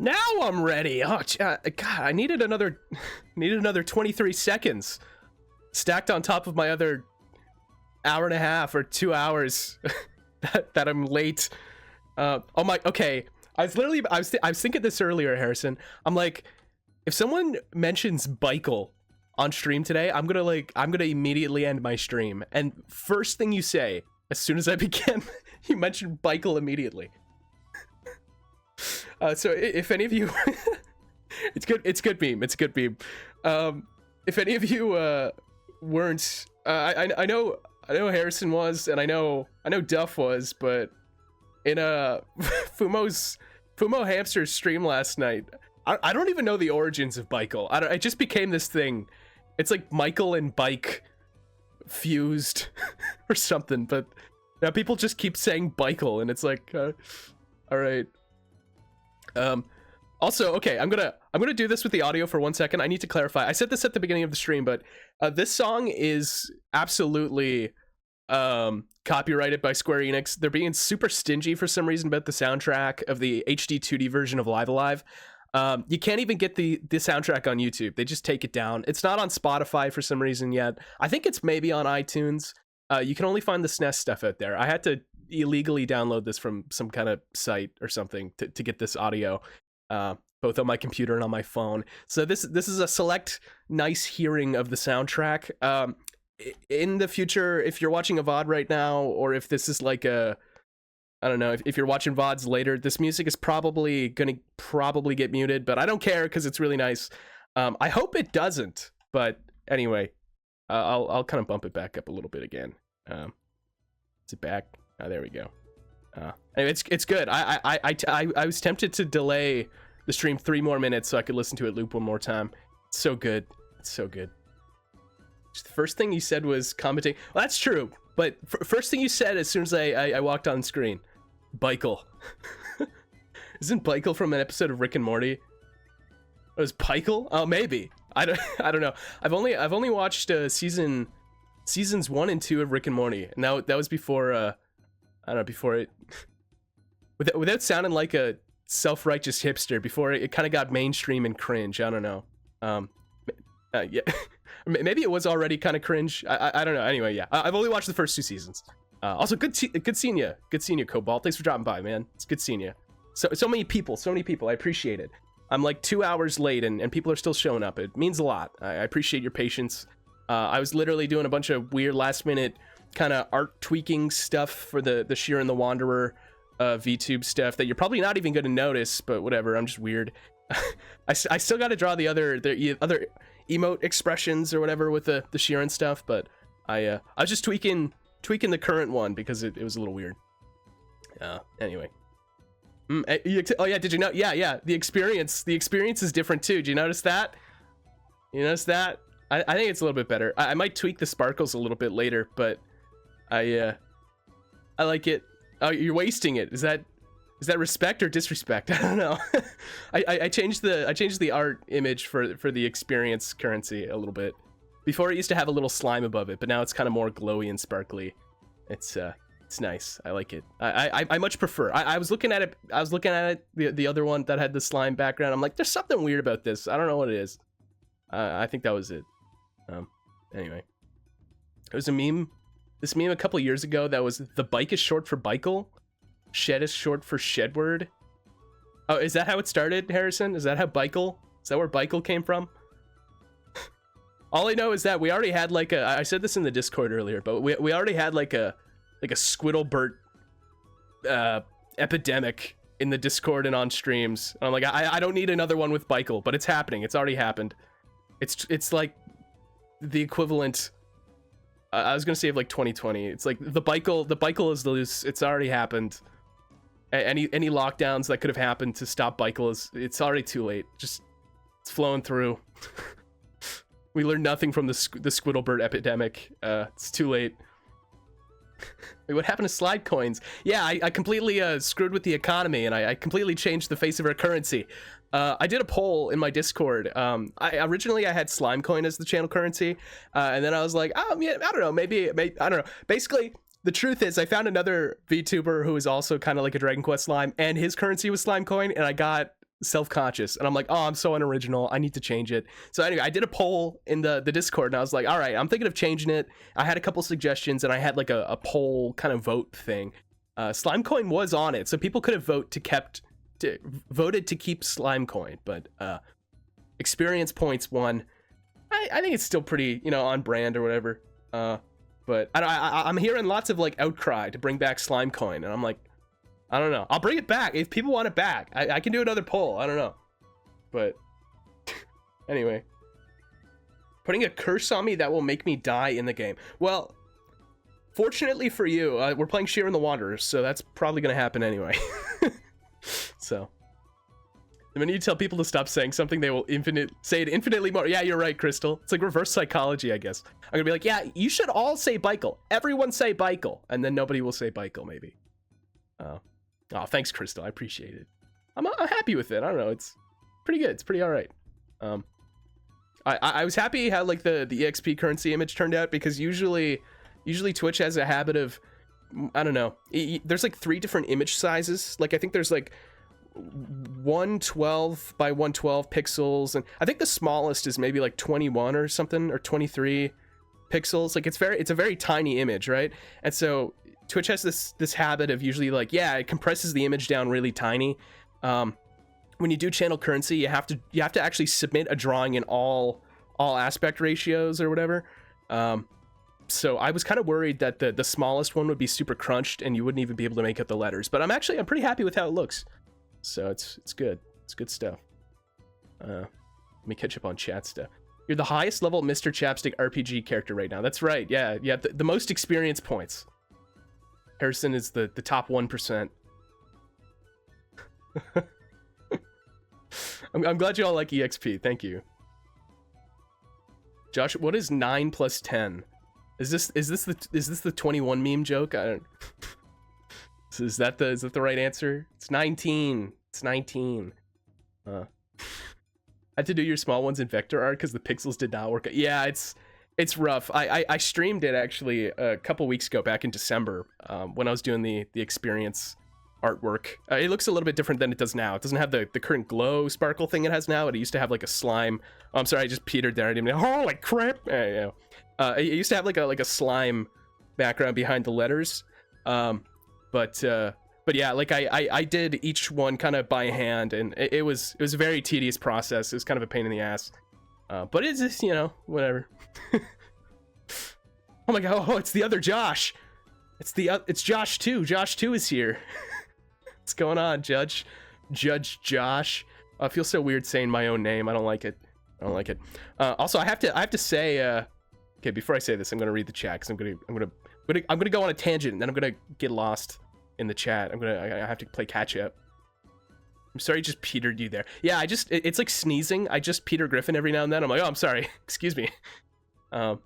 Now I'm ready. Oh, God, I needed another 23 seconds stacked on top of my other hour and a half or 2 hours that I'm late. Oh my, okay. I was thinking this earlier, Harrison. I'm like, if someone mentions Beichel on stream today, I'm gonna immediately end my stream. And first thing you say, as soon as I begin, you mention Beichel immediately. So if any of you, it's good meme. If any of you weren't, I know Harrison was, and I know Duff was, but in Fumo Hamster's stream last night, I don't even know the origins of Beichel. It just became this thing. It's like Michael and Bike fused or something, but now people just keep saying Beichel, and it's like, all right. Also, okay, I'm gonna do this with the audio for 1 second. I need to clarify. I said this at the beginning of the stream, but this song is absolutely copyrighted by Square Enix. They're being super stingy for some reason about the soundtrack of the HD 2D version of Live Alive. You can't even get the soundtrack on YouTube. They just take it down. It's not on Spotify for some reason yet. I think it's maybe on iTunes. You can only find the SNES stuff out there. I had to illegally download this from some kind of site or something to get this audio, both on my computer and on my phone. So this is a select nice hearing of the soundtrack. In the future, if you're watching a VOD right now, or if this is like a, I don't know, if you're watching VODs later, this music is probably gonna get muted, but I don't care because it's really nice. I hope it doesn't, but anyway, I'll kind of bump it back up a little bit again. Is it back? Oh, there we go. Anyway, it's good. I was tempted to delay the stream 3 more minutes so I could listen to it loop one more time. It's so good. It's so good. The first thing you said was commenting. Well, that's true, but first thing you said as soon as I walked on screen, Beichel. Isn't Beichel from an episode of Rick and Morty? It was Beichel? Oh, maybe. I don't know. I've only watched seasons 1 and 2 of Rick and Morty, and that was before I don't know, before it without sounding like a self-righteous hipster, before it kind of got mainstream and cringe. I don't know. Yeah. Maybe it was already kind of cringe. I don't know. Anyway, yeah. I've only watched the first 2 seasons. Also, good seeing you. Good seeing you, Cobalt. Thanks for dropping by, man. It's good seeing you. So many people. I appreciate it. I'm like 2 hours late, and people are still showing up. It means a lot. I appreciate your patience. I was literally doing a bunch of weird last-minute kind of art tweaking stuff for the Shiren the Wanderer VTube stuff that you're probably not even going to notice, but whatever. I'm just weird. I still got to draw the other emote expressions or whatever with the Shiren stuff, but I was just tweaking the current one because it was a little weird. Anyway. Oh yeah, did you know? Yeah, the experience is different too. Do you notice that? You notice that? I think it's a little bit better. I might tweak the sparkles a little bit later, but I like it. Oh, you're wasting it. Is that respect or disrespect? I don't know. I changed the art image for the experience currency a little bit. Before it used to have a little slime above it, but now it's kind of more glowy and sparkly. It's nice. I like it. I much prefer. I was looking at it. The other one that had the slime background. I'm like, there's something weird about this. I don't know what it is. I think that was it. Anyway, it was a meme. This meme a couple years ago that was the bike is short for Beichel. Shed is short for Shedward. Oh, is that how it started, Harrison? Is that how Beichel? Is that where Beichel came from? All I know is that we already had like I said this in the Discord earlier, but we already had like a Squiddlebert epidemic in the Discord and on streams. And I'm like, I don't need another one with Beichel, but it's happening. It's already happened. It's like the equivalent. I was gonna say of like 2020. It's like the Beichel is loose. It's already happened. Any lockdowns that could have happened to stop Beichel it's already too late. Just it's flowing through. We learned nothing from the Squiddlebert epidemic. It's too late. Wait, what happened to slide coins? Yeah, I completely screwed with the economy, and I completely changed the face of our currency. I did a poll in my Discord. Originally I had slime coin as the channel currency, and then I was like, oh yeah, I don't know, maybe I don't know. Basically, the truth is I found another VTuber who is also kind of like a Dragon Quest slime, and his currency was slime coin, and I got self-conscious, and I'm like, oh, I'm so unoriginal, I need to change it. So anyway, I did a poll in the Discord, and I was like, all right, I'm thinking of changing it. I had a couple suggestions, and I had like a poll kind of vote thing. Slimecoin was on it, so people could have voted to keep Slimecoin, but experience points won. I think it's still pretty, you know, on brand or whatever. But I'm hearing lots of like outcry to bring back Slimecoin, and I'm like, I don't know. I'll bring it back if people want it back. I can do another poll. I don't know. But anyway, putting a curse on me that will make me die in the game. Well, fortunately for you, we're playing Shiren the Wanderer, so that's probably gonna happen anyway. So, when you tell people to stop saying something, they will say it infinitely more. Yeah, you're right, Crystal. It's like reverse psychology, I guess. I'm gonna be like, yeah, you should all say Beichel. Everyone say Beichel, and then nobody will say Beichel, maybe. Oh, thanks, Crystal. I appreciate it. I'm happy with it. I don't know. It's pretty good. It's pretty all right. I was happy how like the EXP currency image turned out, because usually Twitch has a habit of, I don't know. There's like 3 different image sizes. Like I think there's like 112 by 112 pixels, and I think the smallest is maybe like 21 or something, or 23 pixels. Like it's a very tiny image, right? And so Twitch has this habit of usually like, yeah, it compresses the image down really tiny. When you do channel currency, you have to actually submit a drawing in all aspect ratios or whatever. So I was kind of worried that the smallest one would be super crunched and you wouldn't even be able to make out the letters. But I'm pretty happy with how it looks. So it's good. It's good stuff. Let me catch up on chat stuff. You're the highest level Mr. Chapstick RPG character right now. That's right. Yeah, the most experience points. Harrison is the top 1%. I'm glad you all like EXP. Thank you. Josh, what is 9 plus 10? Is this the 21 meme joke? I don't. Is that the right answer? It's 19. It's 19. I had to do your small ones in vector art because the pixels did not work. Yeah, it's rough. I streamed it actually a couple weeks ago, back in December, when I was doing the experience artwork. It looks a little bit different than it does now. It doesn't have the current glow sparkle thing it has now. It used to have like a slime. Oh, I'm sorry, I just petered there. I didn't mean, holy crap. Yeah. It used to have like a slime background behind the letters. But yeah, like I did each one kind of by hand, and it was a very tedious process. It was kind of a pain in the ass. But it's just, you know, whatever. Oh my god, it's the other Josh. It's Josh 2. Josh 2 is here. What's going on, Judge Josh? I feel so weird saying my own name. I don't like it. Also, I have to say, okay, before I say this, I'm gonna read the chat, because I'm gonna go on a tangent, and then I'm gonna get lost in the chat. I have to play catch up. I'm sorry, just petered you there. Yeah, it's like sneezing. I just Peter Griffin every now and then. I'm like, oh, I'm sorry. Excuse me. I'm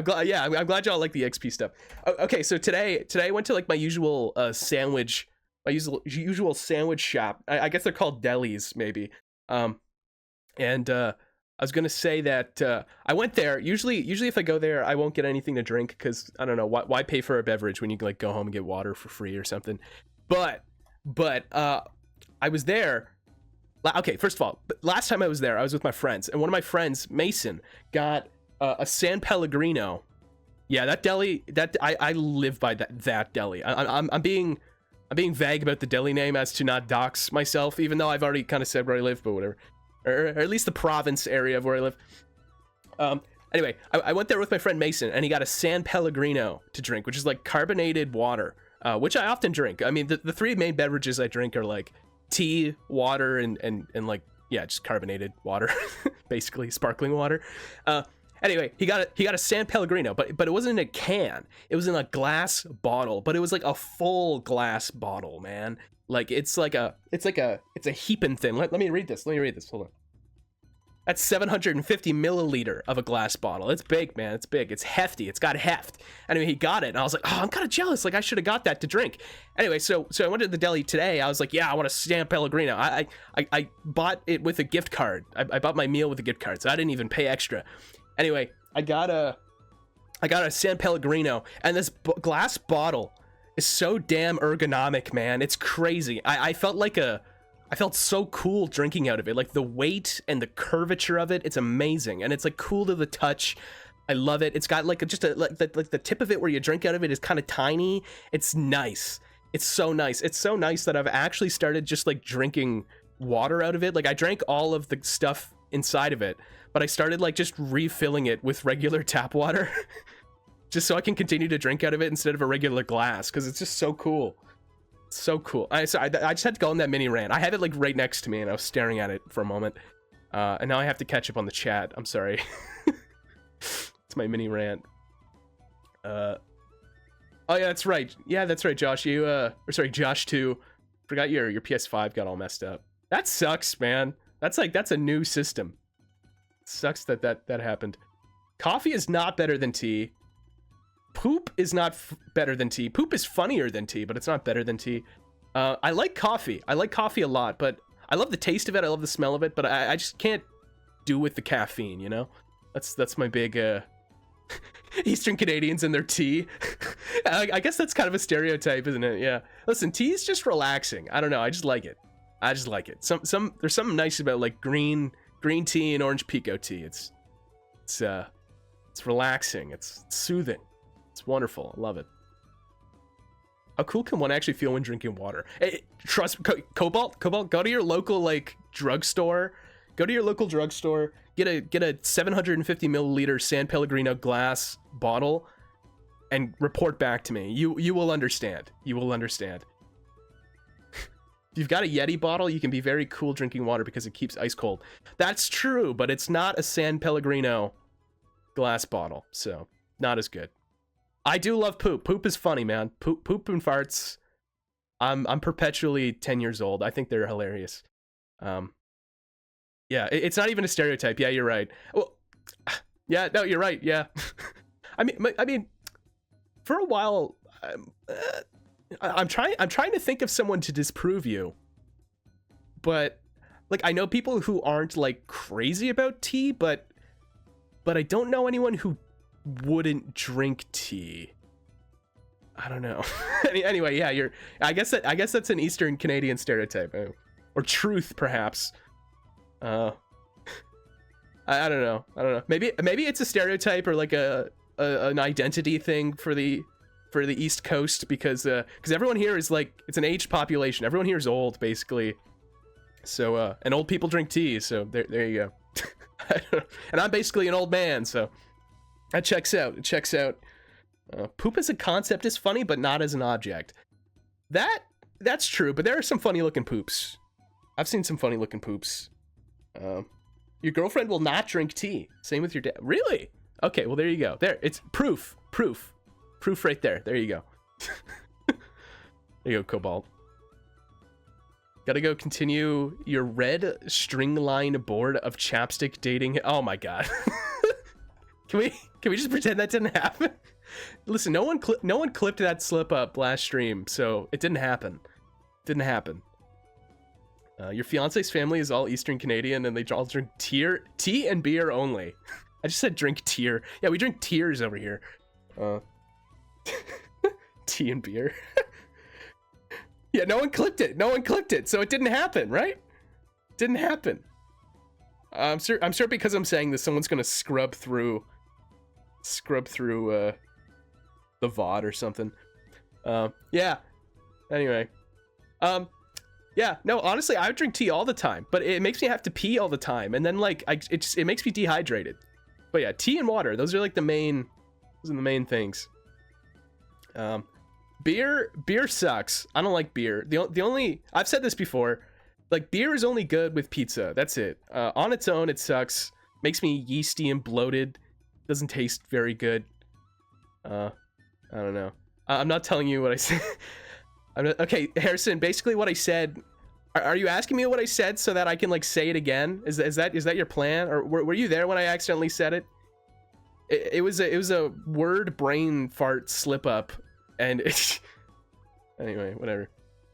glad. Yeah, I'm glad y'all like the XP stuff. Okay, so today I went to like my usual sandwich shop. I guess they're called delis, maybe. And I was gonna say that I went there. Usually if I go there, I won't get anything to drink, because I don't know, why pay for a beverage when you can like go home and get water for free or something. But I was there. Okay, first of all, last time I was there, I was with my friends, and one of my friends, Mason, got a San Pellegrino. Yeah, that deli. I live by that deli. I'm being vague about the deli name as to not dox myself, even though I've already kind of said where I live, but whatever. Or at least the province area of where I live. Anyway, I went there with my friend Mason, and he got a San Pellegrino to drink, which is like carbonated water, which I often drink. I mean, the 3 main beverages I drink are like tea, water, and like, yeah, just carbonated water, basically sparkling water. Anyway, he got a San Pellegrino, but it wasn't in a can. It was in a glass bottle, but it was like a full glass bottle, man. Like it's a heaping thing. Let me read this. Hold on. That's 750 milliliter of a glass bottle. It's big, man. It's big. It's hefty. It's got heft. Anyway, he got it, and I was like, oh, I'm kind of jealous. Like, I should have got that to drink. Anyway, so I went to the deli today. I was like, yeah, I want a San Pellegrino. I bought it with a gift card. I bought my meal with a gift card, so I didn't even pay extra. Anyway, I got a San Pellegrino, and this glass bottle is so damn ergonomic, man. It's crazy. I felt like a I felt so cool drinking out of it. Like the weight and the curvature of it, it's amazing. And it's like cool to the touch. I love it. It's got like like the tip of it where you drink out of it is kind of tiny. It's nice. It's so nice. It's so nice that I've actually started just like drinking water out of it. Like I drank all of the stuff inside of it, but I started like just refilling it with regular tap water just so I can continue to drink out of it instead of a regular glass, because it's just so cool. So cool. I just had to go on that mini rant. I had it like right next to me and I was staring at it for a moment, and now I have to catch up on the chat. I'm sorry. It's my mini rant. Oh yeah, that's right. Josh, you or sorry, Josh too. Forgot your PS5 got all messed up. That sucks, man. That's a new system. It sucks that happened. Coffee is not better than tea. Poop is not better than tea. Poop is funnier than tea, but it's not better than tea. I like coffee. I like coffee a lot, but I love the taste of it. I love the smell of it, but I just can't do with the caffeine, you know? That's my big Eastern Canadians and their tea. I guess that's kind of a stereotype, isn't it? Yeah. Listen, tea is just relaxing. I don't know. I just like it. There's something nice about like green tea and orange pico tea. It's relaxing. It's soothing. It's wonderful. I love it. How cool can one actually feel when drinking water? Hey, trust Cobalt, go to your local like drugstore. Go to your local drugstore. Get a 750 milliliter San Pellegrino glass bottle and report back to me. You will understand. You will understand. If you've got a Yeti bottle, you can be very cool drinking water because it keeps ice cold. That's true, but it's not a San Pellegrino glass bottle, so not as good. I do love poop. Poop is funny, man. Poop and farts. I'm perpetually 10 years old. I think they're hilarious. Yeah, it's not even a stereotype. Yeah, you're right. Well, yeah, no, you're right. Yeah. I mean, for a while, I'm trying to think of someone to disprove you, but like I know people who aren't like crazy about tea, but I don't know anyone who wouldn't drink tea. I don't know. Anyway, yeah, I guess that's an Eastern Canadian stereotype, or truth, perhaps. I don't know. Maybe it's a stereotype or like an identity thing for the East Coast, because everyone here is like, it's an aged population. Everyone here is old, basically. So and old people drink tea. So there you go. And I'm basically an old man, so that checks out. It checks out. Poop as a concept is funny, but not as an object. That's true, but there are some funny looking poops. I've seen some funny looking poops. Your girlfriend will not drink tea. Same with your dad. Really? Okay, well there you go. There, it's proof right there. There you go. There you go, Cobalt. Gotta go continue your red string line board of chapstick dating. Oh my god. Can we just pretend that didn't happen? Listen, no one clipped that slip up last stream, so it didn't happen. Your fiance's family is all Eastern Canadian, and they all drink tea and beer only. I just said drink tear. Yeah, we drink tears over here. Tea and beer. Yeah, no one clipped it, so it didn't happen, right? Didn't happen. I'm sure because I'm saying this, someone's gonna scrub through the VOD or something. Yeah. Anyway. Yeah, no, honestly, I would drink tea all the time, but it makes me have to pee all the time, and then like it makes me dehydrated. But yeah, tea and water, those are like the main things. Beer sucks. I don't like beer. The only, I've said this before, like beer is only good with pizza. That's it. On its own, it sucks. Makes me yeasty and bloated. Doesn't taste very good. I don't know. I'm not telling you what I said. Okay, Harrison, basically what I said, are you asking me what I said so that I can like say it again? Is that your plan? Or were you there when I accidentally said it? It was a word brain fart slip up, and anyway, whatever.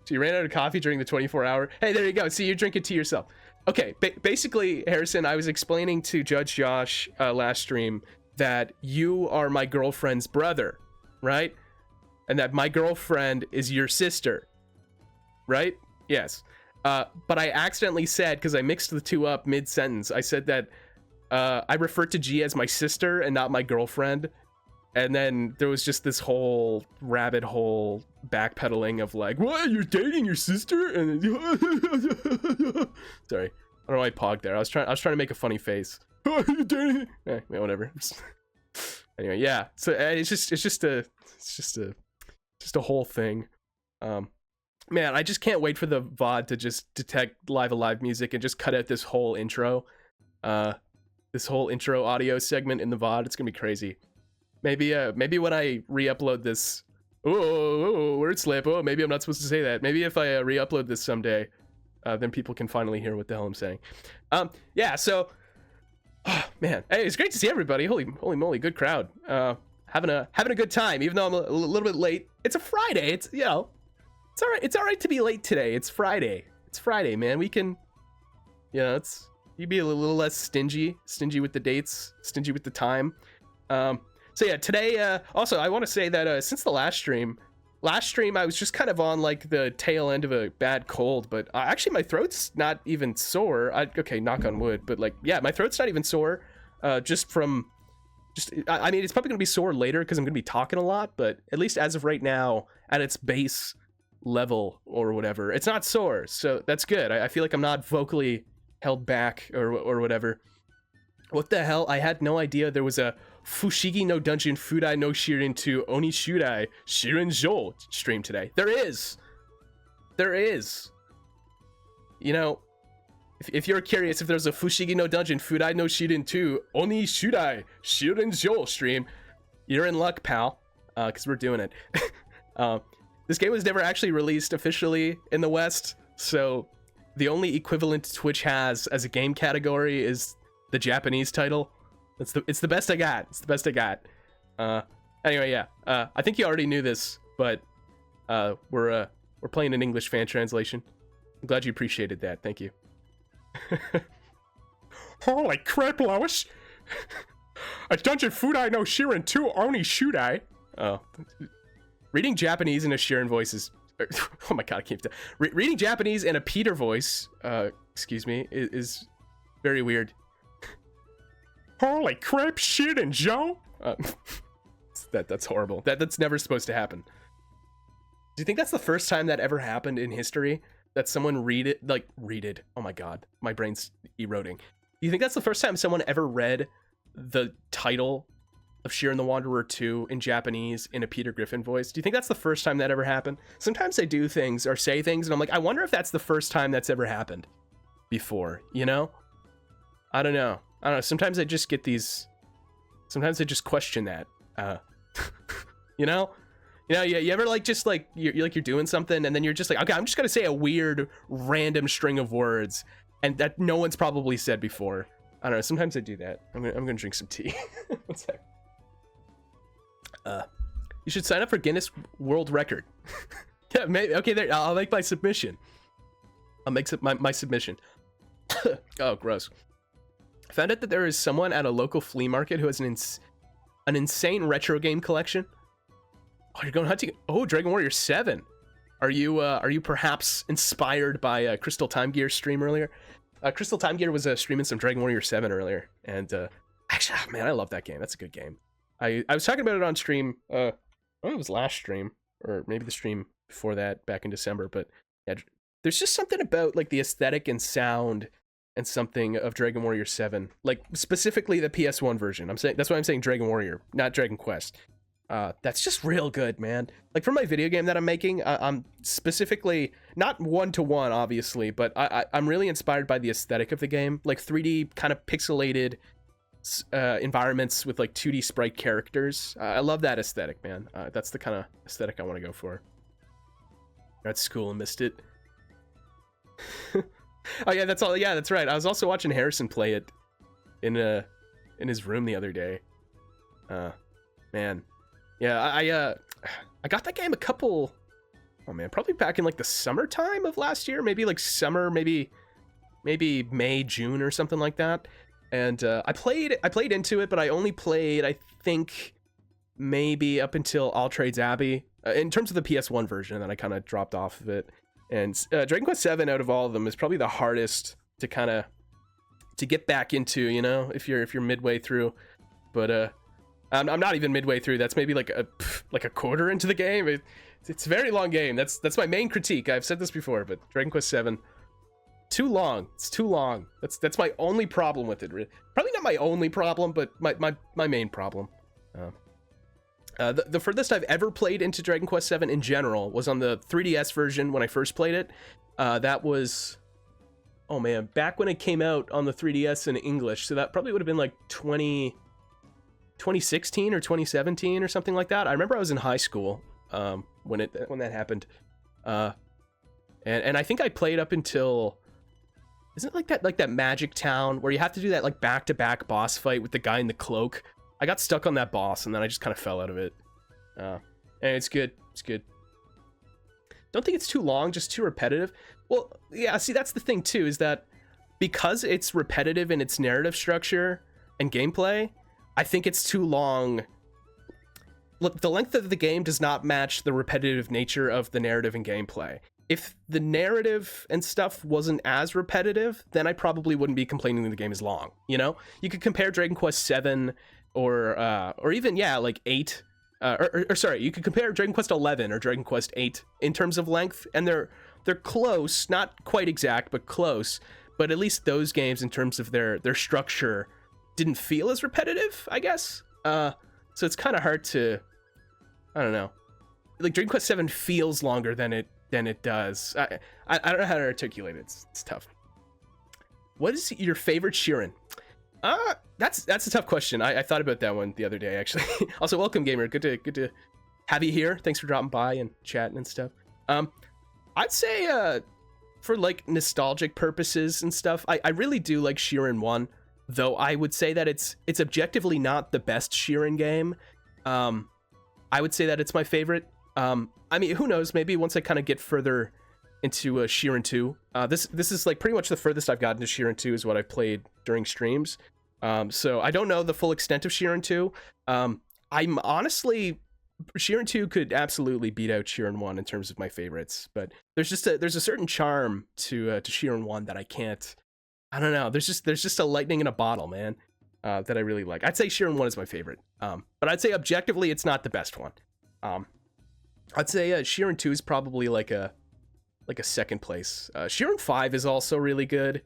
So you ran out of coffee during the 24-hour. Hey, there you go. See, you drink it to yourself. Okay, basically, Harrison, I was explaining to Judge Josh last stream that you are my girlfriend's brother, right? And that my girlfriend is your sister, right? Yes. But I accidentally said, because I mixed the two up mid-sentence, I said that I referred to G as my sister and not my girlfriend. And then there was just this whole rabbit hole backpedaling of like, what, you're dating your sister? And sorry, I don't know why I pogged there. I was trying to make a funny face. Oh, you dating? Yeah, whatever. Anyway, yeah. So it's just a whole thing. Man, I just can't wait for the VOD to just detect Live Alive music and just cut out this whole intro. This whole intro audio segment in the VOD. It's gonna be crazy. Maybe when I re-upload this, word slip. Oh, maybe I'm not supposed to say that. Maybe if I re-upload this someday, then people can finally hear what the hell I'm saying. Yeah. So, oh, man, hey, it's great to see everybody. Holy moly, good crowd. Having a good time, even though I'm a little bit late. It's a Friday. It's, you know, it's all right. It's all right to be late today. It's Friday. It's Friday, man. We can, you know, you be a little less stingy with the dates, stingy with the time. So yeah, today, also, I want to say that since the last stream, I was just kind of on like the tail end of a bad cold, but actually my throat's not even sore. Okay, knock on wood, but like, yeah, my throat's not even sore. I mean, it's probably gonna be sore later because I'm gonna be talking a lot, but at least as of right now, at its base level or whatever, it's not sore, so that's good. I feel like I'm not vocally held back or whatever. What the hell? I had no idea there was a Fushigi no Dungeon Fudai no Shiren to Oni Shudai Shiren Jo stream today. There is. You know, if you're curious if there's a Fushigi no Dungeon Fudai no Shiren to Oni Shudai Shiren Jo stream, you're in luck, pal, because we're doing it. This game was never actually released officially in the West, so the only equivalent Twitch has as a game category is the Japanese title. It's the best I got. It's the best I got. Anyway, yeah. I think you already knew this, but we're playing an English fan translation. I'm glad you appreciated that. Thank you. Holy crap, Lois! A Dungeon Fudai no Shiren 2 Oni Shudai. Oh, reading Japanese in a Shiren voice is. Oh my god, I can't. Reading Japanese in a Peter voice. Excuse me, is very weird. Holy crap, shit, and Joe. That's horrible. That's never supposed to happen. Do you think that's the first time that ever happened in history? That someone read it? Oh my god, my brain's eroding. Do you think that's the first time someone ever read the title of Shiren the Wanderer 2 in Japanese in a Peter Griffin voice? Do you think that's the first time that ever happened? Sometimes I do things or say things and I'm like, I wonder if that's the first time that's ever happened before, you know? I don't know. Sometimes I just get these. Sometimes I just question that. You know, you ever like just like you're doing something and then you're just like, okay, I'm just gonna say a weird random string of words and that no one's probably said before. I don't know. Sometimes I do that. I'm gonna drink some tea. One sec. You should sign up for Guinness World Record. Yeah, maybe. Okay, there. I'll make my submission. I'll make my submission. Oh, gross. I found out that there is someone at a local flea market who has an insane retro game collection. Oh, you're going hunting. Oh, Dragon Warrior 7. Are you perhaps inspired by Crystal Time Gear stream earlier? Crystal Time Gear was streaming some Dragon Warrior 7 earlier, and actually, oh, man, I love that game. That's a good game. I was talking about it on stream. I think it was last stream, or maybe the stream before that, back in December. But yeah, there's just something about like the aesthetic and sound and something of Dragon Warrior 7, like specifically the PS1 version. That's why I'm saying Dragon Warrior, not Dragon Quest. That's just real good, man. Like for my video game that I'm making, I'm specifically not 1-to-1, obviously, but I'm really inspired by the aesthetic of the game, like 3D kind of pixelated environments with like 2D sprite characters. I love that aesthetic, man. That's the kind of aesthetic I want to go for. That's cool. I missed it. Oh yeah, that's all. Yeah, that's right. I was also watching Harrison play it in his room the other day. Man, yeah, I got that game a couple. Oh man, probably back in like the summertime of last year, maybe like summer, maybe May, June or something like that. And I played into it, but I only played, I think, maybe up until All Trades Abbey in terms of the PS1 version, and then I kind of dropped off of it. And Dragon Quest 7 out of all of them is probably the hardest to kind of to get back into, you know, if you're midway through. But I'm not even midway through. That's maybe like a quarter into the game. It's a very long game. That's my main critique. I've said this before, but Dragon Quest 7, too long. It's too long. That's my only problem with it. Probably not my only problem, but my main problem. The furthest I've ever played into Dragon Quest 7 in general was on the 3DS version when I first played it. That was, oh man, back when it came out on the 3DS in English. So that probably would have been like 2016 or 2017 or something like that. I remember I was in high school when that happened. And I think I played up until, isn't it like that Magic Town where you have to do that like back-to-back boss fight with the guy in the cloak? I got stuck on that boss and then I just kind of fell out of it. And it's good. It's good. Don't think it's too long, just too repetitive. Well, yeah, see, that's the thing too, is that because it's repetitive in its narrative structure and gameplay, I think it's too long. Look, the length of the game does not match the repetitive nature of the narrative and gameplay. If the narrative and stuff wasn't as repetitive, then I probably wouldn't be complaining that the game is long, you know? You could compare Dragon Quest 7 or even, yeah, like 8, or sorry, you could compare Dragon Quest 11 or Dragon Quest 8 in terms of length, and they're close, not quite exact, but close. But at least those games, in terms of their structure, didn't feel as repetitive, I guess. So it's kind of hard to, I don't know. Like Dragon Quest 7 feels longer than it does. I don't know how to articulate it. It's tough. What is your favorite Shiren? That's a tough question. I thought about that one the other day, actually. Also, welcome, gamer. Good to have you here. Thanks for dropping by and chatting and stuff. I'd say for like nostalgic purposes and stuff, I really do like Shiren 1, though I would say that it's objectively not the best Shiren game. I would say that it's my favorite. I mean, who knows? Maybe once I kind of get further into Shiren 2. This is like pretty much the furthest I've gotten to Shiren 2 is what I've played during streams. So I don't know the full extent of Shiren 2. I'm honestly, Shiren 2 could absolutely beat out Shiren 1 in terms of my favorites, but there's a certain charm to Shiren 1 that I can't, I don't know. There's just a lightning in a bottle, man, that I really like. I'd say Shiren 1 is my favorite. But I'd say objectively it's not the best one. I'd say Shiren 2 is probably like a second place. Shiren 5 is also really good.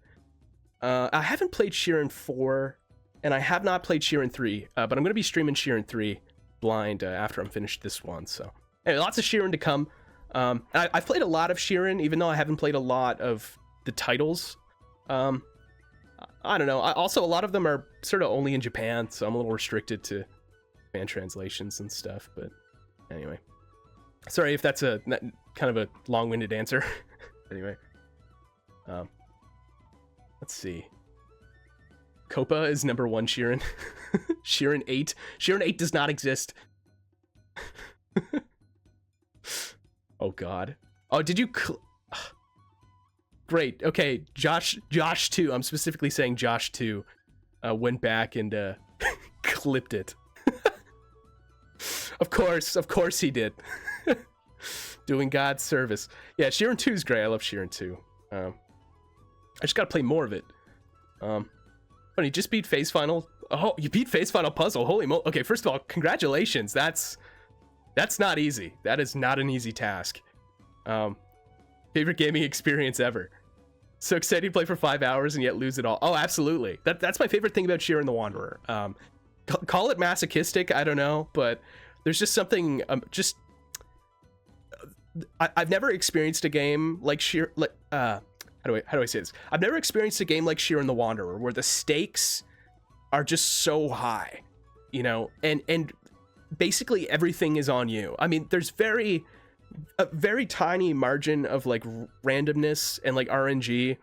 I haven't played Shiren 4, and I have not played Shiren 3, but I'm going to be streaming Shiren 3 blind after I'm finished this one. So anyway, lots of Shiren to come. I've played a lot of Shiren, even though I haven't played a lot of the titles. I don't know. Also, a lot of them are sort of only in Japan, so I'm a little restricted to fan translations and stuff. But anyway, sorry if that's a kind of a long-winded answer. Anyway, let's see. Copa is number 1 Shiren. Shiren 8. Shiren 8 does not exist. Oh god. Oh, did you Great. Okay, Josh 2. I'm specifically saying Josh 2 went back and clipped it. Of course he did. Doing God's service. Yeah, Shiren 2 is great. I love Shiren 2. I just gotta play more of it. Oh, you just beat Phase Final. Oh, you beat Phase Final Puzzle. Holy mo. Okay, first of all, congratulations. That's not easy. That is not an easy task. Favorite gaming experience ever. So excited to play for 5 hours and yet lose it all. Oh, absolutely. That's my favorite thing about Shiren the Wanderer. Call it masochistic, I don't know, but there's just something I've never experienced a game like how do I say this? I've never experienced a game like Shiren the Wanderer where the stakes are just so high, you know, and basically everything is on you. I mean, there's a very tiny margin of like randomness and like RNG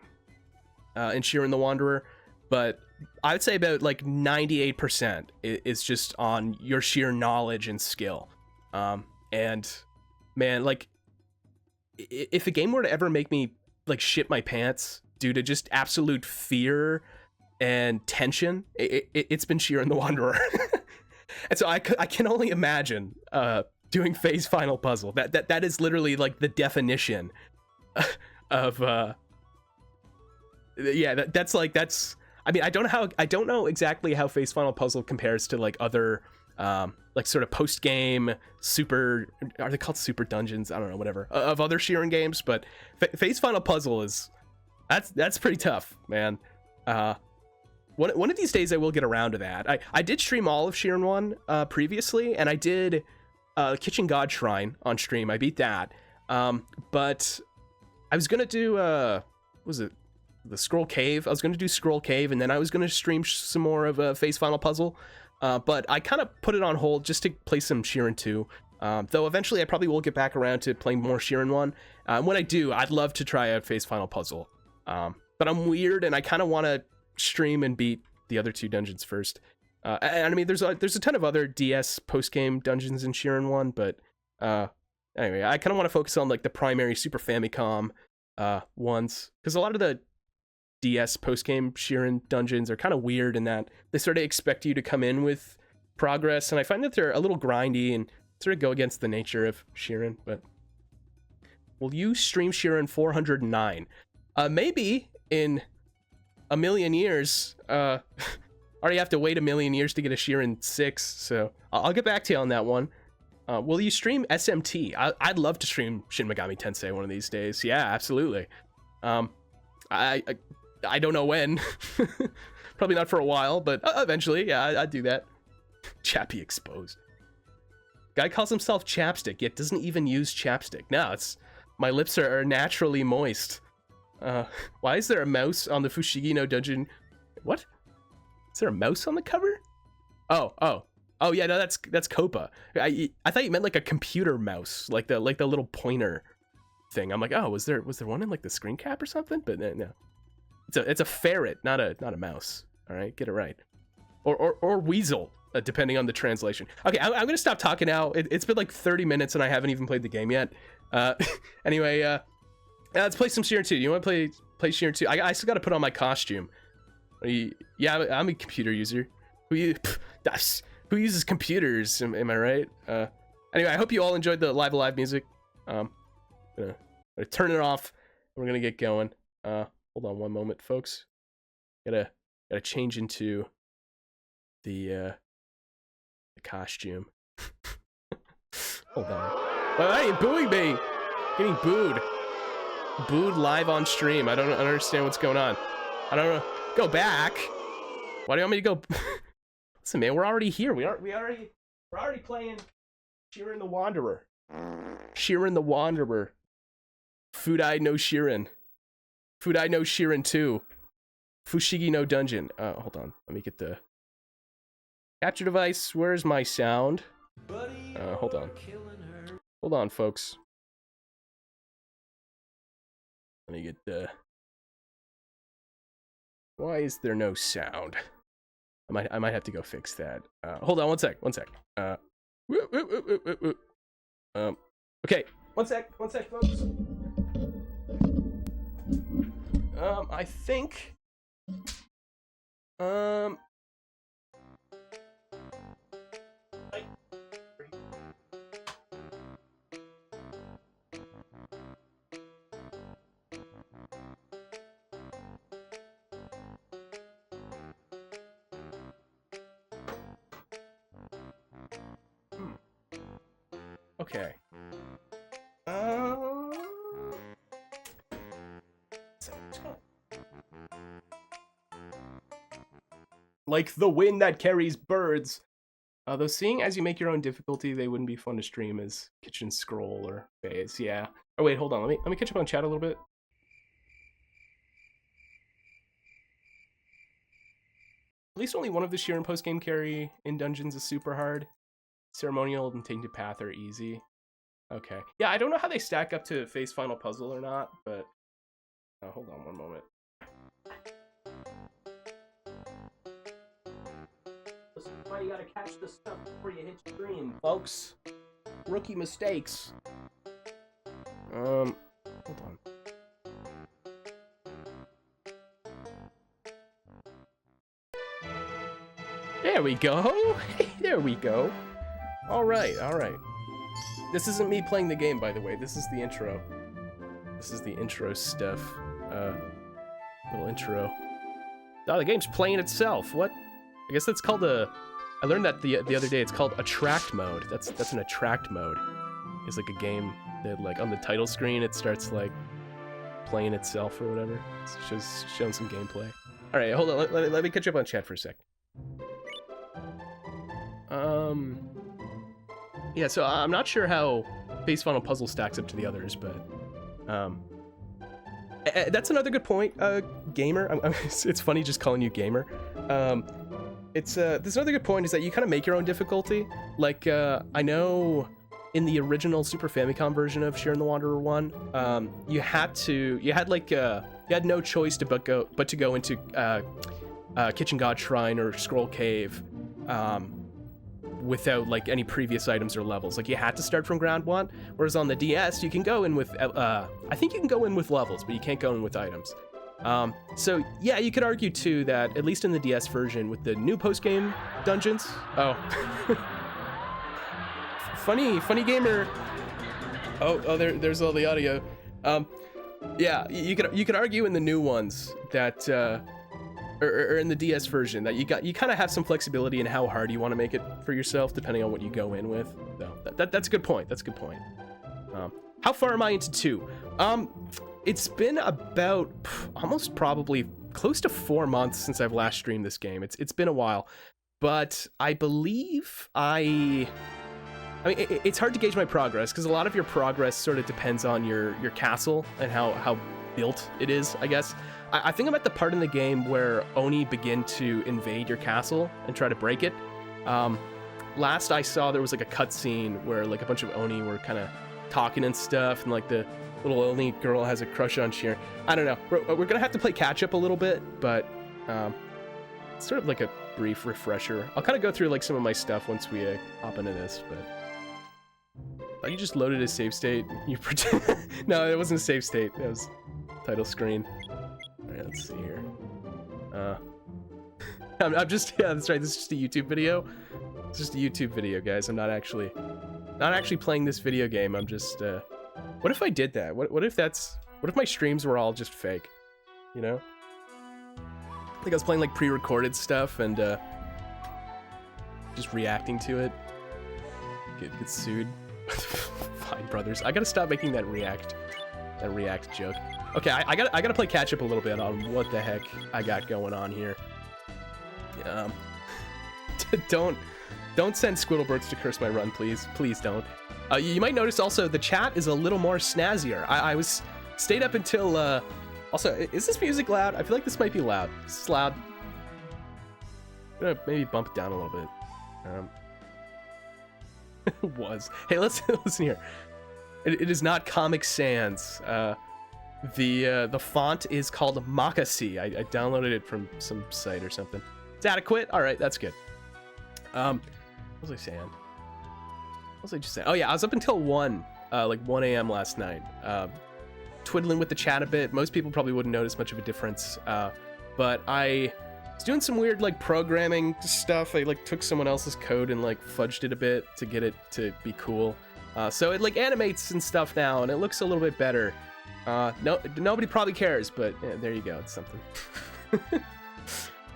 in Shiren the Wanderer, but I would say about like 98% is just on your sheer knowledge and skill. And man, like if a game were to ever make me like shit my pants due to just absolute fear and tension, it's been Shiren the Wanderer. And so I can only imagine doing Phase Final Puzzle. That is literally like the definition of yeah, that's like, that's, I mean, I don't know exactly how Face Final Puzzle compares to like other like sort of post game super, are they called super dungeons, I don't know, whatever, of other Shiren games, but Face Final Puzzle is, that's pretty tough, man. One of these days I will get around to that. I did stream all of Shiren 1 previously, and I did Kitchen God Shrine on stream. I beat that. But I was gonna do what was it, the Scroll Cave? I was gonna do Scroll Cave, and then I was gonna stream some more of Face Final Puzzle. But I kind of put it on hold just to play some Shiren 2. Though eventually I probably will get back around to playing more Shiren 1. When I do, I'd love to try out Face Final Puzzle. But I'm weird, and I kind of want to stream and beat the other 2 dungeons first. And I mean, there's a ton of other DS post-game dungeons in Shiren 1, but anyway, I kind of want to focus on like the primary Super Famicom ones, because a lot of the DS post-game Shiren dungeons are kind of weird in that they sort of expect you to come in with progress, and I find that they're a little grindy and sort of go against the nature of Shiren. But will you stream Shiren 409? Maybe in a million years. Already have to wait a million years to get a Shiren 6, so I'll get back to you on that one. Will you stream SMT? I'd love to stream Shin Megami Tensei one of these days. Yeah, absolutely. I don't know when. Probably not for a while, but eventually, yeah, I'd do that. Chappy exposed. Guy calls himself Chapstick, yet doesn't even use chapstick. No, it's, my lips are naturally moist. Why is there a mouse on the Fushigi-no dungeon? What? Is there a mouse on the cover? Oh, yeah, no, that's Copa. I thought you meant like a computer mouse, like the little pointer thing. I'm like, oh, was there one in like the screen cap or something? But no. It's a ferret, not a mouse. All right, get it right. Or weasel, depending on the translation. Okay, I'm gonna stop talking now. It's been like 30 minutes and I haven't even played the game yet. Anyway, let's play some Shiren 2. You want to play Shiren 2? I still got to put on my costume. Yeah, I'm a computer user. Who uses computers? Am I right? Anyway, I hope you all enjoyed the Live Alive music. I'm gonna turn it off. We're gonna get going. Hold on one moment, folks. Gotta change into the costume. Hold on. Why are you booing me? Getting booed live on stream. I don't understand what's going on. I don't know. Go back. Why do you want me to go? Listen, man, we're already here. We're already playing Shiren the Wanderer. Shiren the Wanderer. Fudai no Shiren. Fudai no Shiren 2. Fushigi no Dungeon. Hold on. Let me get the capture device. Where's my sound? Hold on. Hold on, folks. Let me get the... Why is there no sound? I might have to go fix that. Hold on one sec. Okay, one sec, folks. I think okay. Like the wind that carries birds. Though seeing as you make your own difficulty, they wouldn't be fun to stream as Kitchen Scroll or Phase. Yeah. Oh wait, hold on. Let me catch up on chat a little bit. At least only one of the Shiren post-game carry in dungeons is super hard. Ceremonial and Tainted Path are easy. Okay. Yeah, I don't know how they stack up to Face Final Puzzle or not, but... hold on one moment. This is why you gotta catch the stuff before you hit stream, folks. Rookie mistakes. Hold on. There we go. There we go. All right. This isn't me playing the game, by the way. This is the intro. This is the intro stuff. Little intro. Oh, the game's playing itself. What? I guess that's called a... I learned that the other day. It's called attract mode. That's an attract mode. It's like a game that, like, on the title screen, it starts, like, playing itself or whatever. It's just showing some gameplay. All right, hold on. Let me catch up on chat for a sec. Yeah, so I'm not sure how Base Final Puzzle stacks up to the others, but that's another good point, gamer. It's funny just calling you gamer. There's another good point is that you kind of make your own difficulty. Like, I know in the original Super Famicom version of Shiren the Wanderer 1, you had no choice but to go into Kitchen God Shrine or Scroll Cave without like any previous items or levels. Like, you had to start from ground one, whereas on the DS you can go in with I think you can go in with levels, but you can't go in with items. So yeah, you could argue too that at least in the DS version with the new post-game dungeons, funny gamer. There's all the audio. Yeah, you could argue in the new ones that or in the DS version that you kind of have some flexibility in how hard you want to make it for yourself depending on what you go in with. So that's a good point. That's a good point. How far am I into 2? It's been about almost probably close to 4 months since I've last streamed this game. It's been a while, but I believe I mean, it's hard to gauge my progress because a lot of your progress sort of depends on your castle and how built it is, I guess. I think I'm at the part in the game where Oni begin to invade your castle and try to break it. Last I saw, there was like a cutscene where like a bunch of Oni were kind of talking and stuff, and like the little Oni girl has a crush on Shiren. I don't know. We're gonna have to play catch up a little bit, but it's sort of like a brief refresher. I'll kind of go through like some of my stuff once we hop into this, but... Oh, you just loaded a save state? You pretend... No, it wasn't a save state. It was title screen. Alright, let's see here. I'm just... Yeah, that's right. This is just a YouTube video. It's just a YouTube video, guys. I'm not actually playing this video game. I'm just... What if I did that? What if my streams were all just fake? You know? Like I was playing like pre-recorded stuff and just reacting to it. Get sued. Fine, brothers. I gotta stop making that react joke. Okay, I gotta play catch up a little bit on what the heck I got going on here. Don't send Squidwardbursts to curse my run, please. Please don't. You might notice also the chat is a little more snazzier. I was stayed up until also, is this music loud? I feel like this might be loud. This is loud. I'm gonna maybe bump it down a little bit. Was. Hey, let's listen here. It is not Comic Sans. The font is called Makasi. I downloaded it from some site or something. It's adequate. All right, that's good. What was I saying? What was I just saying? Oh yeah, I was up until 1 a.m. last night. Twiddling with the chat a bit. Most people probably wouldn't notice much of a difference. But I was doing some weird like programming stuff. I like took someone else's code and like fudged it a bit to get it to be cool. So it like animates and stuff now, and it looks a little bit better. Nobody probably cares, but yeah, there you go. It's something.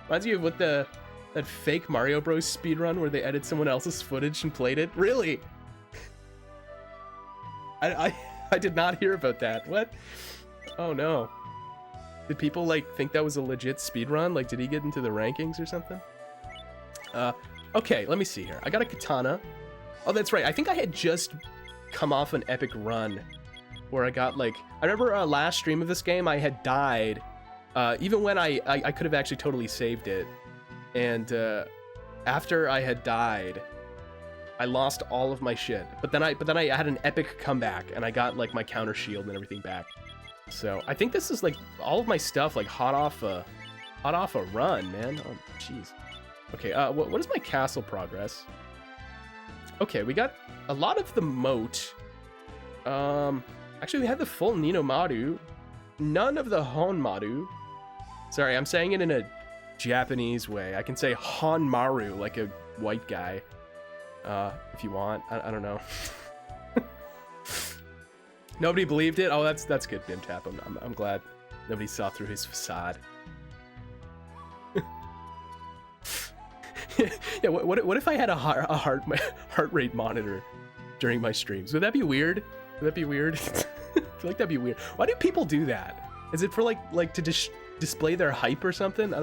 Reminds you of what that fake Mario Bros speedrun where they edit someone else's footage and played it. Really? I did not hear about that. What? Oh no. Did people like think that was a legit speedrun? Like, did he get into the rankings or something? Okay, let me see here. I got a katana. Oh, that's right. I think I had just come off an epic run where I got like... I remember last stream of this game, I had died. Even when I could have actually totally saved it. And after I had died, I lost all of my shit. But then I had an epic comeback, and I got like my counter shield and everything back. So I think this is like all of my stuff like hot off a run, man. Oh, jeez. Okay, what is my castle progress? Okay, we got a lot of the moat. Actually, we had the full Ninomaru. None of the Honmaru. Sorry, I'm saying it in a Japanese way. I can say Honmaru like a white guy. If you want. I don't know. Nobody believed it. Oh, that's good, Bimtap. I'm glad nobody saw through his facade. Yeah. What if I had a heart rate monitor during my streams? Would that be weird? Would that be weird? I feel like that'd be weird. Why do people do that? Is it for like to display their hype or something?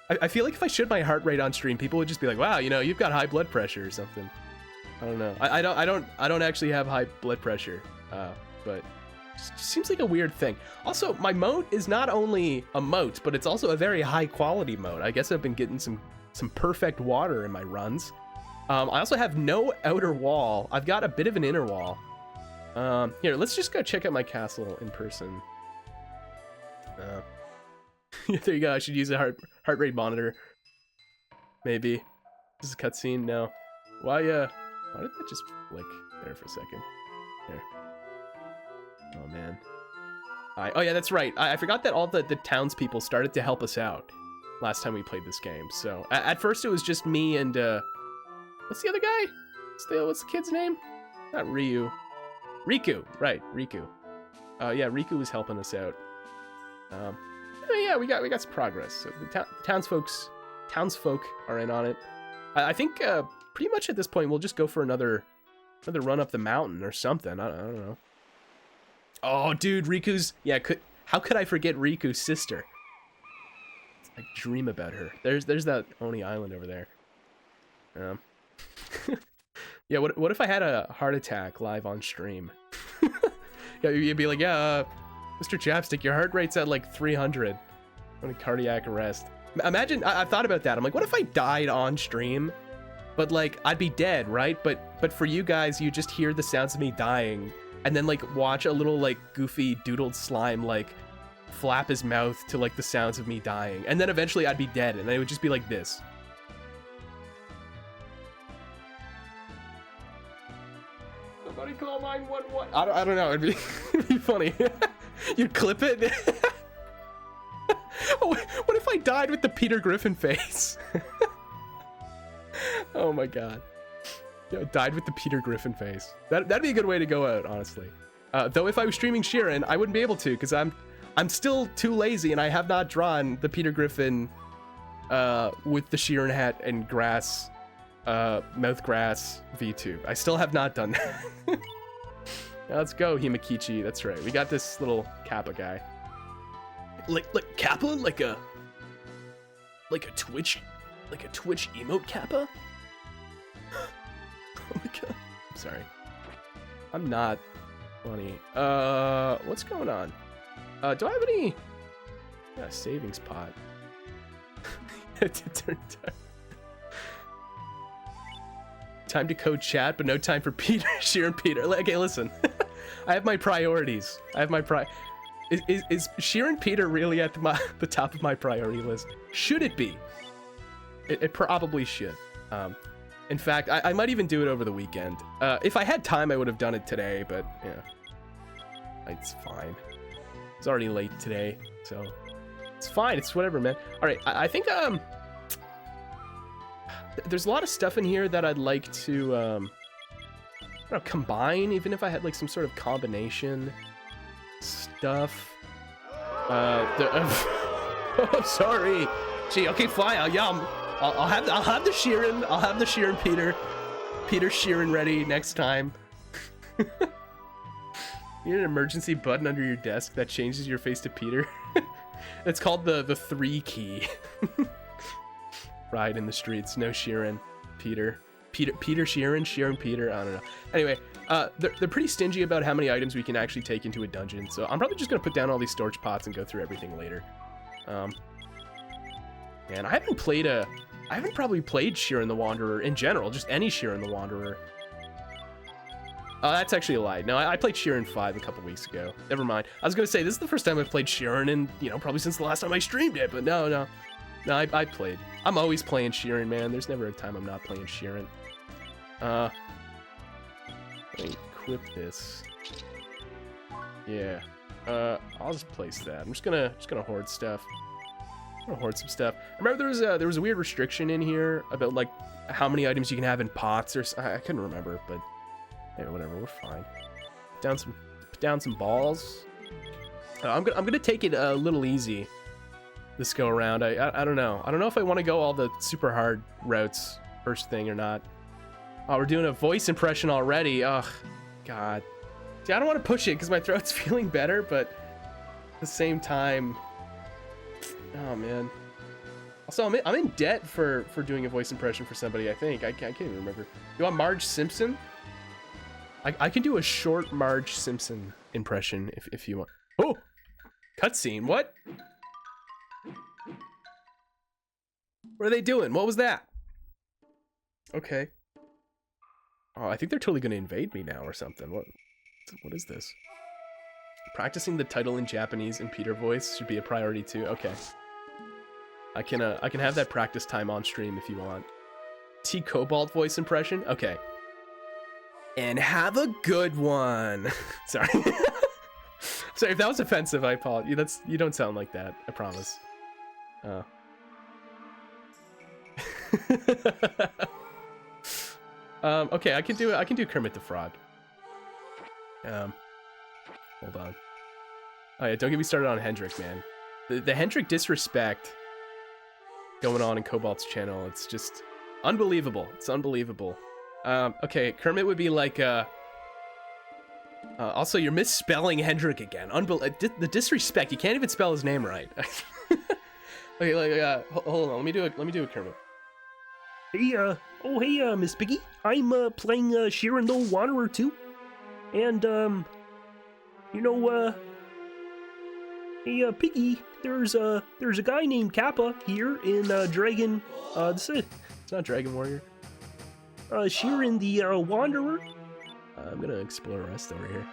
I feel like if I showed my heart rate on stream, people would just be like, "Wow, you know, you've got high blood pressure or something." I don't know. I don't actually have high blood pressure, but it just seems like a weird thing. Also, my moat is not only a moat, but it's also a very high quality moat. I guess I've been getting some perfect water in my runs. I also have no outer wall. I've got a bit of an inner wall. Here, let's just go check out my castle in person. There you go. I should use a heart rate monitor. Maybe. This is a cutscene. No. Why did that just flick there for a second? There. Oh man. Oh yeah, that's right. I forgot that all the townspeople started to help us out last time we played this game. So at first it was just me and what's the other guy? What's the kid's name? Not Ryu. Riku. Right, Riku. Yeah, Riku was helping us out. Yeah, we got some progress. So the townsfolk are in on it. I think pretty much at this point we'll just go for another run up the mountain or something. I don't know. Oh, dude, Riku's how could I forget Riku's sister? I dream about her. There's that Oni Island over there. Yeah, what if I had a heart attack live on stream? Yeah, you'd be like, yeah, Mr. Chapstick, your heart rate's at like 300. I'm in cardiac arrest. Imagine, I've thought about that. I'm like, what if I died on stream? But like, I'd be dead, right? But for you guys, you just hear the sounds of me dying, and then like watch a little like goofy doodled slime like flap his mouth to like the sounds of me dying, and then eventually I'd be dead, and it would just be like this. Somebody call 911. I don't know. It'd be funny. You'd clip it. Oh, what if I died with the Peter Griffin face? Oh my god. Yeah, died with the Peter Griffin face. That'd be a good way to go out, honestly. Though if I was streaming Shiren, I wouldn't be able to, because I'm still too lazy and I have not drawn the Peter Griffin with the Shiren hat and grass, mouth grass VTube. I still have not done that. Now let's go, Himakichi. That's right. We got this little Kappa guy. Like Kappa? Like a Twitch emote Kappa? Oh my god. I'm sorry. I'm not funny. What's going on? Do I have any savings pot? Time to code chat, but no time for Peter. Shiren Peter. Okay, listen. I have my priorities. Is Shiren Peter really at the top of my priority list? Should it be? It probably should. In fact, I might even do it over the weekend. If I had time, I would have done it today, but yeah, it's fine. It's already late today, so it's fine. It's whatever, man. All right, I think there's a lot of stuff in here that I'd like to I don't know, combine, even if I had like some sort of combination stuff. I'm sorry. Gee, okay, fine. Yeah, I'll have the Shiren. I'll have the Shiren Peter Shiren ready next time. You need an emergency button under your desk that changes your face to Peter. It's called the 3 key. Ride in the streets, no Shiren Peter Shiren Peter. I don't know. Anyway, they're pretty stingy about how many items we can actually take into a dungeon, so I'm probably just gonna put down all these storage pots and go through everything later. Man, I haven't probably played Shiren the Wanderer in general, just any Shiren the Wanderer. Oh, that's actually a lie. No, I played Shiren 5 a couple weeks ago. Never mind. I was gonna say, this is the first time I've played Shiren in, probably since the last time I streamed it, but no, I played. I'm always playing Shiren, man. There's never a time I'm not playing Shiren. Let me equip this. Yeah. I'll just place that. I'm just gonna hoard stuff. I'm gonna hoard some stuff. I remember there was a weird restriction in here about like how many items you can have in pots or I couldn't remember, but yeah, whatever. We're fine. Put down some balls. I'm gonna take it a little easy this go around. I don't know. I don't know if I want to go all the super hard routes first thing or not. Oh, we're doing a voice impression already. Ugh, God. See, I don't want to push it because my throat's feeling better, but at the same time, oh man. Also, I'm in debt for doing a voice impression for somebody. I think I can't even remember. You want Marge Simpson? I can do a short Marge Simpson impression if you want. Oh, cutscene. What? What are they doing? What was that? Okay. Oh, I think they're totally going to invade me now or something. What is this? Practicing the title in Japanese and Peter voice should be a priority too. Okay. I can have that practice time on stream if you want. T Cobalt voice impression? Okay. And have a good one. Sorry. Sorry if that was offensive. I apologize. You don't sound like that. I promise. Okay, I can do Kermit the Frog. Hold on. Oh yeah, don't get me started on Hendrik, man. The Hendrik disrespect going on in Cobalt's channel, it's just unbelievable. It's unbelievable. Okay, Kermit would be like, also, you're misspelling Hendrik again. The disrespect. You can't even spell his name right. Okay, like, hold on. Let me do a Kermit. Hey, hey, Miss Piggy. I'm, playing, Shiren the Wanderer too. And, you know, hey, Piggy, there's a guy named Kappa here in, Dragon, It's not Dragon Warrior. Shiren the, Wanderer. I'm gonna explore Rest over here.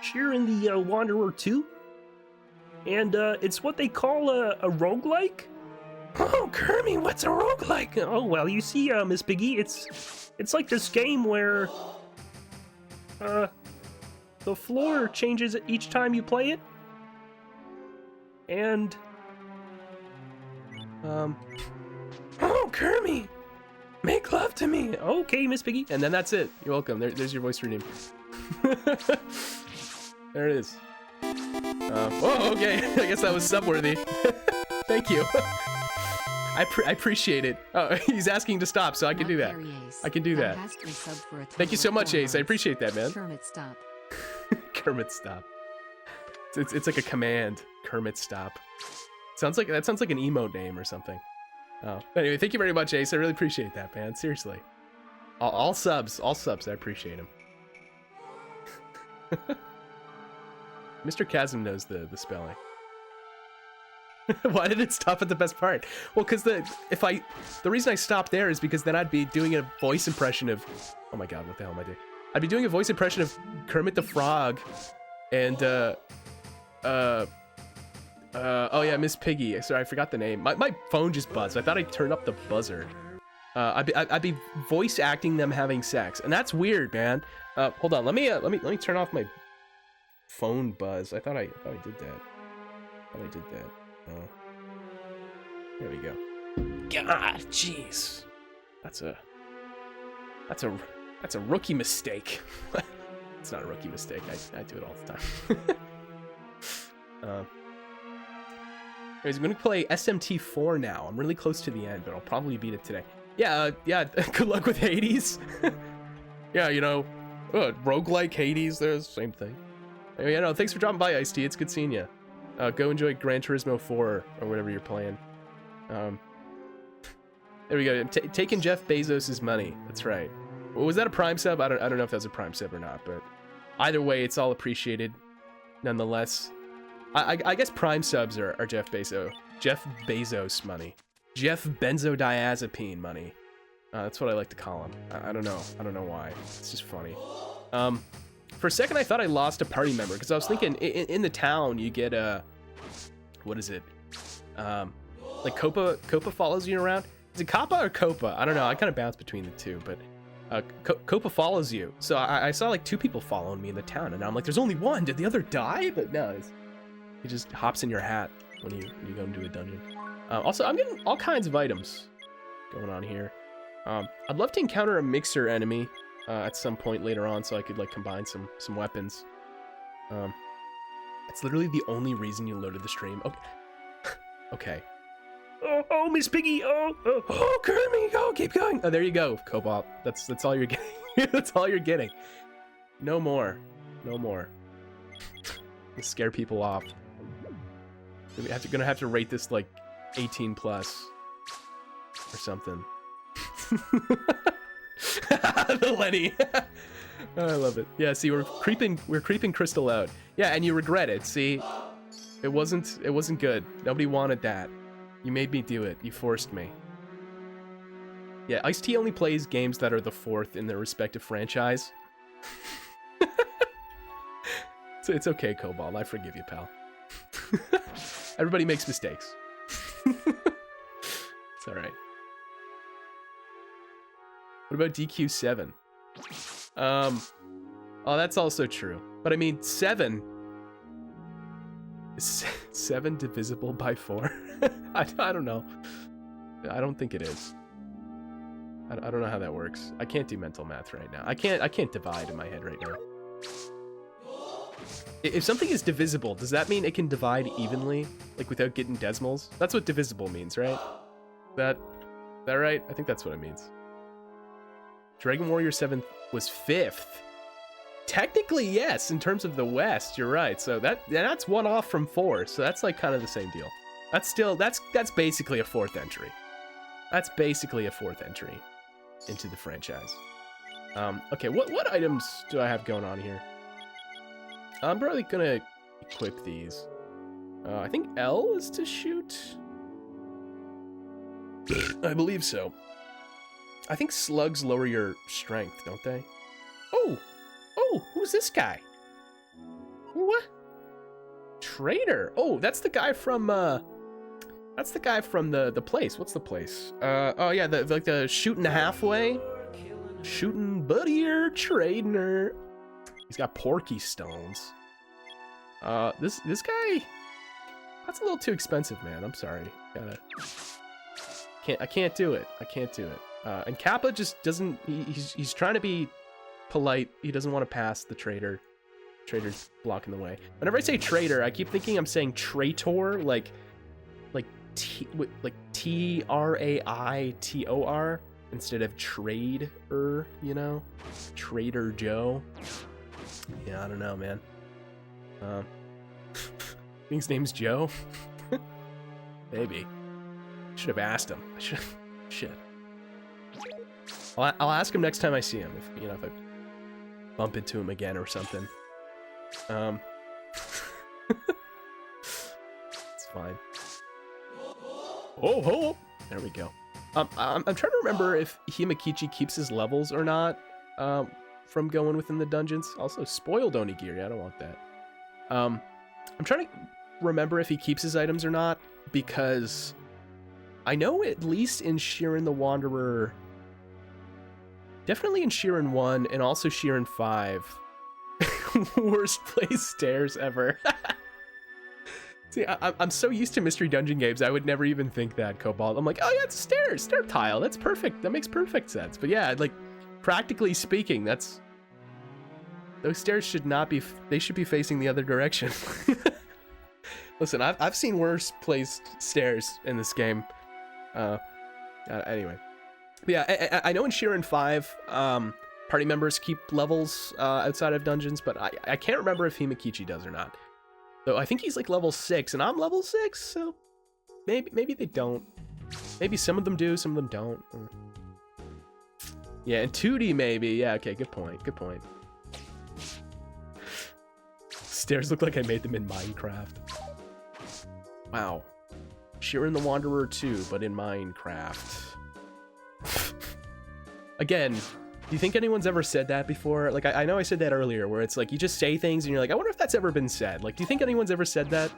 Shiren the, Wanderer 2. And, it's what they call a roguelike. Oh, Kermit, what's a roguelike? Oh, well, you see, Miss Piggy, it's like this game where, the floor changes each time you play it. And, oh, Kermit, make love to me. Okay, Miss Piggy. And then that's it. You're welcome. There's your voice rename. There it is. Oh, okay. I guess that was subworthy. Thank you. I appreciate it. Oh, he's asking to stop, so I can do that. I can do that. Thank you so much, Ace. I appreciate that, man. Kermit, stop. Kermit, stop. It's like a command. Kermit, stop. That sounds like an emote name or something. Oh, anyway, thank you very much, Ace. I really appreciate that, man. Seriously. All subs. I appreciate them. Mr. Chasm knows the spelling. Why did it stop at the best part? Well, because the reason I stopped there is because then I'd be doing a voice impression of, oh my god, what the hell am I doing? I'd be doing a voice impression of Kermit the Frog, and oh yeah, Miss Piggy. Sorry, I forgot the name. My phone just buzzed. I thought I turned up the buzzer. I'd be voice acting them having sex, and that's weird, man. Hold on, let me turn off my phone buzz. I thought I did that. Oh, there we go. God, jeez, that's a rookie mistake. It's not a rookie mistake. I do it all the time. Anyways, I'm gonna play SMT4 now. I'm really close to the end, but I'll probably beat it today. Yeah. Good luck with Hades. Yeah, you know, roguelike Hades. There's the same thing. Anyway, no, thanks for dropping by, Ice-T. It's good seeing you. Go enjoy Gran Turismo 4 or whatever you're playing. There we go. Taking Jeff Bezos' money. That's right. Well, was that a Prime sub? I don't know if that was a Prime sub or not, but either way, it's all appreciated. Nonetheless, I guess Prime subs are Jeff Bezos money. Jeff Benzodiazepine money. That's what I like to call him. I don't know why. It's just funny. For a second, I thought I lost a party member because I was thinking in the town you get what is it? Like Copa follows you around. Is it Kappa or Copa? I don't know. I kind of bounce between the two, but Copa follows you. So I saw like two people following me in the town, and I'm like, there's only one. Did the other die? But no, he just hops in your hat when you go into a dungeon. Also, I'm getting all kinds of items going on here. I'd love to encounter a mixer enemy at some point later on, so I could like combine some weapons. It's literally the only reason you loaded the stream. Okay. Okay. Oh, Miss Piggy. Oh, Kermit, go, keep going. Oh, there you go, Cobalt. That's all you're getting. That's all you're getting. No more. No more. You scare people off. Gonna have to rate this like 18 plus or something. The Lenny. Oh, I love it. Yeah, see, we're creeping Crystal out. Yeah, and you regret it. See, it wasn't good. Nobody wanted that. You made me do it. You forced me. Yeah, Ice-T only plays games that are the fourth in their respective franchise. So it's okay, Cobalt. I forgive you, pal. Everybody makes mistakes. It's alright. What about DQ7? Oh, that's also true. But I mean, 7... Is 7 divisible by 4? I don't know. I don't think it is. I don't know how that works. I can't do mental math right now. I can't divide in my head right now. If something is divisible, does that mean it can divide evenly? Like without getting decimals? That's what divisible means, right? That right? I think that's what it means. Dragon Warrior 7 was 5th. Technically, yes, in terms of the West, you're right. So that's one off from 4. So that's like kind of the same deal. That's basically a 4th entry. That's basically a 4th entry into the franchise. Okay, what items do I have going on here? I'm probably gonna equip these. I think L is to shoot. I believe so. I think slugs lower your strength, don't they? Oh, who's this guy? What? Traitor. Oh, that's the guy from the place. What's the place? Oh yeah, the shooting halfway. Shooting buddier trader. He's got porky stones. This guy, that's a little too expensive, man. I'm sorry. I can't do it. I can't do it. And Kappa just doesn't. He's trying to be polite. He doesn't want to pass the trader. Trader's blocking the way. Whenever I say trader, I keep thinking I'm saying traitor, like Traitor instead of trader. You know, Trader Joe. Yeah, I don't know, man. I think his name's Joe. Maybe. Should have asked him. Shit. I'll ask him next time I see him. If I bump into him again or something. It's fine. Oh, there we go. I'm trying to remember if Himakichi keeps his levels or not. From going within the dungeons. Also, spoiled Onigiri. I don't want that. I'm trying to remember if he keeps his items or not, because I know at least in Shiren the Wanderer, definitely in Shiren 1 and also Shiren 5, worst place stairs ever. See, I'm so used to mystery dungeon games, I would never even think that, Cobalt. I'm like, oh yeah, it's stairs, stair tile. That's perfect. That makes perfect sense. But yeah, like, practically speaking, those stairs should not be, they should be facing the other direction. Listen, I've seen worse placed stairs in this game. Anyway. But yeah, I know in Shiren 5, party members keep levels outside of dungeons, but I can't remember if Himakichi does or not. Though I think he's like level 6, and I'm level 6, so maybe they don't. Maybe some of them do, some of them don't. Yeah, and 2D maybe. Yeah, okay, good point. Good point. Stairs look like I made them in Minecraft. Wow. Shiren the Wanderer 2, but in Minecraft. Again, do you think anyone's ever said that before? Like, I know I said that earlier, where it's like, you just say things and you're like, I wonder if that's ever been said. Like, do you think anyone's ever said that?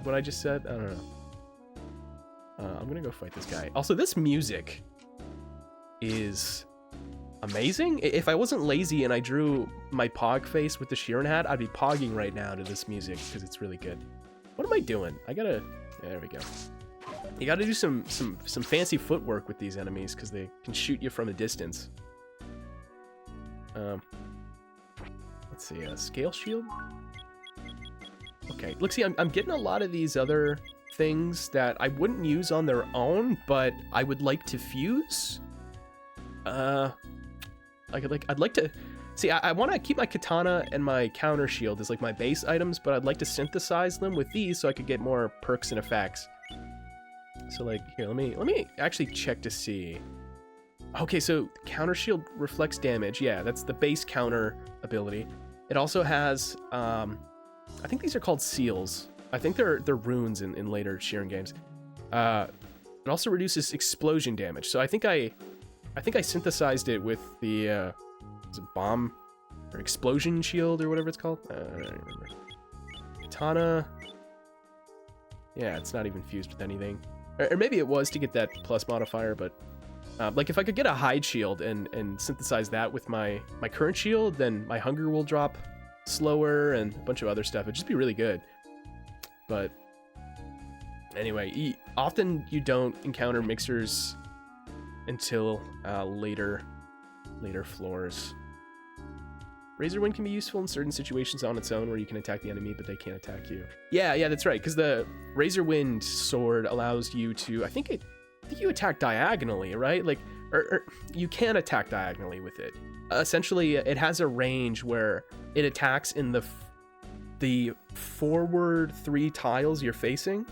What I just said? I don't know. I'm gonna go fight this guy. Also, this music is amazing. If I wasn't lazy and I drew my Pog face with the Shiren hat, I'd be pogging right now to this music, because it's really good. What am I doing? I gotta... Yeah, there we go. You gotta do some fancy footwork with these enemies, because they can shoot you from a distance. Let's see, scale shield? Okay, look, see, I'm getting a lot of these other things that I wouldn't use on their own, but I would like to fuse. I'd like to see. I want to keep my katana and my counter shield as like my base items, but I'd like to synthesize them with these so I could get more perks and effects. So like here, let me actually check to see. Okay, so counter shield reflects damage. Yeah, that's the base counter ability. It also has, I think these are called seals. I think they're runes in later Shiren games. It also reduces explosion damage. So I think I synthesized it with the is it bomb or explosion shield or whatever it's called. I don't remember. Katana. Yeah, it's not even fused with anything. Or maybe it was to get that plus modifier, but like if I could get a hide shield and synthesize that with my current shield, then my hunger will drop slower and a bunch of other stuff. It'd just be really good. But anyway, often you don't encounter mixers until later floors. Razor Wind can be useful in certain situations on its own where you can attack the enemy, but they can't attack you. Yeah, that's right, because the Razor Wind sword allows you to, I think you attack diagonally, right? Like, or you can attack diagonally with it. Essentially, it has a range where it attacks in the forward 3 tiles you're facing.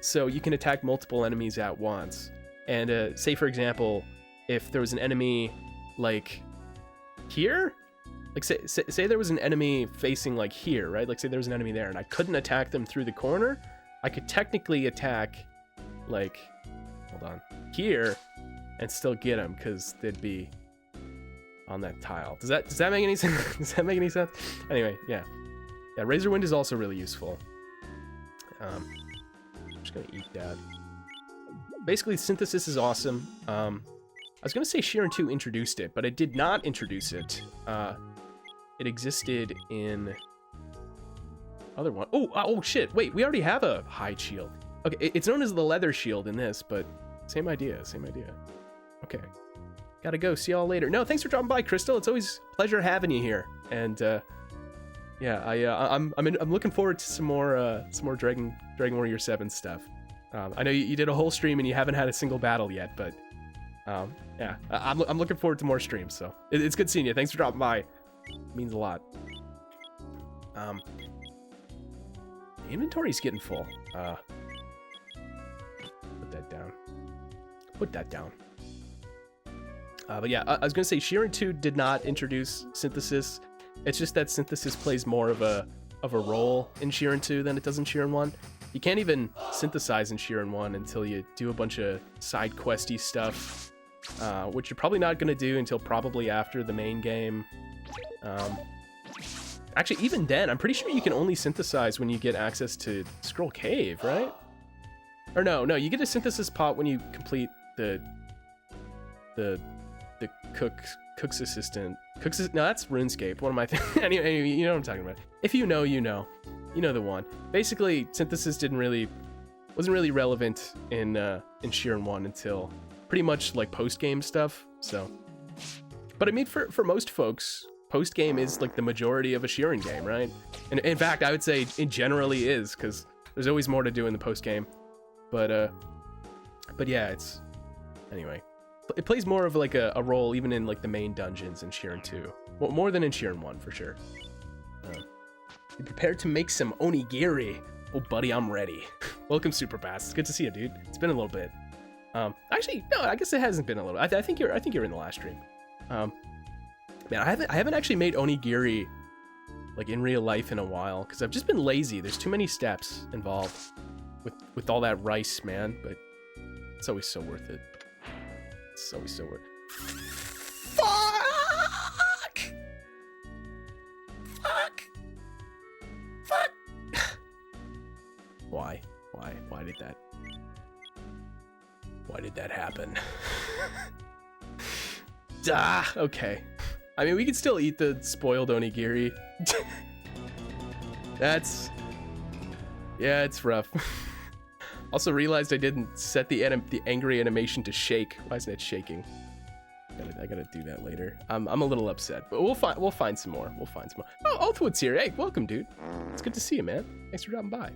So you can attack multiple enemies at once. And say, for example, if there was an enemy like here, like say there was an enemy facing like here, right? Like say there was an enemy there and I couldn't attack them through the corner, I could technically attack like, hold on, here and still get them because they'd be on that tile. Does that make any sense? Does that make any sense? Anyway, yeah, Razor Wind is also really useful. I'm just gonna eat that. Basically, synthesis is awesome. I was gonna say Shiren 2 introduced it, but it did not introduce it. It existed in other one. Oh shit! Wait, we already have a hide shield. Okay, it's known as the leather shield in this, but same idea. Okay, gotta go. See y'all later. No, thanks for dropping by, Crystal. It's always a pleasure having you here. And yeah, I'm looking forward to some more Dragon Warrior 7 stuff. I know you did a whole stream and you haven't had a single battle yet, but yeah, I'm looking forward to more streams. So it's good seeing you. Thanks for dropping by. It means a lot. The inventory's getting full. Put that down. But yeah, I was gonna say Shiren 2 did not introduce synthesis. It's just that synthesis plays more of a role in Shiren 2 than it does in Shiren 1. You can't even synthesize in Shiren 1 until you do a bunch of side questy stuff, which you're probably not gonna do until probably after the main game. Actually, even then, I'm pretty sure you can only synthesize when you get access to Scroll Cave, right? Or no, you get a synthesis pot when you complete the cook's assistant. No, that's RuneScape. What am I thinking? Anyway, you know what I'm talking about. If you know, you know. You know the one. Basically, synthesis wasn't really relevant in Shiren 1 until pretty much like post-game stuff. So, but I mean, for most folks, post-game is like the majority of a Shiren game, right? And in fact, I would say it generally is, because there's always more to do in the post-game. But yeah, anyway. It plays more of like a role even in like the main dungeons in Shiren 2. Well, more than in Shiren 1 for sure. Be prepared to make some onigiri. Oh buddy, I'm ready. Welcome Superpass. It's good to see you, dude. It's been a little bit. Actually, no, I guess it hasn't been a little. I think you're in the last stream. Man, I haven't actually made onigiri like in real life in a while because I've just been lazy. There's too many steps involved with all that rice, man. But it's always so worth it. It's always so worth it. Fuck! Why did that happen? Okay. I mean, we can still eat the spoiled onigiri. Yeah, it's rough. Also realized I didn't set the angry animation to shake. Why isn't it shaking? I gotta do that later. I'm a little upset, but we'll find some more. We'll find some more. Oh, Ultwood's here. Hey, welcome, dude. It's good to see you, man. Thanks for dropping by.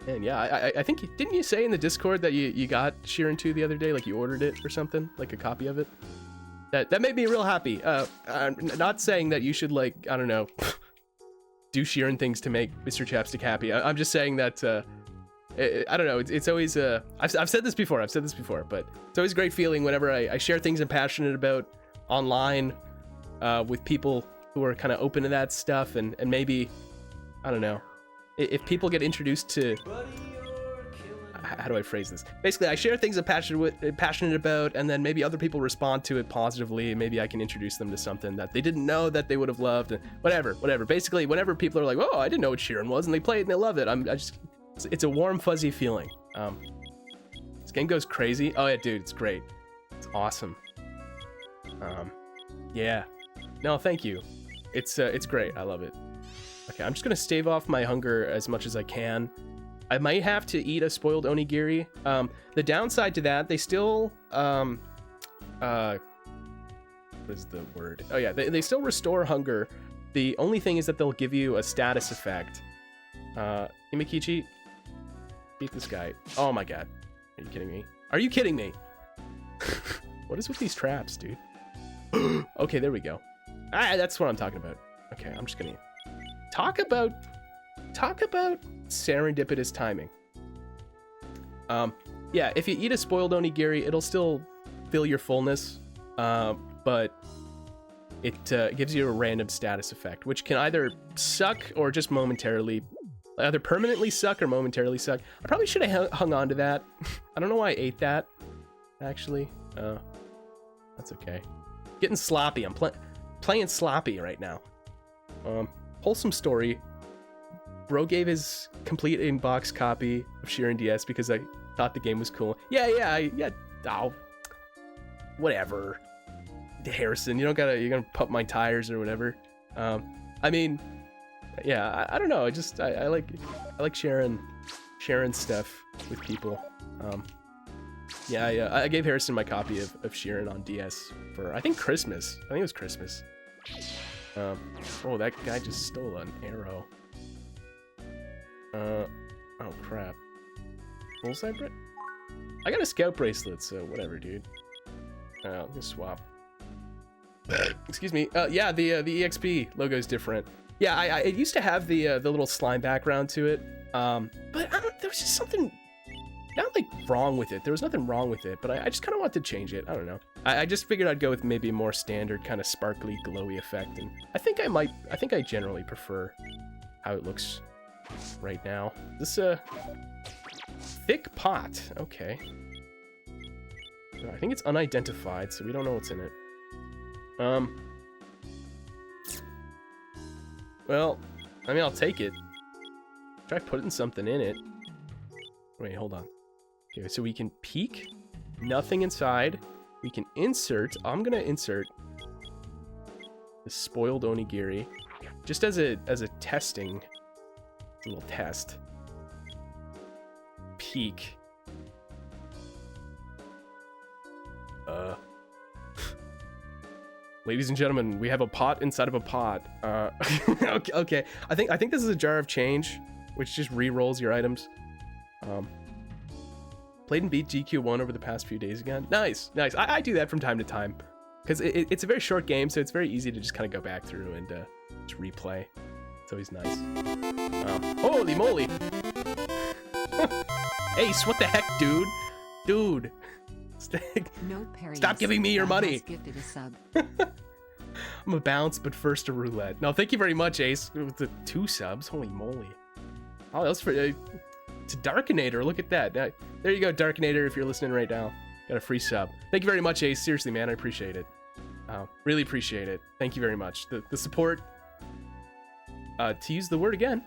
And yeah, I think didn't you say in the Discord that you got Shiren 2 the other day? Like you ordered it or something, like a copy of it. That made me real happy. I'm not saying that you should, like, I don't know, do Shiren things to make Mr. Chapstick happy. I'm just saying that I don't know. It's always I've said this before. But it's always a great feeling whenever I share things I'm passionate about online with people who are kind of open to that stuff, and maybe, I don't know, if people get introduced to, how do I phrase this? Basically, I share things I'm passionate about, and then maybe other people respond to it positively, and maybe I can introduce them to something that they didn't know that they would have loved, and whatever. Basically, whenever people are like, "Oh, I didn't know what Shiren was," and they play it and they love it, it's a warm, fuzzy feeling. This game goes crazy. Oh yeah, dude, it's great. It's awesome. Yeah. No, thank you. It's great. I love it. Okay, I'm just gonna stave off my hunger as much as I can. I might have to eat a spoiled onigiri. The downside to that, they still, what is the word? Oh yeah, they still restore hunger. The only thing is that they'll give you a status effect. Imikichi, beat this guy. Oh my god. Are you kidding me? Are you kidding me? What is with these traps, dude? Okay, there we go. That's what I'm talking about. Okay, I'm just gonna talk about serendipitous timing. Yeah, if you eat a spoiled onigiri, it'll still fill your fullness, but it gives you a random status effect, which can either suck or just momentarily, either permanently suck or momentarily suck. I probably should have hung on to that. I don't know why I ate that, actually. That's okay. Getting sloppy. I'm playing sloppy right now. Wholesome story. Bro gave his complete in-box copy of Shiren DS because I thought the game was cool. Yeah. Oh, whatever. Harrison, you're gonna pump my tires or whatever. I mean, yeah, I don't know. I like sharing stuff with people. Yeah, I gave Harrison my copy of Shiren on DS for, I think, Christmas. I think it was Christmas. Oh, that guy just stole an arrow. Oh crap. Bullseye bracelet? I got a scout bracelet, so whatever, dude. I'll just swap. Excuse me. Yeah, the EXP logo is different. Yeah, it used to have the little slime background to it. But there was just something not like wrong with it. There was nothing wrong with it, but I just kind of wanted to change it. I don't know. I just figured I'd go with maybe a more standard kind of sparkly, glowy effect, and I think I generally prefer how it looks right now. This thick pot. Okay. I think it's unidentified, so we don't know what's in it. Well, I mean, I'll take it. Try putting something in it. Wait, hold on. Okay, so we can peek. Nothing inside. We can insert. I'm gonna insert the spoiled onigiri, just as a testing, little test. Peek. Ladies and gentlemen, we have a pot inside of a pot. Okay. I think this is a jar of change, which just re-rolls your items. Played and beat GQ1 over the past few days again. Nice. I do that from time to time, because it's a very short game, so it's very easy to just kind of go back through and just replay. It's always nice. Holy moly! Ace, what the heck, dude? Dude. Stop giving me your money. Gifted a sub. I'm a bounce, but first a roulette. No, thank you very much, Ace. With the 2 subs, holy moly. Oh, that was for to Darkinator. Look at that. There you go, Darkinator. If you're listening right now, got a free sub. Thank you very much, Ace. Seriously, man, I appreciate it. Really appreciate it. Thank you very much. The support, to use the word again,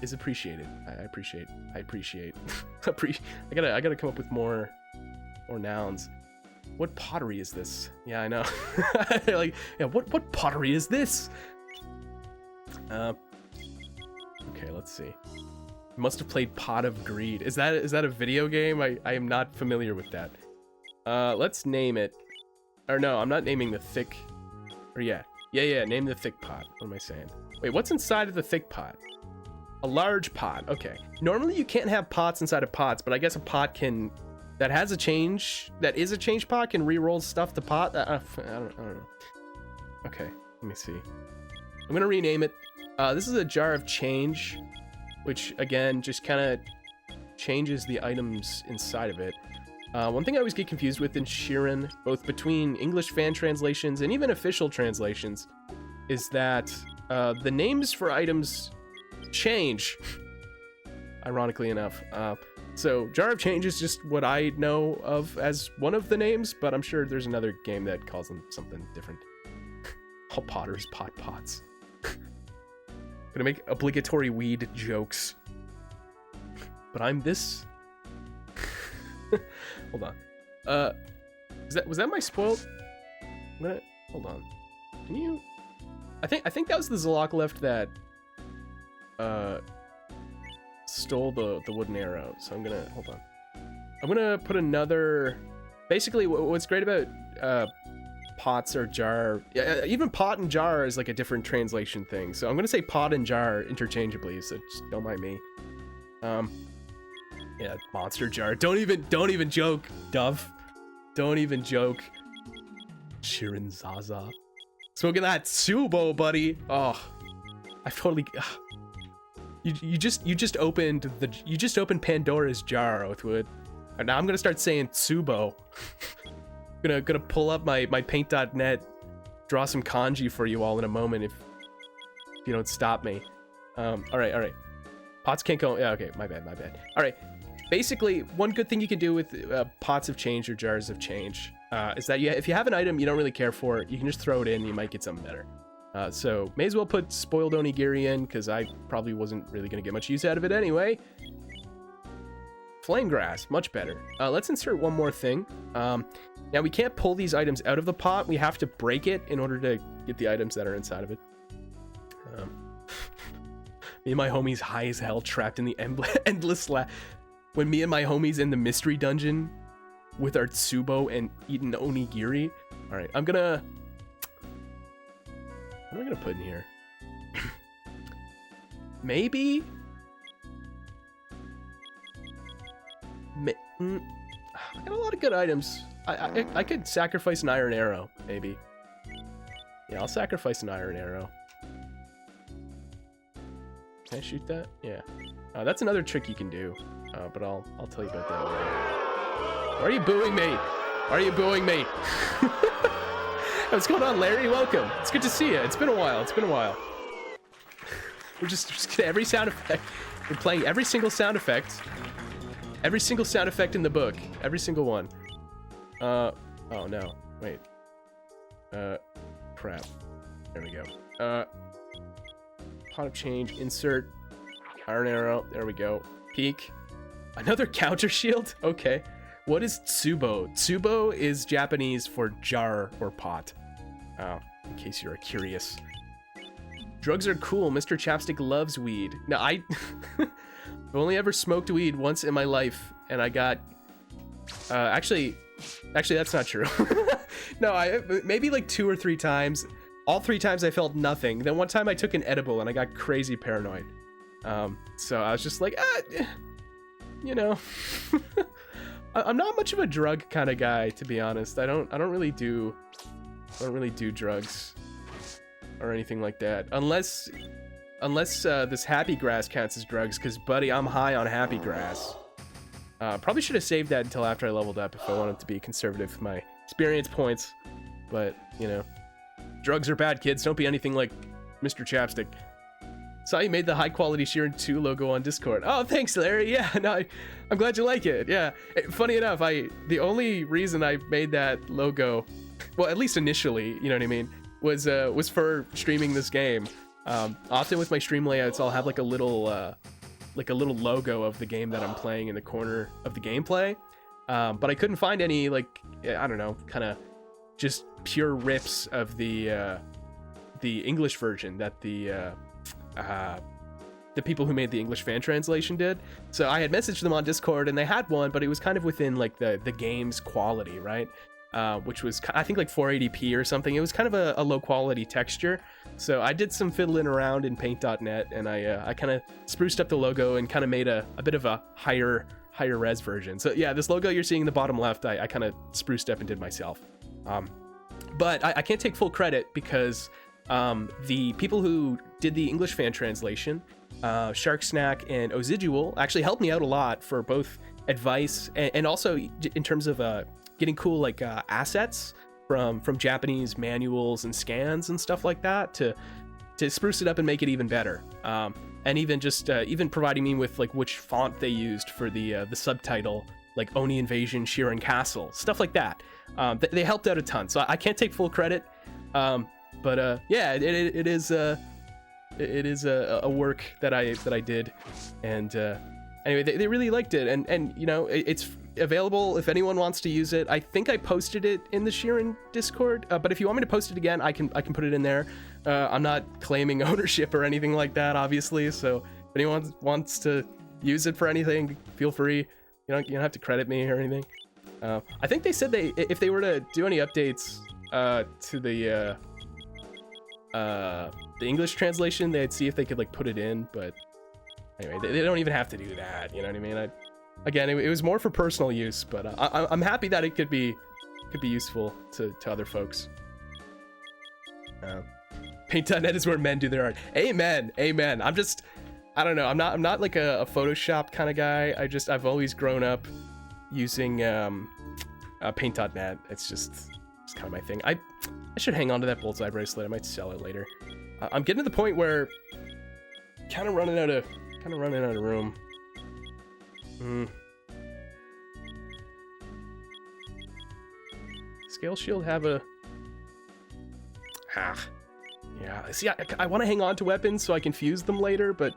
is appreciated. I appreciate. I gotta come up with more nouns. What pottery is this? Yeah, I know. Like, yeah, what pottery is this? Okay, let's see. Must have played Pot of Greed. Is that a video game? I am not familiar with that. Let's name it. Or no, I'm not naming the thick. Or yeah, name the thick pot. What am I saying? Wait, what's inside of the thick pot? A large pot. Okay. Normally you can't have pots inside of pots, but I guess a pot can. That has a change. That is a change pot can re-roll stuff to pot. I don't know. Okay, let me see. I'm gonna rename it. This is a jar of change, which again just kind of changes the items inside of it. One thing I always get confused with in Shiren, both between English fan translations and even official translations, is that the names for items change, ironically enough. So Jar of Change is just what I know of as one of the names, but I'm sure there's another game that calls them something different. All potters pot pots. Gonna make obligatory weed jokes. But I'm this. Hold on. Was that my spoiled? Hold on. Can you? I think that was the Zalok that stole the wooden arrow. So I'm gonna hold on. I'm gonna put another. Basically, what's great about pots or jar, even pot and jar is like a different translation thing. So I'm gonna say pot and jar interchangeably. So just don't mind me. Yeah, monster jar. Don't even joke, Dove. Don't even joke. Shiren Zaza. Smoking that Tsubo, buddy. Oh, I totally. You just opened Pandora's jar, Oathwood. And now I'm gonna start saying Tsubo. gonna pull up my paint.net, draw some kanji for you all in a moment if you don't stop me. All right. Pots can't go. Yeah, okay, my bad. All right. Basically, one good thing you can do with pots of change or jars of change is that if you have an item you don't really care for, you can just throw it in and you might get something better. So may as well put spoiled onigiri in, because I probably wasn't really going to get much use out of it anyway. Flame grass, much better. Let's insert one more thing. Now we can't pull these items out of the pot. We have to break it in order to get the items that are inside of it. Me and my homies high as hell, trapped in the endless when me and my homies in the mystery dungeon with our Tsubo and eating onigiri. All right, what am I gonna put in here? Maybe. I got a lot of good items. I could sacrifice an iron arrow, maybe. Yeah, I'll sacrifice an iron arrow. Can I shoot that? Yeah. That's another trick you can do, but I'll tell you about that later. Why are you booing me? Why are you booing me? What's going on, Larry? Welcome. It's good to see you. It's been a while. We're just every sound effect. We're playing every single sound effect. Every single sound effect in the book. Every single one. Oh no. Wait. Crap. There we go. Pot of change. Insert. Iron arrow. There we go. Peek. Another counter shield? Okay. What is Tsubo? Tsubo is Japanese for jar or pot. Oh, in case you're curious. Drugs are cool. Mr. Chapstick loves weed. Now, I've only ever smoked weed once in my life, and I got... Actually, that's not true. No, maybe like 2 or 3 times. All 3 times I felt nothing. Then one time I took an edible, and I got crazy paranoid. So I was just like, you know... I'm not much of a drug kind of guy, to be honest. I don't really do drugs or anything like that, unless this happy grass counts as drugs, because buddy, I'm high on happy grass. Probably should have saved that until after I leveled up if I wanted to be conservative with my experience points, but you know, drugs are bad, kids. Don't be anything like Mr. Chapstick. Saw you made the high quality Shiren 2 logo on Discord. Oh, thanks, Larry. Yeah, no, I'm glad you like it. Yeah, funny enough, the only reason I made that logo, well, at least initially, you know what I mean, was for streaming this game. Often with my stream layouts, I'll have like a little logo of the game that I'm playing in the corner of the gameplay. But I couldn't find any, like, I don't know, kind of just pure rips of the English version that the the people who made the English fan translation did. So I had messaged them on Discord, and they had one, but it was kind of within like the game's quality, right? Which was, I think, like 480p or something. It was kind of a low quality texture. So I did some fiddling around in paint.net, and I kind of spruced up the logo and kind of made a bit of a higher res version. So yeah, this logo you're seeing in the bottom left, I kind of spruced up and did myself. But I can't take full credit because the people who did the English fan translation, Shark Snack and Ozidual, actually helped me out a lot for both advice and also in terms of getting cool like assets from Japanese manuals and scans and stuff like that to spruce it up and make it even better. And even just even providing me with like which font they used for the subtitle, like Oni Invasion, Shiren Castle, stuff like that. They helped out a ton, so I can't take full credit. But yeah, it is a work that I did, and anyway, they really liked it, and you know, it's available if anyone wants to use it. I think I posted it in the Shiren Discord, but if you want me to post it again, I can put it in there. I'm not claiming ownership or anything like that, obviously. So if anyone wants to use it for anything, feel free. You don't have to credit me or anything. I think they said if they were to do any updates to the English translation, they'd see if they could like put it in. But anyway, they don't even have to do that. You know what I mean? Again, it was more for personal use, but I'm happy that it could be useful to other folks. Paint.net is where men do their art. Amen. I don't know. I'm not like a Photoshop kind of guy. I've always grown up using Paint.net. It's kind of my thing. I should hang on to that bullseye bracelet. I might sell it later. I'm getting to the point where kind of running out of room. Scale shield have a yeah, see, I want to hang on to weapons so I can fuse them later, but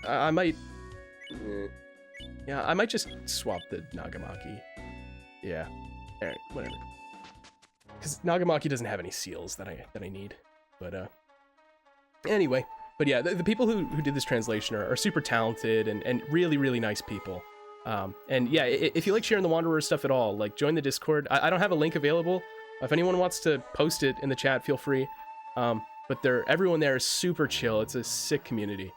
I might just swap the Nagamaki. Yeah, alright, whatever, because Nagamaki doesn't have any seals that I need. But anyway, but yeah, the people who did this translation are super talented and really, really nice people. And yeah, if you like Shiren the Wanderer stuff at all, like, join the Discord. I don't have a link available. If anyone wants to post it in the chat, feel free. But everyone there is super chill. It's a sick community.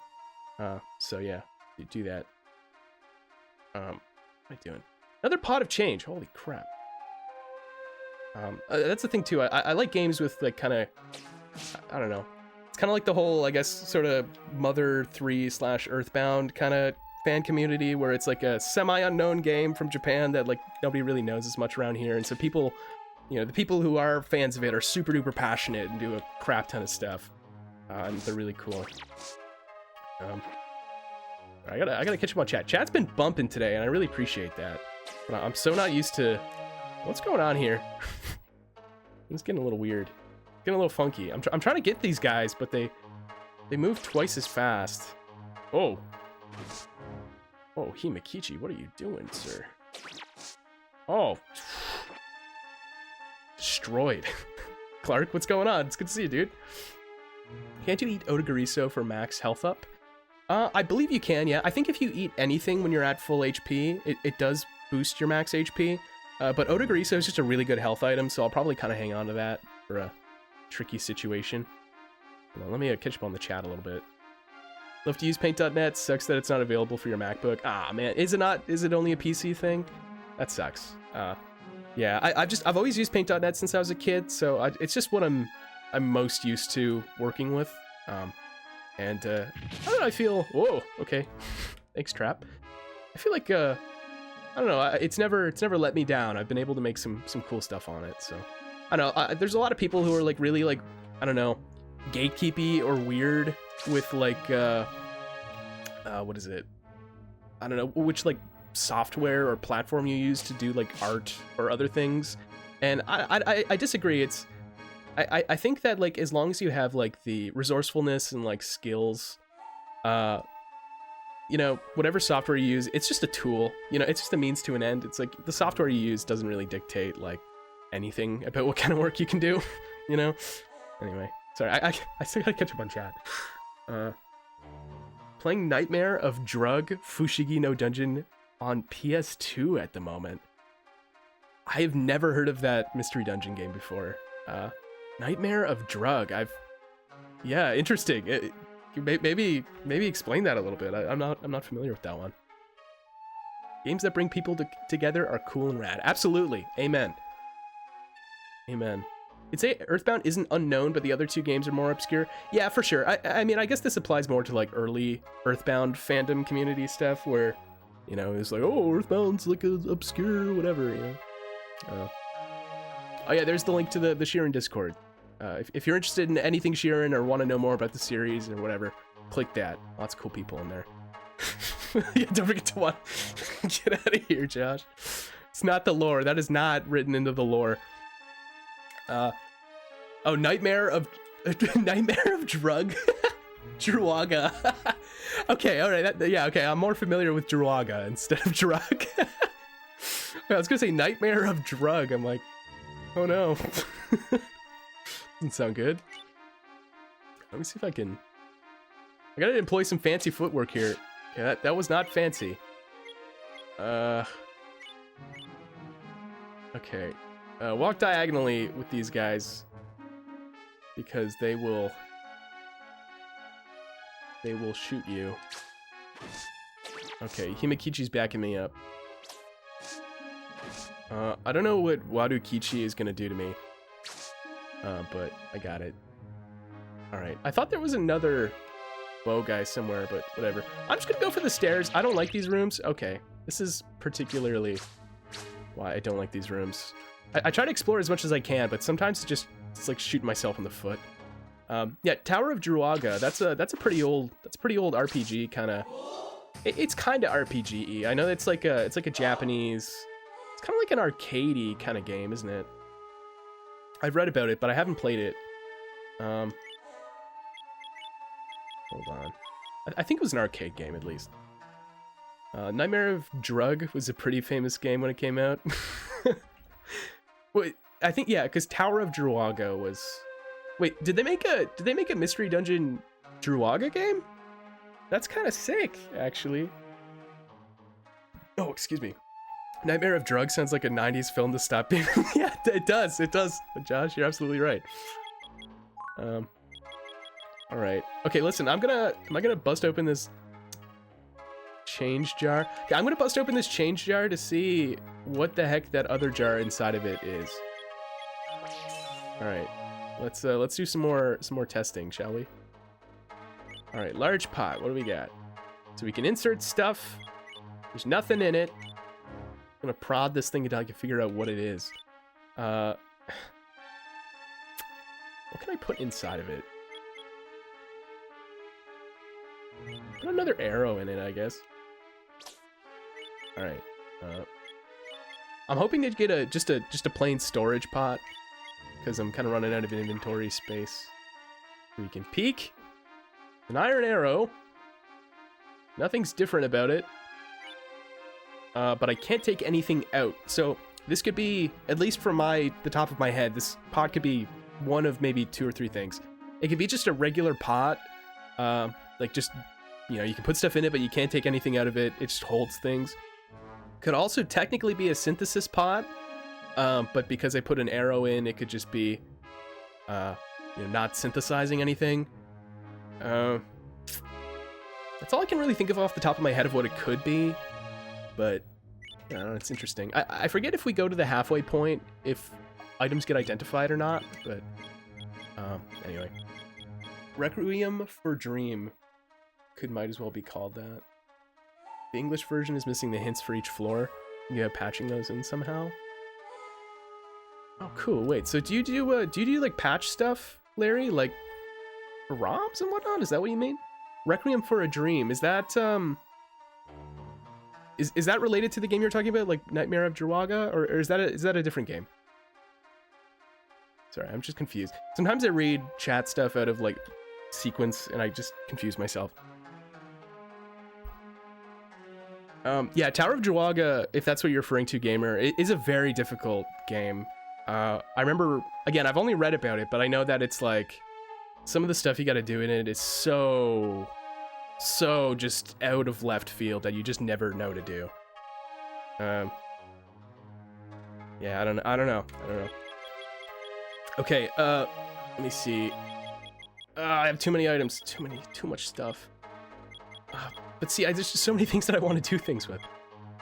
So yeah, you do that. What am I doing? Another pot of change. Holy crap. That's the thing too. I like games with like kind of, I don't know. It's kind of like the whole, I guess, sort of Mother 3/Earthbound kind of fan community, where it's like a semi-unknown game from Japan that like nobody really knows as much around here, and so people, you know, the people who are fans of it are super duper passionate and do a crap ton of stuff, and they're really cool. I gotta catch up on chat. Chat's been bumping today, and I really appreciate that. But I'm so not used to what's going on here. It's getting a little weird, getting a little funky. I'm trying to get these guys, but they move twice as fast. Oh, Himakichi, what are you doing, sir? Oh, destroyed. Clark, what's going on? It's good to see you, dude. Can't you eat Odagariso for max health up? I believe you can, yeah. I think if you eat anything when you're at full HP, it does boost your max HP. But Odagariso is just a really good health item, so I'll probably kind of hang on to that for a tricky situation. Hold on, let me catch up on the chat a little bit. Love to use Paint.net. Sucks that it's not available for your MacBook. Ah, man, is it not? Is it only a PC thing? That sucks. Yeah, I've always used Paint.net since I was a kid, so it's just what I'm most used to working with. And I don't know. I feel. Whoa. Okay. Thanks, Trap. I feel like I don't know. It's never let me down. I've been able to make some cool stuff on it. So I don't know. There's a lot of people who are like really like, I don't know, gatekeepy or weird with like what is it? I don't know which like software or platform you use to do like art or other things. And I disagree. I think that like as long as you have like the resourcefulness and like skills, you know, whatever software you use, it's just a tool. You know, it's just a means to an end. It's like the software you use doesn't really dictate like anything about what kind of work you can do, you know? Anyway, sorry, I still gotta catch up on chat. Playing Nightmare of Drug Fushigi no Dungeon on PS2 at the moment. I have never heard of that mystery dungeon game before. Nightmare of Drug. Yeah, interesting. Maybe explain that a little bit. I'm not familiar with that one. Games that bring people together are cool and rad. Absolutely. Amen. Amen. You'd say Earthbound isn't unknown, but the other two games are more obscure. Yeah, for sure. I mean, I guess this applies more to like early Earthbound fandom community stuff where, you know, it's like, oh, Earthbound's like a obscure whatever, you know. Oh yeah, there's the link to the Shiren Discord. If you're interested in anything Shiren or want to know more about the series or whatever, click that. Lots of cool people in there. Yeah, don't forget to watch. Get out of here, Josh. It's not the lore. That is not written into the lore. Oh, Nightmare of Drug Druaga. Okay, all right. Yeah, okay. I'm more familiar with Druaga instead of Drug. I was gonna say Nightmare of Drug. I'm like, oh no. Doesn't sound good. Let me see if I can. I gotta employ some fancy footwork here. Yeah, that was not fancy. Okay. Walk diagonally with these guys because they will shoot you. Okay, Himekichi's backing me up. I don't know what Wadu Kichi is gonna do to me, but I got it. Alright, I thought there was another bow guy somewhere, but whatever. I'm just gonna go for the stairs. I don't like these rooms. Okay, this is particularly why I don't like these rooms. I try to explore as much as I can, but sometimes it's like shooting myself in the foot. Yeah, Tower of Druaga. That's a pretty old RPG kind of. It's kind of RPG-y. I know it's like a Japanese. It's kind of like an arcadey kind of game, isn't it? I've read about it, but I haven't played it. Hold on. I think it was an arcade game, at least. Nightmare of Drug was a pretty famous game when it came out. Wait, I think, yeah, because Tower of Druaga was... Wait, did they make a Mystery Dungeon Druaga game? That's kind of sick, actually. Oh, excuse me. Nightmare of Drug sounds like a 90s film to stop being... Yeah, it does. Josh, you're absolutely right. Alright. Okay, listen, am I gonna bust open this change jar? Okay, I'm gonna bust open this change jar to see what the heck that other jar inside of it is. Alright. Let's do some more testing, shall we? Alright, large pot, what do we got? So we can insert stuff. There's nothing in it. I'm gonna prod this thing until I can figure out what it is. What can I put inside of it? Put another arrow in it, I guess. Alright. I'm hoping to get just a plain storage pot, because I'm kind of running out of inventory space. We can peek. An iron arrow. Nothing's different about it. But I can't take anything out. So this could be, at least from the top of my head, this pot could be one of maybe 2 or 3 things. It could be just a regular pot. Like just, you know, you can put stuff in it, but you can't take anything out of it. It just holds things. Could also technically be a synthesis pot. But because I put an arrow in, it could just be, you know, not synthesizing anything. That's all I can really think of off the top of my head of what it could be. But, I don't know, it's interesting. I forget if we go to the halfway point, if items get identified or not, but, anyway. Requiem for Dream might as well be called that. The English version is missing the hints for each floor. You have patching those in somehow. Oh, cool. Wait, so do you do like patch stuff, Larry? Like for ROMs and whatnot? Is that what you mean? Requiem for a Dream. Is that is that related to the game you're talking about, like Nightmare of Druaga, or is that a different game? Sorry, I'm just confused. Sometimes I read chat stuff out of like sequence and I just confuse myself. Yeah, Tower of Druaga, if that's what you're referring to, gamer, it is a very difficult game. I remember, again, I've only read about it, but I know that it's like some of the stuff you got to do in it is so so just out of left field that you just never know to do. Yeah, I don't know. Okay, let me see. I have too many items, too much stuff. But see, there's just so many things that I want to do things with.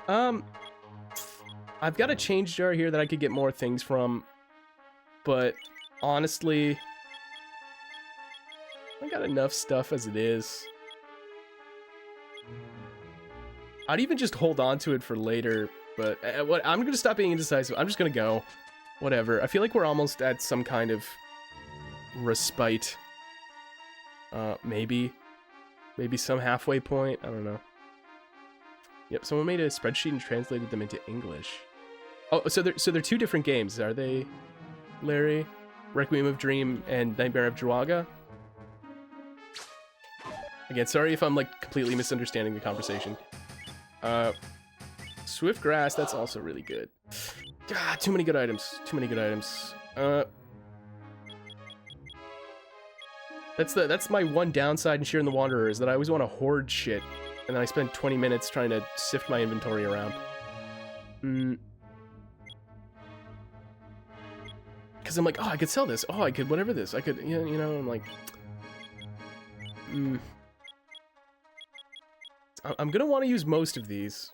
I've got a change jar here that I could get more things from, but honestly, I got enough stuff as it is. I'd even just hold on to it for later, but I'm gonna stop being indecisive. I'm just gonna go. Whatever. I feel like we're almost at some kind of respite. Maybe some halfway point. I don't know. Yep, someone made a spreadsheet and translated them into English. Oh, so they're two different games, are they, Larry? Requiem of Dream and Nightmare of Druaga? Again, sorry if I'm like completely misunderstanding the conversation. Swift Grass, that's also really good. God, too many good items. That's my one downside in Shiren the Wanderer, is that I always want to hoard shit, and then I spend 20 minutes trying to sift my inventory around. Because I'm like, oh, I could sell this. Oh, I could whatever this. I could, you know, I'm like... I'm gonna want to use most of these.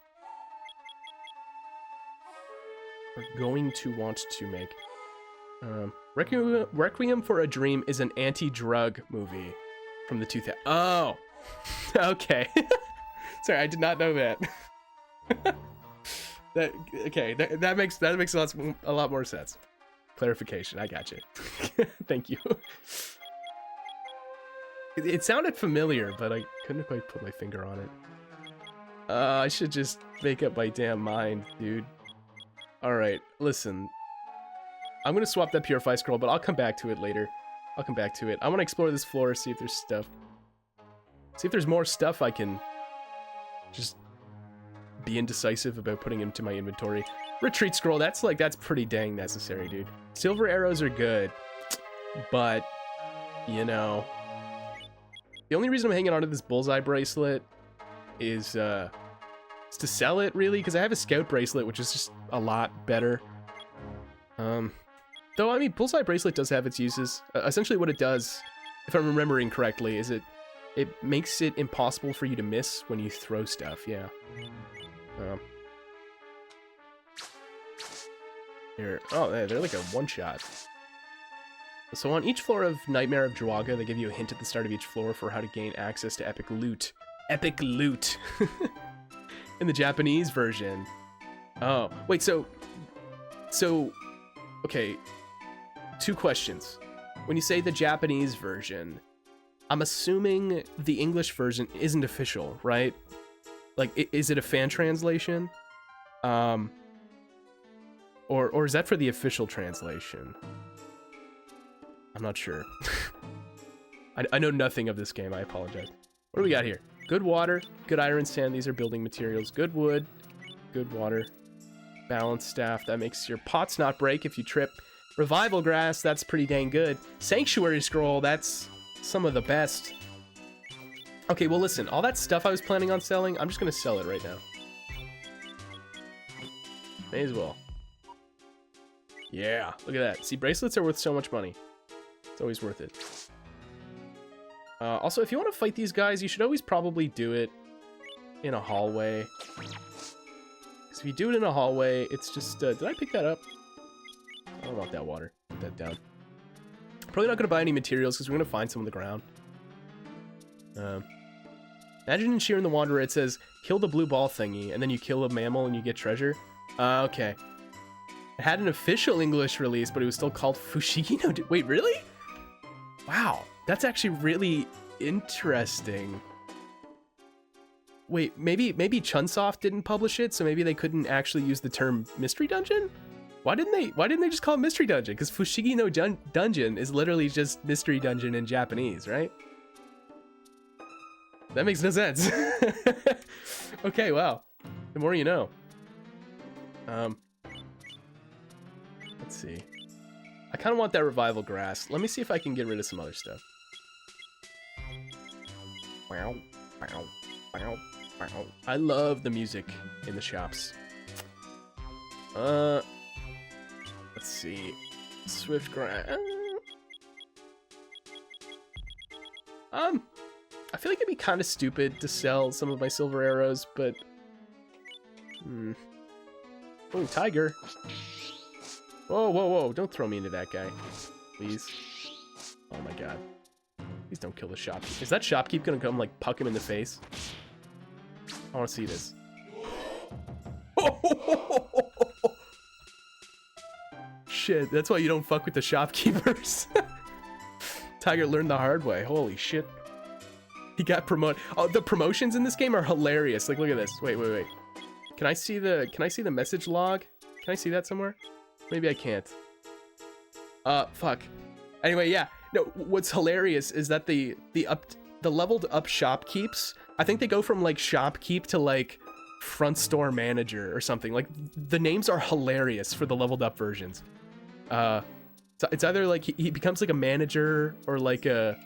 We're going to want to make... Requiem for a Dream is an anti-drug movie from the 2000s. Oh! Okay. Sorry, I did not know that. That makes a lot more sense. Clarification, I got you. Thank you. It sounded familiar, but I couldn't quite put my finger on it. I should just make up my damn mind, dude. Alright, listen. I'm gonna swap that Purify Scroll, but I'll come back to it later. I want to explore this floor, see if there's stuff. See if there's more stuff I can just be indecisive about putting into my inventory. Retreat Scroll, that's pretty dang necessary, dude. Silver arrows are good, but, you know. The only reason I'm hanging on to this bullseye bracelet is to sell it, really, because I have a scout bracelet, which is just a lot better. Though, I mean, bullseye bracelet does have its uses. Essentially what it does, if I'm remembering correctly, is it makes it impossible for you to miss when you throw stuff, yeah. Here, oh, they're like a one-shot. So on each floor of Nightmare of Druaga, they give you a hint at the start of each floor for how to gain access to epic loot. Epic loot! In the Japanese version. Oh, wait, so, okay, two questions. When you say the Japanese version, I'm assuming the English version isn't official, right? Like, is it a fan translation? Or is that for the official translation? I'm not sure. I know nothing of this game, I apologize. What do we got here? Good water, good iron sand, these are building materials. Good wood, good water. Balance staff, that makes your pots not break if you trip. Revival grass, that's pretty dang good. Sanctuary scroll, that's some of the best. Okay, well listen, all that stuff I was planning on selling, I'm just gonna sell it right now. May as well. Yeah, look at that. See, bracelets are worth so much money. It's always worth it. Also, if you want to fight these guys, you should always probably do it in a hallway. Because if you do it in a hallway, it's just... did I pick that up? I don't want that water. Put that down. Probably not going to buy any materials because we're going to find some on the ground. Imagine in Shiren the Wanderer it says, kill the blue ball thingy, and then you kill a mammal and you get treasure. Okay. It had an official English release, but it was still called Fushigi no... Wait, really? Wow. That's actually really interesting. Wait, maybe Chunsoft didn't publish it, so maybe they couldn't actually use the term Mystery Dungeon? Why didn't they just call it Mystery Dungeon? Because Fushigi no Dungeon is literally just Mystery Dungeon in Japanese, right? That makes no sense. Okay, wow. The more you know. Let's see. I kind of want that revival grass. Let me see if I can get rid of some other stuff. Wow. I love the music in the shops. Let's see. Swift grind. I feel like it'd be kind of stupid to sell some of my silver arrows, but oh, tiger. Whoa, whoa, whoa, don't throw me into that guy, please. Oh my god. Please don't kill the shopkeep. Is that shopkeep gonna come, like, puck him in the face? I wanna see this. Shit, that's why you don't fuck with the shopkeepers. Tiger learned the hard way. Holy shit. He got promoted. Oh, the promotions in this game are hilarious. Like, look at this. Wait, wait, wait. Can I see the message log? Can I see that somewhere? Maybe I can't. Fuck. Anyway, yeah. No, what's hilarious is that the leveled up shopkeeps, I think they go from like shopkeep to like front store manager or something. Like, the names are hilarious for the leveled up versions. So it's either like he becomes like a manager or like a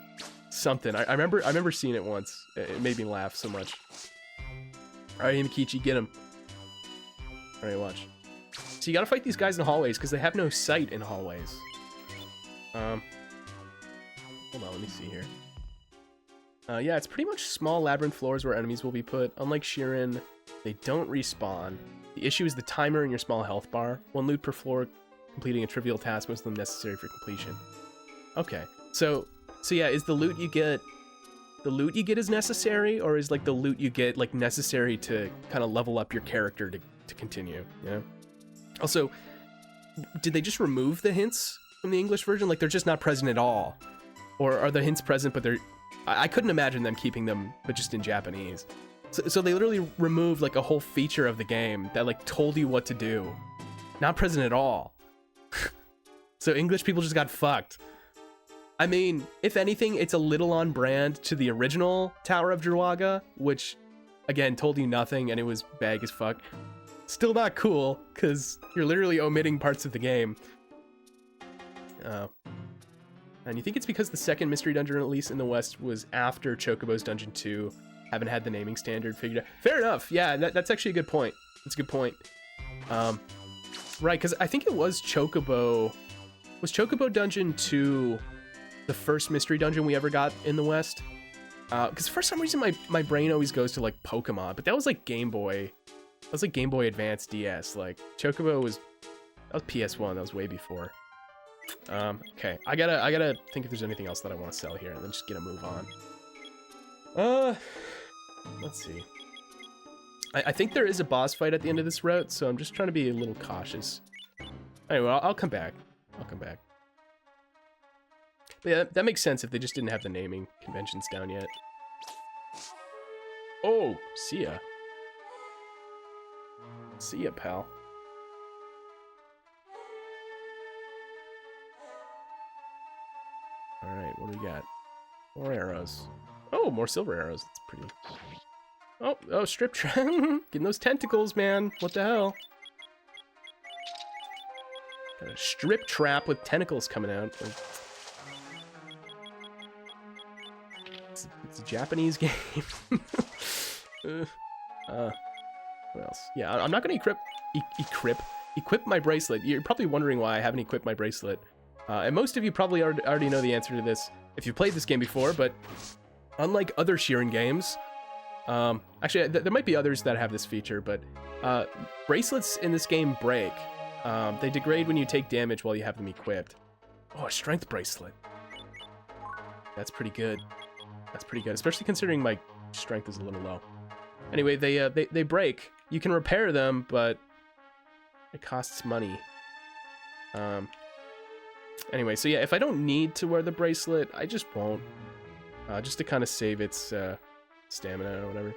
something. I remember seeing it once. It made me laugh so much. All right, Himikichi, get him. All right, watch. So you gotta fight these guys in the hallways because they have no sight in hallways. Hold on, let me see here. Yeah, it's pretty much small labyrinth floors where enemies will be put. Unlike Shiren, they don't respawn. The issue is the timer in your small health bar. 1 loot per floor, completing a trivial task, most of them necessary for completion. Okay, so yeah, is the loot you get is necessary, or is like the loot you get like necessary to kind of level up your character to continue? Yeah. Also, did they just remove the hints from the English version? Like, they're just not present at all, or are the hints present but they're? I couldn't imagine them keeping them, but just in Japanese. So they literally removed like a whole feature of the game that like told you what to do. Not present at all. So English people just got fucked. I mean, if anything, it's a little on brand to the original Tower of Druaga, which, again, told you nothing and it was bag as fuck. Still not cool, because you're literally omitting parts of the game. And you think it's because the second mystery dungeon release in the West was after Chocobo's Dungeon 2, haven't had the naming standard figured out. Fair enough, yeah, that's actually a good point. That's a good point. Right, because I think it was Chocobo... Was Chocobo Dungeon 2 the first mystery dungeon we ever got in the West? Because for some reason my brain always goes to like Pokemon, but that was like Game Boy. That was like Game Boy Advance DS. Like Chocobo was PS1. That was way before. Okay, I gotta think if there's anything else that I want to sell here, and then just get a move on. Let's see. I think there is a boss fight at the end of this route, so I'm just trying to be a little cautious. Anyway, I'll come back. I'll come back. But yeah, that makes sense if they just didn't have the naming conventions down yet. Oh, see ya. See ya, pal. Alright, what do we got? More arrows. Oh, more silver arrows. That's pretty... Oh, strip trap. Getting those tentacles, man. What the hell? Got a strip trap with tentacles coming out. Like, it's a Japanese game. What else? Yeah, I'm not gonna equip my bracelet. You're probably wondering why I haven't equipped my bracelet. And most of you probably already know the answer to this if you've played this game before, but unlike other Shiren games, actually, there might be others that have this feature, but bracelets in this game break. They degrade when you take damage while you have them equipped. Oh, a strength bracelet. That's pretty good. That's pretty good, especially considering my strength is a little low. Anyway, they break. You can repair them, but it costs money. Anyway, so yeah, if I don't need to wear the bracelet, I just won't. Just to kind of save its stamina or whatever.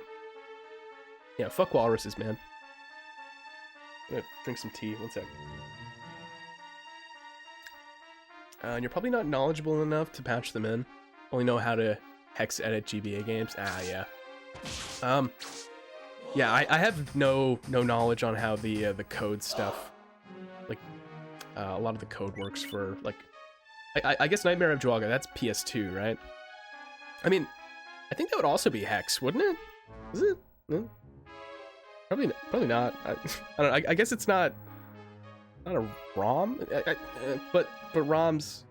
Yeah, fuck walruses, man. I'm gonna drink some tea. One sec. And you're probably not knowledgeable enough to patch them in. Only know how to hex edit GBA games. Yeah. Yeah, I have no knowledge on how the code stuff, like a lot of the code works for, like, I guess Nightmare of Druaga, that's PS2, right? I mean, I think that would also be hex, wouldn't it? Is it? No? Probably not. I don't know. I guess it's not a ROM, but ROMs.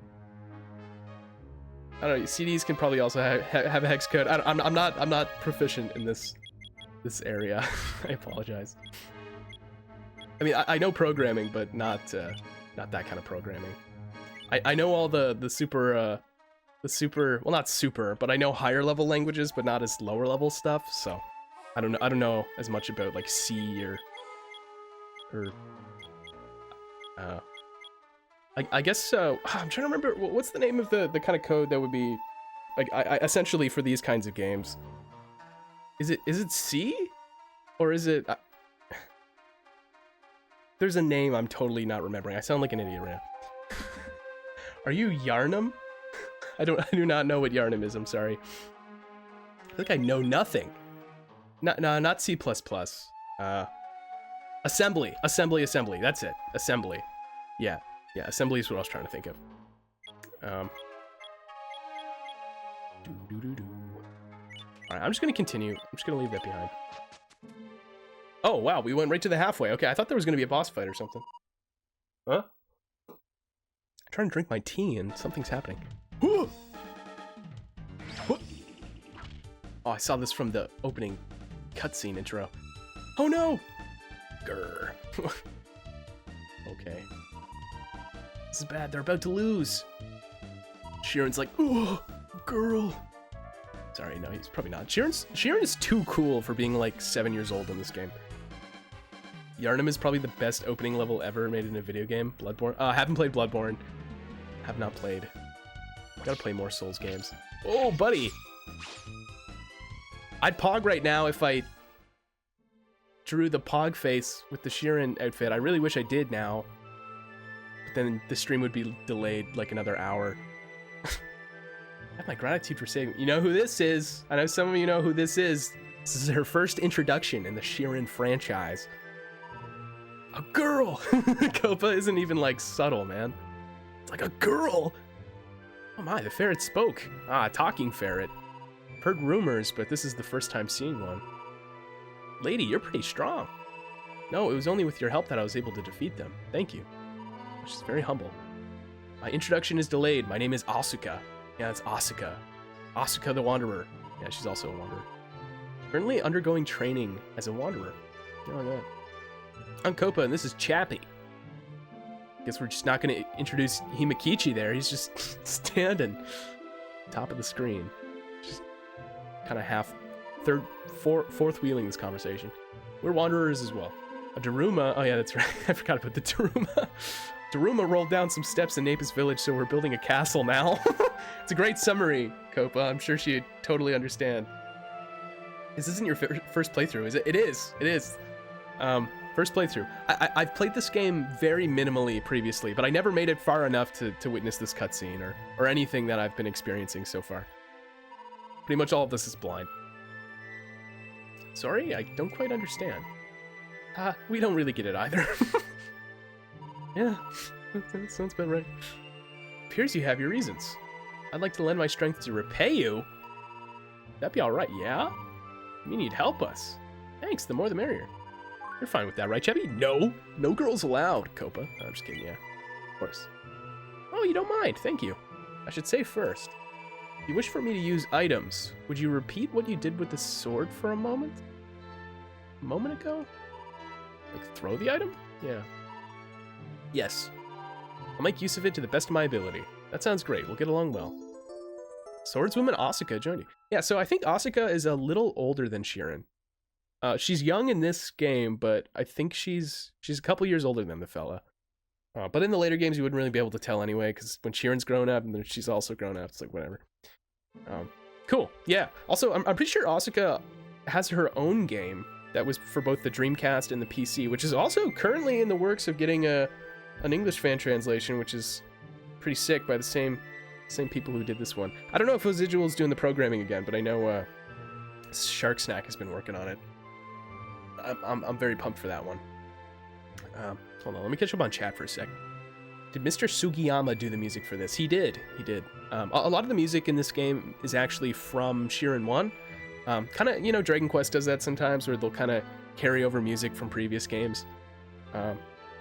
I don't know. CDs can probably also have a hex code. I'm not proficient in this area. I apologize. I mean, I know programming, but not that kind of programming. I know all the super well, not super, but I know higher level languages, but not as lower level stuff. So I don't know as much about like C or I guess I'm trying to remember what's the name of the kind of code that would be like I essentially for these kinds of games. Is it C or is it? There's a name I'm totally not remembering. I sound like an idiot right now. Are you Yarnum? I do not know what Yarnum is. I'm sorry. I feel like I know nothing. Not C++. Assembly. That's it. Assembly. Yeah. Assembly is what I was trying to think of. All right, I'm just gonna continue. I'm just gonna leave that behind. Oh wow, we went right to the halfway. Okay, I thought there was gonna be a boss fight or something. Huh? I'm trying to drink my tea and something's happening. Oh, I saw this from the opening cutscene intro. Oh no! Grr. Okay. This is bad. They're about to lose. Shiren's like, oh, girl. Sorry, no, he's probably not. Shiren is too cool for being like 7 years old in this game. Yarnum is probably the best opening level ever made in a video game. Bloodborne. Haven't played Bloodborne. Have not played. Gotta play more Souls games. Oh, buddy. I'd pog right now if I drew the pog face with the Shiren outfit. I really wish I did now. But then the stream would be delayed like another hour. I have my gratitude for saving. You know who this is? I know some of you know who this is. This is her first introduction in the Shiren franchise. A girl! Copa isn't even like subtle, man. It's like a girl! Oh my, the ferret spoke. Ah, talking ferret. Heard rumors, but this is the first time seeing one. Lady, you're pretty strong. No, it was only with your help that I was able to defeat them. Thank you. She's very humble. My introduction is delayed. My name is ASUKA. Yeah, it's ASUKA. ASUKA the Wanderer. Yeah, she's also a wanderer. Currently undergoing training as a wanderer. Oh, yeah. I'm Copa, and this is Chappie. Guess we're just not going to introduce Himakichi there. He's just standing top of the screen. Just kind of fourth wheeling this conversation. We're wanderers as well. A Daruma. Oh, yeah, that's right. I forgot about the Daruma. Daruma rolled down some steps in Napus village, so we're building a castle now. It's a great summary, Copa. I'm sure she'd totally understand. This isn't your first playthrough, is it? It is. It is. First playthrough. I've played this game very minimally previously, but I never made it far enough to witness this cutscene or anything that I've been experiencing so far. Pretty much all of this is blind. Sorry, I don't quite understand. We don't really get it either. Yeah, that sounds about right. Appears you have your reasons. I'd like to lend my strength to repay you. That'd be alright, yeah? You need help us. Thanks, the more the merrier. You're fine with that, right, Chevy? No girls allowed, Copa. No, I'm just kidding, yeah. Of course. Oh, you don't mind, thank you. I should say first. If you wish for me to use items, would you repeat what you did with the sword for a moment? A moment ago? Like, throw the item? Yeah. Yes. I'll make use of it to the best of my ability. That sounds great, we'll get along well. Swordswoman ASUKA joined you. Yeah, so I think ASUKA is a little older than Shiren. She's young in this game, but I think she's a couple years older than the fella. But in the later games, you wouldn't really be able to tell anyway, because when Shiren's grown up, and then she's also grown up, it's like, whatever. Cool, yeah. Also, I'm pretty sure ASUKA has her own game that was for both the Dreamcast and the PC, which is also currently in the works of getting an English fan translation, which is pretty sick by the same people who did this one. I don't know if Residual's doing the programming again, but I know Shark Snack has been working on it. I'm very pumped for that one. Hold on, let me catch up on chat for a sec. Did Mr. Sugiyama do the music for this? He did. A lot of the music in this game is actually from Shiren 1. Kind of, you know, Dragon Quest does that sometimes, where they'll kind of carry over music from previous games.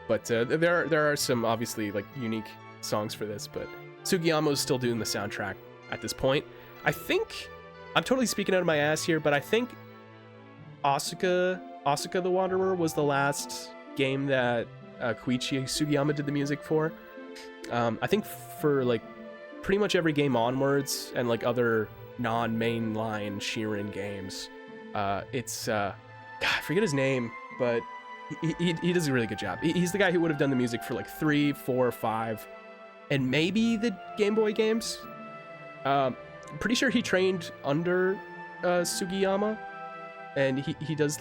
But there are some obviously like unique songs for this, but Sugiyama's still doing the soundtrack at this point. I think I'm totally speaking out of my ass here, but I think ASUKA the Wanderer was the last game that Koichi Sugiyama did the music for. I think for like pretty much every game onwards and like other non-mainline Shiren games, it's God, I forget his name, but he does a really good job. He's the guy who would have done the music for like 3, 4, 5, and maybe the Game Boy games. Pretty sure he trained under Sugiyama, and he does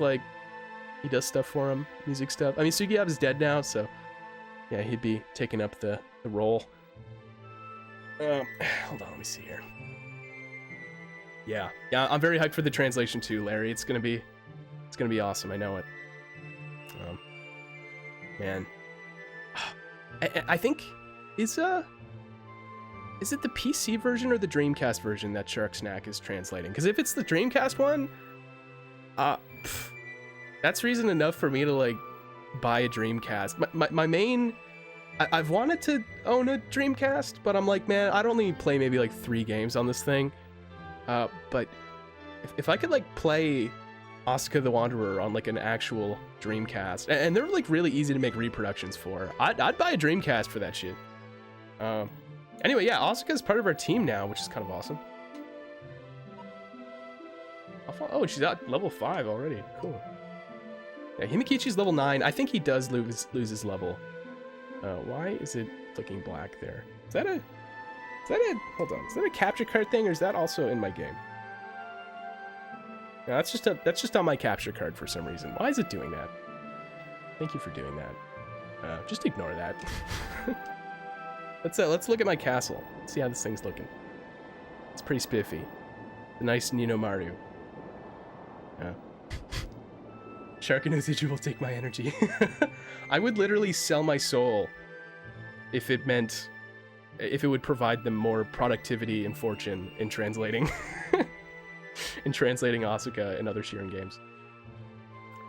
stuff for him, music stuff. I mean, Sugiyama's dead now, so yeah, he'd be taking up the role. Hold on, let me see here. Yeah, I'm very hyped for the translation too, Larry. It's gonna be awesome. I know it. Man, I think is it the PC version or the Dreamcast version that Shark Snack is translating? Because if it's the Dreamcast one, that's reason enough for me to like buy a Dreamcast. My main, I've wanted to own a Dreamcast, but I'm like, man, I'd only play maybe like 3 games on this thing. But if I could like play ASUKA the Wanderer on like an actual Dreamcast, and they're like really easy to make reproductions for, I'd buy a Dreamcast for that shit. Anyway, yeah, ASUKA's part of our team now, which is kind of awesome. Oh, she's at level 5 already. Cool. Yeah, Himikichi's level 9. I think he does lose his level. Why is it looking black there? Is that a hold on? Is that a capture card thing, or is that also in my game? No, that's just on my capture card for some reason. Why is it doing that? Thank you for doing that. Just ignore that. Let's look at my castle. Let's see how this thing's looking. It's pretty spiffy. The nice Nino Maru. Sharkanozuchi will take my energy. I would literally sell my soul if it would provide them more productivity and fortune in translating ASUKA and other Shiren games.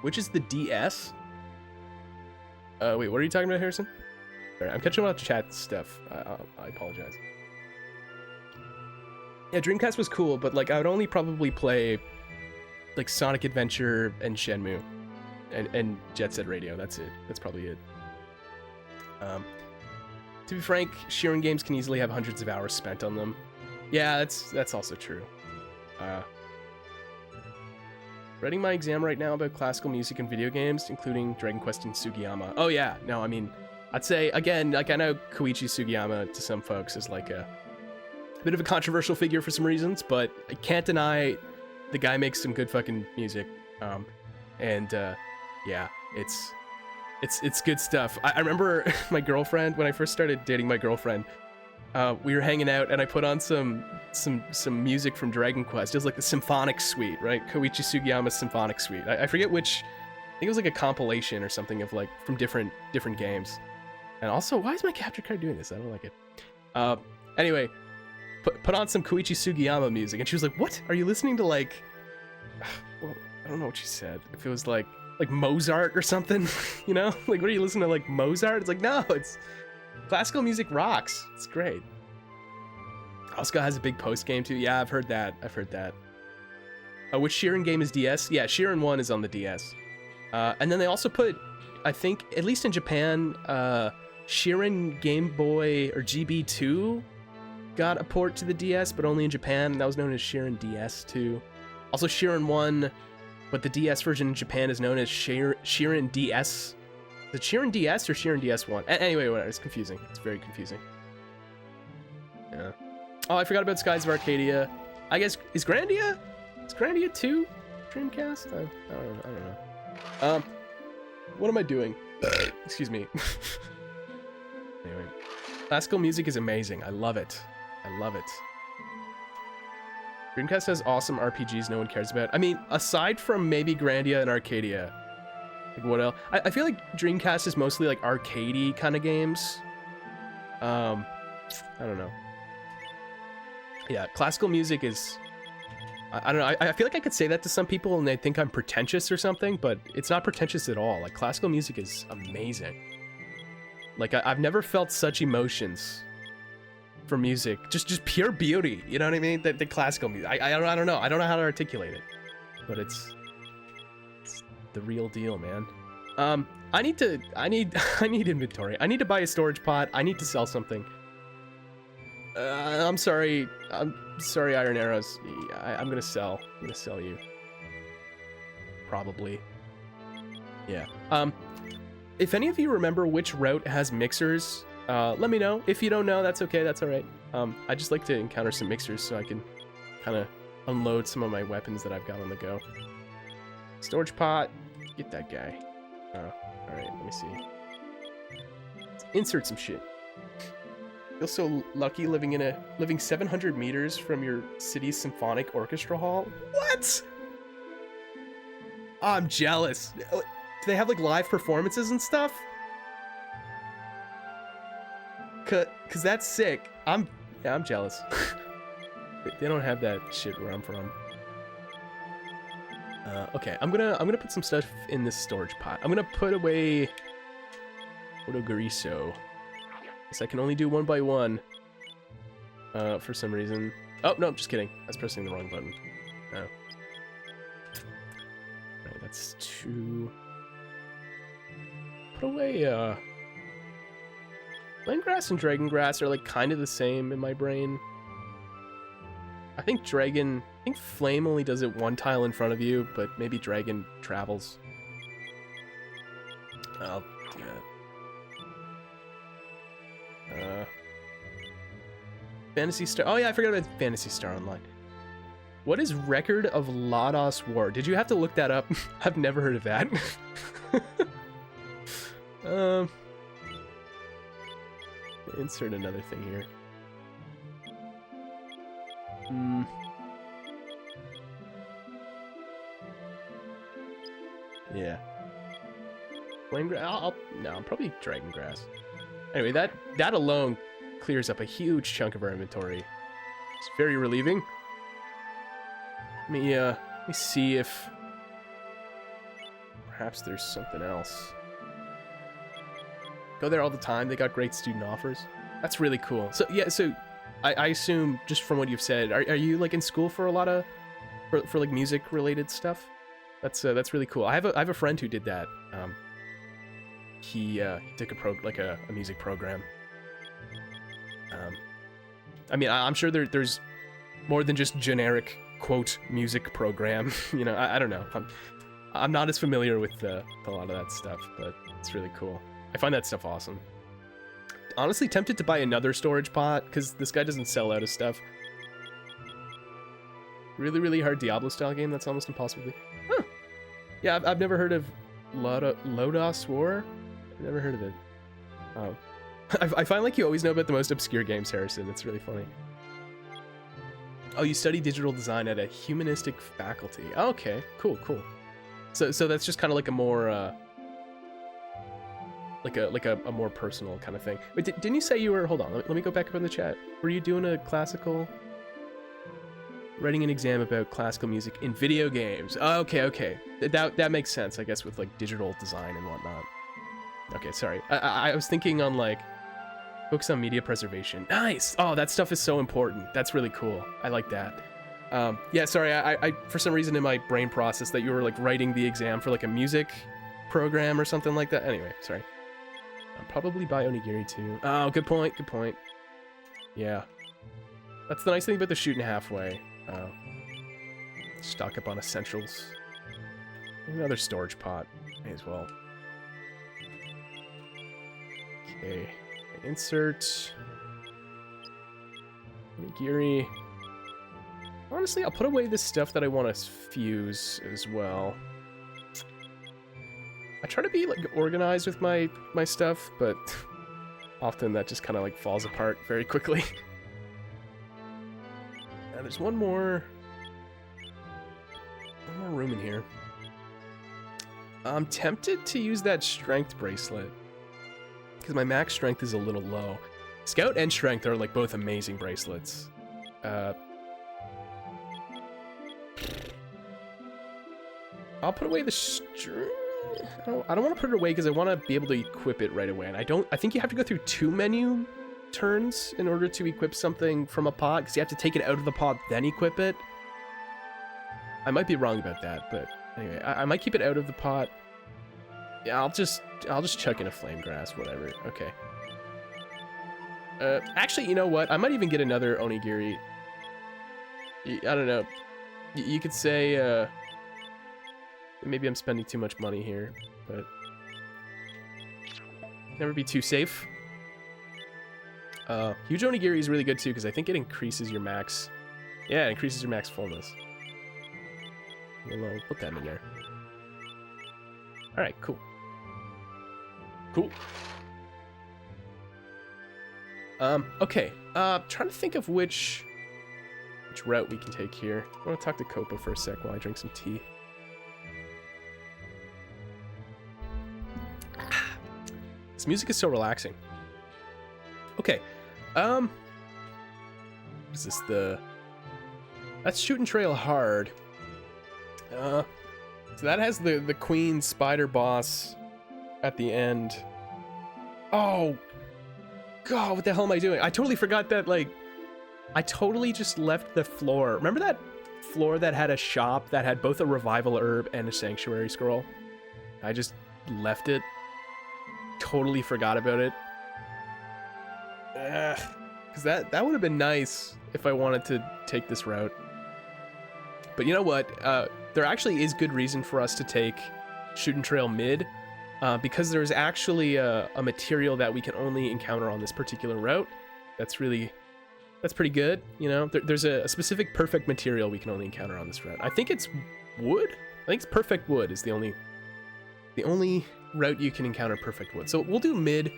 Which is the DS? Wait, what are you talking about, Harrison? All right, I'm catching up on chat stuff. I apologize. Yeah, Dreamcast was cool, but like I would only probably play like Sonic Adventure and Shenmue and Jet Set Radio. That's it. That's probably it. To be frank, Shiren games can easily have hundreds of hours spent on them. Yeah, that's also true. Writing my exam right now about classical music and video games, including Dragon Quest and Sugiyama. Oh yeah, no, I mean, I'd say, again, like I know Koichi Sugiyama to some folks is like a bit of a controversial figure for some reasons, but I can't deny the guy makes some good fucking music. Yeah, it's good stuff. I remember my girlfriend, when I first started dating my girlfriend, we were hanging out and I put on some music from Dragon Quest. It was like the Symphonic Suite, right? Koichi Sugiyama's Symphonic Suite. I forget which, I think it was like a compilation or something of like from different games. And also, why is my capture card doing this? I don't like it. Anyway, put on some Koichi Sugiyama music, and she was like, "What? Are you listening to like?" Well, I don't know what she said. If it was like Mozart or something, you know? Like, what are you listening to, like Mozart? It's like, no, it's classical music rocks. It's great. ASUKA has a big post game too. Yeah, I've heard that. Which Shiren game is DS? Yeah, Shiren 1 is on the DS. And then they also put, I think, at least in Japan, Shiren Game Boy or GB2 got a port to the DS, but only in Japan. That was known as Shiren DS2. Also Shiren 1, but the DS version in Japan is known as Shiren DS. Is it Shiren DS or Shiren DS1? Anyway, whatever. It's confusing. It's very confusing. Yeah. Oh, I forgot about Skies of Arcadia. I guess, is Grandia 2 Dreamcast? I don't know. What am I doing? Excuse me. Anyway. Classical music is amazing. I love it. Dreamcast has awesome RPGs no one cares about. I mean, aside from maybe Grandia and Arcadia, like what else? I feel like Dreamcast is mostly like arcadey kind of games. I don't know. Yeah, classical music is... I don't know, I feel like I could say that to some people and they think I'm pretentious or something, but it's not pretentious at all. Like, classical music is amazing. Like, I've never felt such emotions for music. Just pure beauty, you know what I mean? The classical music. I don't know. I don't know how to articulate it. But it's the real deal, man. I need inventory. I need to buy a storage pot. I need to sell something. I'm sorry, Iron Arrows. I'm gonna sell. I'm gonna sell you. Probably. Yeah. If any of you remember which route has mixers, let me know. If you don't know, that's okay. That's all right. I just like to encounter some mixers so I can kind of unload some of my weapons that I've got on the go. Storage pot. Get that guy. All right. Let me see. Let's insert some shit. Feel so lucky living 700 meters from your city's symphonic orchestra hall. What? I'm jealous. Do they have like live performances and stuff? Cause that's sick. I'm jealous. They don't have that shit where I'm from. Okay, I'm gonna put some stuff in this storage pot. I'm gonna put away Odogariso. Guess I can only do one by one. For some reason. Oh no, just kidding. I was pressing the wrong button. Oh. Alright, that's 2. Put away Flame Grass and Dragon Grass are like kind of the same in my brain. I think Flame only does it one tile in front of you, but maybe Dragon travels. I'll do that. Phantasy Star. Oh yeah, I forgot about Phantasy Star Online. What is Record of Lodos War? Did you have to look that up? I've never heard of that. Insert another thing here. Yeah. Flame Grass. No, probably Dragon Grass. Anyway, that alone clears up a huge chunk of our inventory. It's very relieving. Let me see if perhaps there's something else. Go there all the time. They got great student offers. That's really cool. So yeah, so I assume just from what you've said, are you like in school for a lot of for like music related stuff? That's really cool. I have a friend who did that. He took a music program. I mean, I'm sure there's more than just generic quote music program. You know, I don't know. I'm not as familiar with a lot of that stuff, but it's really cool. I find that stuff awesome. Honestly, tempted to buy another storage pot because this guy doesn't sell out of stuff. Really, really hard Diablo style game. That's almost impossible. Huh. Yeah, I've never heard of Lodos War. I've never heard of it. Oh. I find like you always know about the most obscure games, Harrison. It's really funny. Oh, you study digital design at a humanistic faculty. Oh, okay, cool. So that's just kind of like a more like a more personal kind of thing. Wait, didn't you say you were? Hold on, let me go back up in the chat. Were you doing a classical? Writing an exam about classical music in video games. Oh, okay. That makes sense, I guess, with like digital design and whatnot. Okay, sorry. I was thinking on like books on media preservation. Nice. Oh, that stuff is so important. That's really cool. I like that. Yeah, sorry. I for some reason in my brain process that you were like writing the exam for like a music program or something like that. Anyway, sorry. I'll probably buy Onigiri too. Oh, good point. Yeah. That's the nice thing about the shooting halfway. Stock up on essentials. Another storage pot. May as well. Okay. Insert. Onigiri. Honestly, I'll put away this stuff that I want to fuse as well. I try to be like organized with my stuff, but often that just kind of like falls apart very quickly. There's one more room in here. I'm tempted to use that strength bracelet because my max strength is a little low. Scout and Strength are like both amazing bracelets. I'll put away the I don't want to put it away because I want to be able to equip it right away. And I think you have to go through 2 menu turns in order to equip something from a pod, because you have to take it out of the pod, then equip it. I might be wrong about that, but anyway, I might keep it out of the pot. Yeah, I'll just chuck in a flame grass, whatever. Okay. Actually, you know what? I might even get another onigiri. I don't know. You could say, maybe I'm spending too much money here, but never be too safe. Huge onigiri is really good too, because I think it increases your max. Yeah, it increases your max fullness. We'll put that in there. All right, cool. Cool. Okay. Trying to think of which route we can take here. I want to talk to Copa for a sec while I drink some tea. This music is so relaxing. Okay. What is this? That's Shootin' Trail Hard. So that has the Queen Spider boss at the end. Oh, God, what the hell am I doing? I totally forgot that, like, I totally just left the floor. Remember that floor that had a shop that had both a revival herb and a sanctuary scroll? I just left it. Totally forgot about it. Because that would have been nice if I wanted to take this route. But you know what? There actually is good reason for us to take Shootin' Trail Mid, because there's actually a material that we can only encounter on this particular route. That's pretty good, you know? There's a specific perfect material we can only encounter on this route. I think it's wood? I think it's perfect wood is the only route you can encounter perfect wood. So we'll do Mid.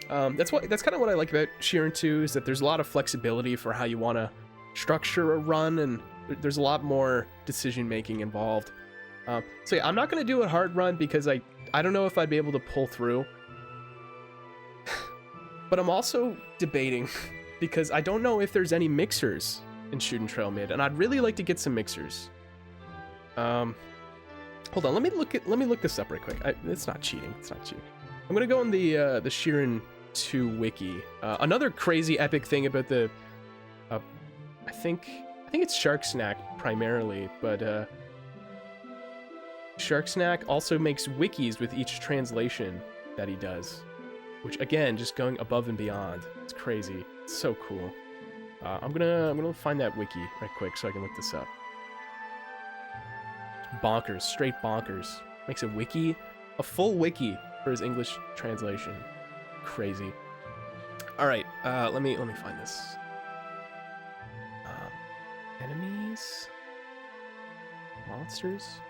That's kind of what I like about Shiren 2, is that there's a lot of flexibility for how you want to structure a run, and there's a lot more decision making involved. So yeah, I'm not going to do a hard run because I don't know if I'd be able to pull through. But I'm also debating because I don't know if there's any mixers in Shootin' Trail Mid, and I'd really like to get some mixers. Hold on, let me look this up right quick. It's not cheating. It's not cheating. I'm gonna go on the Shiren 2 wiki. Another crazy epic thing about the, I think it's Shark Snack primarily, but Shark Snack also makes wikis with each translation that he does, which again, just going above and beyond. It's crazy. It's so cool. I'm gonna find that wiki right quick so I can look this up. Bonkers, straight bonkers. Makes a wiki, a full wiki for his English translation. Crazy. All right, let me find this. Enemies, monsters.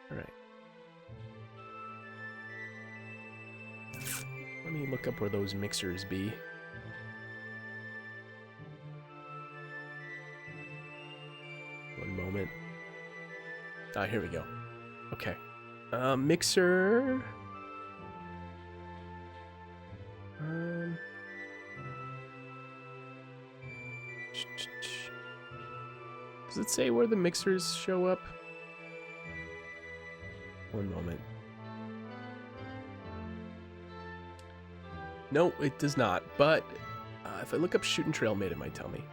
All right. Let me look up where those mixers be. One moment. Ah, here we go. Okay. Mixer. Does it say where the mixers show up? One moment. No, it does not. But if I look up Shootin' Trail Mid, it might tell me.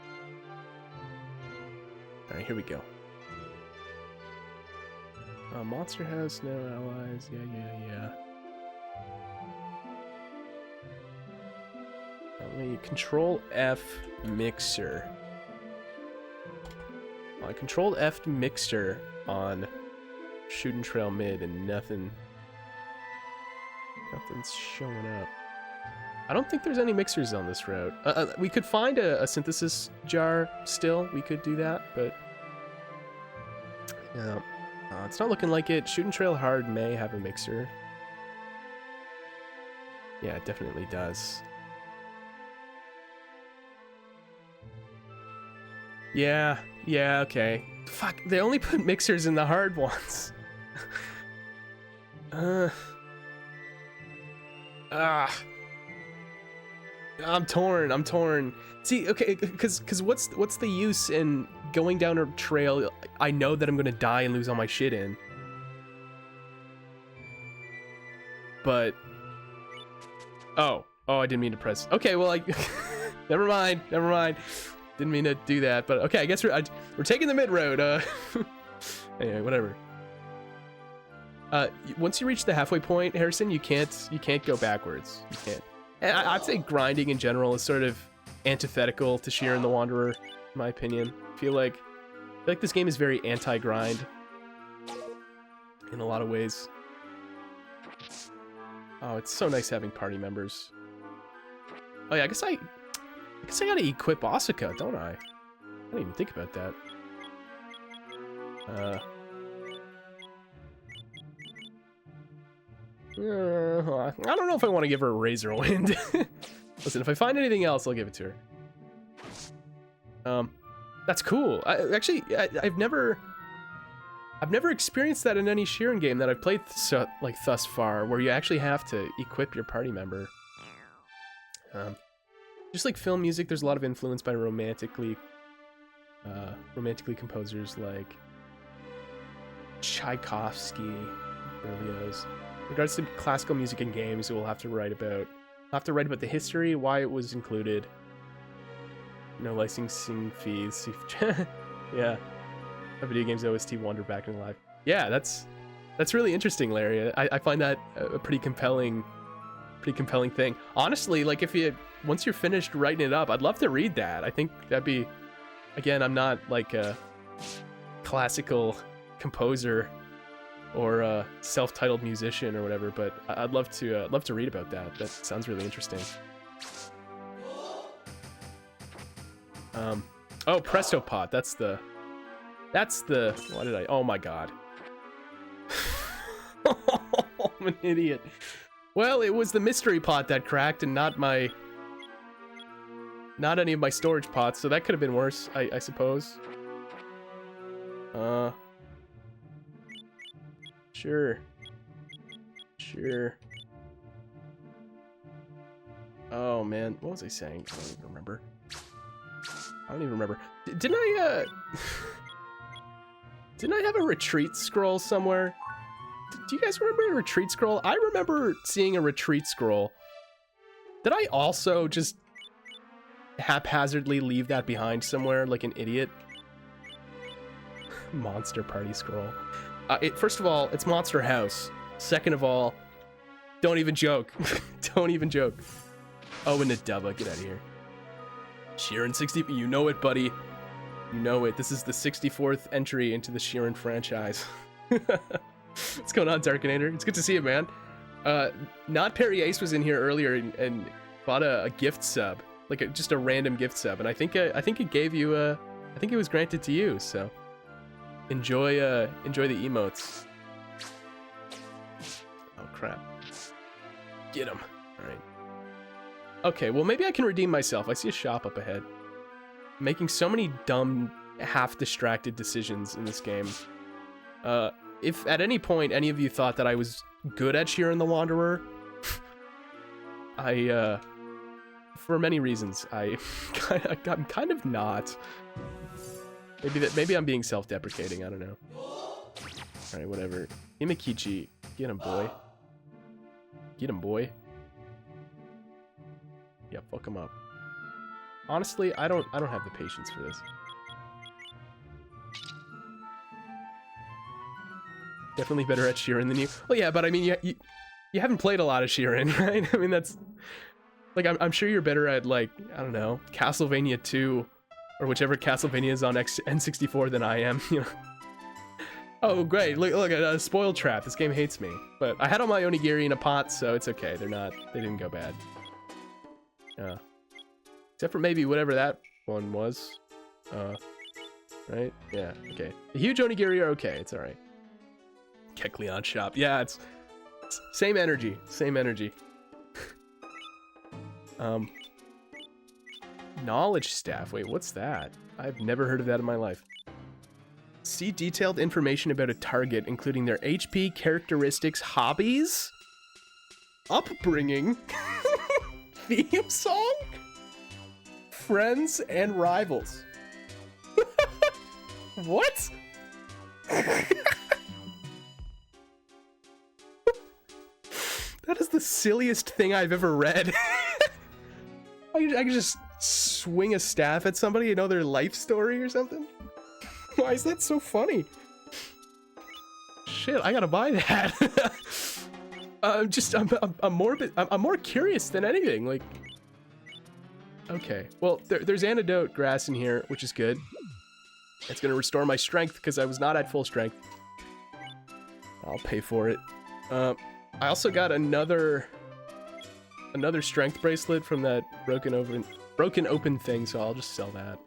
All right, here we go. Monster House, no allies. Yeah. Let me Control F mixer. I controlled F mixer on Shootin' Trail Mid, and nothing's showing up. I don't think there's any mixers on this route. We could find a synthesis jar still. We could do that, but yeah, it's not looking like it. Shootin' Trail Hard may have a mixer. Yeah, it definitely does. Yeah, okay. Fuck, they only put mixers in the hard ones. I'm torn. See, okay, because what's the use in going down a trail I know that I'm gonna die and lose all my shit in? But oh, I didn't mean to press. Okay, well, never mind. Didn't mean to do that. But okay, I guess we're taking the mid road. Anyway, whatever. Once you reach the halfway point, Harrison, you can't go backwards. You can't. And I'd say grinding in general is sort of antithetical to Shiren the Wanderer, in my opinion. I feel like this game is very anti-grind in a lot of ways. Oh, it's so nice having party members. Oh yeah, I guess I gotta equip ASUKA, don't I? I didn't even think about that. I don't know if I want to give her a Razor Wind. Listen, if I find anything else, I'll give it to her. That's cool. I've never experienced that in any Shiren game that I've played thus far, where you actually have to equip your party member. Just like film music, there's a lot of influence by romantically composers like Tchaikovsky, Berlioz. In regards to classical music in games, we'll have to write about the history, why it was included. No licensing fees. Yeah. A video game's OST wander back into life. Yeah, that's really interesting, Larry. I find that a pretty compelling thing. Honestly, like once you're finished writing it up, I'd love to read that. I think that'd be, again, I'm not like a classical composer or a self-titled musician or whatever, but I'd love to read about that. That sounds really interesting. Oh, Presto Pot. That's the. What did I? Oh my god. I'm an idiot. Well, it was the mystery pot that cracked, and not any of my storage pots, so that could have been worse, I suppose. Sure. Oh man, what was I saying? I don't even remember. Didn't I have a retreat scroll somewhere? Do you guys remember a retreat scroll? I remember seeing a retreat scroll. Did I also just haphazardly leave that behind somewhere like an idiot? Monster party scroll. First of all, it's Monster House. Second of all, don't even joke. Don't even joke. Oh, and Nadubba, get out of here. Shiren 60, you know it, buddy. You know it. This is the 64th entry into the Shiren franchise. What's going on, Darkinator? It's good to see you, man. Not Perry Ace was in here earlier and bought a gift sub, like just a random gift sub, and I think it gave you I think it was granted to you. So enjoy the emotes. Oh crap! Get him. All right. Okay, well maybe I can redeem myself. I see a shop up ahead. Making so many dumb, half-distracted decisions in this game. If at any point any of you thought that I was good at Shiren the Wanderer, for many reasons, I'm kind of not. Maybe I'm being self-deprecating, I don't know. Alright, whatever. Himikichi, get him, boy. Get him, boy. Yeah, fuck him up. Honestly, I don't have the patience for this. Definitely better at Shiren than you. Well, yeah, but I mean, you haven't played a lot of Shiren, right? I mean, that's like I'm sure you're better at, like, I don't know, Castlevania 2 or whichever Castlevania is on N64 than I am. You know. Oh, great! Look at a spoil trap. This game hates me, but I had all my onigiri in a pot, so it's okay. They didn't go bad. Except for maybe whatever that one was. Right? Yeah, okay. The huge onigiri are okay, it's alright. Kekleon shop. Yeah, it's same energy. Same energy. Knowledge staff. Wait, what's that? I've never heard of that in my life. See detailed information about a target, including their HP, characteristics, hobbies, upbringing, theme song? Friends and rivals. What? That is the silliest thing I've ever read. I can just swing a staff at somebody and know their life story or something? Why is that so funny? Shit, I gotta buy that. I'm more curious than anything. Like, okay, well, there's antidote grass in here, which is good. It's gonna restore my strength because I was not at full strength. I'll pay for it. I also got another strength bracelet from that broken open thing, so I'll just sell that.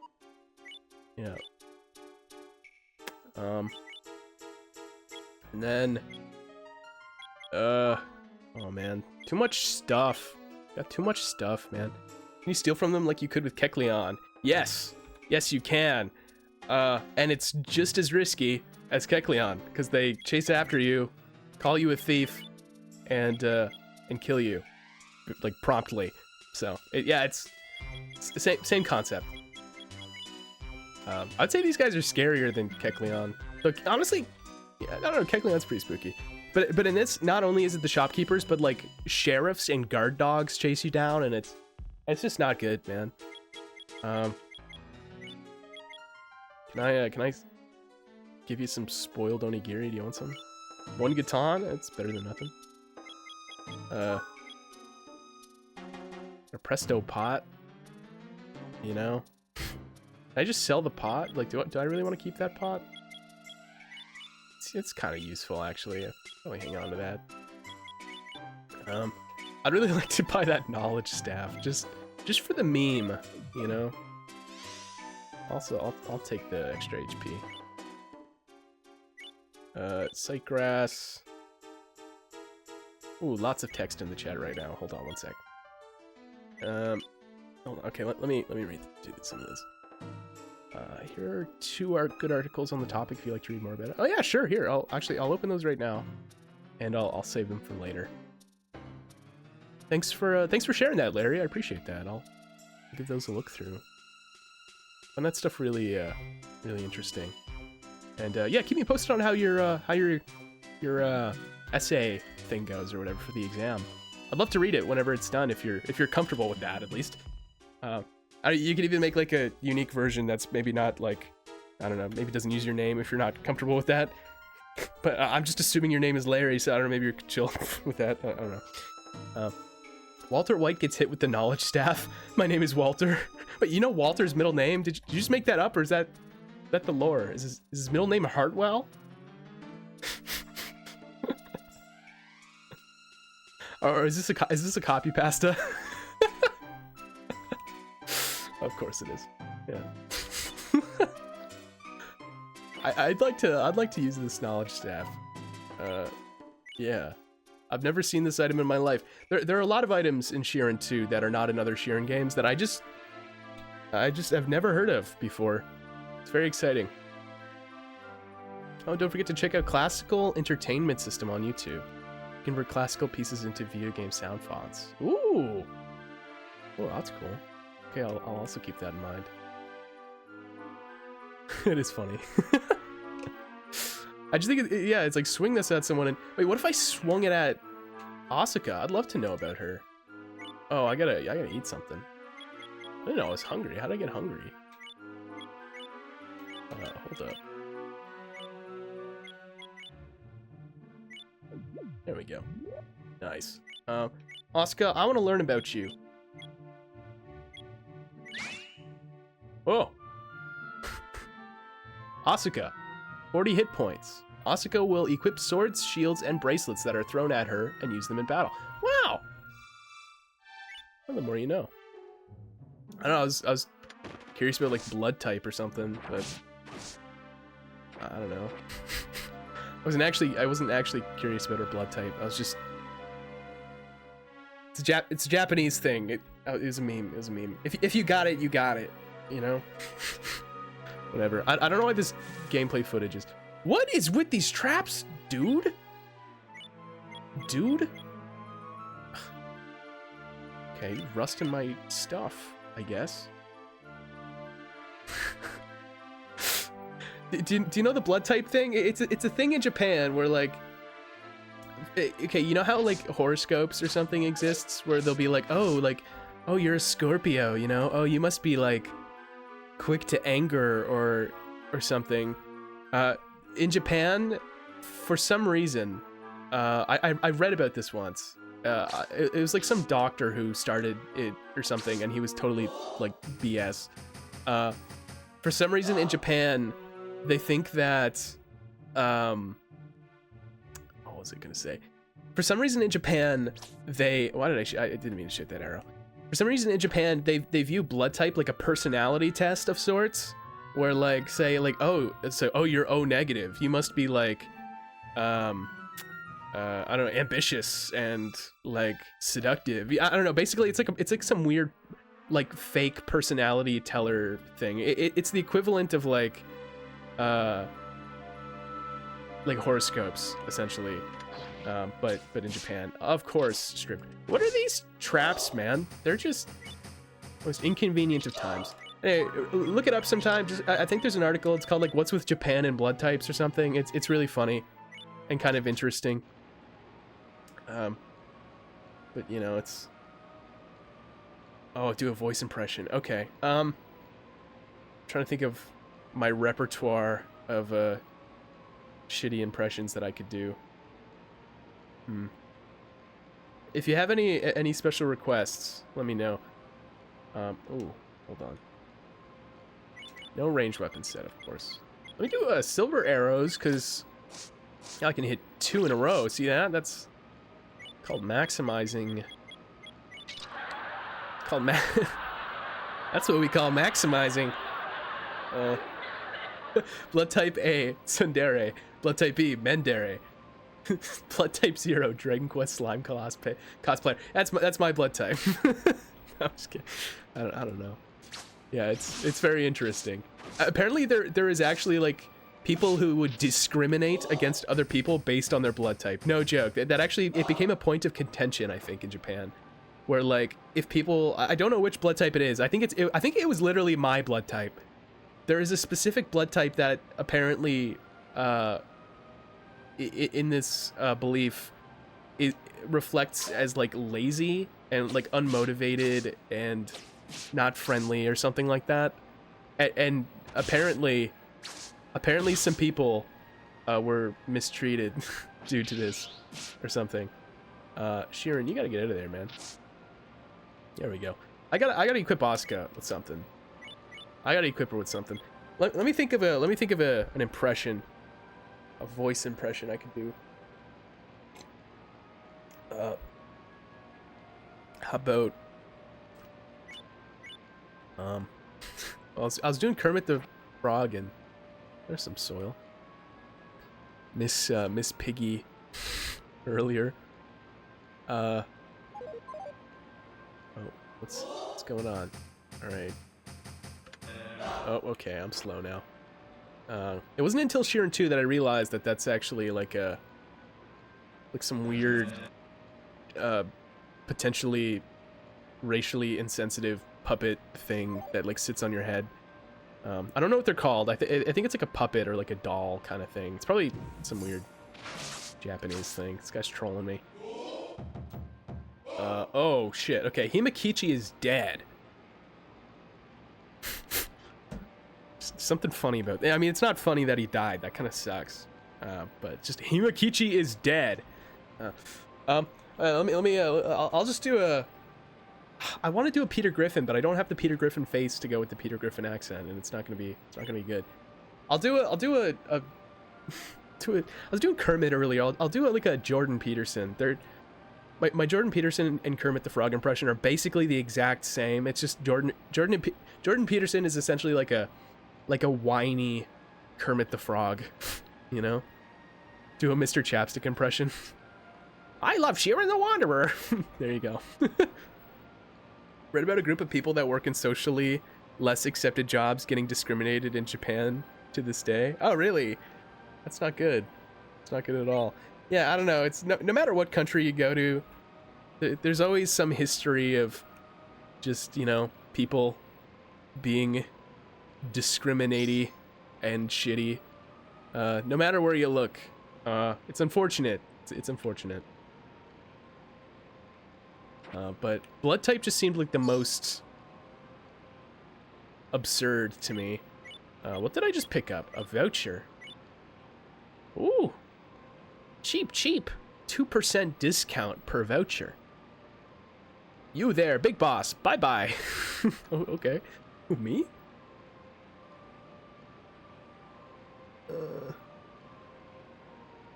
Yeah. And then, oh man, too much stuff. Got too much stuff, man. Can you steal from them like you could with Kecleon? Yes, yes you can. And it's just as risky as Kecleon because they chase after you, call you a thief, and kill you, like promptly. So yeah, it's the same concept. I'd say these guys are scarier than Kecleon. Look, honestly, yeah, I don't know, Kecleon's pretty spooky. But in this, not only is it the shopkeepers, but like sheriffs and guard dogs chase you down, and it's just not good, man. Can I give you some spoiled onigiri? Do you want some? One Gatan? It's better than nothing. A presto pot. You know? Can I just sell the pot? Like, do I really want to keep that pot? It's kind of useful, actually. I'll probably hang on to that. I'd really like to buy that knowledge staff, just for the meme, you know? Also, I'll take the extra HP. Sightgrass. Ooh, lots of text in the chat right now. Hold on one sec. Hold on. Okay, let me read some of this. Here are two good articles on the topic if you'd like to read more about it. Oh yeah, sure. Here, I'll open those right now, and I'll save them for later. Thanks for sharing that, Larry. I appreciate that. I'll give those a look through. And that stuff really interesting. And yeah, keep me posted on how your essay thing goes or whatever for the exam. I'd love to read it whenever it's done if you're comfortable with that, at least. You could even make like a unique version that's maybe not like, I don't know, maybe doesn't use your name if you're not comfortable with that. But I'm just assuming your name is Larry, so I don't know, maybe you're chill with that. I don't know. Walter White gets hit with the knowledge staff. My name is Walter. But you know Walter's middle name? Did you just make that up, or is that the lore? Is his middle name Hartwell? Or is this a copy pasta? Of course it is. Yeah. I'd like to use this knowledge staff. Yeah. I've never seen this item in my life. There are a lot of items in Shiren 2 that are not in other Shiren games that I just have never heard of before. It's very exciting. Oh, don't forget to check out Classical Entertainment System on YouTube. Convert classical pieces into video game sound fonts. Ooh! Oh, that's cool. Okay, I'll also keep that in mind. It is funny. I just think, yeah, it's like swing this at someone and... Wait, what if I swung it at ASUKA? I'd love to know about her. Oh, I gotta eat something. I didn't know I was hungry. How did I get hungry? Hold up. There we go. Nice. ASUKA, I want to learn about you. Whoa. ASUKA, 40 hit points. ASUKA will equip swords, shields, and bracelets that are thrown at her and use them in battle. Wow! Well, the more you know. I don't know, I was curious about like blood type or something, but I don't know. I wasn't actually curious about her blood type. I was just... It's a Japanese thing. It was a meme. It was a meme. If you got it, you got it. You know? Whatever. I don't know why this gameplay footage is... What is with these traps, dude? Dude? Okay, rusting my stuff, I guess. do you know the blood type thing? It's a thing in Japan where, like, okay, you know how, like, horoscopes or something exists where they'll be like, oh, you're a Scorpio, you know? Oh, you must be, like, quick to anger or something. In Japan, for some reason, I read about this once. It was like some doctor who started it or something, and he was totally, like, BS. For some reason in Japan, they think that, what was I gonna say? For some reason in Japan, why did I didn't mean to shoot that arrow. For some reason in Japan, they view blood type like a personality test of sorts, where, like, say, like, oh, you're O negative. You must be, like, I don't know, ambitious and, like, seductive. I don't know. Basically, it's like some weird, like, fake personality teller thing. It's the equivalent of, like horoscopes, essentially. But in Japan, of course, stripped. What are these traps, man? They're just most inconvenient of times. Hey, look it up sometime. I think there's an article. It's called, like, "What's with Japan and Blood Types" or something. It's really funny and kind of interesting. But, you know, it's... Oh, do a voice impression. Okay. Trying to think of my repertoire of shitty impressions that I could do. If you have any special requests, let me know. Oh, hold on. No ranged weapon set, of course. Let me do silver arrows, because I can hit 2 in a row. See that? That's called maximizing. That's what we call maximizing. Blood type A, Tsundere. Blood type B, Mendere. Blood type 0, Dragon Quest slime cosplayer. That's my blood type. No, I'm just kidding. I don't know. Yeah, it's very interesting. Apparently there is actually, like, people who would discriminate against other people based on their blood type. No joke. That actually, it became a point of contention, I think, in Japan, where, like, if people, I don't know which blood type it is. I think it was literally my blood type. There is a specific blood type that apparently, in this belief, it reflects as, like, lazy and, like, unmotivated and not friendly or something like that. And apparently some people were mistreated due to this or something. Shiren, you gotta get out of there, man. There we go. I gotta equip Asuka with something. I gotta equip her with something. Let me think of an impression, a voice impression I could do. How about I was doing Kermit the Frog, and there's some soil. Miss Piggy earlier. Oh, what's going on? All right. Oh, okay, I'm slow now. It wasn't until Shiren 2 that I realized that that's actually like some weird, potentially racially insensitive puppet thing that, like, sits on your head. I don't know what they're called. I think it's like a puppet or like a doll kind of thing. It's probably some weird Japanese thing. This guy's trolling me. Oh shit. Okay, Himakichi is dead. Something funny about that. I mean, it's not funny that he died. That kind of sucks. But just Himakichi is dead. I'll just do a... I want to do a Peter Griffin, but I don't have the Peter Griffin face to go with the Peter Griffin accent, and it's not gonna be good. I was doing Kermit earlier. I'll do like a Jordan Peterson. My Jordan Peterson and Kermit the Frog impression are basically the exact same. It's just Jordan Peterson is essentially like a whiny Kermit the Frog, you know? Do a Mr. Chapstick impression. I love Shiren the Wanderer. There you go. Read about a group of people that work in socially less accepted jobs getting discriminated in Japan to this day. Oh, really? That's not good. It's not good at all. Yeah, I don't know. It's no matter what country you go to, there's always some history of just, you know, people being discriminating and shitty. No matter where you look. It's unfortunate. It's unfortunate. But blood type just seemed like the most absurd to me. What did I just pick up? A voucher. Ooh. Cheap, cheap. 2% discount per voucher. You there, big boss. Bye-bye. Oh, okay. Who, me? I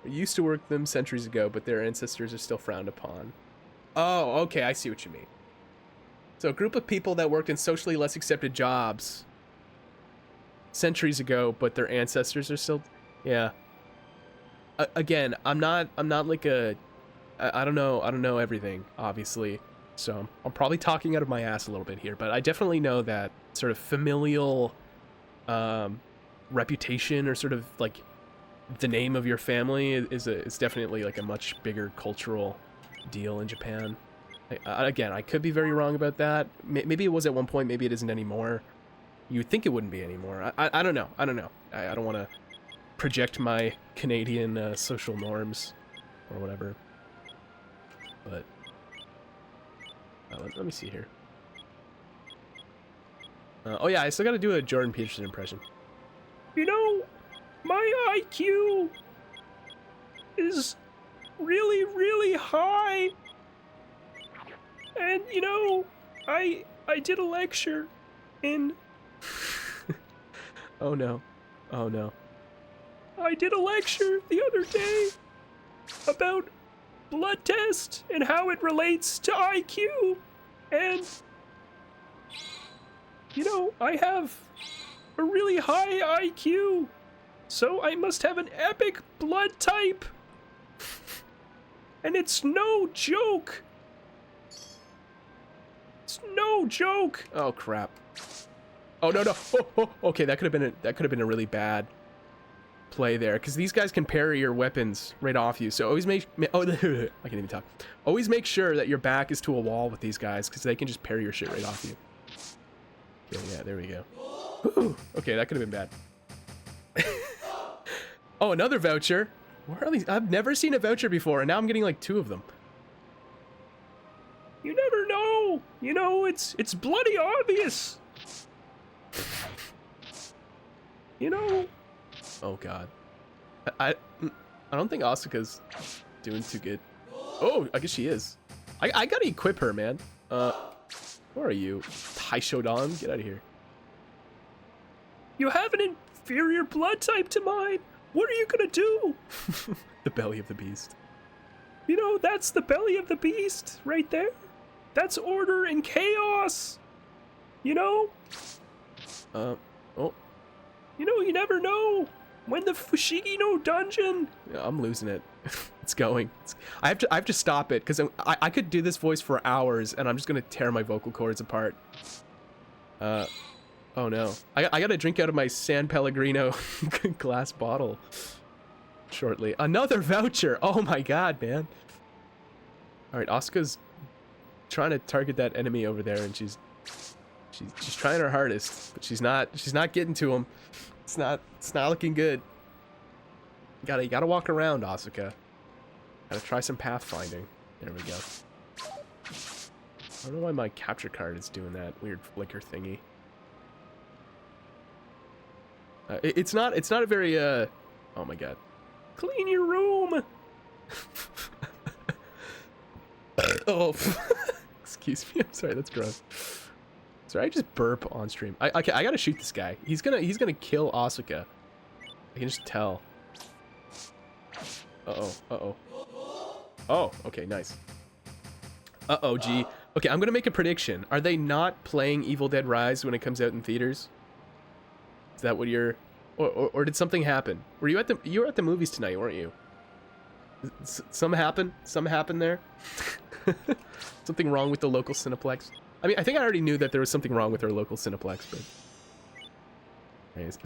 used to work them centuries ago, but their ancestors are still frowned upon. Oh, okay, I see what you mean. So a group of people that worked in socially less accepted jobs centuries ago, but their ancestors are still, yeah. Again, I'm not like I don't know everything, obviously. So I'm probably talking out of my ass a little bit here, but I definitely know that sort of familial reputation, or sort of like the name of your family is definitely like a much bigger cultural deal in Japan. Again, I could be very wrong about that. Maybe it was at one point, maybe it isn't anymore. You would think it wouldn't be anymore. I don't know. I don't want to project my Canadian social norms or whatever. But let me see here. Oh yeah, I still got to do a Jordan Peterson impression. You know, my IQ is really, really high. And, you know, I did a lecture in... Oh no. Oh no. I did a lecture the other day about blood test and how it relates to IQ. And, you know, I have a really high IQ, so I must have an epic blood type. And it's no joke. It's no joke. Oh crap. Oh no. Oh, okay, that could have been a really bad play there, because these guys can parry your weapons right off you. So always make I can't even talk. Always make sure that your back is to a wall with these guys, because they can just parry your shit right off you. Yeah, there we go. Whew. Okay, that could have been bad. Oh, another voucher. Where are these? I've never seen a voucher before, and now I'm getting like 2 of them. You never know. You know, it's bloody obvious. You know. Oh god. I don't think Asuka's doing too good. Oh, I guess she is. I gotta equip her, man. Where are you? Taishodan? Get out of here. You have an inferior blood type to mine. What are you gonna do? The belly of the beast. You know, that's the belly of the beast right there. That's order and chaos. You know? Oh. You know, you never know. When the Fushigi no dungeon. Yeah, I'm losing it. It's going. I have to stop it, because I could do this voice for hours, and I'm just gonna tear my vocal cords apart. Oh no. I gotta drink out of my San Pellegrino glass bottle shortly. Another voucher. Oh my god, man. All right, Asuka's trying to target that enemy over there, and she's trying her hardest, but she's not getting to him. It's not looking good. You gotta walk around, Asuka. Gotta try some pathfinding. There we go. I don't know why my capture card is doing that weird flicker thingy. It's not a very oh my god. Clean your room. Oh, excuse me. I'm sorry. That's gross. Sorry, I just burp on stream. Okay, I gotta shoot this guy. He's gonna kill Asuka. I can just tell. Uh-oh. Oh, okay, nice. Uh-oh, G. Okay, I'm gonna make a prediction. Are they not playing Evil Dead Rise when it comes out in theaters? Is that what you're... Or did something happen? Were you at the movies tonight, weren't you? Something happened there? Something wrong with the local Cineplex? I mean, I think I already knew that there was something wrong with our local Cineplex, but... Anyways,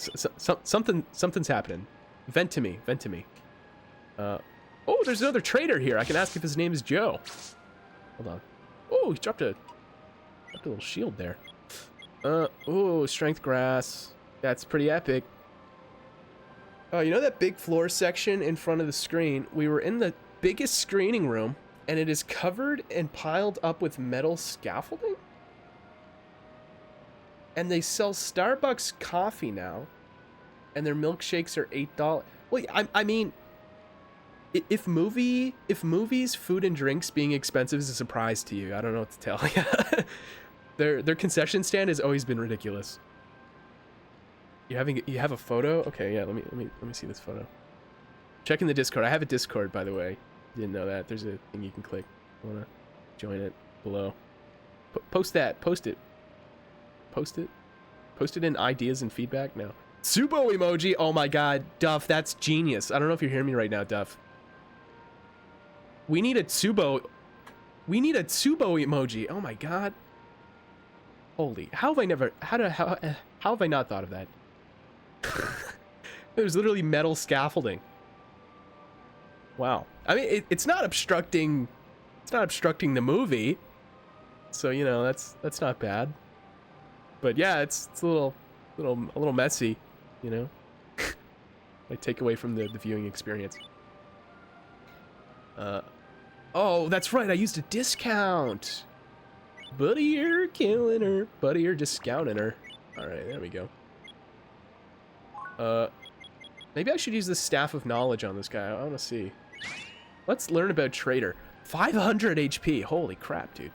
something's happening. Vent to me. Oh, there's another trader here. I can ask if his name is Joe. Hold on. Oh, he dropped a Got a little shield there. Oh, strength grass. That's pretty epic. Oh, you know that big floor section in front of the screen? We were in the biggest screening room, and it is covered and piled up with metal scaffolding? And they sell Starbucks coffee now, and their milkshakes are $8. Well, I mean, if movies, food, and drinks being expensive is a surprise to you, I don't know what to tell you. Their concession stand has always been ridiculous. You have a photo? Okay, yeah. Let me see this photo. Checking the Discord. I have a Discord, by the way. Didn't know that. There's a thing you can click. Wanna join it below? Post that. Post it. Post it. Post it in ideas and feedback. No. Tsubo emoji. Oh my God, Duff. That's genius. I don't know if you're hearing me right now, Duff. We need a Tsubo. We need a Tsubo emoji. Oh my God. Holy, how have I not thought of that? There's literally metal scaffolding. Wow. I mean, it's not obstructing. It's not obstructing the movie. So you know that's not bad. But yeah, it's a little messy. You know, I take away from the viewing experience. Oh, that's right. I used a discount. Buddy, you're killing her. Buddy, you're discounting her. All right, there we go. Maybe I should use the Staff of Knowledge on this guy. I want to see. Let's learn about Trader. 500 HP. Holy crap, dude.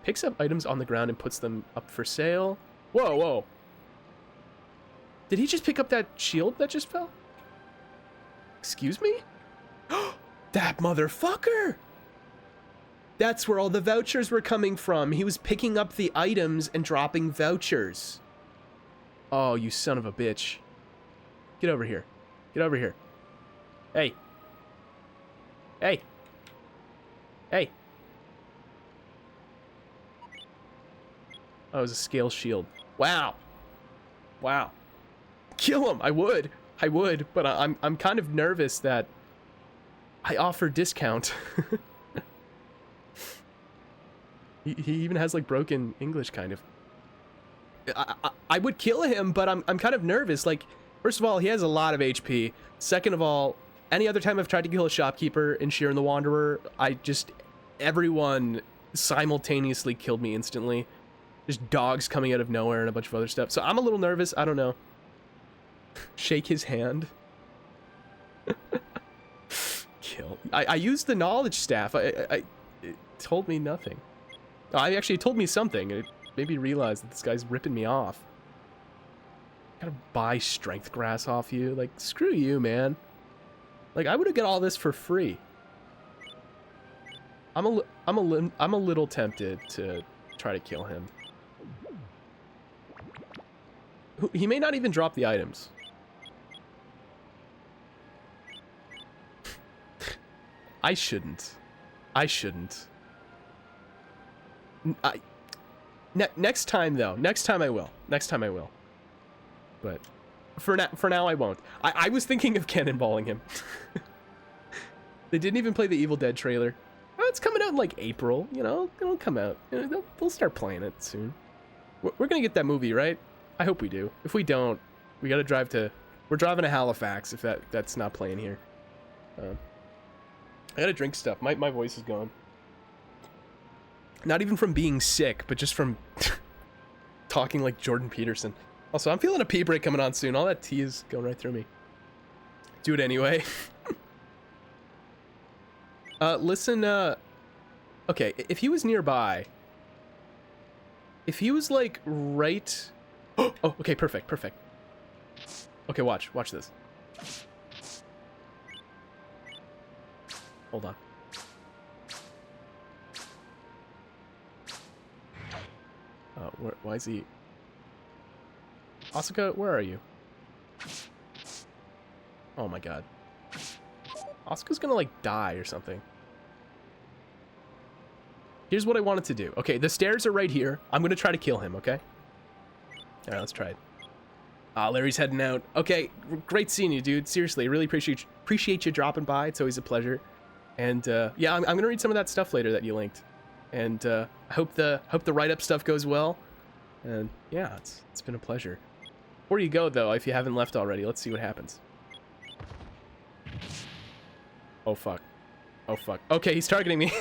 Picks up items on the ground and puts them up for sale. Whoa, whoa. Did he just pick up that shield that just fell? Excuse me? That motherfucker! That's where all the vouchers were coming from. He was picking up the items and dropping vouchers. Oh, you son of a bitch. Get over here. Get over here. Hey. Hey. Hey. Oh, it was a scale shield. Wow. Wow. Kill him. I would, but I'm kind of nervous that I offer discount. He even has like broken English, kind of. I would kill him, but I'm kind of nervous. Like, first of all, he has a lot of HP. Second of all, any other time I've tried to kill a shopkeeper in Shiren the Wanderer, everyone simultaneously killed me instantly. There's dogs coming out of nowhere and a bunch of other stuff. So I'm a little nervous. I don't know. Shake his hand. Kill. I used the knowledge staff. It told me nothing. I actually told me something. It made me realize that this guy's ripping me off. Gotta buy strength grass off you. Like, screw you, man. Like, I would have got all this for free. I'm a little tempted to try to kill him. He may not even drop the items. I shouldn't. Next time though. Next time I will. But for now I won't. I was thinking of cannonballing him. They didn't even play the Evil Dead trailer. Oh, it's coming out in like April. You know, it'll come out. You know, they'll start playing it soon. We're gonna get that movie, right? I hope we do. If we don't, we gotta drive to. We're driving to Halifax if that's not playing here. I gotta drink stuff. My voice is gone. Not even from being sick, but just from talking like Jordan Peterson. Also, I'm feeling a pee break coming on soon. All that tea is going right through me. Do it anyway. Listen, okay, if he was nearby, if he was like right, oh, okay, perfect. Okay, watch this. Hold on. Why is he? ASUKA, where are you? Oh my God. ASUKA's gonna like die or something. Here's what I wanted to do. Okay, the stairs are right here. I'm gonna try to kill him, okay? Alright, let's try it. Ah, Larry's heading out. Okay, great seeing you, dude. Seriously, really appreciate you dropping by. It's always a pleasure. And yeah, I'm gonna read some of that stuff later that you linked. And I hope the write-up stuff goes well. And yeah, it's been a pleasure. Before you go though, if you haven't left already, let's see what happens. Oh fuck. Oh fuck. Okay, he's targeting me.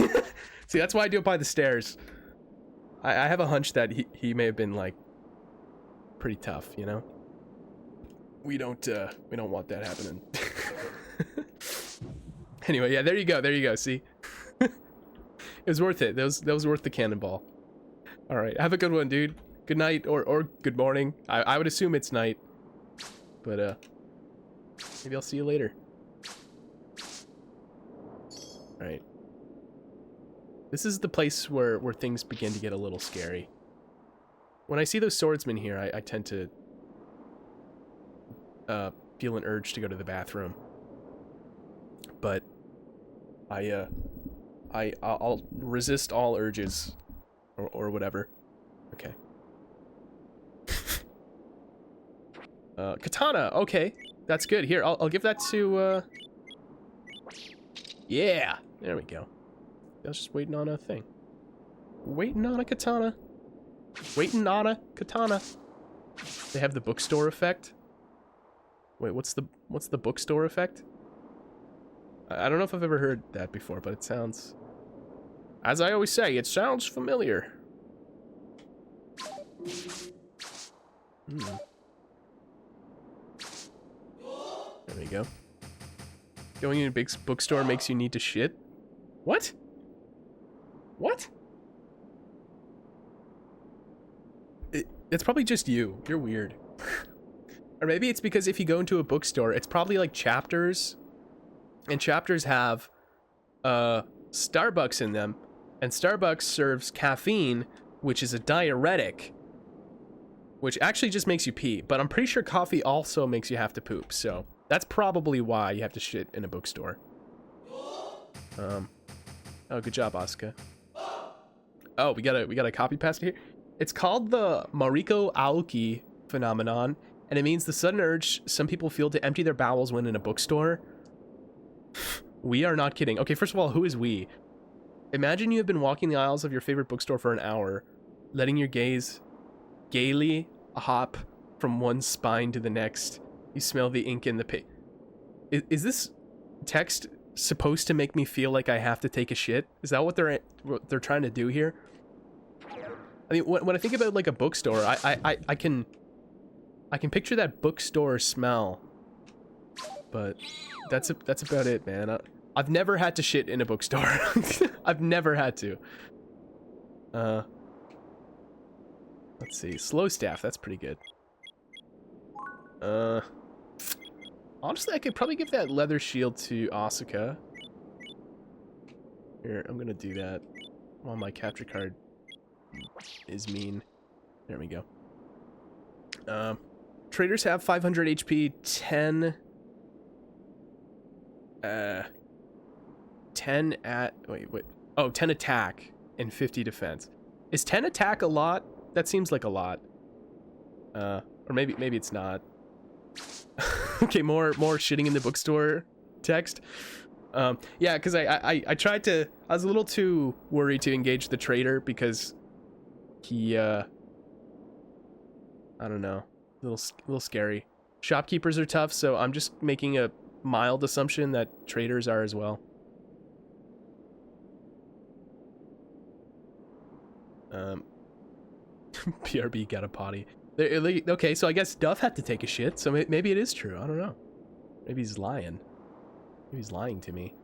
See, that's why I do it by the stairs. I have a hunch that he may have been like pretty tough, you know? We don't want that happening. Anyway, yeah, there you go, see? It was worth it. That was worth the cannonball. Alright, have a good one, dude. Good night or good morning. I would assume it's night. But maybe I'll see you later. Alright. This is the place where things begin to get a little scary. When I see those swordsmen here, I tend to feel an urge to go to the bathroom. But I'll resist all urges or whatever. Okay. Katana, okay. That's good. Here, I'll give that to yeah, there we go. I was just waiting on a thing. Waiting on a katana. Waiting on a katana. They have the bookstore effect. Wait, what's the bookstore effect? I don't know if I've ever heard that before, but it sounds, as I always say, it sounds familiar. There we go. Going in a big bookstore makes you need to shit? What? What? It's probably just you. You're weird. Or maybe it's because if you go into a bookstore, it's probably like chapters. And chapters have Starbucks in them. And Starbucks serves caffeine, which is a diuretic. Which actually just makes you pee. But I'm pretty sure coffee also makes you have to poop. So that's probably why you have to shit in a bookstore. Oh, good job, ASUKA. Oh, we got a copy pasta here. It's called the Mariko Aoki phenomenon, and it means the sudden urge some people feel to empty their bowels when in a bookstore. We are not kidding. Okay, first of all, who is we? Imagine you have been walking the aisles of your favorite bookstore for an hour, letting your gaze gaily hop from one spine to the next. You smell the ink in the page. Is this text supposed to make me feel like I have to take a shit? Is that what they're trying to do here? I mean, when I think about like a bookstore, I can picture that bookstore smell, but that's about it, man. I've never had to shit in a bookstore. I've never had to. Let's see, slow staff. That's pretty good. Honestly, I could probably give that leather shield to ASUKA. Here, I'm gonna do that while my capture card is mean. There we go. Traders have 500 HP, 10 at wait. Oh, 10 attack and 50 defense. Is 10 attack a lot? That seems like a lot. Or maybe it's not. Okay, more shitting in the bookstore text. Yeah, because I tried to. I was a little too worried to engage the trader because he I don't know, a little scary. Shopkeepers are tough, so I'm just making a mild assumption that traders are as well. PRB got a potty. Okay, so I guess Duff had to take a shit, so maybe it is true. I don't know. Maybe he's lying. Maybe he's lying to me.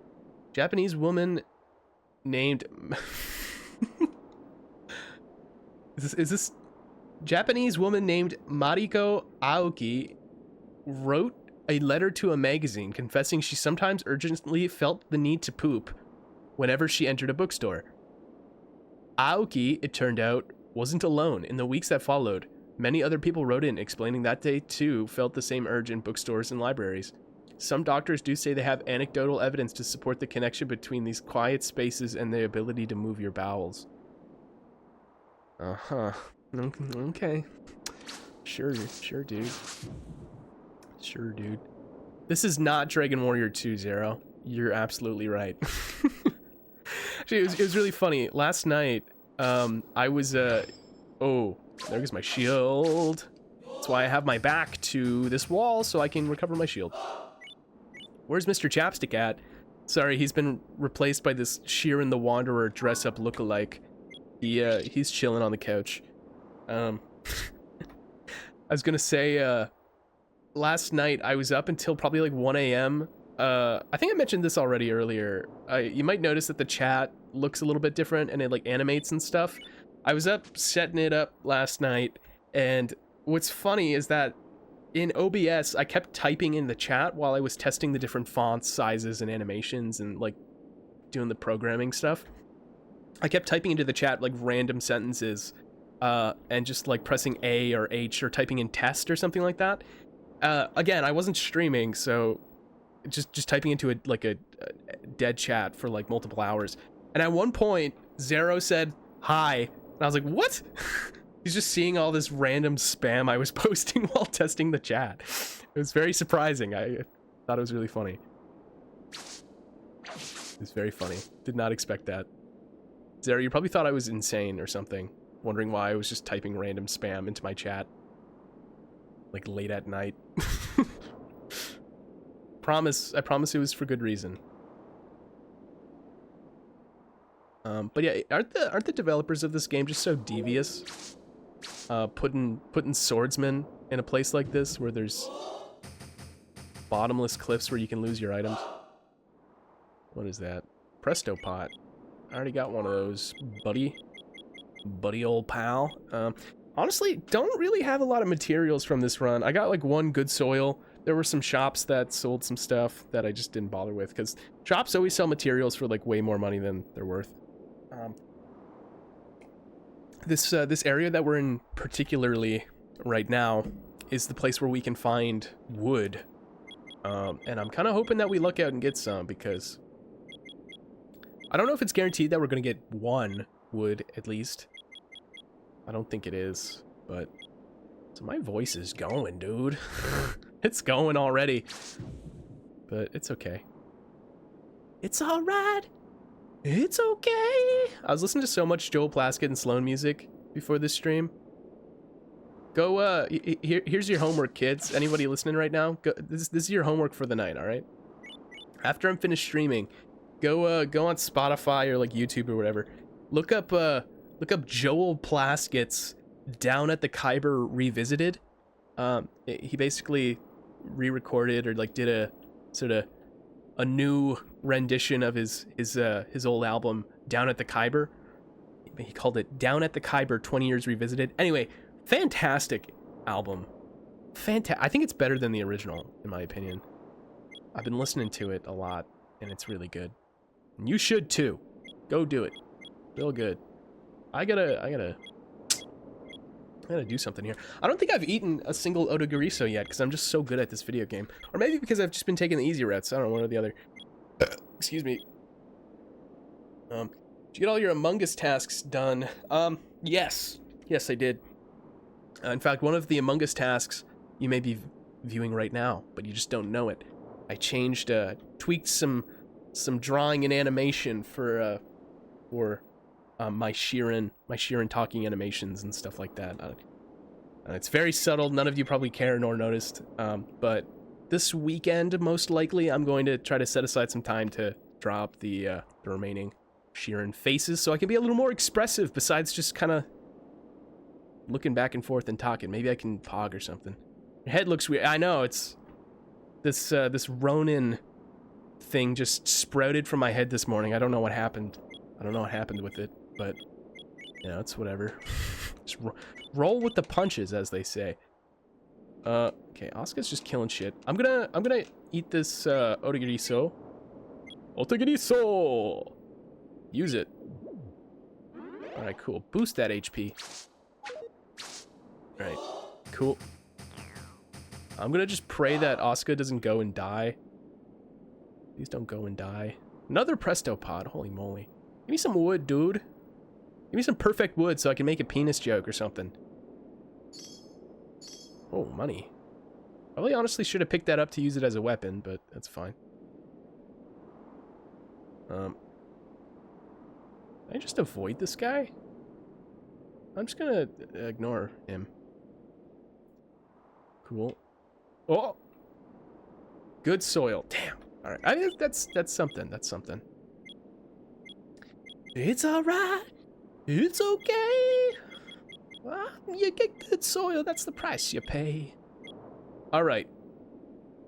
Japanese woman named... is this... Japanese woman named Mariko Aoki wrote a letter to a magazine confessing she sometimes urgently felt the need to poop whenever she entered a bookstore. Aoki, it turned out, wasn't alone. In the weeks that followed, many other people wrote in explaining that they too felt the same urge in bookstores and libraries. Some doctors do say they have anecdotal evidence to support the connection between these quiet spaces and the ability to move your bowels. Uh-huh. Okay. Sure, dude. Sure, dude. This is not Dragon Warrior 2, Zero. You're absolutely right. Actually, it was really funny. Last night, I was, oh, there goes my shield. That's why I have my back to this wall, so I can recover my shield. Where's Mr. Chapstick at? Sorry, he's been replaced by this Shiren the Wanderer dress-up lookalike. He's chilling on the couch. I was gonna say, last night I was up until probably like 1 a.m. I think I mentioned this already earlier. You might notice that the chat looks a little bit different and it like animates and stuff. I was up setting it up last night, and what's funny is that in OBS I kept typing in the chat while I was testing the different fonts, sizes, and animations and like doing the programming stuff. I kept typing into the chat like random sentences and just like pressing A or H or typing in test or something like that. Again, I wasn't streaming, so just typing into a dead chat for like multiple hours. And at one point, Zero said hi, and I was like, what? He's just seeing all this random spam I was posting while testing the chat. It was very surprising. I thought it was really funny. It was very funny. Did not expect that. Zero, you probably thought I was insane or something, wondering why I was just typing random spam into my chat. Like late at night. I promise it was for good reason. But yeah, aren't the developers of this game just so devious? Putting swordsmen in a place like this where there's bottomless cliffs where you can lose your items. What is that? Presto pot. I already got one of those, buddy old pal. Honestly, don't really have a lot of materials from this run. I got like one good soil. There were some shops that sold some stuff that I just didn't bother with, because shops always sell materials for like way more money than they're worth. This area that we're in particularly right now is the place where we can find wood. And I'm kind of hoping that we luck out and get some, because I don't know if it's guaranteed that we're going to get one wood at least. I don't think it is, but so my voice is going, dude. It's going already, but it's okay. It's all right. It's okay. I was listening to so much Joel Plaskett and Sloan music before this stream. Go, here's your homework, kids. Anybody listening right now? Go, this is your homework for the night, all right? After I'm finished streaming, go on Spotify or like YouTube or whatever. Look up Joel Plaskett's Down at the Khyber Revisited. He basically re-recorded or like did a sort of a new rendition of his old album Down at the Khyber. He called it Down at the Khyber 20 Years Revisited. Anyway, fantastic album. I think it's better than the original, in my opinion. I've been listening to it a lot, and it's really good. And you should too. Go do it. Real good. I gotta do something here. I don't think I've eaten a single Odogariso yet, because I'm just so good at this video game. Or maybe because I've just been taking the easy routes. I don't know, one or the other. Excuse me. Did you get all your Among Us tasks done? Yes. Yes, I did. In fact, one of the Among Us tasks you may be viewing right now, but you just don't know it. I changed, tweaked some drawing and animation for my Shiren talking animations and stuff like that. It's very subtle. None of you probably care nor noticed. But this weekend, most likely, I'm going to try to set aside some time to draw up the remaining Shiren faces, so I can be a little more expressive besides just kind of looking back and forth and talking. Maybe I can pog or something. Your head looks weird. I know, it's this Ronin thing just sprouted from my head this morning. I don't know what happened. I don't know what happened with it, but you know, it's whatever. Just roll with the punches, as they say. Okay, Asuka's just killing shit. I'm gonna eat this Odogiriso. Otogiriso! Use it. Alright, cool. Boost that HP. Alright, cool. I'm gonna just pray that Asuka doesn't go and die. Please don't go and die. Another Presto Pod, holy moly. Give me some wood, dude. Give me some perfect wood so I can make a penis joke or something. Oh, money. Probably honestly should have picked that up to use it as a weapon, but that's fine. Can I just avoid this guy? I'm just gonna ignore him. Cool. Oh! Good soil. Damn. Alright, I mean, that's something. That's something. It's alright. It's okay. Well, you get good soil. That's the price you pay. Alright.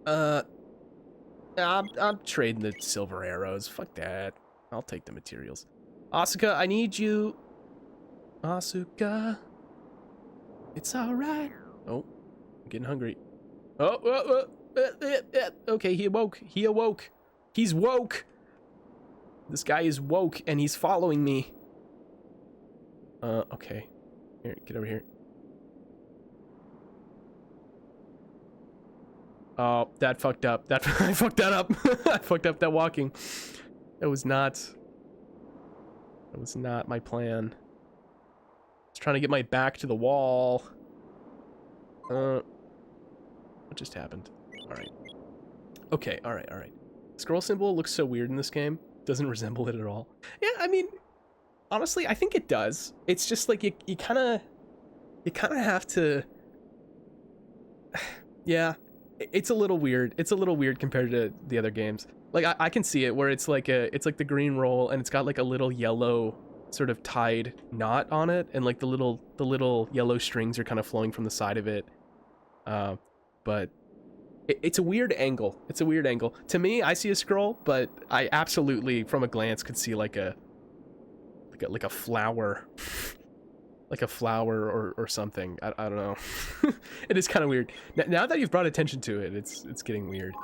I'm trading the silver arrows. Fuck that. I'll take the materials. ASUKA, I need you. ASUKA. It's alright. Oh, I'm getting hungry. Okay, he awoke. He awoke. He's woke. This guy is woke and he's following me. Okay. Here, get over here. Oh, that fucked up. I fucked that up. I fucked up that walking. That was not my plan. I was trying to get my back to the wall. What just happened? Alright. Okay, alright. Scroll symbol looks so weird in this game. Doesn't resemble it at all. Yeah, I mean, honestly, I think it does. It's just like you kind of have to. Yeah, it's a little weird. It's a little weird compared to the other games. Like I can see it where it's like the green roll and it's got like a little yellow sort of tied knot on it, and like the little yellow strings are kind of flowing from the side of it. But it's a weird angle. It's a weird angle. To me, I see a scroll, but I absolutely, from a glance, could see like a flower. Like a flower or something. I don't know. It is kind of weird. Now that you've brought attention to it, it's getting weird.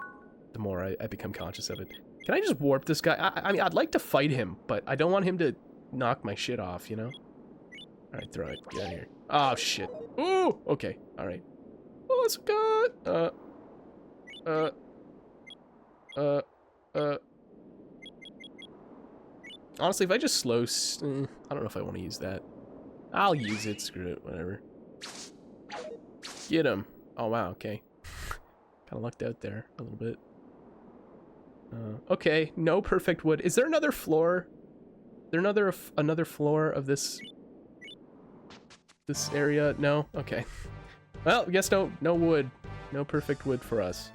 The more I become conscious of it. Can I just warp this guy? I mean, I'd like to fight him, but I don't want him to knock my shit off, you know? Alright, throw it. Get out of here. Oh, shit. Ooh! Okay, alright. Oh, it's good! Honestly, if I just slow... I don't know if I want to use that. I'll use it. Screw it. Whatever. Get him. Oh, wow. Okay. Kind of lucked out there a little bit. Okay. No perfect wood. Is there another floor? Is there another floor of this area? No? Okay. Well, I guess no wood. No perfect wood for us.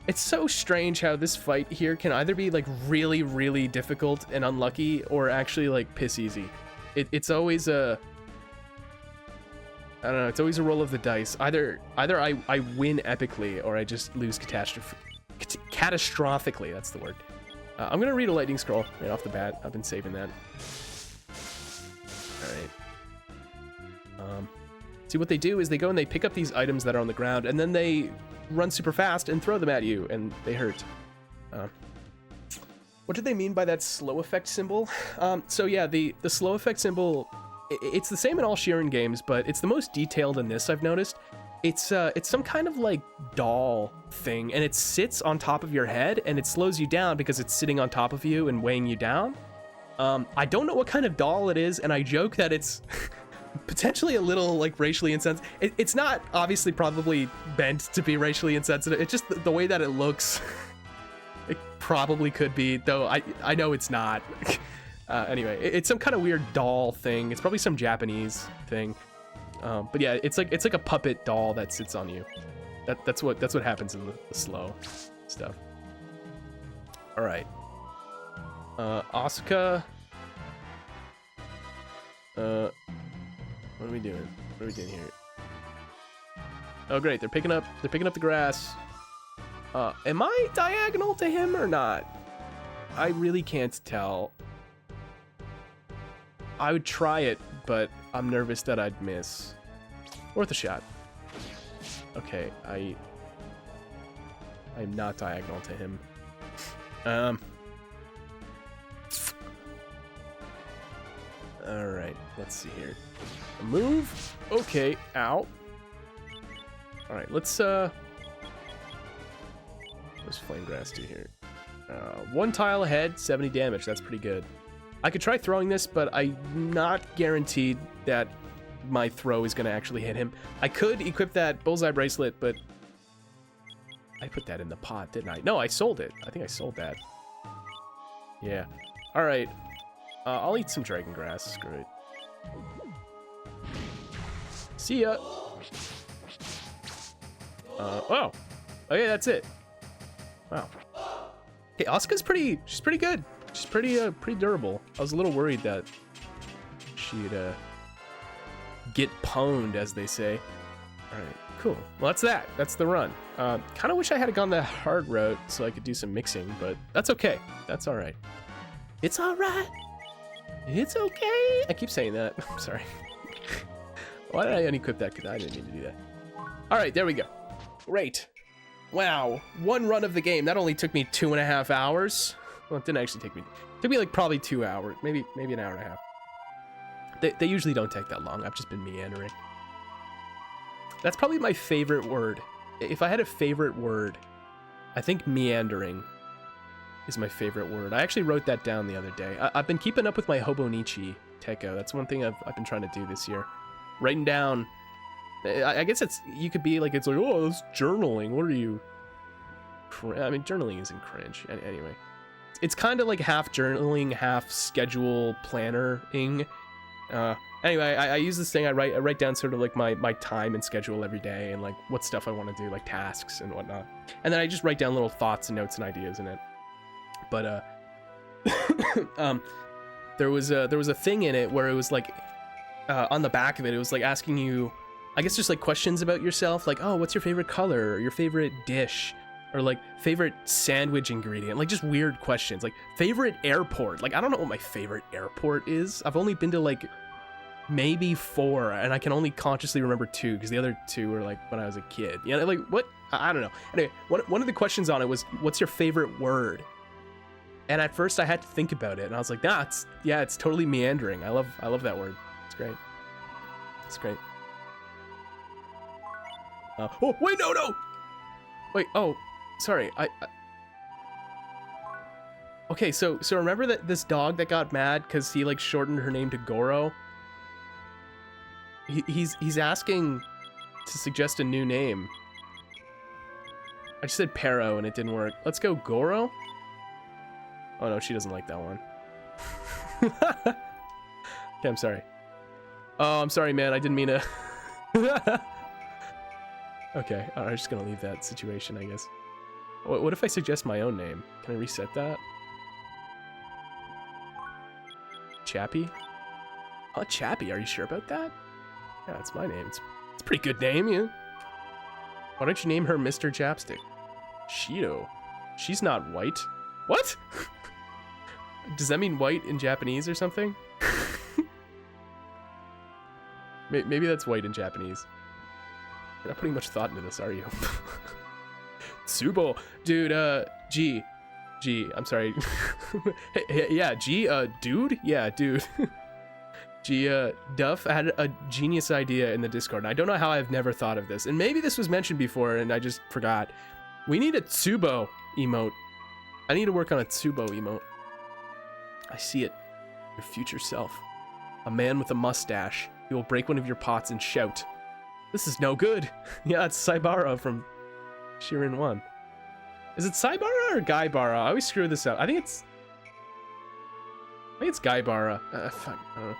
It's so strange how this fight here can either be like really, really difficult and unlucky, or actually like piss easy. It's always a... I don't know, it's always a roll of the dice. Either I win epically, or I just lose catastrophically, that's the word. I'm gonna read a lightning scroll right off the bat. I've been saving that. Alright. See, what they do is they go and they pick up these items that are on the ground, and then they run super fast and throw them at you, and they hurt. What did they mean by that slow effect symbol? So yeah, the slow effect symbol, it's the same in all Shiren games, but it's the most detailed in this, I've noticed. It's some kind of like doll thing, and it sits on top of your head, and it slows you down because it's sitting on top of you and weighing you down. I don't know what kind of doll it is, and I joke that it's potentially a little like racially insensitive. It's not obviously probably meant to be racially insensitive. It's just the way that it looks. It probably could be, though I know it's not. Anyway, it's some kind of weird doll thing. It's probably some Japanese thing. But yeah, it's like a puppet doll that sits on you. That's what happens in the slow stuff. All right. ASUKA. What are we doing? What are we doing here? Oh great, they're picking up the grass. Am I diagonal to him or not? I really can't tell. I would try it, but I'm nervous that I'd miss. Worth a shot. Okay, I'm not diagonal to him. Alright, let's see here. A move? Okay, ow. Alright, let's what's flame grass do here? One tile ahead, 70 damage, that's pretty good. I could try throwing this, but I'm not guaranteed that my throw is gonna actually hit him. I could equip that bullseye bracelet, but I put that in the pot, didn't I? No, I sold it. I think I sold that. Yeah. Alright. I'll eat some dragon grass, screw it. See ya. Oh, yeah, that's it. Wow. Okay, Asuka's she's pretty good. She's pretty durable. I was a little worried that she'd get pwned, as they say. All right, cool. Well, that's that. That's the run. Kind of wish I had gone the hard route so I could do some mixing, but that's okay. That's all right. It's all right. It's okay. I keep saying that. I'm sorry. Why did I unequip that? Because I didn't need to do that. All right, there we go. Great. Wow, one run of the game. That only took me 2.5 hours. Well, it didn't actually take me. It took me like probably 2 hours, maybe an hour and a half. They usually don't take that long. I've just been meandering. That's probably my favorite word. If I had a favorite word, I think meandering is my favorite word. I actually wrote that down the other day. I've been keeping up with my Hobonichi Teiko. That's one thing I've been trying to do this year. Writing down. I guess you could be like, it's like, oh, that's journaling. What are you? I mean, journaling isn't cringe. Anyway, it's kind of like half journaling, half schedule planner-ing. Anyway, I use this thing. I write down sort of like my time and schedule every day, and like what stuff I want to do, like tasks and whatnot. And then I just write down little thoughts and notes and ideas in it. But there was a thing in it where it was like on the back of it, it was like asking you, I guess, just like questions about yourself, like, oh, what's your favorite color, or your favorite dish, or like favorite sandwich ingredient, like just weird questions, like favorite airport. Like, I don't know what my favorite airport is. I've only been to like maybe 4, and I can only consciously remember 2 because the other 2 were like when I was a kid. You know, like what? I don't know. Anyway, one of the questions on it was, what's your favorite word? And at first I had to think about it, and I was like, nah, it's totally meandering. I love that word. It's great. It's great. Oh, wait, no! Wait, oh, sorry, Okay, so remember that this dog that got mad because he, like, shortened her name to Goro? He's asking to suggest a new name. I just said Pero and it didn't work. Let's go Goro? Oh, no, she doesn't like that one. Okay, I'm sorry. Oh, I'm sorry, man, I didn't mean to... Okay, I'm just gonna leave that situation, I guess. What if I suggest my own name? Can I reset that? Chappie? Oh, Chappie, are you sure about that? Yeah, that's my name. It's a pretty good name, yeah. Why don't you name her Mr. Chapstick? Shido. She's not white. What? Does that mean white in Japanese or something? Maybe that's white in Japanese. You're not putting much thought into this, are you? Tsubo. Dude, G, I'm sorry. Hey, yeah, G, dude? Yeah, dude. G, Duff had a genius idea in the Discord, and I don't know how I've never thought of this. And maybe this was mentioned before, and I just forgot. We need a Tsubo emote. I need to work on a Tsubo emote. I see it. Your future self. A man with a mustache. He will break one of your pots and shout, "This is no good." Yeah, it's Saibara from Shiren 1. Is it Saibara or Gaibara? I always screw this up. I think it's Gaibara. Fuck, I don't know.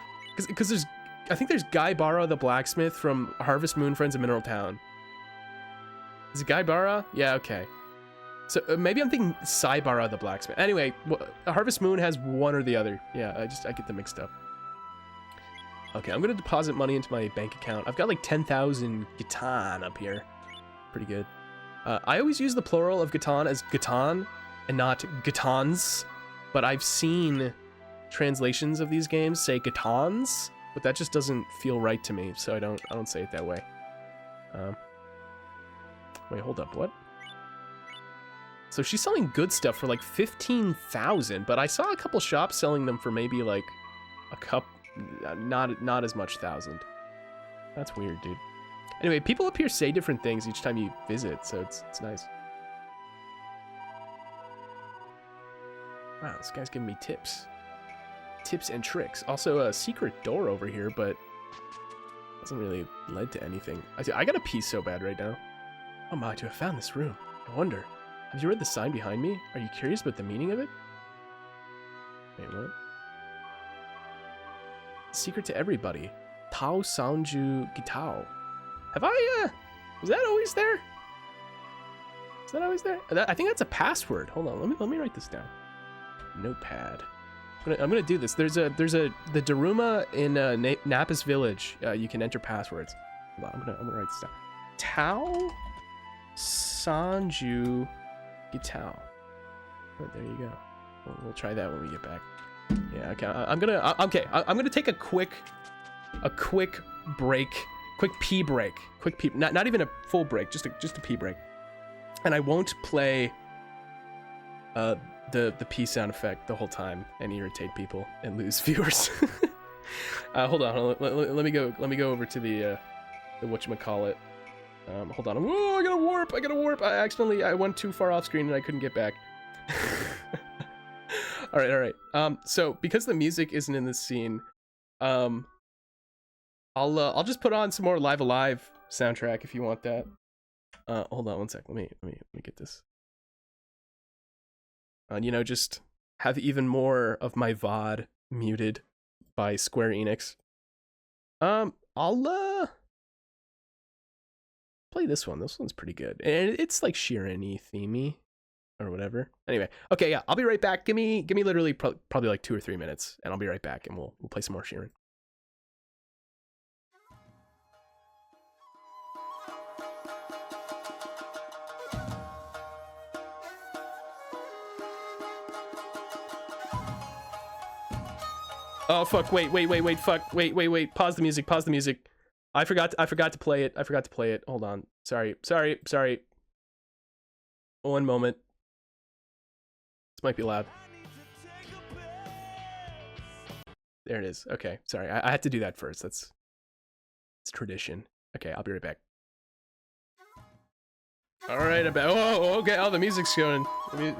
Because I think there's Gaibara the blacksmith from Harvest Moon Friends of Mineral Town. Is it Gaibara? Yeah, okay. So maybe I'm thinking Saibara the blacksmith. Anyway, Harvest Moon has one or the other. Yeah, I get them mixed up. Okay, I'm gonna deposit money into my bank account. I've got like 10,000 Gatan up here. Pretty good. I always use the plural of Gatan as Gatan and not Gatans, but I've seen translations of these games say Gatans, but that just doesn't feel right to me, so I don't say it that way. Wait, hold up, what? So she's selling good stuff for like 15,000, but I saw a couple shops selling them for maybe like a cup. Not as much 1,000. That's weird, dude. Anyway, people up here say different things each time you visit, so it's nice. Wow, this guy's giving me tips and tricks. Also, a secret door over here, but hasn't really led to anything. I gotta pee so bad right now. Oh my, to have found this room. I wonder, have you read the sign behind me? Are you curious about the meaning of it? Wait, what? Secret to everybody. Tao Sanju Gitao. Have I, was that always there? Is that always there? I think that's a password. Hold on, let me write this down. Notepad. I'm gonna do this. There's the Daruma in Nappa's village. You can enter passwords. Hold on, I'm gonna write this down. Tao Sanju Gitao. Oh, there you go. We'll try that when we get back. Yeah, okay. I'm gonna take a quick break, quick pee break, not even a full break, just a pee break. And I won't play the pee sound effect the whole time and irritate people and lose viewers. Hold on, let me go over to the whatchamacallit. Hold on. Oh, I gotta warp. I went too far off screen and I couldn't get back. All right. So because the music isn't in this scene, I'll just put on some more Live Alive soundtrack if you want that. Hold on one sec. Let me get this. Just have even more of my VOD muted by Square Enix. I'll play this one. This one's pretty good, and it's like Shiren-y themey or whatever. Anyway, okay, yeah, I'll be right back. Give me literally probably like 2 or 3 minutes, and I'll be right back, and we'll play some more Shiren. Oh fuck! Wait! Fuck! Wait! Pause the music! I forgot to play it. Hold on. Sorry. 1 moment. This might be loud. There it is. Okay. Sorry. I had to do that first. It's tradition. Okay. I'll be right back. All right. Oh, okay. Oh, the music's going. Like,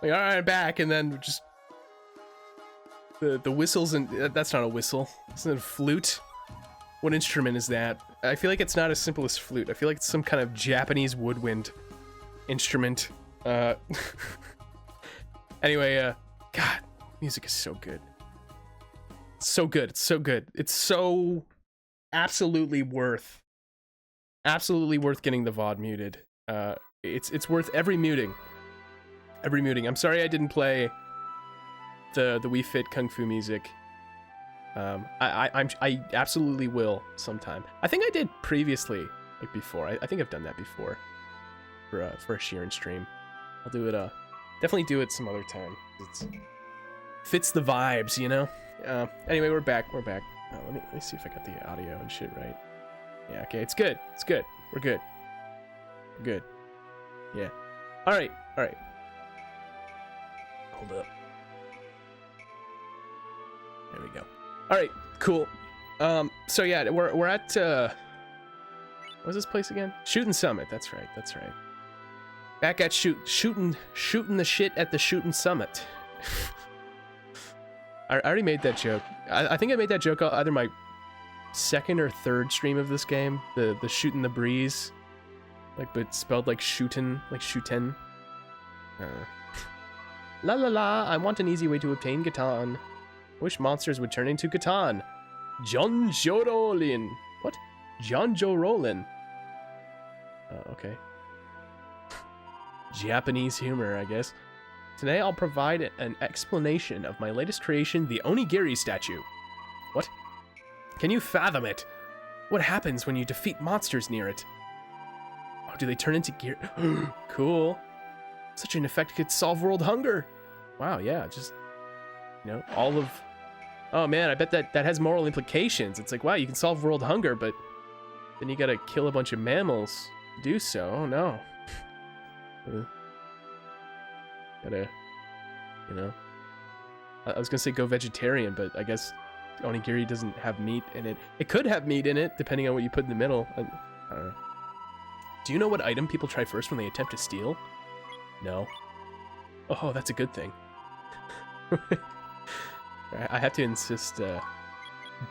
all right, I'm back, and then just the whistles, and that's not a whistle. It's not a flute. What instrument is that? I feel like it's not as simple as flute. I feel like it's some kind of Japanese woodwind instrument. Anyway, God, music is so good. It's so good. It's so absolutely worth getting the VOD muted. It's worth every muting. I'm sorry I didn't play the Wii Fit Kung Fu music. I absolutely will sometime. I think I did previously, like before. I think I've done that before for a Shiren stream. I'll do it. Definitely do it some other time. It fits the vibes, you know. Anyway, we're back. Let me see if I got the audio and shit right. Yeah. Okay. It's good. We're good. Yeah. All right. Hold up. There we go. All right, cool. So yeah, we're at what's this place again? Shootin' Summit. That's right. Back at shooting the shit at the Shootin' Summit. I already made that joke. I think I made that joke either my second or third stream of this game. The shootin' the breeze, like but spelled like shootin', like shootin'. La la la, I want an easy way to obtain Gatan. Wish monsters would turn into Gatan. Jonjorolin. What? Jonjorolin. Okay. Japanese humor, I guess. Today I'll provide an explanation of my latest creation, the Onigiri statue. What? Can you fathom it? What happens when you defeat monsters near it? Oh, do they turn into gear? Cool. Such an effect could solve world hunger. Wow, yeah, just, all of... Oh man, I bet that has moral implications. It's like, wow, you can solve world hunger, but then you gotta kill a bunch of mammals to do so. Oh no. Gotta, I was gonna say go vegetarian, but I guess onigiri doesn't have meat in it. It could have meat in it, depending on what you put in the middle. I don't know. Do you know what item people try first when they attempt to steal? No. Oh, that's a good thing. I have to insist,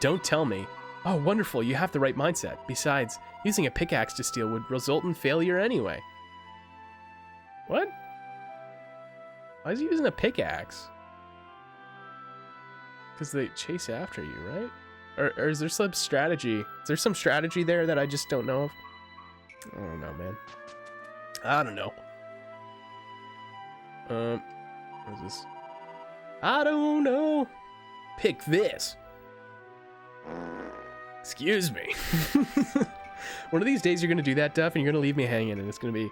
don't tell me. Oh, wonderful, you have the right mindset. Besides, using a pickaxe to steal would result in failure anyway. What? Why is he using a pickaxe? Because they chase after you, right? Or is there some strategy? Is there some strategy there that I just don't know of? I don't know, man. I don't know. What is this? I don't know. Pick this. Excuse me. One of these days you're gonna do that, Duff, and you're gonna leave me hanging, and it's gonna be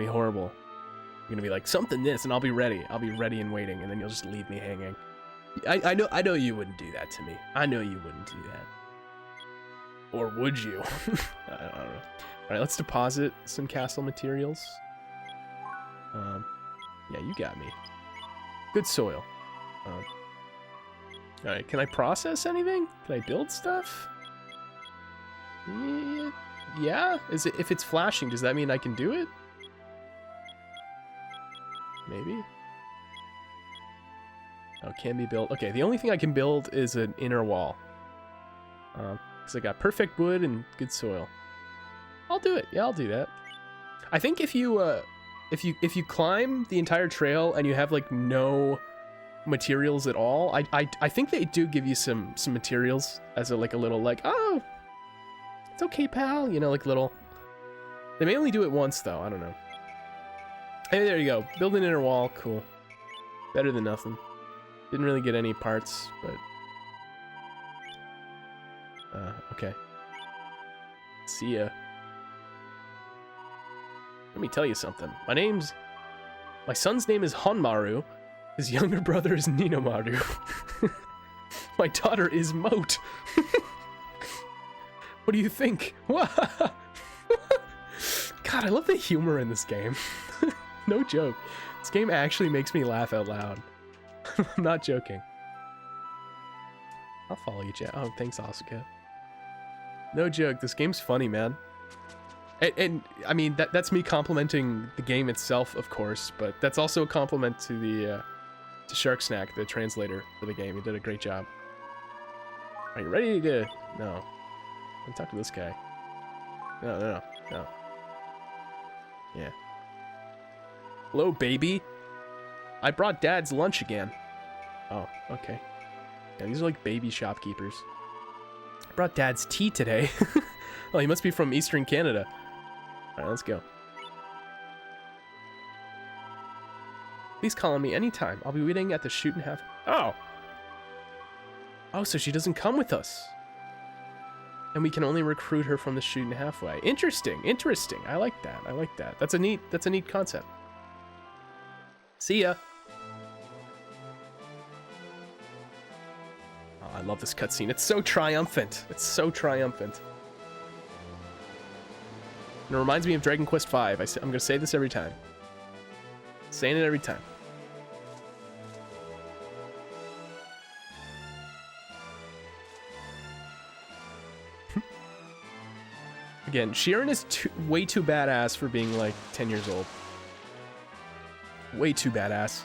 horrible. You're gonna be like, something this, and I'll be ready. I'll be ready and waiting, and then you'll just leave me hanging. I know you wouldn't do that to me. I know you wouldn't do that. Or would you? I don't know. Alright, let's deposit some castle materials. Yeah, you got me. Good soil. Alright, can I process anything? Can I build stuff? Yeah? If it's flashing, does that mean I can do it? Maybe? Oh, can be built. Okay, the only thing I can build is an inner wall. Because I got perfect wood and good soil. I'll do it. Yeah, I'll do that. I think if you climb the entire trail and you have like no materials at all, I think they do give you some materials as a little like, oh, it's okay, pal. You know, like little. They may only do it once though. I don't know. Hey, there you go. Build an inner wall. Cool. Better than nothing. Didn't really get any parts, but... okay. See ya. Let me tell you something. My son's name is Honmaru. His younger brother is Ninomaru. My daughter is Moat. What do you think? God, I love the humor in this game. No joke. This game actually makes me laugh out loud. I'm not joking. I'll follow you, chat. Oh, thanks, ASUKA. No joke. This game's funny, man. And I mean, that's me complimenting the game itself, of course, but that's also a compliment to the to Shark Snack, the translator for the game. He did a great job. Are you ready to? No. Let me talk to this guy. No. Yeah. Hello, baby. I brought Dad's lunch again. Oh, okay. Yeah, these are like baby shopkeepers. I brought Dad's tea today. Oh, he must be from Eastern Canada. Alright, let's go. Please call on me anytime. I'll be waiting at the shoot and have... Oh! Oh, so she doesn't come with us. And we can only recruit her from the shoot and halfway. Interesting. I like that. That's a neat concept. See ya. Oh, I love this cutscene. It's so triumphant. And it reminds me of Dragon Quest V. I'm going to say this every time. Saying it every time. Again, Shiren is way too badass for being like 10 years old. Way too badass.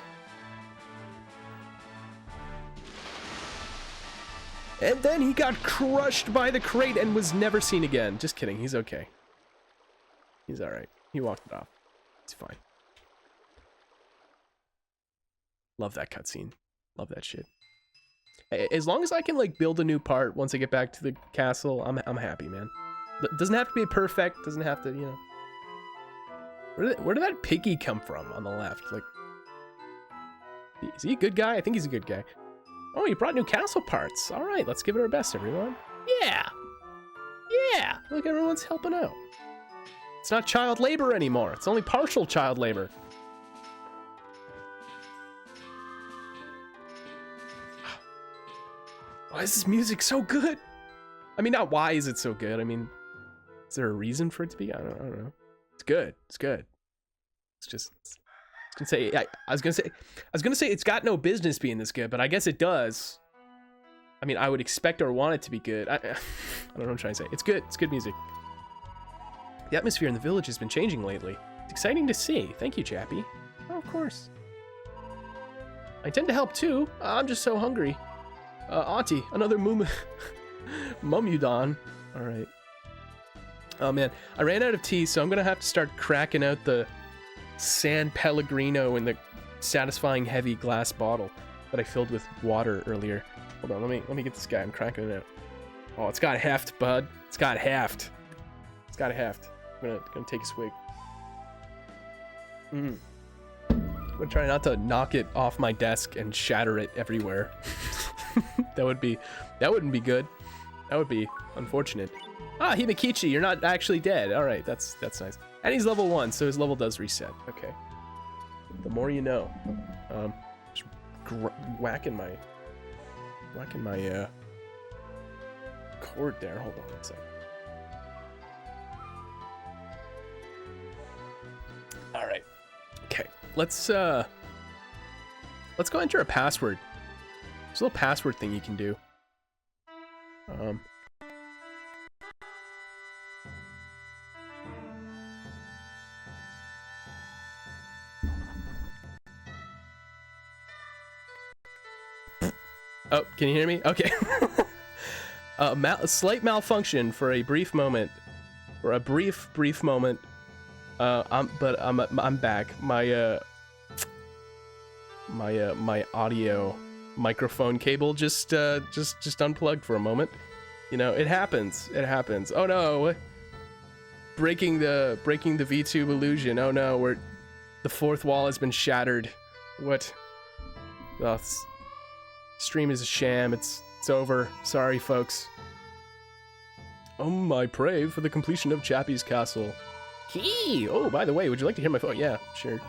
And then he got crushed by the crate and was never seen again. Just kidding, he's okay. He's alright. He walked it off. It's fine. Love that cutscene. Love that shit. As long as I can like build a new part once I get back to the castle, I'm happy, man. Doesn't have to be perfect, doesn't have to, you know. Where did that piggy come from on the left? Like, is he a good guy? I think he's a good guy. Oh, he brought new castle parts. All right, let's give it our best, everyone. Yeah. Look, everyone's helping out. It's not child labor anymore. It's only partial child labor. Why is this music so good? I mean, not why is it so good. I mean, is there a reason for it to be? I don't know. It's good. It's just. I was gonna say it's got no business being this good, but I guess it does. I mean, I would expect or want it to be good. I don't know what I'm trying to say. It's good. It's good music. The atmosphere in the village has been changing lately. It's exciting to see. Thank you, Chappie. Oh, of course. I intend to help too. I'm just so hungry. Auntie, another Mumudon. All right. Oh man, I ran out of tea, so I'm gonna have to start cracking out the San Pellegrino in the satisfying heavy glass bottle that I filled with water earlier. Hold on, let me get this guy. I'm cranking it out. Oh, it's got heft, bud. It's got heft. It's got heft. I'm gonna take a swig. I'm gonna try not to knock it off my desk and shatter it everywhere. That wouldn't be good. That would be unfortunate. Ah, Himikichi, you're not actually dead. All right, that's nice. And he's level 1, so his level does reset. Okay. The more you know. Just whacking my cord there. Hold on one second. All right. Okay. Let's go enter a password. There's a little password thing you can do. Oh, can you hear me? Okay. A slight malfunction for a brief moment, or a brief moment. I'm back. My audio microphone cable just unplugged for a moment. You know, it happens. It happens. Oh no! Breaking the VTube illusion. Oh no, the fourth wall has been shattered. What? Oh, stream is a sham. It's over. Sorry, folks. I pray for the completion of Chappie's Castle. Key! Oh, by the way, would you like to hear my phone? Yeah, sure.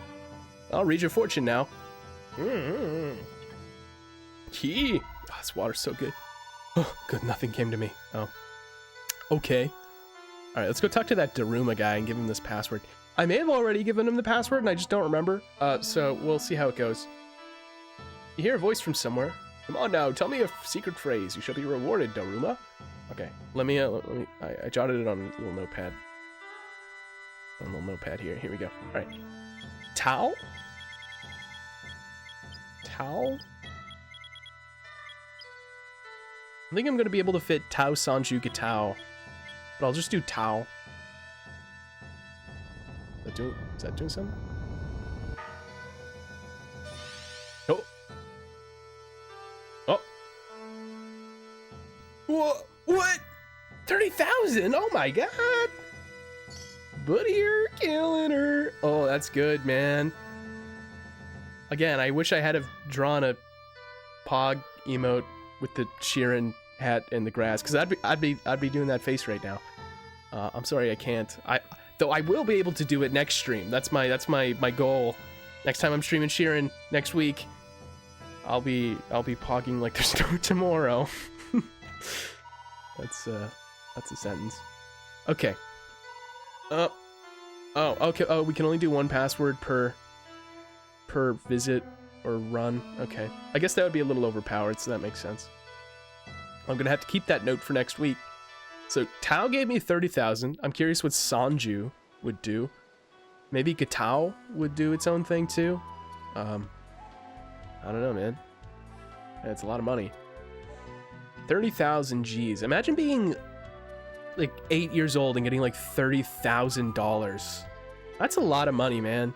I'll read your fortune now. Key! Oh, this water's so good. Oh, good, nothing came to me. Oh. Okay. Alright, let's go talk to that Daruma guy and give him this password. I may have already given him the password and I just don't remember. So we'll see how it goes. You hear a voice from somewhere. Come on now, tell me a secret phrase. You shall be rewarded, Daruma. Okay, let me I jotted it on a little notepad. On a little notepad here. Here we go. Alright. Tao? Tao? I think I'm going to be able to fit Tao Sanju Gatao. But I'll just do Tao. Is that doing something? Oh. Oh. What? 30,000? Oh my god. Buddy, you're killing her. Oh, that's good, man. Again, I wish I had have drawn a Pog emote with the Shiren hat and the grass, because I'd be doing that face right now. I'm sorry I can't. Though I will be able to do it next stream. That's my goal. Next time I'm streaming Shiren next week, I'll be pogging like there's no tomorrow. That's a sentence. Okay. Oh, okay. Oh, we can only do one password per visit or run. Okay. I guess that would be a little overpowered, so that makes sense. I'm gonna have to keep that note for next week. So Tao gave me 30,000. I'm curious what Sanju would do. Maybe Gatao would do its own thing too. I don't know, man. That's a lot of money. 30,000 G's. Imagine being like 8 years old and getting like $30,000. That's a lot of money, man.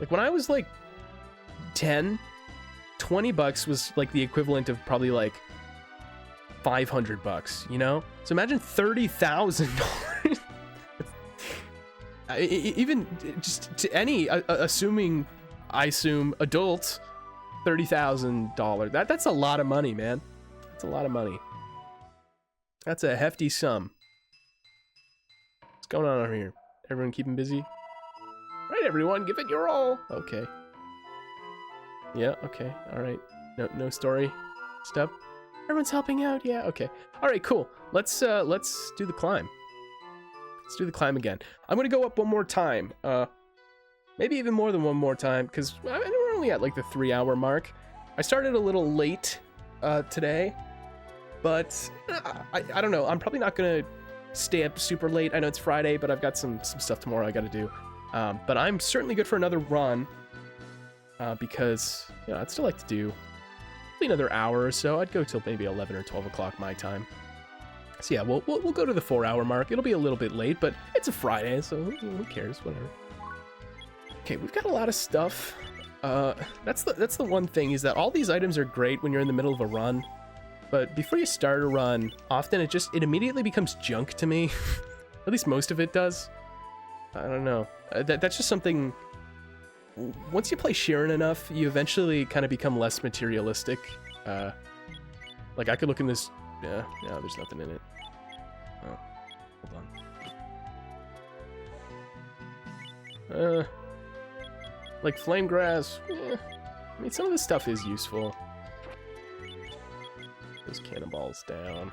Like when I was like 10, 20 bucks was like the equivalent of probably like $500, you know? So imagine $30,000. Even just to any assuming, I assume, adult, $30,000. That's a lot of money, man. That's a lot of money. That's a hefty sum. What's going on over here? Everyone keeping busy? Right, everyone, give it your all. Okay. Yeah, okay, all right. No story stuff. Everyone's helping out. Yeah, okay. All right, cool. Let's do the climb. Let's do the climb again. I'm gonna go up one more time. Maybe even more than one more time, because we're only at like the 3-hour mark. I started a little late today, but I don't know. I'm probably not gonna stay up super late. I know it's Friday, but I've got some stuff tomorrow I gotta do. But I'm certainly good for another run, because you know, I'd still like to do another hour or so. I'd go till maybe 11 or 12 o'clock my time. So yeah, we'll go to the 4-hour mark. It'll be a little bit late, but it's a Friday, so who cares? Whatever. Okay, we've got a lot of stuff. That's the one thing, is that all these items are great when you're in the middle of a run, but before you start a run, often it immediately becomes junk to me. At least most of it does. I don't know. That's just something. Once you play Shiren enough, you eventually kind of become less materialistic. Like I could look in this. Yeah, no, there's nothing in it. Oh, hold on. Like flame grass. I mean, some of this stuff is useful. Those cannonballs down.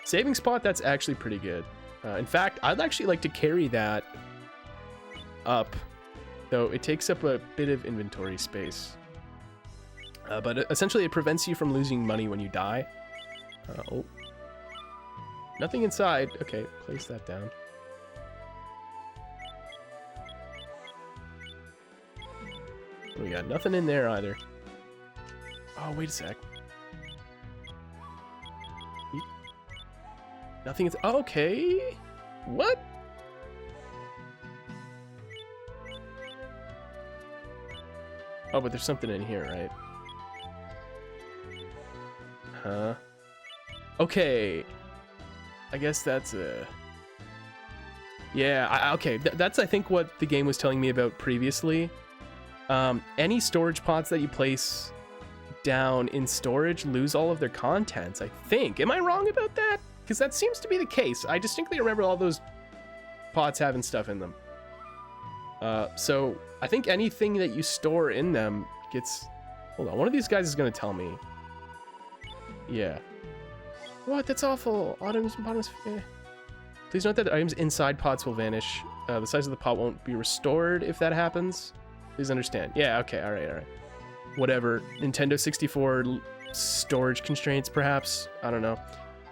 Saving spot, that's actually pretty good. In fact, I'd actually like to carry that up, though it takes up a bit of inventory space. But essentially it prevents you from losing money when you die. Oh. Nothing inside. Okay, place that down. We got nothing in there either. Oh, wait a sec. Nothing is. Oh, okay. What? Oh, but there's something in here, right? Huh? Okay. I guess that's a. Yeah. Okay. That's I think what the game was telling me about previously. Any storage pots that you place down in storage lose all of their contents, I think. Am I wrong about that? Because that seems to be the case. I distinctly remember all those pots having stuff in them. So I think anything that you store in them gets... Hold on, one of these guys is going to tell me. Yeah. What? That's awful. Items and bottoms... Please note that the items inside pots will vanish. The size of the pot won't be restored if that happens. Please understand. Yeah, okay, alright. Whatever. Nintendo 64 storage constraints, perhaps? I don't know.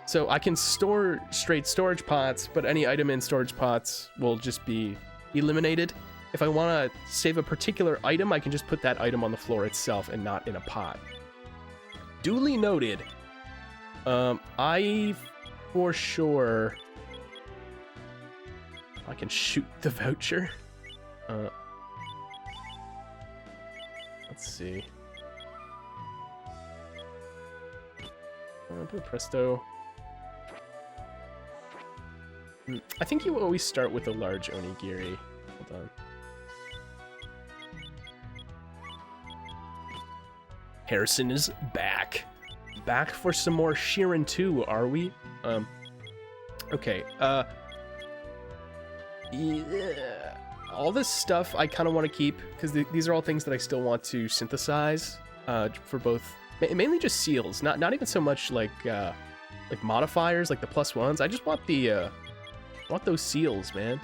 So I can store straight storage pots, but any item in storage pots will just be eliminated. If I want to save a particular item, I can just put that item on the floor itself and not in a pot. Duly noted. I, for sure... I can shoot the voucher. Let's see. Presto. I think you always start with a large onigiri. Hold on. Harrison is back. Back for some more Shiren 2, are we? Okay. Yeah. All this stuff I kind of want to keep, because these are all things that I still want to synthesize for both, mainly just seals, not even so much like modifiers, like the +1s. I just want the want those seals, man.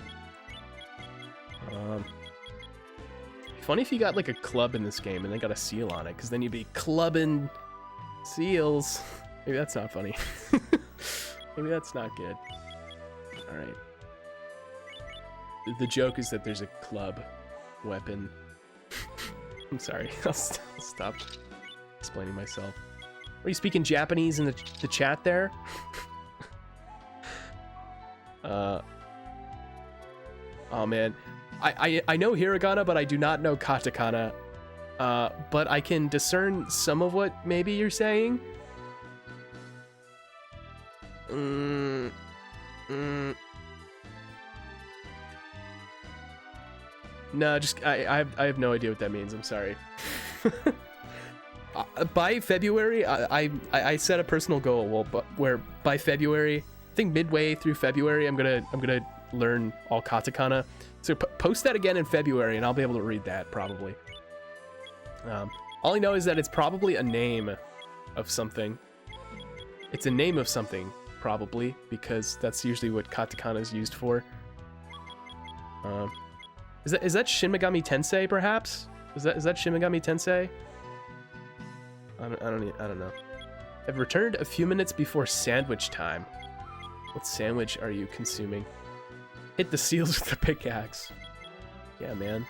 Funny if you got like a club in this game and they got a seal on it, because then you'd be clubbing seals. Maybe that's not funny. Maybe that's not good. All right. The joke is that there's a club weapon. I'm sorry. I'll stop explaining myself. Are you speaking Japanese in the chat there? Oh man, I know hiragana, but I do not know katakana. But I can discern some of what maybe you're saying. No, just I have no idea what that means. I'm sorry. By February, I set a personal goal. Well, where by February, I think midway through February, I'm gonna learn all katakana. So post that again in February, and I'll be able to read that probably. All I know is that it's probably a name of something. It's a name of something, probably, because that's usually what katakana is used for. Is that Shin Megami Tensei, perhaps? Is that Shin Megami Tensei? I don't know. I've returned a few minutes before sandwich time. What sandwich are you consuming? Hit the seals with the pickaxe. Yeah, man.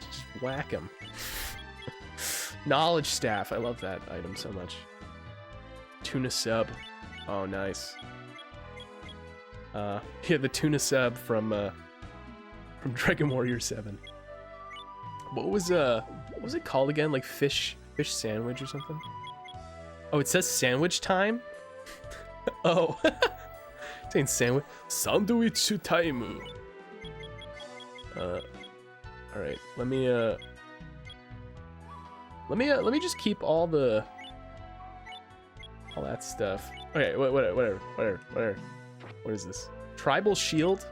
Just whack them. Knowledge staff. I love that item so much. Tuna sub. Oh, nice. Yeah, the tuna sub from Dragon Warrior 7. What was it called again? Like fish sandwich or something? Oh, it says sandwich time? Oh. Saying sandwich. Sandwich time. Alright, let me just keep all that stuff. Okay, whatever. What is this? Tribal shield?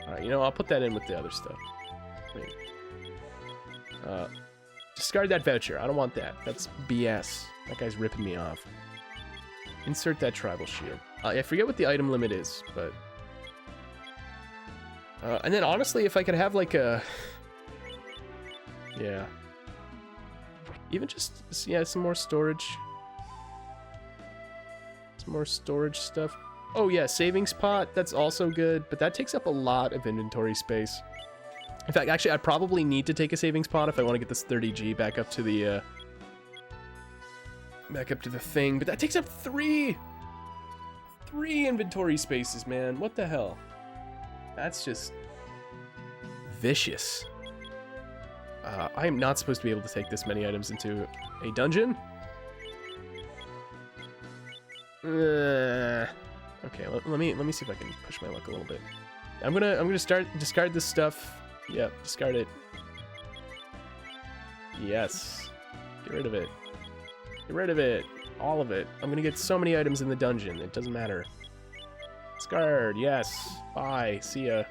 Alright, I'll put that in with the other stuff. Wait. Discard that voucher. I don't want that. That's BS. That guy's ripping me off. Insert that tribal shield. I forget what the item limit is, but... and then honestly, if I could have like a... Yeah. Even just, yeah, some more storage. Some more storage stuff. Oh yeah, savings pot, that's also good, but that takes up a lot of inventory space. In fact, actually, I probably need to take a savings pot if I want to get this 30G back up to the thing, but that takes up three inventory spaces, man. What the hell? That's just vicious. I am not supposed to be able to take this many items into a dungeon. Okay, let me see if I can push my luck a little bit. I'm gonna discard this stuff. Yep, discard it. Yes. Get rid of it. Get rid of it. All of it. I'm gonna get so many items in the dungeon. It doesn't matter. Discard. Yes. Bye. See ya.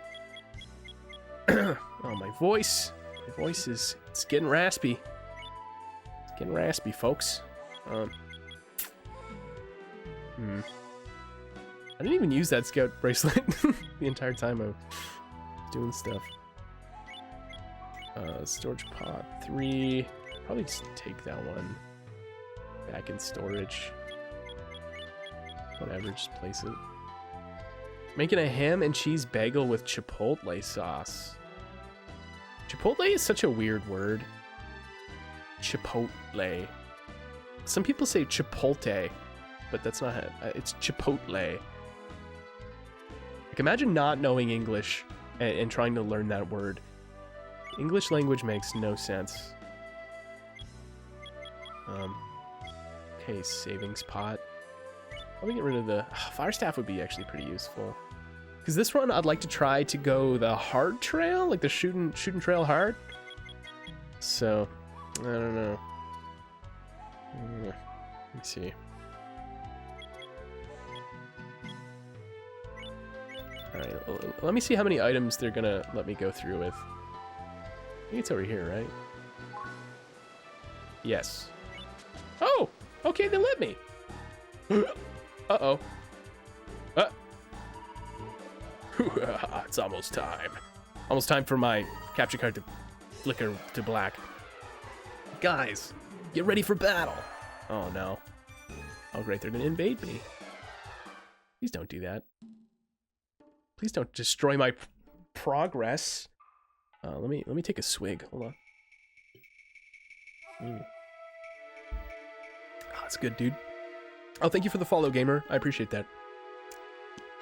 Oh, my voice. My voice is... It's getting raspy. It's getting raspy, folks. I didn't even use that scout bracelet the entire time I was doing stuff. Storage pod 3. Probably just take that one back in storage. Whatever, just place it. Making a ham and cheese bagel with chipotle sauce. Chipotle is such a weird word. Chipotle. Some people say chipotle, but that's not it. It's chipotle. Like, imagine not knowing English and trying to learn that word. English language makes no sense. Okay, savings pot. Let me get rid of the... Fire staff would be actually pretty useful. Because this run, I'd like to try to go the hard trail, like the shooting trail hard. So, I don't know. Let me see. Alright, let me see how many items they're gonna let me go through with. I think it's over here, right? Yes. Oh! Okay, they let me! Uh-oh. It's almost time. Almost time for my capture card to flicker to black. Guys, get ready for battle! Oh no. Oh great, they're gonna invade me. Please don't do that. Please don't destroy my progress. Let me take a swig. Hold on. Oh, that's good, dude. Oh, thank you for the follow, gamer. I appreciate that.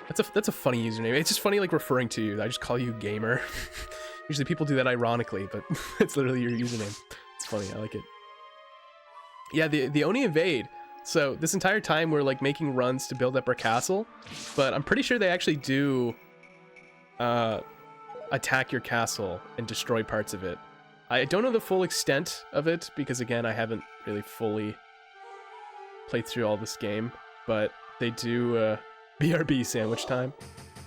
That's a funny username. It's just funny, like, referring to you. I just call you gamer. Usually people do that ironically, but it's literally your username. It's funny. I like it. Yeah, the Oni Invade. So this entire time we're like making runs to build up our castle, but I'm pretty sure they actually do attack your castle and destroy parts of it. I don't know the full extent of it because, again, I haven't really fully played through all this game, but they do BRB sandwich time.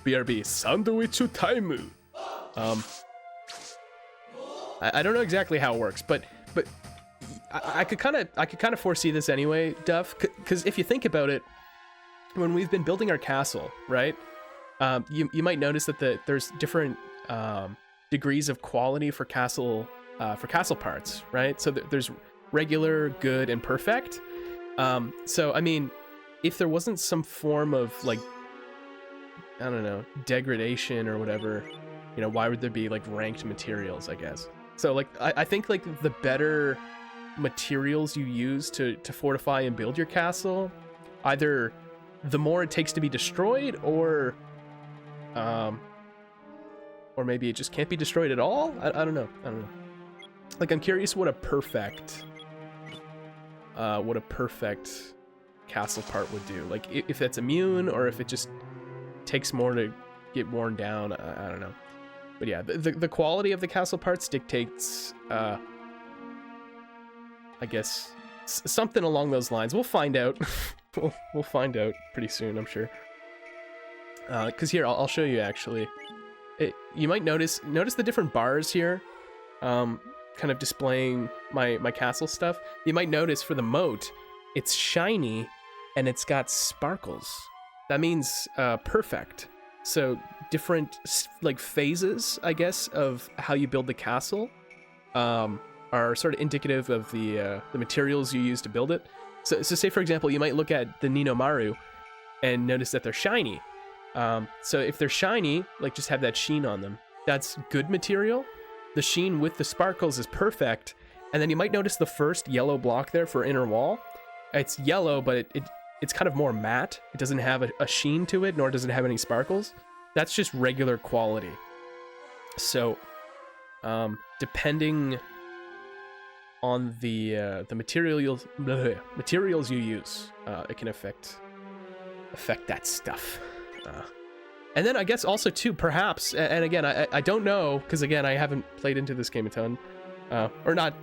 BRB sandwich time. I don't know exactly how it works, but I could kind of foresee this anyway, Duff, because if you think about it, when we've been building our castle, right? You might notice that there's different degrees of quality for castle parts, right? So there's regular, good, and perfect. So I mean, if there wasn't some form of, like, I don't know, degradation or whatever, you know, why would there be like ranked materials, I guess? So like I think like the better materials you use to fortify and build your castle, either the more it takes to be destroyed, or maybe it just can't be destroyed at all. I don't know. Like, I'm curious what a perfect castle part would do. Like, if that's immune, or if it just takes more to get worn down. I don't know. But yeah, the quality of the castle parts dictates, I guess, something along those lines. We'll find out. we'll find out pretty soon, I'm sure. Because here, I'll show you, actually. You might notice the different bars here, kind of displaying my castle stuff. You might notice for the moat, it's shiny, and it's got sparkles. That means perfect. So different like phases, I guess, of how you build the castle are sort of indicative of the materials you use to build it. So say, for example, you might look at the Ninomaru and notice that they're shiny. So if they're shiny, like, just have that sheen on them. That's good material. The sheen with the sparkles is perfect. And then you might notice the first yellow block there for inner wall. It's yellow, but it's kind of more matte. It doesn't have a sheen to it, nor does it have any sparkles. That's just regular quality. So, depending on the materials you use, it can affect that stuff. And then I guess also too, perhaps, and again, I don't know, because again, I haven't played into this game a ton, or not.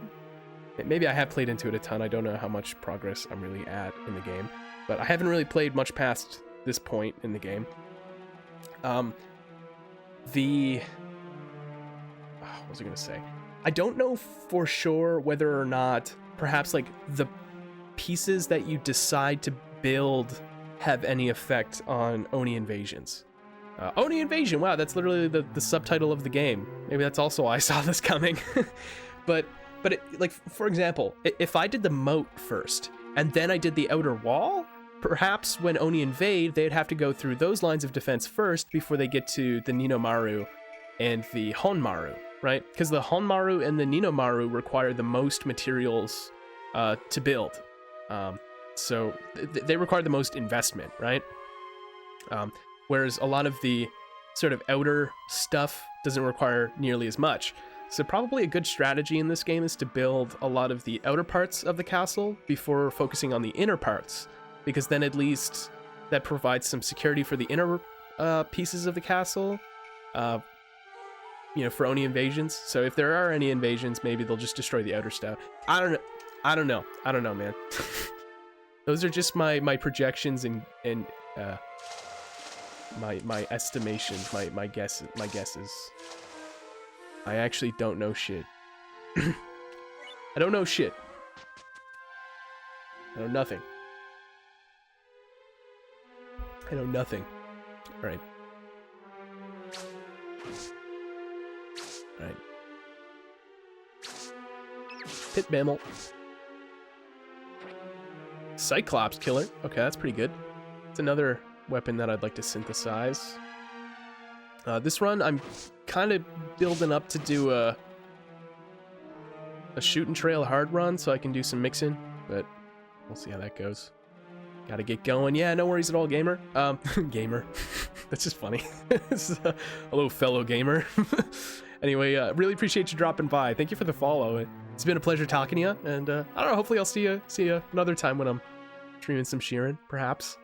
Maybe I have played into it a ton. I don't know how much progress I'm really at in the game, but I haven't really played much past this point in the game. What was I gonna say? I don't know for sure whether or not perhaps like the pieces that you decide to build have any effect on Oni Invasions. Oni Invasion, wow, that's literally the subtitle of the game. Maybe that's also why I saw this coming. But like, for example, if I did the moat first, and then I did the outer wall, perhaps when Oni invade, they'd have to go through those lines of defense first before they get to the Ninomaru and the Honmaru, right? Because the Honmaru and the Ninomaru require the most materials to build. So they require the most investment, right? Whereas a lot of the sort of outer stuff doesn't require nearly as much. So probably a good strategy in this game is to build a lot of the outer parts of the castle before focusing on the inner parts, because then at least that provides some security for the inner pieces of the castle, for Oni invasions. So if there are any invasions, maybe they'll just destroy the outer stuff. I don't know, man. Those are just my projections and my estimations, my guesses. I actually don't know shit. I don't know shit. I know nothing. I know nothing. Alright. Alright. Pit mammal. Cyclops killer. Okay, that's pretty good. It's another weapon that I'd like to synthesize. This run, I'm kind of building up to do a shoot and trail hard run so I can do some mixing, but we'll see how that goes. Gotta get going. Yeah, no worries at all, gamer. Gamer. That's just funny. Hello, fellow gamer. Anyway, really appreciate you dropping by. Thank you for the follow. It's been a pleasure talking to you, and I don't know, hopefully I'll see you another time when I'm streaming some Shiren, perhaps.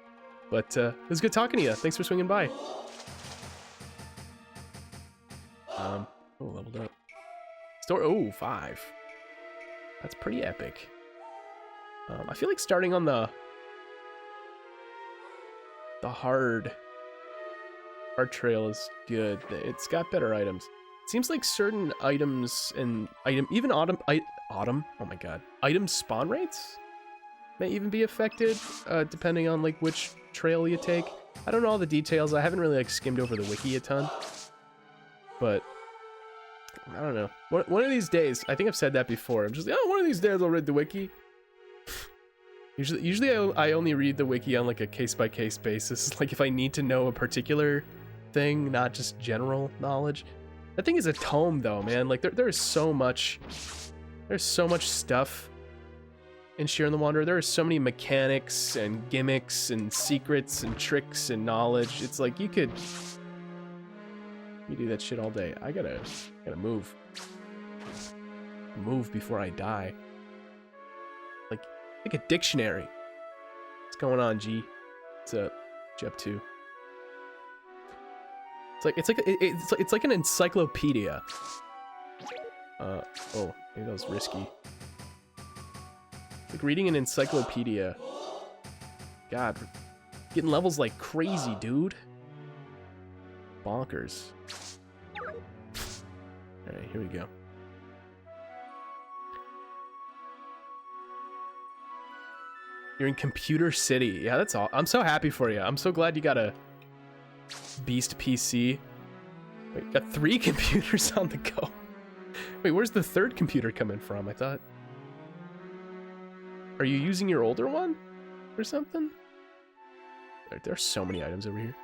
But it was good talking to you. Thanks for swinging by. Leveled up. Oh, 5. That's pretty epic. I feel like starting on the hard trail is good. It's got better items. It seems like certain items and even autumn. Oh my god, item spawn rates may even be affected depending on like which trail you take. I don't know all the details. I haven't really like skimmed over the wiki a ton, but I don't know. One of these days, I think I've said that before. I'm just like, one of these days I'll read the wiki. Usually I only read the wiki on like a case-by-case basis. Like if I need to know a particular thing, not just general knowledge. That thing is a tome though, man. Like there's so much stuff in Shiren the Wanderer. There are so many mechanics and gimmicks and secrets and tricks and knowledge. It's like you do that shit all day. I gotta move. Move before I die. Like a dictionary. What's going on, G? What's up? Jep 2. It's like an encyclopedia. Oh, maybe that was risky. Like reading an encyclopedia. God, getting levels like crazy, dude. Bonkers. Alright, here we go. You're in Computer City. Yeah, that's all. I'm so happy for you. I'm so glad you got a beast PC. Wait, got 3 computers on the go. Wait, where's the 3rd computer coming from? I thought... Are you using your older one? Or something? There's so many items over here.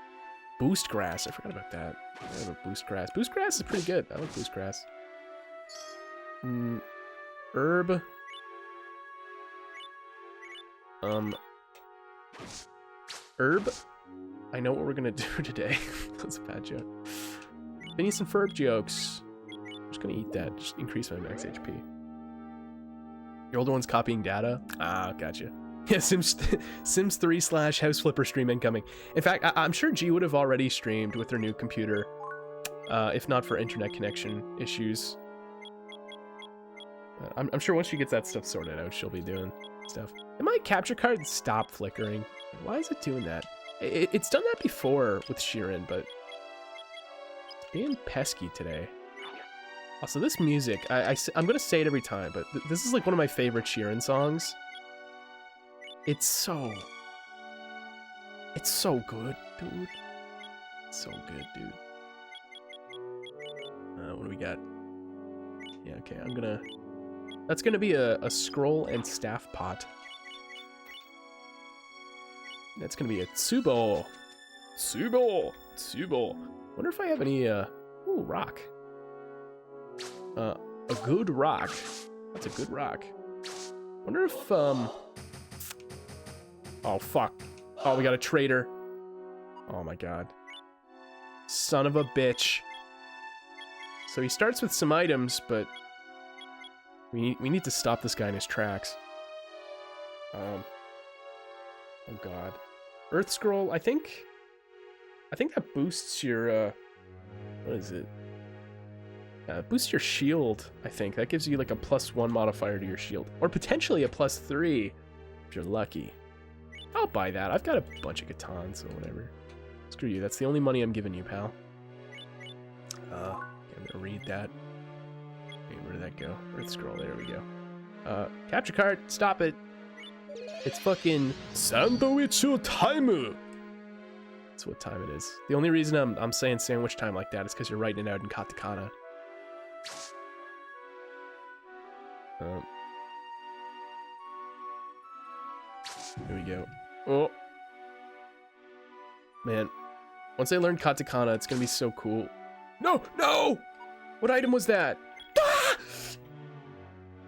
Boost grass. I forgot about that. I have a boost grass. Boost grass is pretty good. I like boost grass. Herb. Herb. I know what we're gonna do today. That's a bad joke. Phineas and Ferb jokes. I'm just gonna eat that. Just increase my max HP. Your older one's copying data? Ah, gotcha. Yeah, Sims 3/House Flipper stream incoming. In fact, I'm sure G would have already streamed with her new computer, if not for internet connection issues. I'm sure once she gets that stuff sorted out, she'll be doing stuff. And my capture card stopped flickering. Why is it doing that? It's done that before with Shiren, but it's being pesky today. Also, this music, I'm gonna say it every time, but this is like one of my favorite Shiren songs. It's so good, dude. It's so good, dude. What do we got? Yeah, okay, that's gonna be a scroll and staff pot. That's gonna be a Tsubo. Wonder if I have any, ooh, rock. A good rock. That's a good rock. Wonder if, oh, fuck. Oh, we got a traitor. Oh my god. Son of a bitch. So he starts with some items, but we need to stop this guy in his tracks. Oh god. Earth Scroll, I think that boosts your, what is it? Boosts your shield, I think. That gives you like a +1 modifier to your shield. Or potentially a +3, if you're lucky. I'll buy that. I've got a bunch of Katans, so whatever. Screw you, that's the only money I'm giving you, pal. I'm gonna read that. Wait, where did that go? Earth Scroll, there we go. Capture card, stop it. It's fucking sandwich time! That's what time it is. The only reason I'm saying sandwich time like that is because you're writing it out in katakana. Here we go. Oh. Man. Once I learn katakana, it's gonna be so cool. No! No! What item was that? Ah!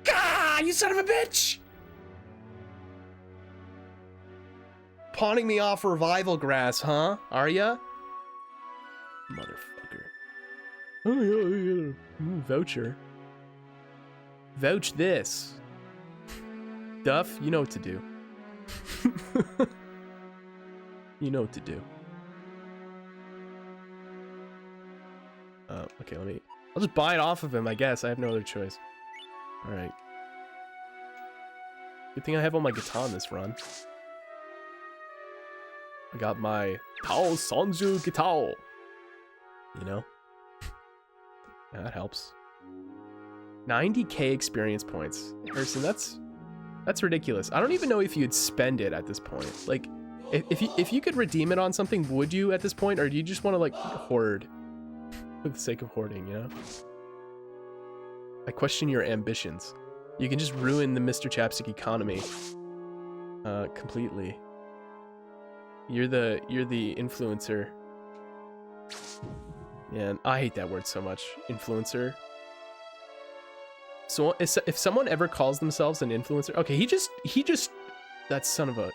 Ah! You son of a bitch! Pawning me off revival grass, huh? Are ya? Motherfucker. Oh, yeah. Ooh, voucher. Vouch this. Duff, you know what to do. You know what to do. Okay, I'll just buy it off of him, I guess. I have no other choice. Alright. Good thing I have all my Gatan this run. I got my Tao Sanju Gitao. You know? Yeah, that helps. 90k experience points. Harrison, that's ridiculous. I don't even know if you'd spend it at this point. Like, if you could redeem it on something, would you at this point? Or do you just want to, like, hoard? For the sake of hoarding, you know? I question your ambitions. You can just ruin the Mr. Chapstick economy. Completely. You're the influencer. Man, I hate that word so much. Influencer. So if someone ever calls themselves an influencer, okay, he just that son of a.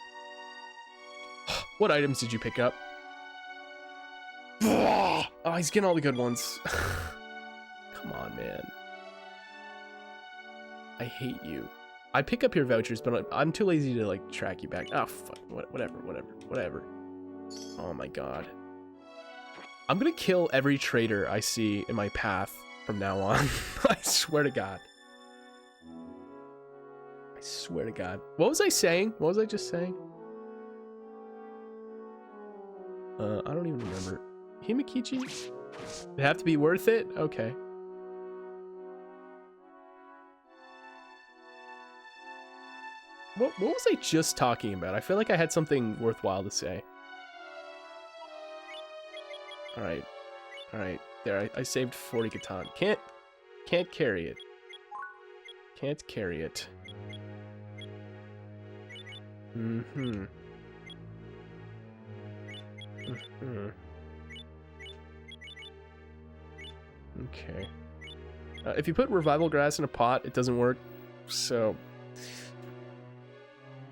What items did you pick up? Oh, he's getting all the good ones. Come on, man. I hate you. I pick up your vouchers, but I'm too lazy to like track you back. Oh fuck, whatever. Oh my god. I'm gonna kill every traitor I see in my path from now on. I swear to God. I swear to God. What was I saying? What was I just saying? I don't even remember. Himikichi? They have to be worth it? Okay. What was I just talking about? I feel like I had something worthwhile to say. Alright. Alright. There, I saved 40 katan. Can't carry it. Can't carry it. Mm-hmm. Mm-hmm. Okay. If you put revival grass in a pot, it doesn't work. So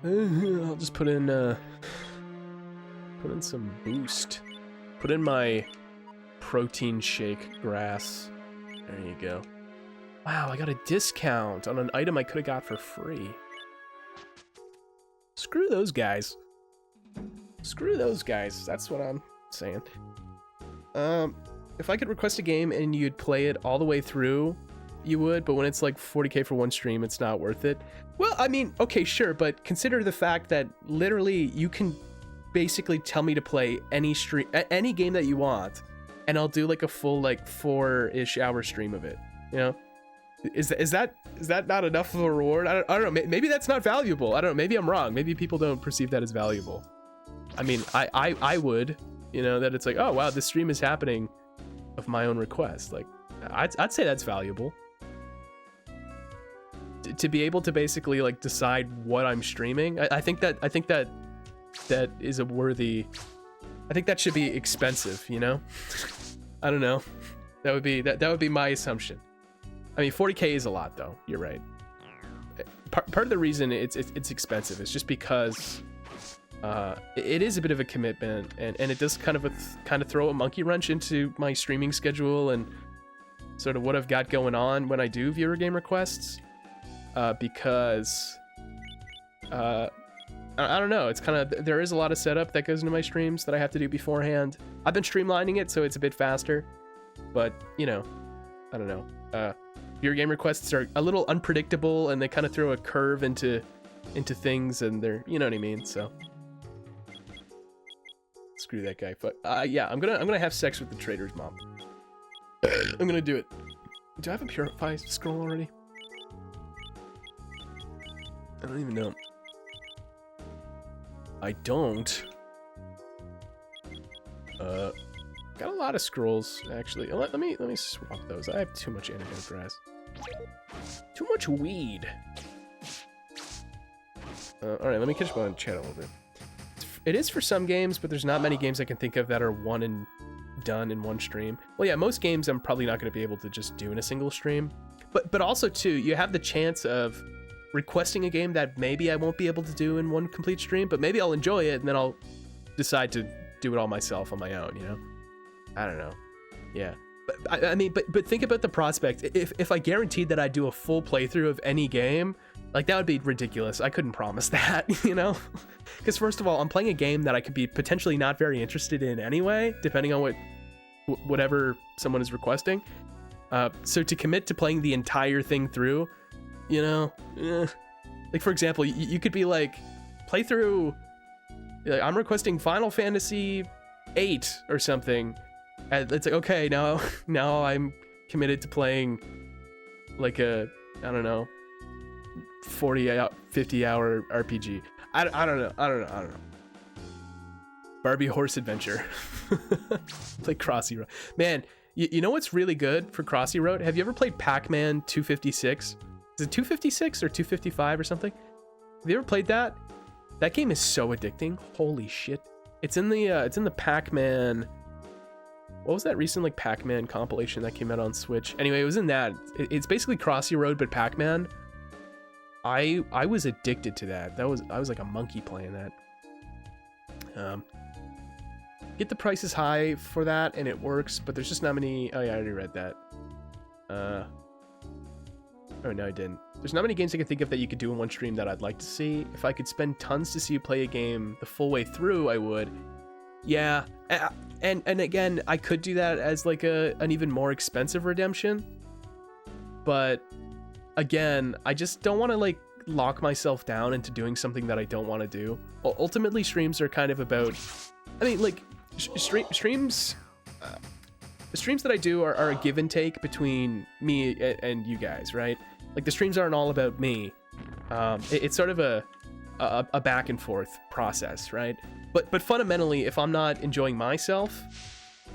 I'll just put in some boost. Put in my protein shake grass. There you go. Wow, I got a discount on an item I could have got for free. Screw those guys. Screw those guys. That's what I'm saying. If I could request a game and you'd play it all the way through, you would, but when it's like 40k for one stream, it's not worth it. Well, I mean, okay, sure, but consider the fact that literally you can basically tell me to play any game that you want, and I'll do like a full like 4-ish hour stream of it. You know, is that not enough of a reward? I don't know. Maybe that's not valuable. I don't know. Maybe I'm wrong. Maybe people don't perceive that as valuable. I mean, I would, you know, that it's like, oh wow, this stream is happening of my own request. Like, I'd say that's valuable. To be able to basically like decide what I'm streaming, I think that is a worthy. I think that should be expensive, you know. I don't know. That would be my assumption. I mean, 40k is a lot, though. You're right. Part of the reason it's expensive is just because it is a bit of a commitment, and it does kind of throw a monkey wrench into my streaming schedule and sort of what I've got going on when I do viewer game requests. Because I don't know, it's kind of, there is a lot of setup that goes into my streams that I have to do beforehand. I've been streamlining it so it's a bit faster, but you know, I don't know. Viewer game requests are a little unpredictable, and they kind of throw a curve into things, and they're, you know what I mean. So screw that guy. But yeah, I'm gonna have sex with the trader's mom. I'm gonna do it. Do I have a purify scroll already? I don't even know. I don't. Got a lot of scrolls actually. Let me swap those. I have too much antidote grass. Too much weed. All right, let me catch up on chat a little bit. It is for some games, but there's not many games I can think of that are one and done in one stream. Well, yeah, most games I'm probably not going to be able to just do in a single stream. But also too, you have the chance of requesting a game that maybe I won't be able to do in one complete stream, but maybe I'll enjoy it and then I'll decide to do it all myself on my own, you know? I don't know. Yeah. But I mean, but think about the prospect. If I guaranteed that I'd do a full playthrough of any game, like that would be ridiculous. I couldn't promise that, you know? Because first of all, I'm playing a game that I could be potentially not very interested in anyway, depending on whatever someone is requesting. So to commit to playing the entire thing through, you know, like for example, you could be like, play through, like, I'm requesting Final Fantasy 8 or something, and it's like, okay, now I'm committed to playing like a, I don't know, 50 hour RPG. I don't know. Barbie Horse Adventure. Play Crossy Road. Man, you know what's really good for Crossy Road? Have you ever played Pac-Man 256? Is it 256 or 255 or something? Have you ever played that? That game is so addicting. Holy shit. It's in the Pac-Man what was that recent like Pac-Man compilation that came out on Switch? Anyway, it was in that. It's basically Crossy Road but Pac-Man. I was addicted to that. I was like a monkey playing that. Get the prices high for that and it works, but there's just not many. Oh yeah, I already read that. Oh no, I didn't. There's not many games I can think of that you could do in one stream that I'd like to see. If I could spend tons to see you play a game the full way through, I would. Yeah, and again, I could do that as like an even more expensive redemption. But again, I just don't want to like lock myself down into doing something that I don't want to do. Ultimately, streams are kind of about, I mean, like streams. The streams that I do are a give and take between me and you guys, right? Like the streams aren't all about me. It's sort of a back and forth process, right? But fundamentally, if I'm not enjoying myself,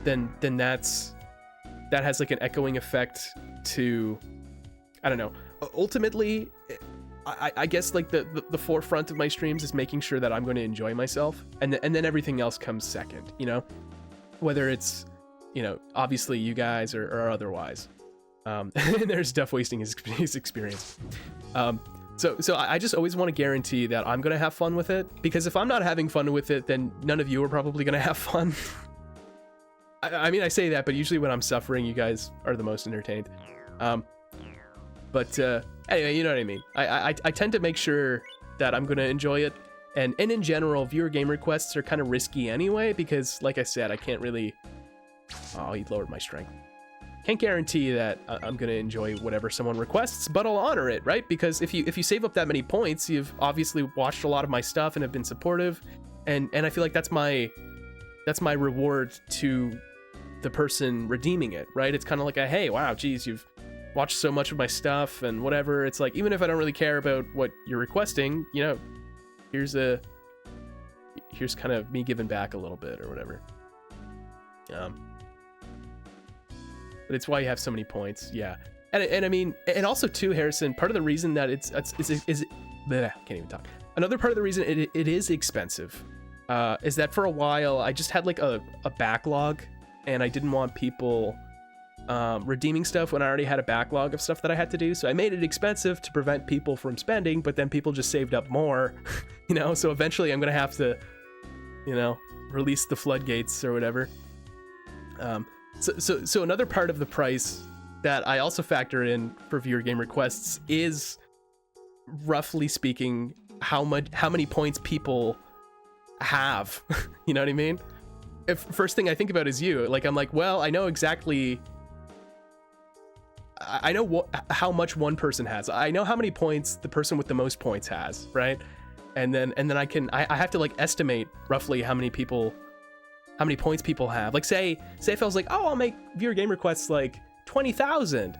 then that has like an echoing effect to, I don't know. Ultimately, I guess like the forefront of my streams is making sure that I'm going to enjoy myself, and then everything else comes second, you know? Whether it's, you know, obviously you guys or otherwise. And there's Duff wasting his experience. So I just always want to guarantee that I'm going to have fun with it, because if I'm not having fun with it, then none of you are probably going to have fun. I mean, I say that, but usually when I'm suffering, you guys are the most entertained. But anyway, you know what I mean. I tend to make sure that I'm going to enjoy it. And in general, viewer game requests are kind of risky anyway, because like I said, I can't really... Oh, he lowered my strength. Can't guarantee that I'm going to enjoy whatever someone requests, but I'll honor it, right? Because if you save up that many points, you've obviously watched a lot of my stuff and have been supportive. And I feel like that's my reward to the person redeeming it, right? It's kind of like a, hey, wow, geez, you've watched so much of my stuff and whatever. It's like, even if I don't really care about what you're requesting, you know, here's kind of me giving back a little bit or whatever. But it's why you have so many points, yeah. And I mean, and also too, Harrison, part of the reason that it's bleh, can't even talk. Another part of the reason it is expensive is that for a while I just had like a backlog, and I didn't want people redeeming stuff when I already had a backlog of stuff that I had to do. So I made it expensive to prevent people from spending, but then people just saved up more, you know. So eventually I'm gonna have to, you know, release the floodgates or whatever. So another part of the price that I also factor in for viewer game requests is, roughly speaking, how many points people have. You know what I mean? First thing I think about is you. Like, I'm like, well, I know exactly. I know how much one person has. I know how many points the person with the most points has, right? And then I have to like estimate roughly how many points people have. Like say if I was like, oh, I'll make viewer game requests like 20,000,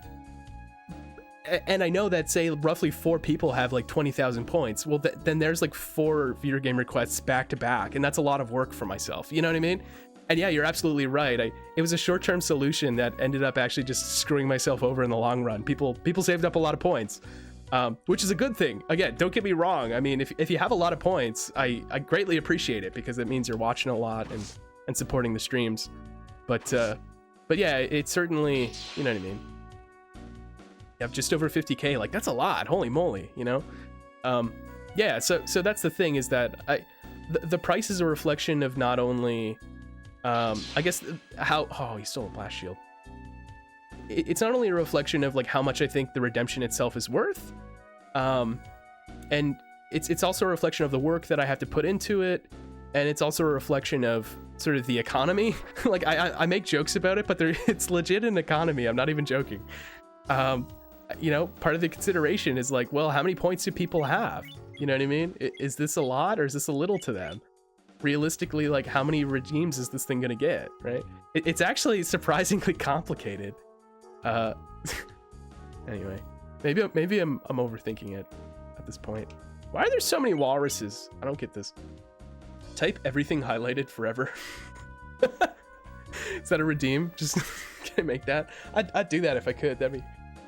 and I know that say roughly 4 people have like 20,000 points. Well, then there's like 4 viewer game requests back to back, and that's a lot of work for myself. You know what I mean? And yeah, you're absolutely right. It was a short-term solution that ended up actually just screwing myself over in the long run. People saved up a lot of points, which is a good thing. Again, don't get me wrong. I mean, if you have a lot of points, I greatly appreciate it, because it means you're watching a lot and supporting the streams. But yeah, it's certainly, you know what I mean. You have just over 50k, like that's a lot. Holy moly, you know. Yeah, so that's the thing, is that the price is a reflection of not only I guess how he stole a blast shield. It's not only a reflection of like how much I think the redemption itself is worth, and it's also a reflection of the work that I have to put into it, and it's also a reflection of sort of the economy. Like I make jokes about it, but it's legit an economy. I'm not even joking. You know, part of the consideration is like, well, how many points do people have? You know what I mean? Is this a lot or is this a little to them? Realistically, like, how many redeems is this thing gonna get, right? It's actually surprisingly complicated. Anyway, maybe I'm overthinking it at this point. Why are there so many walruses? I don't get this. Type everything highlighted forever. Is that a redeem? Just can I make that? I'd do that if I could. That'd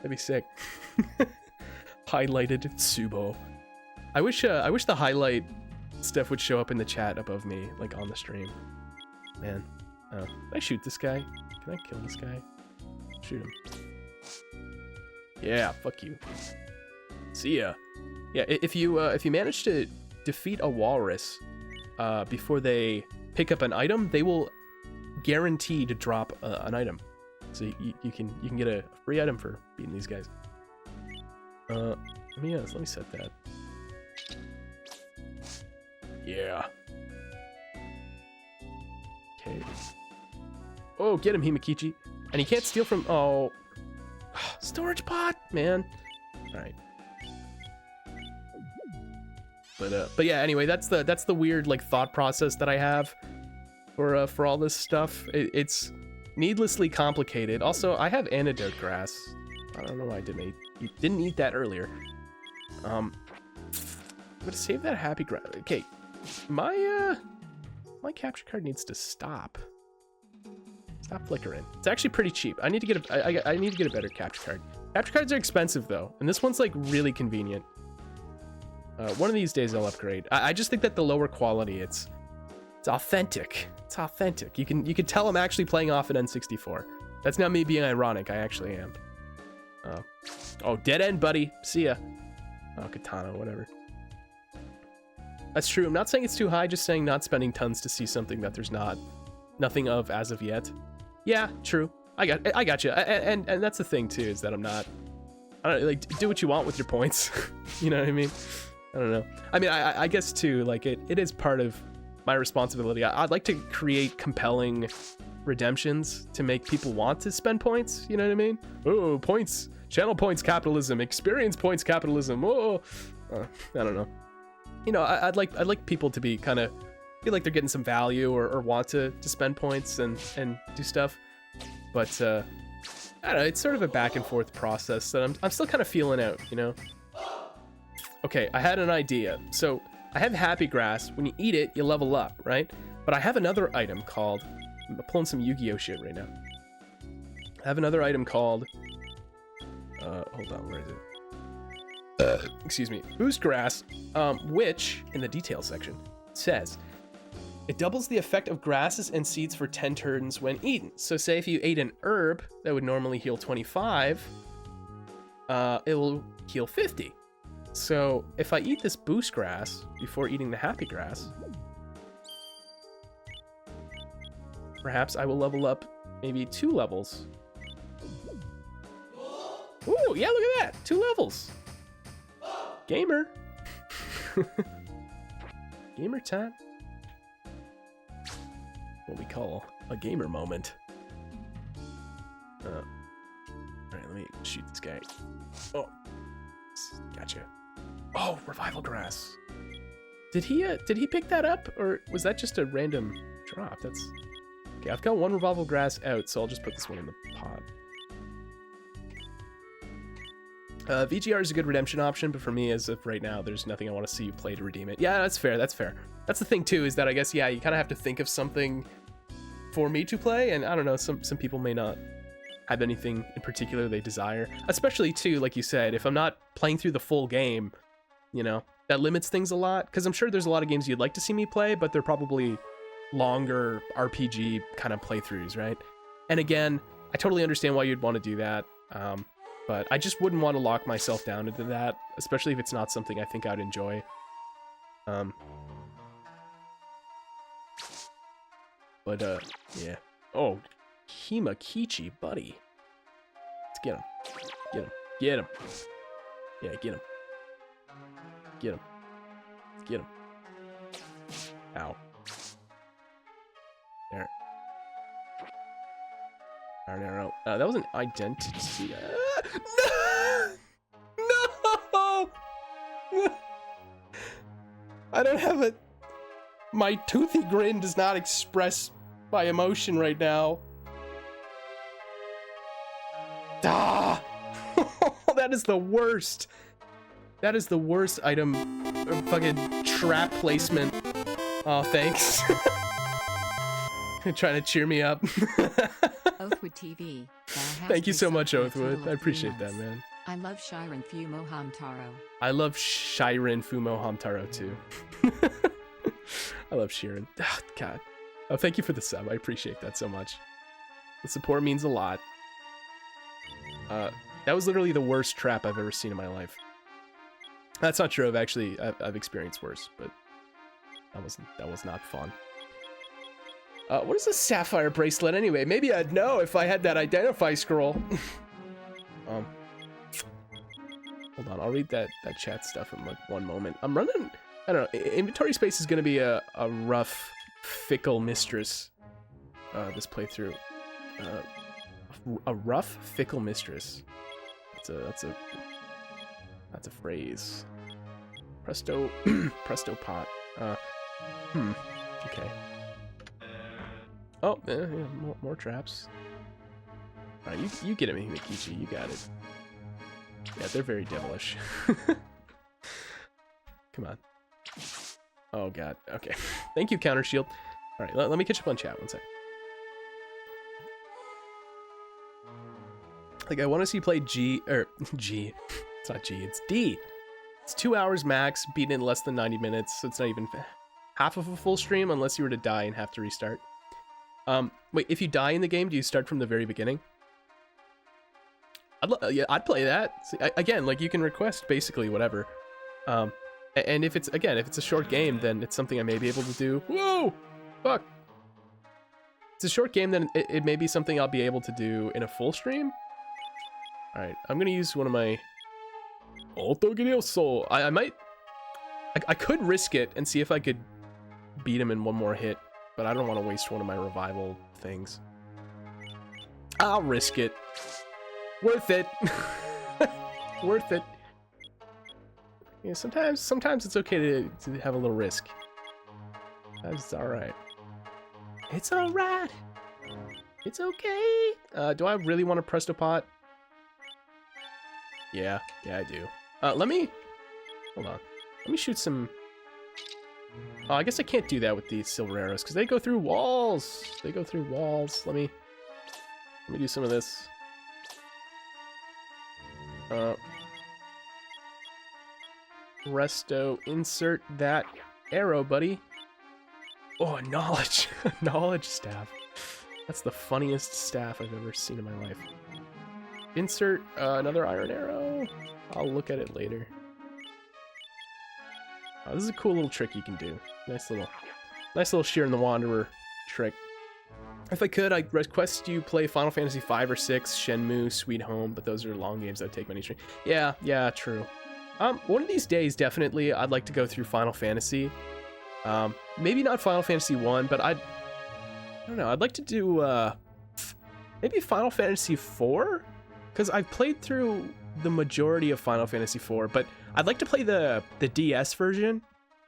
be sick. Highlighted Tsubo. I wish the highlight stuff would show up in the chat above me, like on the stream. Man, can I shoot this guy? Can I kill this guy? Shoot him. Yeah, fuck you. See ya. Yeah, if you manage to defeat a walrus before they pick up an item, they will guarantee to drop an item. So you can get a free item for beating these guys. Let me set that. Yeah. Okay. Oh, get him, Himakichi. And he can't steal from... Oh. Storage pot, man. All right. But yeah, anyway, that's the weird, like, thought process that I have for all this stuff. It's needlessly complicated. Also, I have antidote grass. I don't know why I didn't eat that earlier. I'm gonna save that happy grass. Okay, my capture card needs to stop flickering. It's actually pretty cheap. I need to get I need to get a better capture card. Capture cards are expensive though, and this one's like really convenient. One of these days I'll upgrade. I just think that the lower quality, it's authentic. It's authentic. You can tell I'm actually playing off an N64. That's not me being ironic. I actually am. Oh, dead end, buddy. See ya. Oh, katana, whatever. That's true. I'm not saying it's too high, just saying not spending tons to see something that there's nothing of as of yet. Yeah, true. I got you. And that's the thing too, is that I don't like, do what you want with your points. You know what I mean? I don't know. I mean, I guess too, like it is part of my responsibility. I'd like to create compelling redemptions to make people want to spend points. You know what I mean? Oh, points, channel points capitalism, experience points capitalism. Oh, I don't know. You know, I'd like people to be kind of feel like they're getting some value or want to spend points and do stuff. But I don't know. It's sort of a back and forth process that I'm still kind of feeling out. You know. Okay, I had an idea. So I have happy grass. When you eat it, you level up, right? But I have another item called... I'm pulling some Yu-Gi-Oh shit right now. I have another item called... hold on, where is it? Excuse me. Boost grass, which, in the details section, says... It doubles the effect of grasses and seeds for 10 turns when eaten. So say if you ate an herb that would normally heal 25, it will heal 50. So if I eat this boost grass before eating the happy grass, perhaps I will level up maybe 2 levels. Ooh, yeah, look at that. 2 levels. Gamer. Gamer time. What we call a gamer moment. Alright, let me shoot this guy. Oh, gotcha. Oh, revival grass. Did he pick that up, or was that just a random drop? That's okay. I've got 1 revival grass out, so I'll just put this one in the pot. VGR is a good redemption option, but for me, as of right now, there's nothing I want to see you play to redeem it. Yeah, that's fair. That's fair. That's the thing too, is that I guess, yeah, you kind of have to think of something for me to play, and I don't know, some people may not have anything in particular they desire, especially too, like you said, if I'm not playing through the full game, you know, that limits things a lot, because I'm sure there's a lot of games you'd like to see me play, but they're probably longer RPG kind of playthroughs, right? And again, I totally understand why you'd want to do that, but I just wouldn't want to lock myself down into that, especially if it's not something I think I'd enjoy. But yeah. Oh, Himakichi, buddy. Let's get him. Get him. Get him. Yeah, get him. Get him. Let's get him. Ow. There. No. That was an identity. No! I don't have a... My toothy grin does not express my emotion right now. Ah! That is the worst. That is the worst item. Fucking trap placement. Oh, thanks. Trying to cheer me up. Oathwood TV. Thank you so much, Oathwood. I appreciate that, man. I love Shiren Fumo Hamtaro. I love Shiren Fumo Hamtaro too. I love Shiren. Oh, God. Oh, thank you for the sub. I appreciate that so much. The support means a lot. That was literally the worst trap I've ever seen in my life. That's not true. I've experienced worse, but that was not fun. What is a sapphire bracelet anyway? Maybe I'd know if I had that identify scroll. Hold on, I'll read that chat stuff in like one moment. I'm running, I don't know, inventory space is gonna be a rough, fickle mistress, this playthrough. A rough, fickle mistress. That's a phrase. Presto, presto pot. Okay. Oh, yeah, more traps. All right, you get it, Mikichi, you got it. Yeah, they're very devilish. Come on. Oh god. Okay. Thank you, Counter Shield. All right, let me catch up on chat one sec. Like, I want to see you play G. It's not G. It's D. It's 2 hours max. Beat it in less than 90 minutes. So it's not even half of a full stream unless you were to die and have to restart. Wait, if you die in the game, do you start from the very beginning? Yeah, I'd play that. See, again, like, you can request basically whatever. And if it's a short game, then it's something I may be able to do. Whoa! Fuck! It's a short game, then it may be something I'll be able to do in a full stream. Alright, I'm gonna use one of my... Autogirioso! I could risk it and see if I could beat him in one more hit, but I don't want to waste one of my revival things. I'll risk it. Worth it. Worth it. Yeah, sometimes it's okay to have a little risk. That's alright. It's alright. It's okay. Do I really want to presto pot? Yeah, I do. Let me... Hold on. Let me shoot some... Oh, I guess I can't do that with these silver arrows, because they go through walls. They go through walls. Let me do some of this. Resto, insert that arrow, buddy. Oh, knowledge. Knowledge staff. That's the funniest staff I've ever seen in my life. Insert another iron arrow. I'll look at it later. Oh, this is a cool little trick you can do. Nice little Shiren the Wanderer trick. If I could, I'd request you play Final Fantasy V or 6, Shenmue, Sweet Home, but those are long games that would take many streams. Yeah, true. One of these days, definitely, I'd like to go through Final Fantasy. Maybe not Final Fantasy 1, but I don't know. I'd like to do maybe Final Fantasy 4, because I've played through the majority of Final Fantasy 4, but I'd like to play the DS version,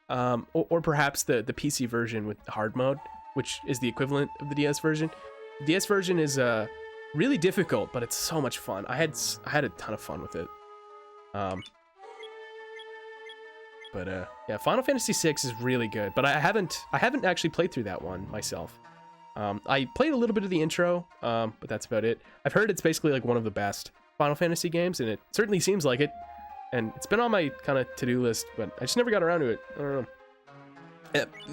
or perhaps the PC version with the hard mode, which is the equivalent of the DS version. The DS version is really difficult, but it's so much fun. I had a ton of fun with it. Yeah, Final Fantasy VI is really good, but I haven't actually played through that one myself. I played a little bit of the intro, but that's about it. I've heard it's basically like one of the best Final Fantasy games, and it certainly seems like it. And it's been on my kind of to-do list, but I just never got around to it. I don't know.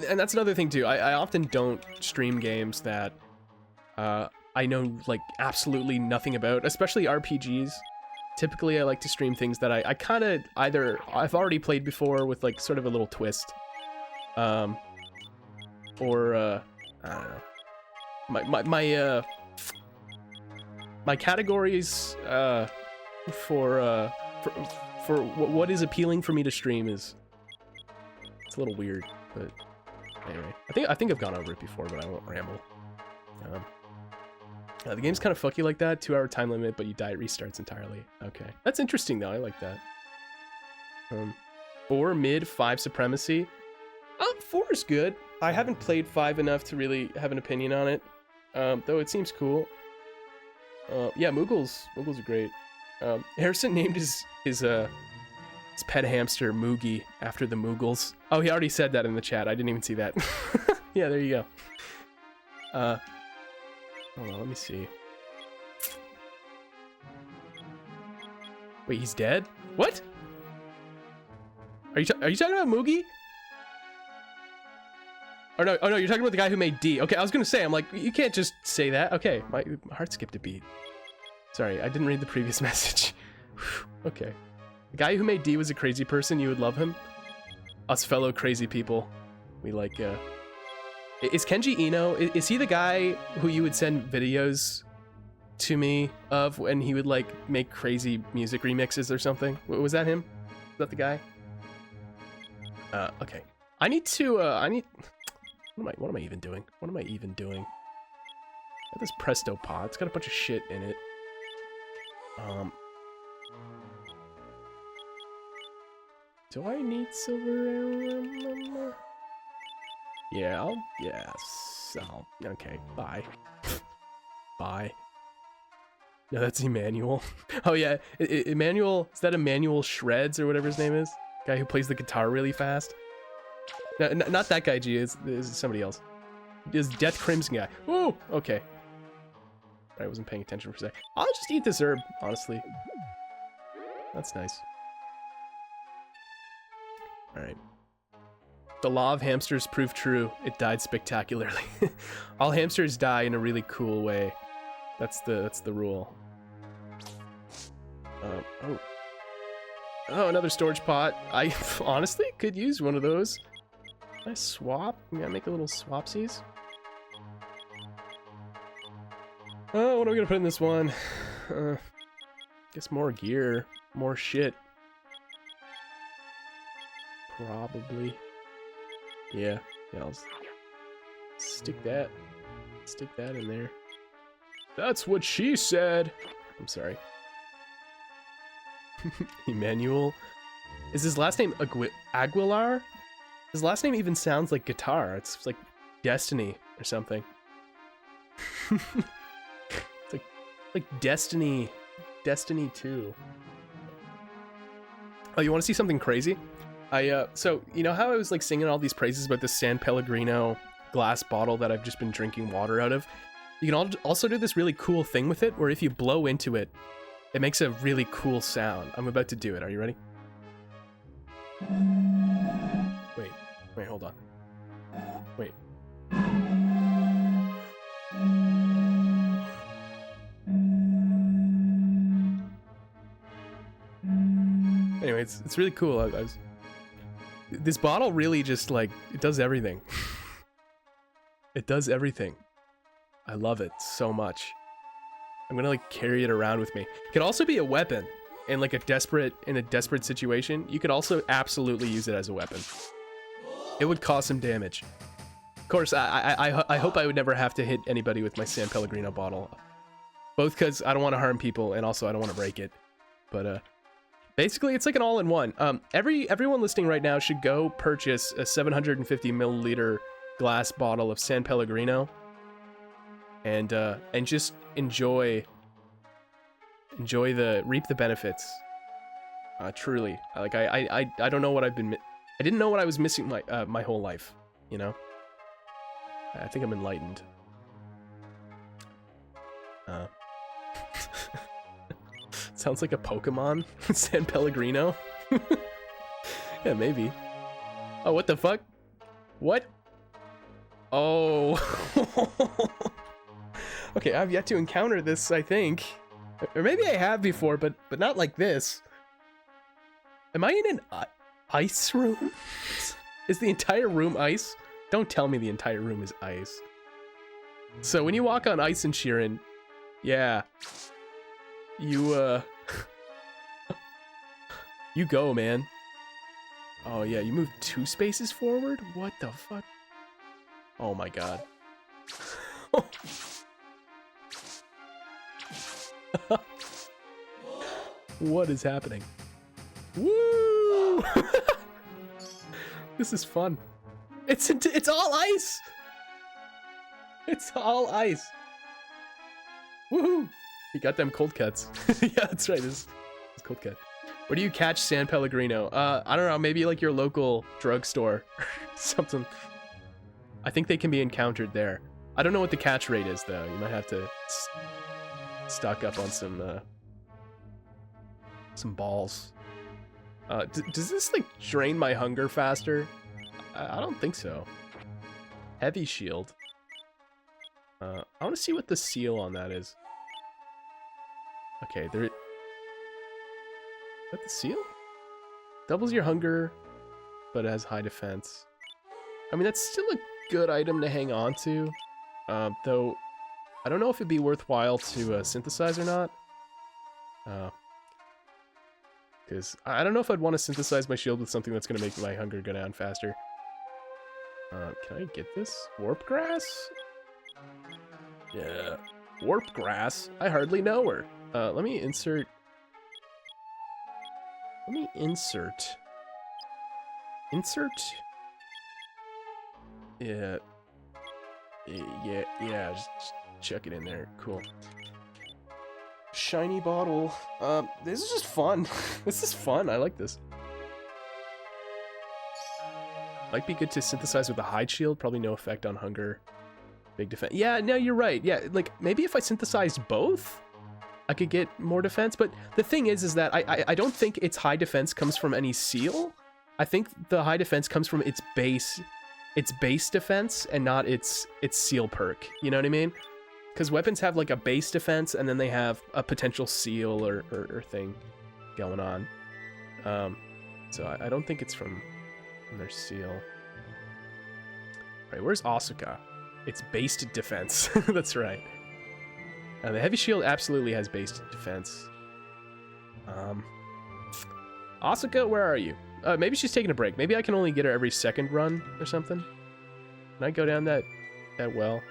And that's another thing too. I often don't stream games that I know like absolutely nothing about, especially RPGs. Typically, I like to stream things that I kind of either I've already played before with like sort of a little twist, or I don't know. My categories for what is appealing for me to stream it's a little weird, but anyway, I think I've gone over it before, but I won't ramble. The game's kind of fucky like that, 2 hour time limit, but you die, it restarts entirely. Okay, that's interesting though. I like that. 4 mid, 5 supremacy. 4 is good. I haven't played 5 enough to really have an opinion on it, though it seems cool. Yeah, Moogles are great. Harrison named his pet hamster Moogie after the Moogles. Oh, he already said that in the chat. I didn't even see that. Yeah, there you go. Hold on, let me see. Wait, he's dead? What? Are you talking about Moogie? Or no, oh no, you're talking about the guy who made D. Okay, I was gonna say, I'm like, you can't just say that. Okay, my heart skipped a beat. Sorry, I didn't read the previous message. Okay. The guy who made D was a crazy person, you would love him. Us fellow crazy people. We like, Is Kenji Ino, is he the guy who you would send videos to me of when he would like make crazy music remixes or something? Was that him? Is that the guy? Okay. I need to, what am I even doing? What am I even doing? Got this Presto pot. It's got a bunch of shit in it. Do I need silver? Yeah, okay, bye. Bye. No, that's Emmanuel. Oh yeah, Emmanuel, is that Emmanuel Shreds or whatever his name is? Guy who plays the guitar really fast? No, not that guy, G, is somebody else. Is Death Crimson guy. Woo! Okay. I wasn't paying attention for a sec. I'll just eat this herb, honestly. That's nice. Alright. The law of hamsters proved true. It died spectacularly. All hamsters die in a really cool way. That's the rule. Oh, another storage pot. I honestly could use one of those. Can I swap? Can I make a little swapsies? Oh, what am I gonna put in this one? Guess more gear, more shit. Probably. Yeah, I'll stick that in there. That's what she said. I'm sorry. Emmanuel. Is his last name Aguilar? His last name even sounds like guitar. It's like Destiny or something. It's like Destiny 2. Oh, you want to see something crazy? So you know how I was like singing all these praises about this San Pellegrino glass bottle that I've just been drinking water out of? You can also do this really cool thing with it, where if you blow into it, it makes a really cool sound. I'm about to do it. Are you ready? Wait, hold on. Wait. Anyway, it's really cool. This bottle really just like, it does everything. It does everything. I love it so much. I'm gonna like carry it around with me. It could also be a weapon in like a desperate situation. You could also absolutely use it as a weapon. It would cause some damage. Of course, I hope I would never have to hit anybody with my San Pellegrino bottle. Both because I don't want to harm people and also I don't want to break it. But basically, it's like an all-in-one. Everyone listening right now should go purchase a 750 milliliter glass bottle of San Pellegrino, and just enjoy reap the benefits. Truly, like I don't know what I didn't know what I was missing my whole life. You know, I think I'm enlightened. Sounds like a Pokemon. San Pellegrino. Yeah, maybe. Oh, what the fuck? What? Oh. Okay, I've yet to encounter this, I think. Or maybe I have before, but not like this. Am I in an ice room? Is the entire room ice? Don't tell me the entire room is ice. So when you walk on ice in Shiren, yeah. You you go, man. Oh yeah, you move 2 spaces forward? What the fuck? Oh my god. What is happening? Woo! This is fun. It's all ice. It's all ice. Woohoo! You got them cold cuts. Yeah, that's right. This is cold cut. Where do you catch San Pellegrino? I don't know. Maybe like your local drugstore or something. I think they can be encountered there. I don't know what the catch rate is though. You might have to stock up on some balls. Does this like drain my hunger faster? I don't think so. heavy shield. I want to see what the seal on that is. Okay, there... Is that the seal? Doubles your hunger, but it has high defense. I mean, that's still a good item to hang on to. Though, I don't know if it'd be worthwhile to synthesize or not. Because I don't know if I'd want to synthesize my shield with something that's going to make my hunger go down faster. Can I get this? Warp grass? Yeah. Warp grass? I hardly know her. Let me insert... Insert? Yeah. Yeah, just chuck it in there. Cool. Shiny bottle. This is just fun. This is fun. I like this. Might be good to synthesize with a hide shield. Probably no effect on hunger. Big defense. Yeah, no, you're right. Yeah, like, maybe if I synthesized both, I could get more defense. But the thing is that I don't think its high defense comes from any seal. I think the high defense comes from its base defense and not its seal perk. You know what I mean? Because weapons have like a base defense and then they have a potential seal or thing going on. So I don't think it's from their seal. Right, where's ASUKA? It's based defense. That's right. The heavy shield absolutely has based defense. ASUKA, where are you? Maybe she's taking a break. Maybe I can only get her every second run or something. Can I go down that well?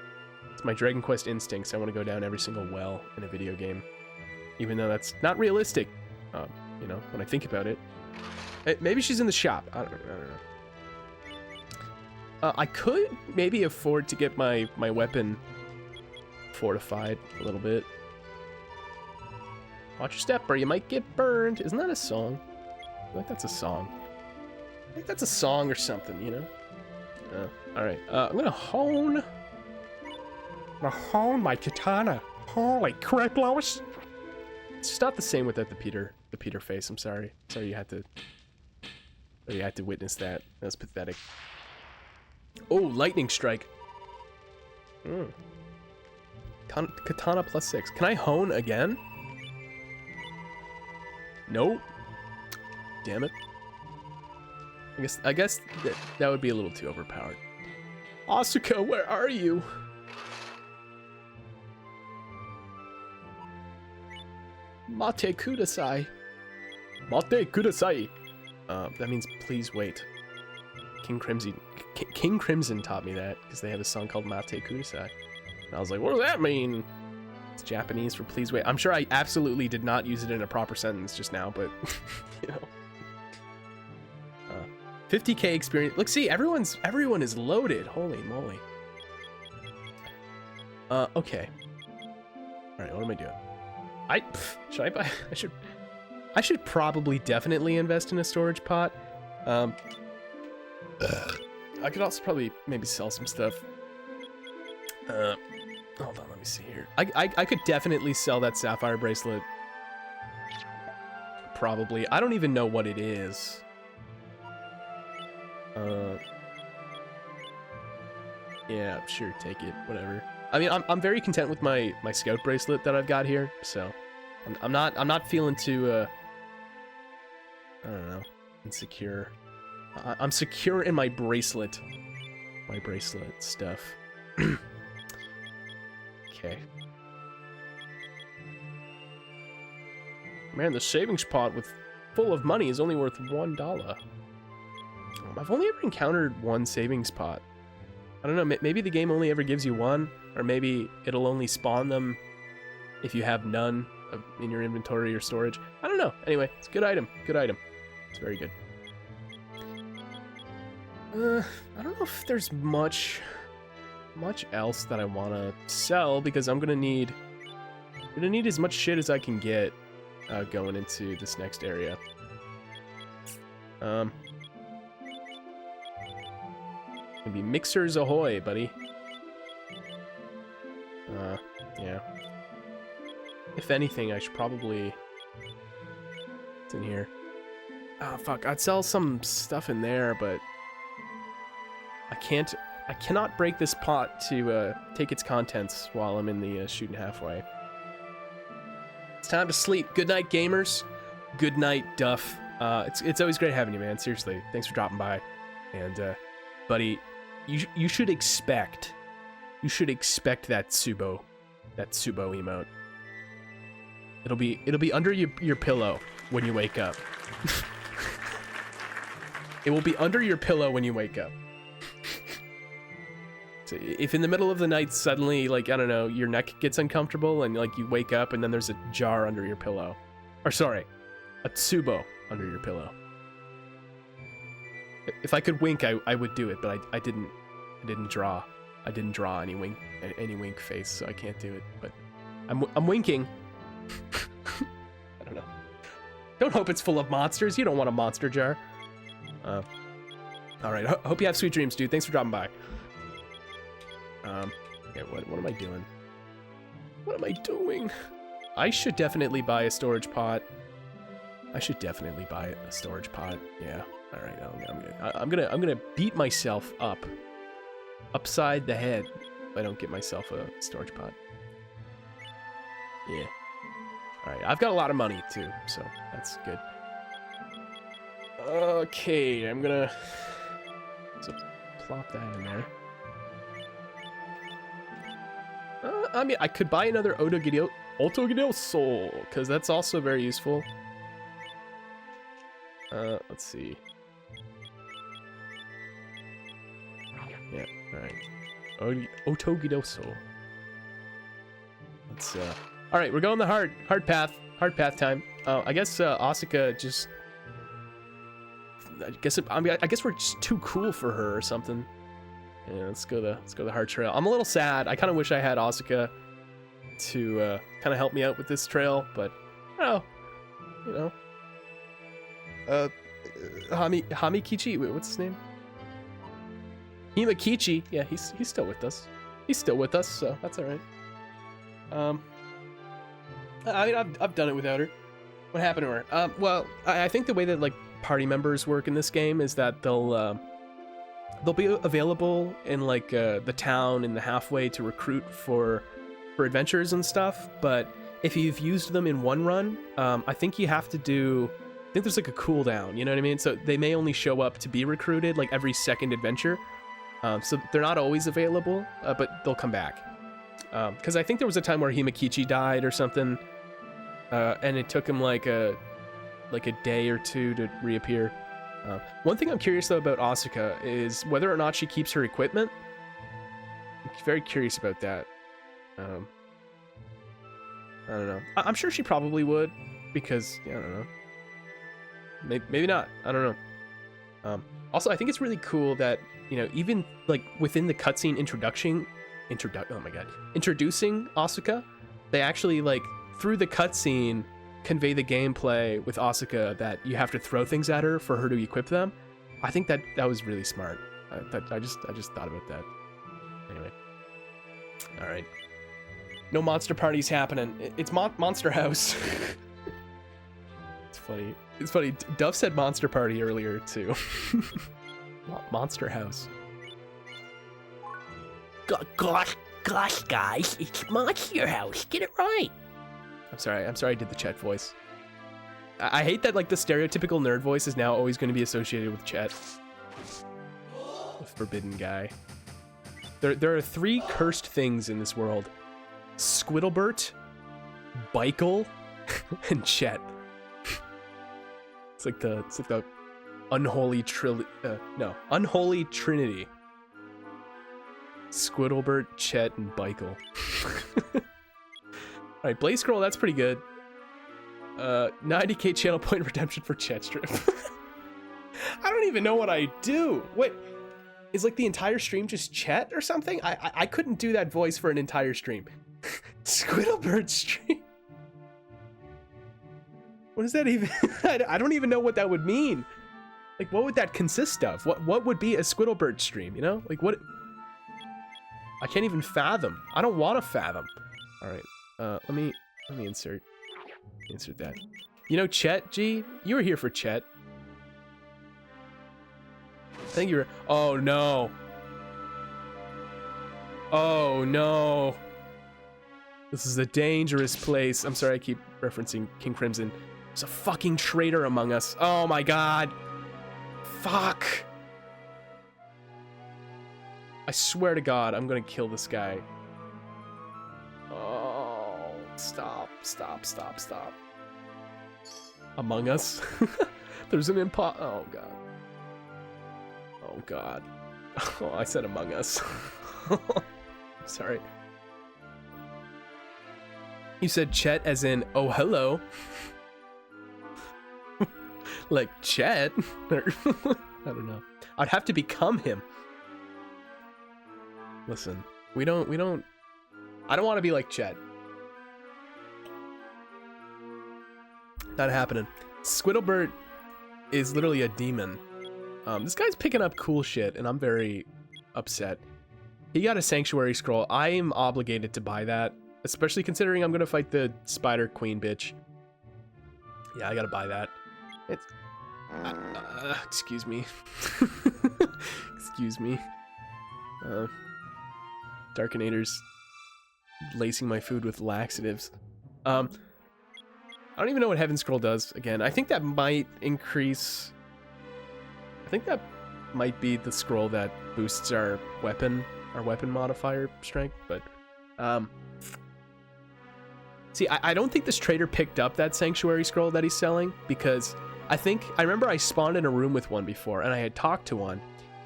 It's my Dragon Quest instincts. I want to go down every single well in a video game. Even though that's not realistic, you know, when I think about it. Maybe she's in the shop. I don't know. I could maybe afford to get my weapon fortified a little bit. Watch your step or you might get burned. Isn't that a song? I think that's a song. I think that's a song or something, you know? Alright. I'm gonna hone my katana. Holy crap, Lois! It's just not the same without the Peter face. I'm sorry. Sorry you had to witness that. That was pathetic. Oh, lightning strike. Katana +6. Can I hone again? Nope. Damn it. I guess that would be a little too overpowered. ASUKA, where are you? Mate kudasai. Mate kudasai. That means please wait. King Crimson taught me that because they have a song called Mate kudasai. And I was like, what does that mean? It's Japanese for please wait. I'm sure I absolutely did not use it in a proper sentence just now, but you know. 50k experience. Look, see, everyone is loaded. Holy moly. Okay. All right, what am I doing? Should I buy? I should probably definitely invest in a storage pot. I could also probably maybe sell some stuff. Hold on, let me see here. I could definitely sell that sapphire bracelet. Probably. I don't even know what it is. Yeah, sure, take it, whatever. I mean, I'm very content with my scout bracelet that I've got here, so I'm not feeling too I don't know, insecure. I'm secure in my bracelet stuff. Okay. Man, the savings pot full of money is only worth $1. I've only ever encountered one savings pot. I don't know, maybe the game only ever gives you one, or maybe it'll only spawn them if you have none in your inventory or storage. I don't know. Anyway, it's a good item. Good item. It's very good. I don't know if there's much else that I want to sell, because I'm gonna need as much shit as I can get going into this next area. Maybe mixers ahoy, buddy. Yeah. If anything, I should probably... What's in here? Oh, fuck. I'd sell some stuff in there, but... I can't I cannot break this pot to take its contents while I'm in the shooting halfway. It's time to sleep. Good night, gamers. Good night, Duff. It's always great having you, man. Seriously, thanks for dropping by. And buddy, you should expect that Tsubo emote. It'll be under your pillow when you wake up. It will be under your pillow when you wake up. So if in the middle of the night suddenly, like, I don't know, your neck gets uncomfortable and like you wake up and then there's a jar under your pillow, or sorry, a Tsubo under your pillow. If I could wink, I would do it, but I didn't draw any wink face, so I can't do it. But I'm winking. I don't know. Don't hope it's full of monsters. You don't want a monster jar. All right. Hope you have sweet dreams, dude. Thanks for dropping by. Yeah, what am I doing? What am I doing? I should definitely buy a storage pot. Yeah. All right. I'm gonna beat myself up upside the head if I don't get myself a storage pot. Yeah. All right. I've got a lot of money too, so that's good. Okay, I'm gonna plop that in there. I mean, I could buy another Otogideo Soul, because that's also very useful. Let's see. Yeah, alright. Otogideo Soul. Let's, alright, we're going the hard path. Hard path time. I guess, ASUKA just... I guess we're just too cool for her or something. Yeah, let's go the hard trail. I'm a little sad. I kind of wish I had ASUKA to kind of help me out with this trail, but you know, Hamikichi. Wait, what's his name? Himakichi. Yeah, he's still with us. He's still with us, so that's all right. I mean, I've done it without her. What happened to her? Well, I think the way that like party members work in this game is that they'll be available in like the town and the halfway to recruit for adventures and stuff, but if you've used them in one run, I think you have to do, I think there's like a cooldown, you know what I mean? So they may only show up to be recruited like every second adventure, so they're not always available, but they'll come back. Because I think there was a time where Himakichi died or something, and it took him like a day or two to reappear. One thing I'm curious though about ASUKA is whether or not she keeps her equipment. I'm very curious about that. I don't know. I'm sure she probably would, because yeah, I don't know. Maybe not. I don't know. Also, I think it's really cool that, you know, even like within the cutscene introducing ASUKA, they actually like through the cutscene convey the gameplay with ASUKA that you have to throw things at her for her to equip them. I think that was really smart. I just thought about that. Anyway, all right. No monster parties happening. It's Monster House. It's funny. It's funny. Duff said Monster Party earlier too. Monster House. Gosh, guys, it's Monster House. Get it right. I'm sorry I did the Chet voice. I hate that like the stereotypical nerd voice is now always going to be associated with Chet. The forbidden guy. There are 3 cursed things in this world. Squiddlebert, Beichel, and Chet. It's like the unholy unholy trinity. Squiddlebert, Chet, and Beichel. Alright, Blaze Scroll, that's pretty good. 90k channel point redemption for Chet Strip. I don't even know what I do. Wait, is like the entire stream just Chet or something? I couldn't do that voice for an entire stream. Squiddlebird stream? What does that even... I don't even know what that would mean. Like, what would that consist of? What would be a Squiddlebird stream, you know? Like, what... I can't even fathom. I don't want to fathom. Alright, let me insert that. You know Chet, G? You were here for Chet. I think you were... Oh, no. Oh no. This is a dangerous place. I'm sorry I keep referencing King Crimson. There's a fucking traitor among us. Oh my god. Fuck. I swear to God, I'm gonna kill this guy. Oh, stop. Among Us? There's an oh god. Oh god. Oh, I said Among Us. Sorry. You said Chet as in, oh, hello. Like Chet? I don't know. I'd have to become him. Listen, I don't want to be like Chet. Not happening. Squiddlebert is literally a demon. This guy's picking up cool shit, and I'm very upset. He got a Sanctuary Scroll. I am obligated to buy that, especially considering I'm going to fight the Spider Queen bitch. Yeah, I gotta buy that. It's... excuse me. Excuse me. Darkinators lacing my food with laxatives. I don't even know what Heaven Scroll does. Again, I think that might increase... I think that might be the scroll that boosts our weapon modifier strength, but... See, I don't think this trader picked up that Sanctuary Scroll that he's selling, because I remember I spawned in a room with one before, and I had talked to one,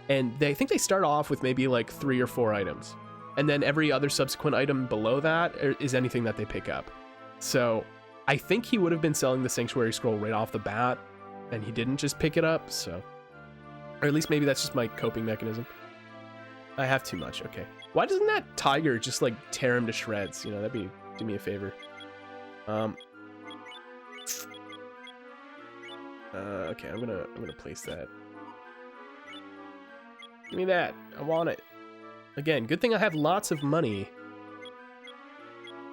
and I think they start off with maybe like 3 or 4 items, and then every other subsequent item below that is anything that they pick up. So I think he would have been selling the Sanctuary Scroll right off the bat, and he didn't just pick it up, so... Or at least maybe that's just my coping mechanism. I have too much, okay. Why doesn't that tiger just, like, tear him to shreds? You know, that'd be... Do me a favor. Okay, I'm gonna place that. Give me that. I want it. Again, good thing I have lots of money.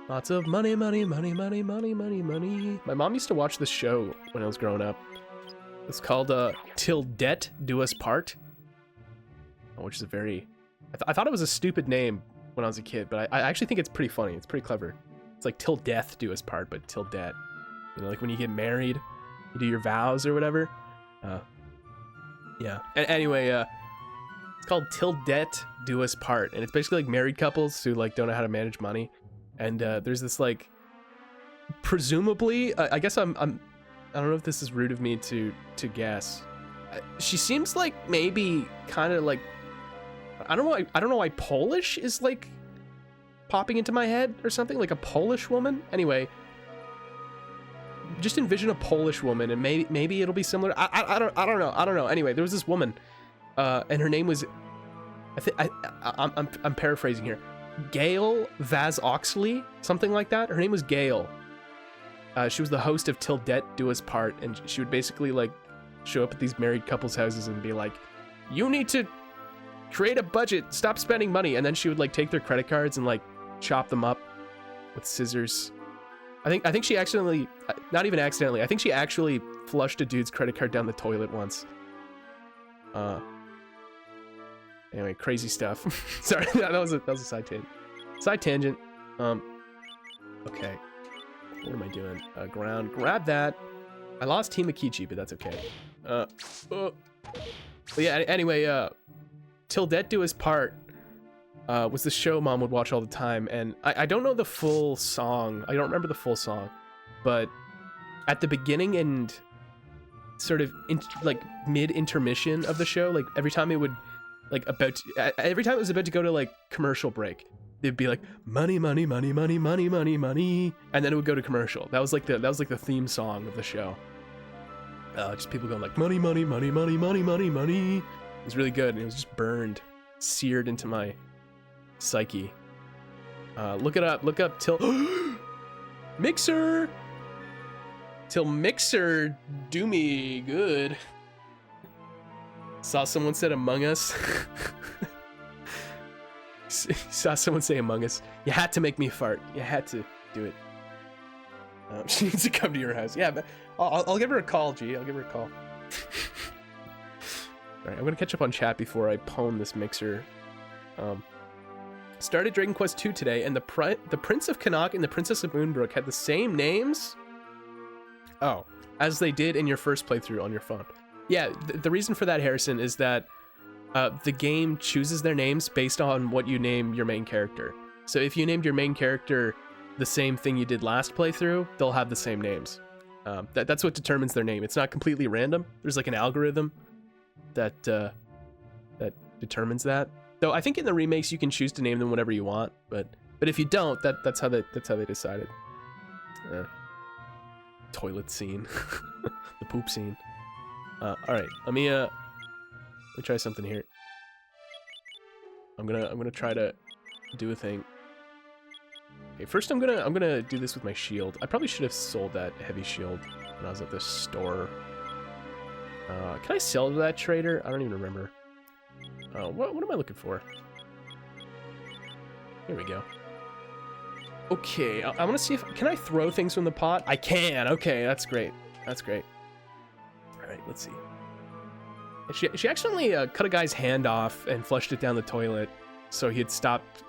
Lots of money. My mom used to watch this show when I was growing up. It's called Till Death Do Us Part, which is a very... I thought it was a stupid name when I was a kid, but I actually think it's pretty funny. It's pretty clever. It's like Till Death Do Us Part, but till death. You know, like when you get married, you do your vows or whatever. Yeah. Anyway, it's called Till Death Do Us Part, and it's basically like married couples who like don't know how to manage money. And there's this like, presumably, I guess I don't know if this is rude of me to guess. She seems like maybe kind of like, I don't know why Polish is like popping into my head or something, like a Polish woman. Anyway, just envision a Polish woman, and maybe it'll be similar. I don't know. Anyway, there was this woman, and her name was, I'm paraphrasing here, Gail Vaz Oxley, something like that. Her name was Gail. She was the host of Till Death Do Us Part, and she would basically like show up at these married couples' houses and be like, "You need to create a budget, stop spending money," and then she would like take their credit cards and like chop them up with scissors. I think she accidentally, not even accidentally, I think she actually flushed a dude's credit card down the toilet once. Anyway, crazy stuff. Sorry, that was a side tangent. Side tangent. Okay. What am I doing? Ground. Grab that. I lost Team Akichi, but that's okay. But yeah, anyway, Till Death Do Us Part was the show Mom would watch all the time, and I don't know the full song. I don't remember the full song, but at the beginning and sort of like mid-intermission of the show, like every time it would, like every time it was about to go to like commercial break, they'd be like, money, money, money, money, money, money, money, and then it would go to commercial. That was like the theme song of the show. Just people going like, money, money, money, money, money, money, money. It was really good, and it was just burned, seared into my psyche. Look it up. Look up Till Mixer. Till Mixer do me good. Saw someone said Among Us. Saw someone say Among Us. You had to make me fart. You had to do it. She needs to come to your house. Yeah, but I'll give her a call, G. I'll give her a call. Alright, I'm gonna catch up on chat before I pwn this Mixer. Started Dragon Quest 2 today, and the Prince of Connacht and the Princess of Moonbrook had the same names. Oh, as they did in your first playthrough on your phone. Yeah, the reason for that, Harrison, is that the game chooses their names based on what you name your main character. So if you named your main character the same thing you did last playthrough, they'll have the same names. That's what determines their name. It's not completely random. There's like an algorithm that determines that. Though I think in the remakes you can choose to name them whatever you want, but if you don't, that's how they decided. Toilet scene, the poop scene. All right, let me try something here. I'm gonna try to do a thing. Okay, first I'm gonna do this with my shield. I probably should have sold that heavy shield when I was at the store. Can I sell to that trader? I don't even remember. What am I looking for? Here we go. Okay, I want to see if... Can I throw things from the pot? I can! Okay, that's great. That's great. Alright, let's see. She accidentally cut a guy's hand off and flushed it down the toilet, so he had stopped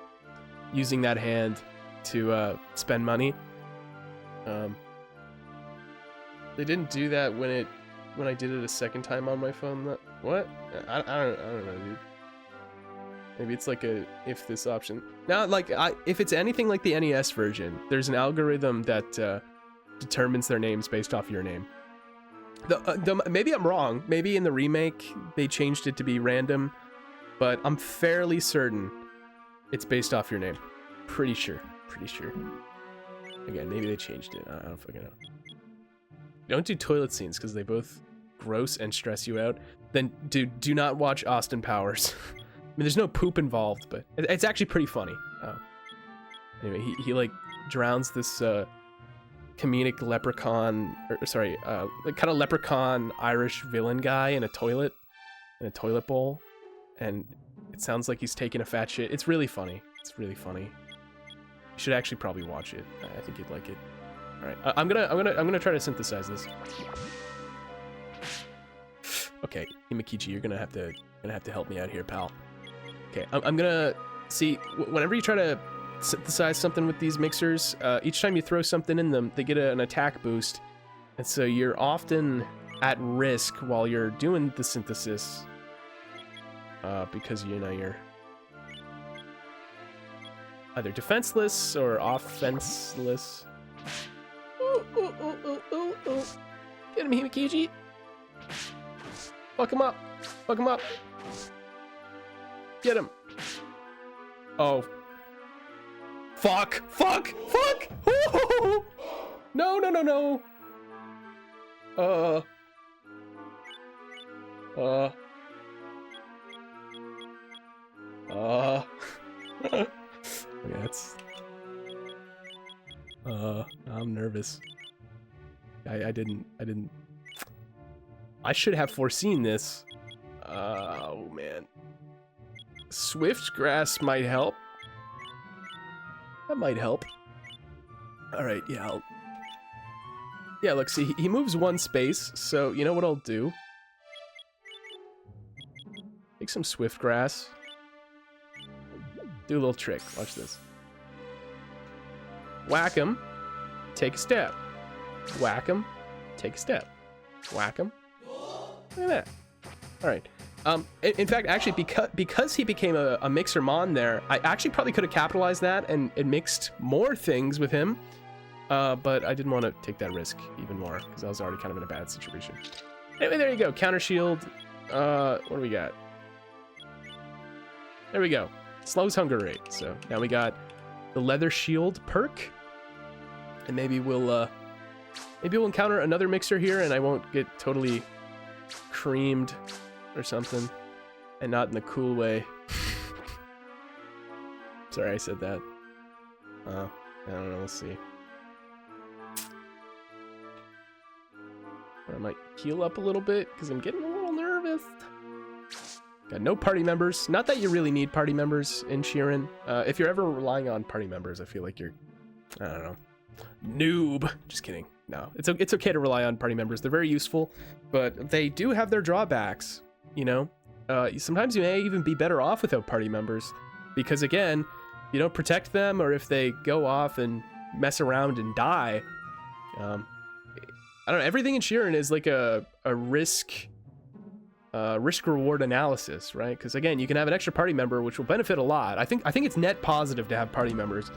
using that hand to spend money. They didn't do that when I did it a second time on my phone. What? I don't know, dude. Maybe it's like a if this option. Now, like, if it's anything like the NES version, there's an algorithm that determines their names based off your name. Maybe I'm wrong. Maybe in the remake they changed it to be random, but I'm fairly certain it's based off your name. Pretty sure. Again, maybe they changed it. I don't fucking know. Don't do toilet scenes because they both gross and stress you out. Then do not watch Austin Powers. I mean, there's no poop involved, but it's actually pretty funny. Anyway, he like drowns this comedic leprechaun, like kind of leprechaun Irish villain guy in a toilet bowl, and it sounds like he's taking a fat shit. It's really funny. You should actually probably watch it. I think you'd like it. All right, I'm gonna try to synthesize this. Okay, Imakichi, you're gonna have to help me out here, pal. Okay, I'm gonna see. Whenever you try to synthesize something with these mixers, each time you throw something in them, they get an attack boost, and so you're often at risk while you're doing the synthesis, because you're either defenseless or offenseless. Ooh. Get him, Himikiji. Fuck him up. Get him. Oh. Fuck. Ooh. No. Okay, that's... I'm nervous. I didn't... I should have foreseen this. Oh, man. Swift grass might help. That might help. Alright, yeah, yeah, look, see, he moves one space, so you know what I'll do? Take some swift grass. Do a little trick. Watch this. Whack him. Take a step. Whack him. Take a step. Whack him. Look at that. All right. In fact, actually, because he became a mixer mon there, I actually probably could have capitalized that and mixed more things with him. But I didn't want to take that risk even more because I was already kind of in a bad situation. Anyway, there you go. Counter shield. What do we got? There we go. Slows hunger rate. So now we got the leather shield perk, and maybe we'll encounter another mixer here, and I won't get totally creamed or something, and not in the cool way. Sorry, I said that. I don't know. We'll see. I might heal up a little bit because I'm getting a little nervous. Got no party members. Not that you really need party members in Shiren. If you're ever relying on party members, I feel like you're, I don't know, noob. Just kidding. No, it's okay to rely on party members. They're very useful, but they do have their drawbacks. You know, sometimes you may even be better off without party members, because again, you don't protect them, or if they go off and mess around and die, I don't know. Everything in Shiren is like a risk reward analysis, right? Because again, you can have an extra party member, which will benefit a lot. I think it's net positive to have party members,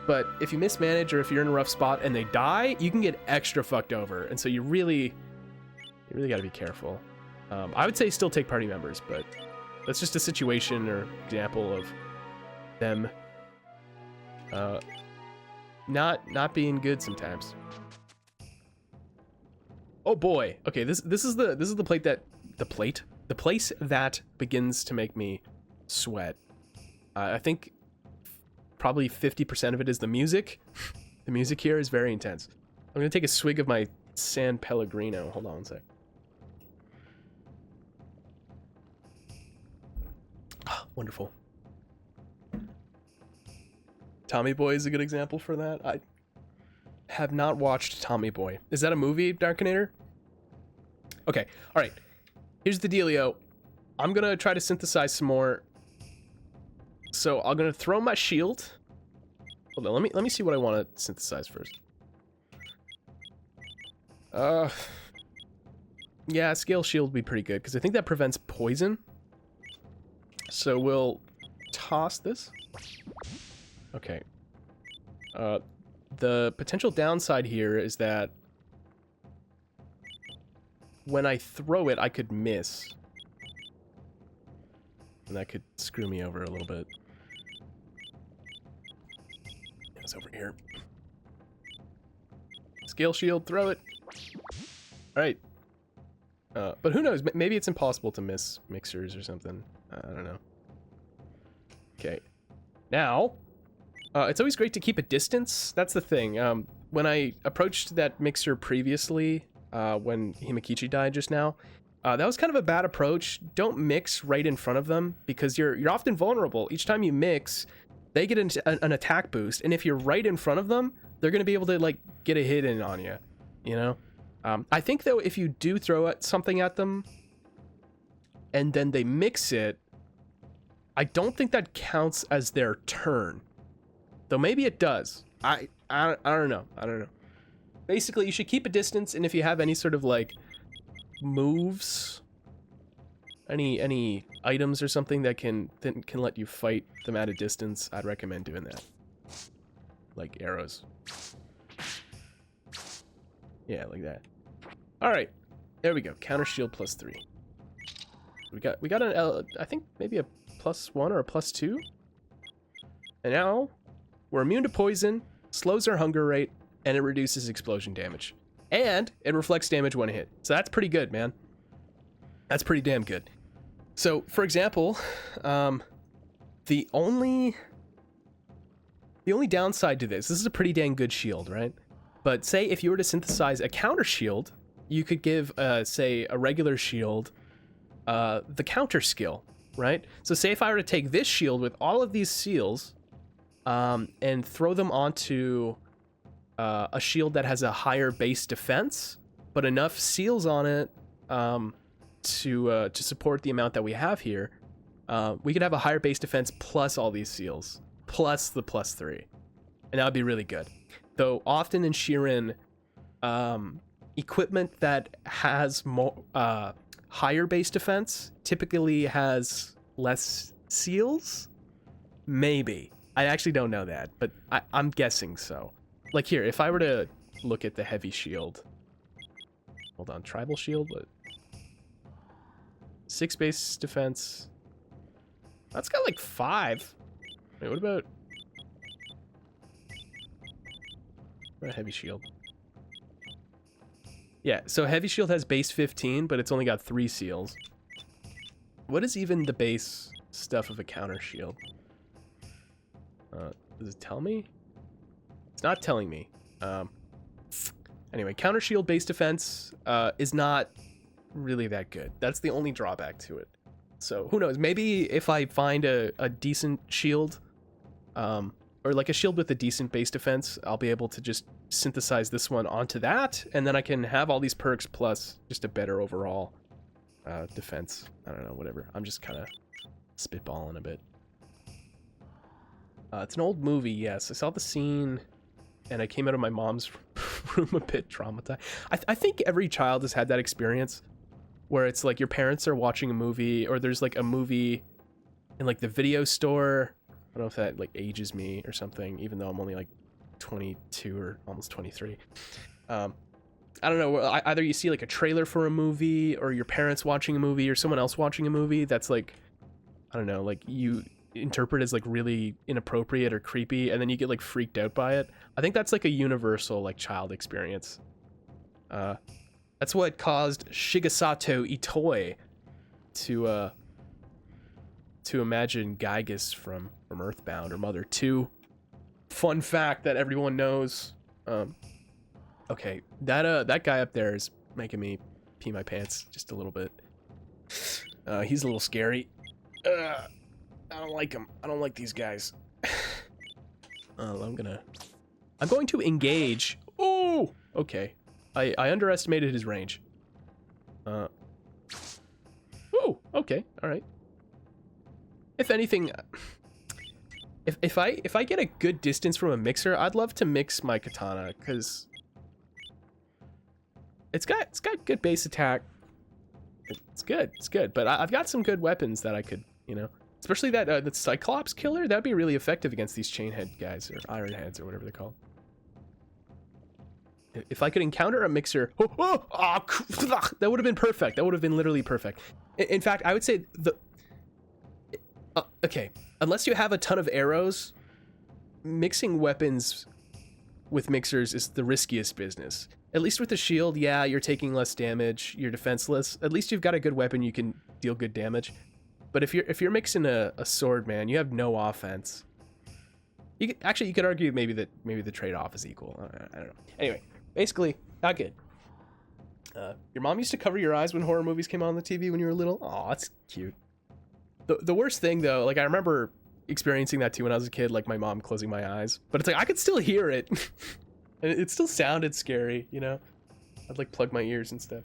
but if you mismanage or if you're in a rough spot and they die, you can get extra fucked over, and so you really got to be careful. I would say still take party members, but that's just a situation or example of them not being good sometimes. Oh boy. Okay, this is the place that begins to make me sweat. I think probably 50% of it is the music. The music here is very intense. I'm gonna take a swig of my San Pellegrino. Hold on one sec. Oh, wonderful. Tommy Boy is a good example for that. I have not watched Tommy Boy. Is that a movie, Darkinator? Okay, all right. Here's the dealio. I'm gonna try to synthesize some more. So I'm gonna throw my shield. Hold on, let me see what I want to synthesize first. Yeah, scale shield would be pretty good because I think that prevents poison. So we'll toss this. Okay. The potential downside here is that when I throw it, I could miss. And that could screw me over a little bit. It's over here. Scale shield, throw it. Alright. But who knows? Maybe it's impossible to miss mixers or something. I don't know. Okay. Now, it's always great to keep a distance. That's the thing. When I approached that mixer previously, when Himikichi died just now, that was kind of a bad approach. Don't mix right in front of them because you're often vulnerable. Each time you mix, they get an attack boost, and if you're right in front of them, they're gonna be able to like get a hit in on you. You know. I think though, if you do throw something at them, and then they mix it, I don't think that counts as their turn. Though maybe it does. I don't know. I don't know. Basically, you should keep a distance, and if you have any sort of like moves, any items or something that can let you fight them at a distance, I'd recommend doing that. Like arrows. Yeah, like that. All right, there we go. Counter shield +3. We got an I think maybe a +1 or a +2. And now we're immune to poison, slows our hunger rate, and it reduces explosion damage. And it reflects damage when hit. So that's pretty good, man. That's pretty damn good. So, for example, the only downside to this is a pretty dang good shield, right? But say if you were to synthesize a counter shield, you could give, say, a regular shield the counter skill, right? So say if I were to take this shield with all of these seals and throw them onto a shield that has a higher base defense, but enough seals on it to support the amount that we have here, we could have a higher base defense plus all these seals, plus the +3. And that would be really good. Though often in Shiren, equipment that has more higher base defense typically has less seals? Maybe. I actually don't know that, but I'm guessing so. Like here, if I were to look at the heavy shield. Hold on, tribal shield? What? 6 base defense. That's got like 5. Wait, what about a heavy shield? Yeah, so heavy shield has base 15, but it's only got 3 seals. What is even the base stuff of a counter shield? Does it tell me? It's not telling me. Anyway, counter shield base defense is not really that good. That's the only drawback to it. So who knows? Maybe if I find a decent shield, or like a shield with a decent base defense, I'll be able to just synthesize this one onto that, and then I can have all these perks plus just a better overall defense. I don't know, whatever. I'm just kind of spitballing a bit. It's an old movie, yes. I saw the scene, and I came out of my mom's room a bit traumatized. I think every child has had that experience where it's like your parents are watching a movie, or there's like a movie in like the video store. I don't know if that like ages me or something, even though I'm only like 22 or almost 23. I don't know, either you see like a trailer for a movie, or your parents watching a movie, or someone else watching a movie that's like, I don't know, like you interpret as like really inappropriate or creepy, and then you get like freaked out by it. I think that's like a universal like child experience. That's what caused Shigesato Itoi to imagine Gygus from Earthbound or Mother 2. Fun fact that everyone knows. Okay, that guy up there is making me pee my pants just a little bit. He's a little scary. I don't like him. I don't like these guys. I'm going to engage. Oh, okay. I underestimated his range. Oh, okay. All right. If anything, if I get a good distance from a mixer, I'd love to mix my katana, because it's got good base attack. It's good. But I've got some good weapons that I could, especially that Cyclops killer. That'd be really effective against these chainhead guys, or iron heads, or whatever they're called. If I could encounter a mixer, that would have been perfect. That would have been literally perfect. In fact, I would say okay, unless you have a ton of arrows, mixing weapons with mixers is the riskiest business. At least with the shield, yeah, you're taking less damage, you're defenseless. At least you've got a good weapon, you can deal good damage. But if you're mixing a sword, man, you have no offense. You could argue maybe the trade-off is equal. I don't know. Anyway, basically, not good. Your mom used to cover your eyes when horror movies came on the TV when you were little. Aw, that's cute. The worst thing, though, like I remember experiencing that too when I was a kid, like my mom closing my eyes. But it's like I could still hear it. And it still sounded scary, I'd like plug my ears and stuff.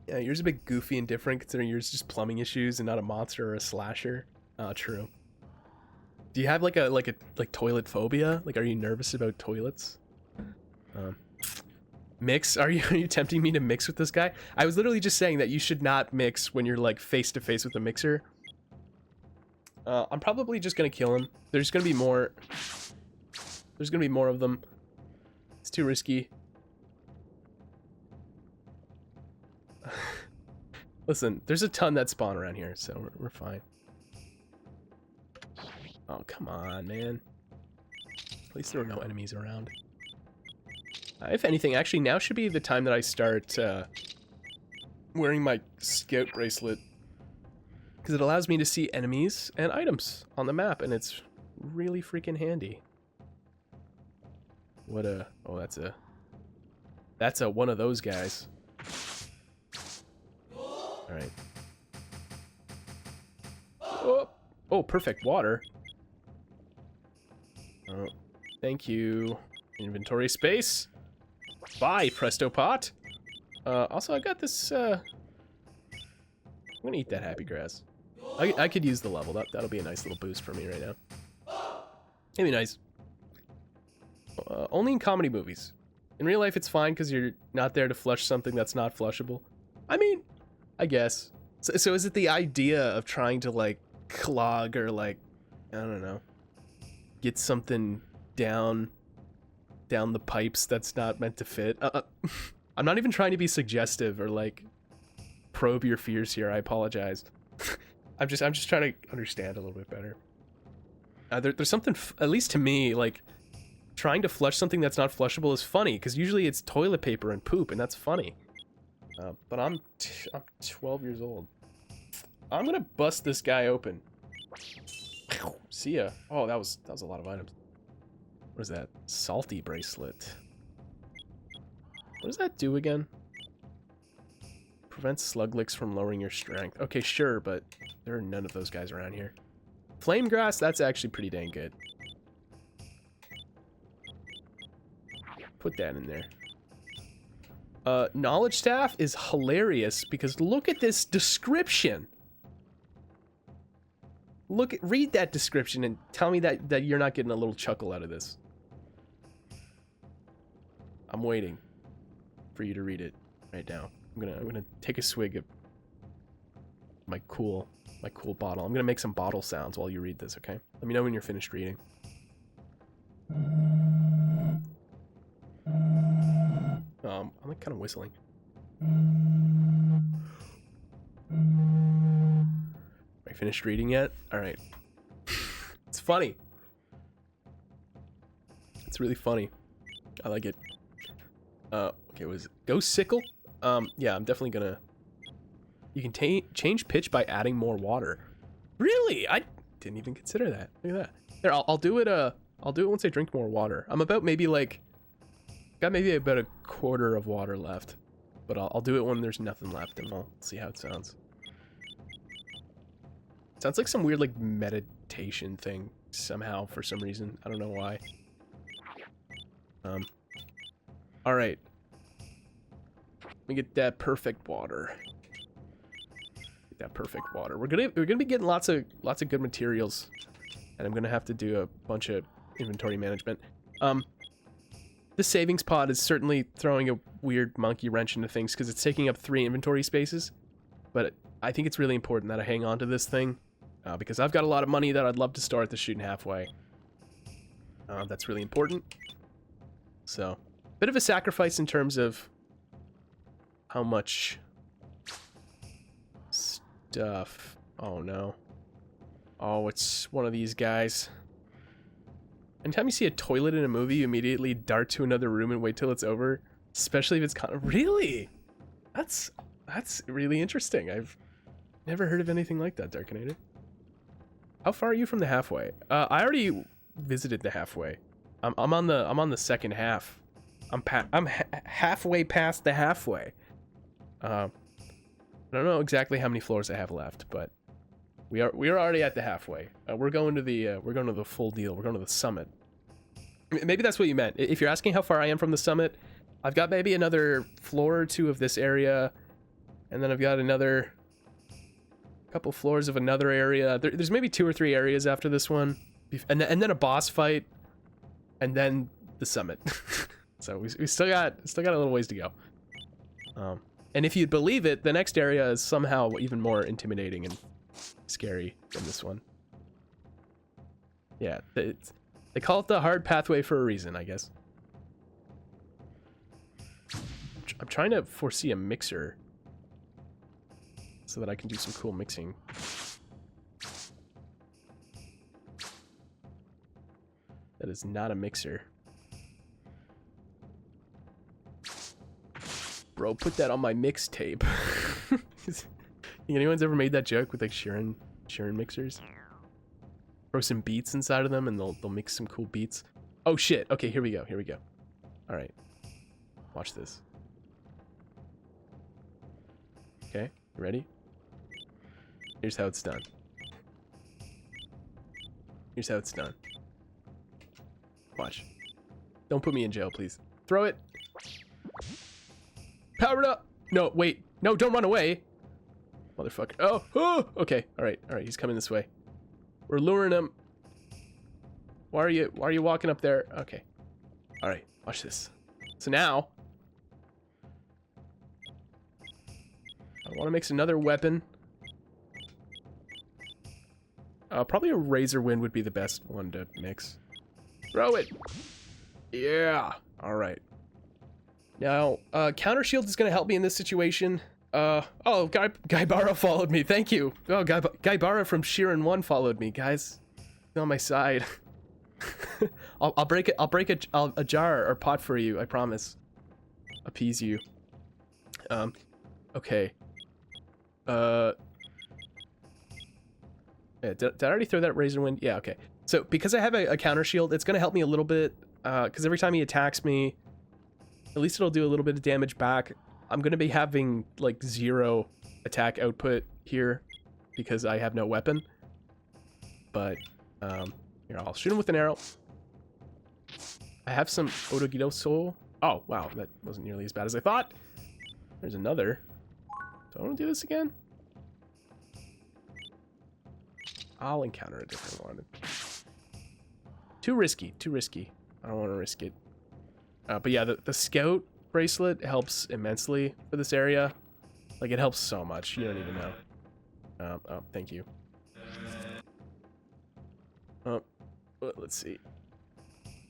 Yeah, yours a bit goofy and different considering yours just plumbing issues and not a monster or a slasher. True. Do you have like toilet phobia? Like, are you nervous about toilets? Mix? Are you tempting me to mix with this guy? I was literally just saying that you should not mix when you're like face to face with a mixer. I'm probably just gonna kill him. There's gonna be more. There's gonna be more of them. It's too risky. Listen, there's a ton that spawn around here, so we're fine. Oh, come on, man. At least there are no enemies around. If anything, actually, now should be the time that I start wearing my scout bracelet, because it allows me to see enemies and items on the map, and it's really freaking handy. That's a one of those guys. All right. Oh, perfect water. Oh, thank you. Inventory space. Bye, Presto Pot. Also, I got this. I'm gonna eat that happy grass. I could use the level. That'll be a nice little boost for me right now. It'd be nice. Only in comedy movies. In real life, it's fine because you're not there to flush something that's not flushable. I mean, I guess. So is it the idea of trying to like clog or like, I don't know, get something down the pipes that's not meant to fit? I'm not even trying to be suggestive or like probe your fears here. I apologize. I'm just trying to understand a little bit better. There's something, at least to me, like trying to flush something that's not flushable is funny because usually it's toilet paper and poop, and that's funny. But I'm 12 years old. I'm gonna bust this guy open. See ya. Oh, that was a lot of items. What is that? Salty bracelet. What does that do again? Prevents slug licks from lowering your strength. Okay, sure, but there are none of those guys around here. Flame grass, that's actually pretty dang good. Put that in there. Knowledge staff is hilarious because look at this description. read that description and tell me that you're not getting a little chuckle out of this. I'm waiting for you to read it right now. I'm gonna take a swig of my cool bottle. I'm gonna make some bottle sounds while you read this, okay? Let me know when you're finished reading. I'm like kind of whistling. Are you finished reading yet? All right. It's funny. It's really funny. I like it. Okay, was it Ghost Sickle? Yeah, I'm definitely gonna... You can change pitch by adding more water. Really? I didn't even consider that. Look at that. There, I'll do it, I'll do it once I drink more water. I'm about maybe like... Got maybe about a quarter of water left. But I'll do it when there's nothing left, and I'll see how it sounds. Sounds like some weird, like, meditation thing somehow, for some reason. I don't know why. Alright. Let me get that perfect water. Get that perfect water. We're gonna be getting lots of good materials. And I'm gonna have to do a bunch of inventory management. The savings pod is certainly throwing a weird monkey wrench into things because it's taking up 3 inventory spaces. But I think it's really important that I hang on to this thing because I've got a lot of money that I'd love to store at the shooting halfway. That's really important. So, bit of a sacrifice in terms of how much stuff. Oh no. Oh, it's one of these guys. Anytime you see a toilet in a movie, you immediately dart to another room and wait till it's over. Especially if it's kind of... Really? That's really interesting. I've never heard of anything like that, Darkinator. How far are you from the halfway? I already visited the halfway. I'm on the second half. I'm halfway past the halfway. I don't know exactly how many floors I have left, but we are already at the halfway. We're going to the full deal. We're going to the summit. Maybe that's what you meant. If you're asking how far I am from the summit, I've got maybe another floor or 2 of this area, and then I've got another couple floors of another area. There's maybe 2 or 3 areas after this one, and then a boss fight, and then the summit. So we still got a little ways to go. And if you'd believe it, the next area is somehow even more intimidating and scary than this one. Yeah, they call it the hard pathway for a reason, I guess. I'm trying to foresee a mixer so that I can do some cool mixing. That is not a mixer. Bro, put that on my mixtape. Anyone's ever made that joke with like Shiren mixers? Throw some beats inside of them and they'll mix some cool beats. Oh shit. Okay, here we go. All right. Watch this. Okay, you ready? Here's how it's done. Here's how it's done. Watch. Don't put me in jail, please. Throw it. Power it up. No, wait. No, don't run away. Motherfucker. Oh, okay. All right. He's coming this way. We're luring him. Why are you walking up there? Okay. All right. Watch this. So now I want to mix another weapon. Probably a Razor Wind would be the best one to mix. Throw it. Yeah. All right. Now, Counter Shield is going to help me in this situation. Oh, Gaibara followed me. Thank you. Oh, Gaibara from Shiren 1 followed me, guys. He's on my side. I'll break a jar or pot for you, I promise. Appease you. Okay. Yeah, did I already throw that Razor Wind? Yeah, okay. So, because I have a Counter Shield, it's going to help me a little bit, because every time he attacks me, at least it'll do a little bit of damage back. I'm going to be having, like, 0 attack output here because I have no weapon. But, here, I'll shoot him with an arrow. I have some Odogidoso. Oh, wow, that wasn't nearly as bad as I thought. There's another. Do I want to do this again? I'll encounter a different one. Too risky. I don't want to risk it. But yeah, the scout bracelet helps immensely for this area. Like, it helps so much. You don't even know. Oh, thank you. Let's see.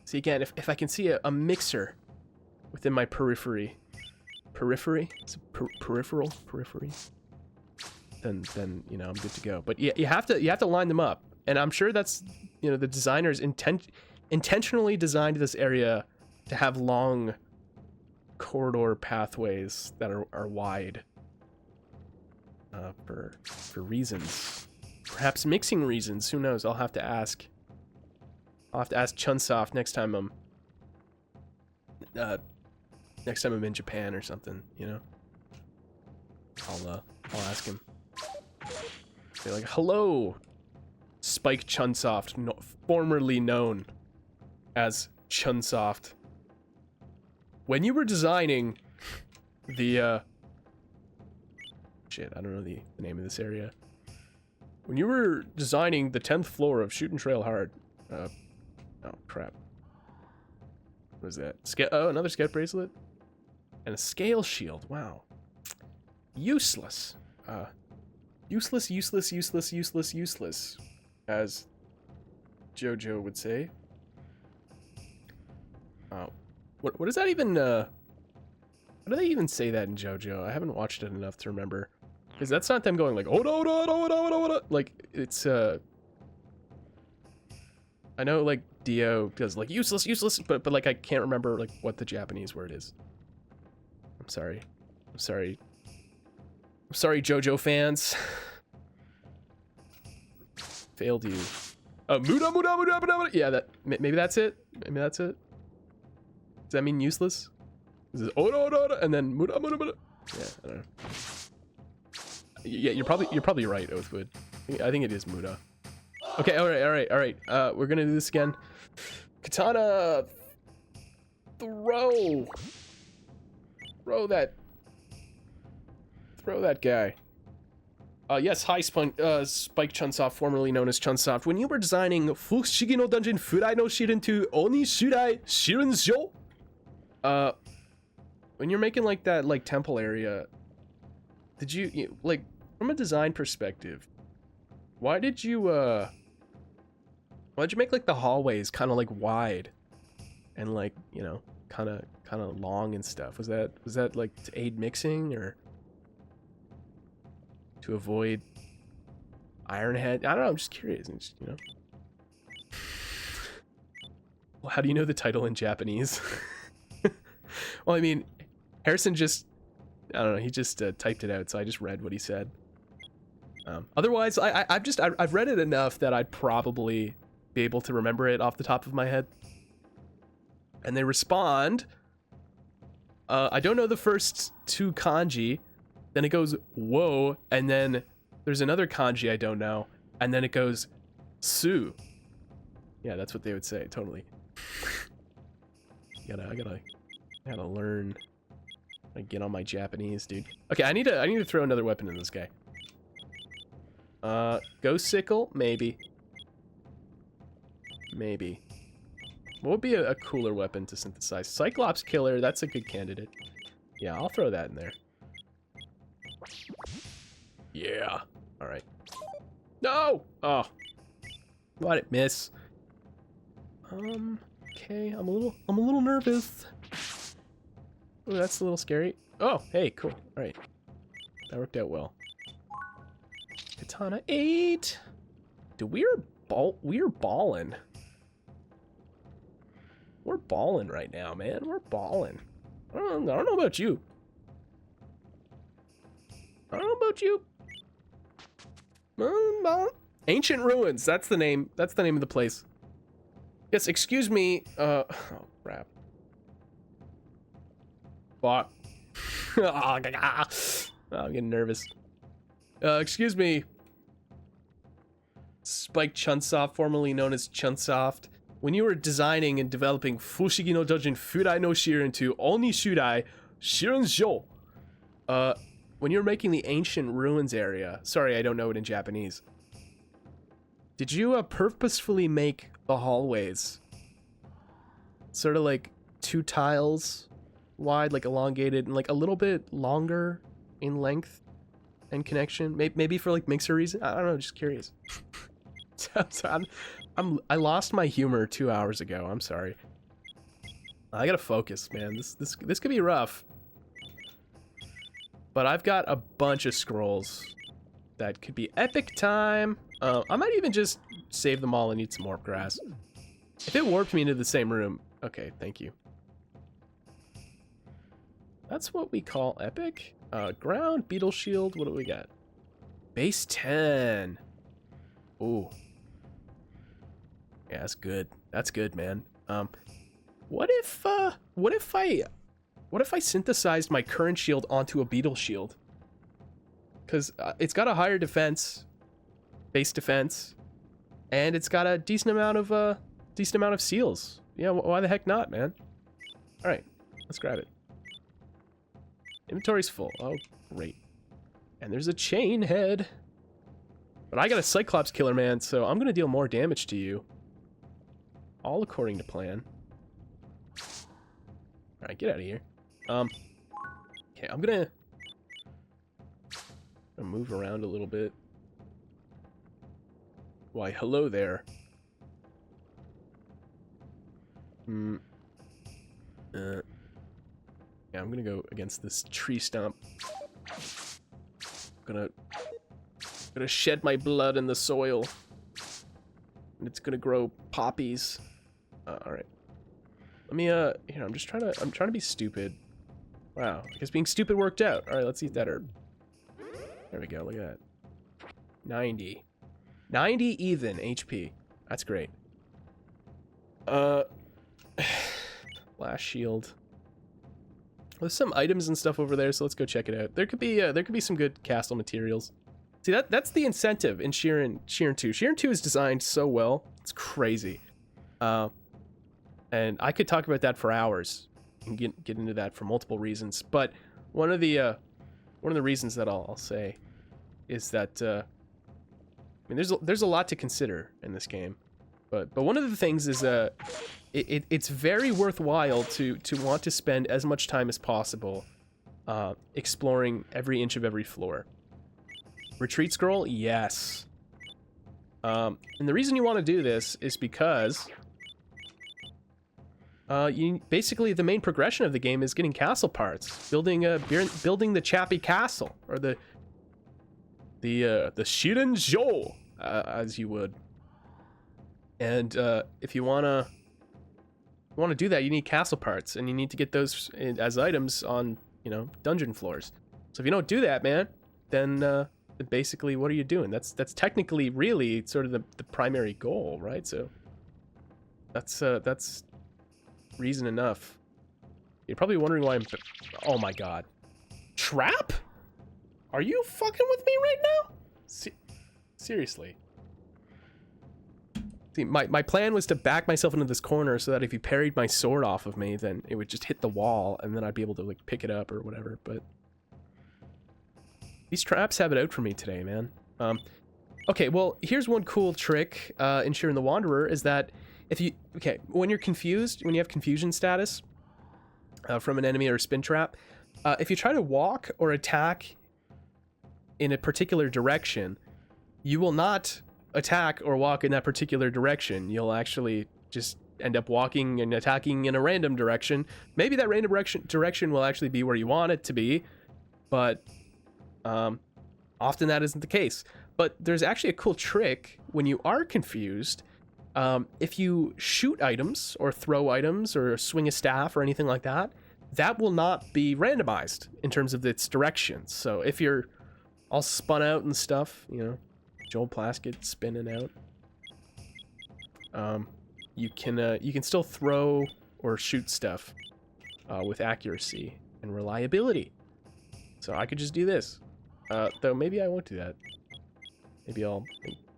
See, again, if I can see a mixer within my periphery. Periphery? It's peripheral? Periphery? Then, you know, I'm good to go. But yeah, you have to line them up. And I'm sure that's, you know, the designers intentionally designed this area to have long corridor pathways that are wide. For reasons. Perhaps mixing reasons. Who knows? I'll have to ask Chunsoft next time I'm in Japan or something, you know? I'll ask him. Be like, hello, Spike Chunsoft, formerly known as Chunsoft. When you were designing the shit, I don't know the name of this area. When you were designing the 10th floor of Shoot and Trail Hard, oh crap. What is that? Another scout bracelet? And a scale shield. Wow. Useless. Useless, as JoJo would say. Oh. What does that even, how do they even say that in JoJo? I haven't watched it enough to remember. Because that's not them going like, oh, like, it's, I know, like, Dio does, like, useless, but like, I can't remember, like, what the Japanese word is. I'm sorry, JoJo fans. Failed you. Oh, muda. Yeah, maybe that's it. Does that mean useless? Is it oda, and then muda? Yeah, I don't know. Yeah, you're probably right, Oathwood. I think it is muda. Okay, all right. We're gonna do this again. Katana, throw that guy. Yes, hi, Spike Chunsoft, formerly known as Chunsoft. When you were designing Fushigi no Dungeon Furai no Shiren to Oni Shurai Shiren Zhou, when you're making like that like temple area, did you like, from a design perspective, why'd you make like the hallways kind of like wide and like, you know, kind of long and stuff? Was that like to aid mixing or to avoid Iron Head? I don't know, I'm just curious. Just, you know. Well, how do you know the title in Japanese? Well, I mean, Harrison just, I don't know, he just typed it out, so I just read what he said. Otherwise, I've read it enough that I'd probably be able to remember it off the top of my head. And they respond, I don't know the first two kanji, then it goes whoa, and then there's another kanji I don't know, and then it goes su. Yeah, that's what they would say, totally. I gotta learn. I get on my Japanese, dude. Okay, I need to throw another weapon in this guy. Ghost sickle, maybe. What would be a cooler weapon to synthesize? Cyclops killer, that's a good candidate. Yeah, I'll throw that in there. Yeah. All right. No. Oh. Let it miss. Okay. I'm a little nervous. Oh, that's a little scary. Oh, hey, cool. All right. That worked out well. Katana 8. Dude, we're balling. We're balling right now, man. We're balling. I don't know about you. Ancient Ruins. That's the name. That's the name of the place. Yes, excuse me. Oh, crap. Fuck. I'm getting nervous. Excuse me. Spike Chunsoft, formerly known as Chunsoft. When you were designing and developing Fushigi no Dungeon Furai no Shiren to Oni Shurai Shiren Zhou, when you were making the Ancient Ruins area, sorry, I don't know it in Japanese. Did you purposefully make the hallways sort of like 2 tiles wide, like elongated, and like a little bit longer in length and connection? Maybe for like mixer reason? I don't know, just curious. So I lost my humor 2 hours ago. I'm sorry. I gotta focus, man. This could be rough. But I've got a bunch of scrolls that could be epic time. I might even just save them all and eat some warp grass. If it warped me into the same room, okay, thank you. That's what we call epic. Ground, beetle shield. What do we got? Base 10. Ooh. Yeah, that's good. That's good, man. What if I synthesized my current shield onto a beetle shield? Because it's got a higher defense, base defense, and it's got a decent amount of seals. Yeah, why the heck not, man? All right, let's grab it. Inventory's full. Oh, great. And there's a chain head. But I got a Cyclops killer, man, so I'm gonna deal more damage to you. All according to plan. All right, get out of here. Okay, I'm gonna move around a little bit. Why, hello there. Yeah, I'm gonna go against this tree stump. Gonna shed my blood in the soil. And it's gonna grow poppies. All right. Let me, here, I'm trying to be stupid. Wow, I guess being stupid worked out. All right, let's eat that herb. There we go, look at that. 90. 90 even HP. That's great. Blast shield. There's some items and stuff over there, so let's go check it out. There could be some good castle materials. See, that's the incentive in Shiren 2. Shiren 2 is designed so well. It's crazy. And I could talk about that for hours and get into that for multiple reasons. But one of the reasons that I'll say is that I mean, there's a lot to consider in this game. But one of the things is it's very worthwhile to want to spend as much time as possible exploring every inch of every floor. Retreat scroll, yes. And the reason you want to do this is because basically the main progression of the game is getting castle parts, building the Chappy Castle, or the Shiren Jo, as you would. And if you wanna do that, you need castle parts, and you need to get those as items on, dungeon floors. So if you don't do that, man, then basically what are you doing? That's technically really sort of the primary goal, right? So that's reason enough. You're probably wondering why I'm... Oh my god. Trap? Are you fucking with me right now? Seriously. See, my plan was to back myself into this corner so that if he parried my sword off of me, then it would just hit the wall, and then I'd be able to, like, pick it up or whatever, but... These traps have it out for me today, man. Okay, well, here's one cool trick in Shiren the Wanderer, is that if you... Okay, when you're confused, when you have confusion status from an enemy or a spin trap, if you try to walk or attack in a particular direction, you will not attack or walk in that particular direction. You'll actually just end up walking and attacking in a random direction. Maybe that random direction will actually be where you want it to be, but often that isn't the case. But there's actually a cool trick when you are confused. If you shoot items or throw items or swing a staff or anything like that, that will not be randomized in terms of its direction. So if you're all spun out and stuff, Joel Plaskett spinning out, you can still throw or shoot stuff with accuracy and reliability. So I could just do this, though maybe I won't do that. Maybe I'll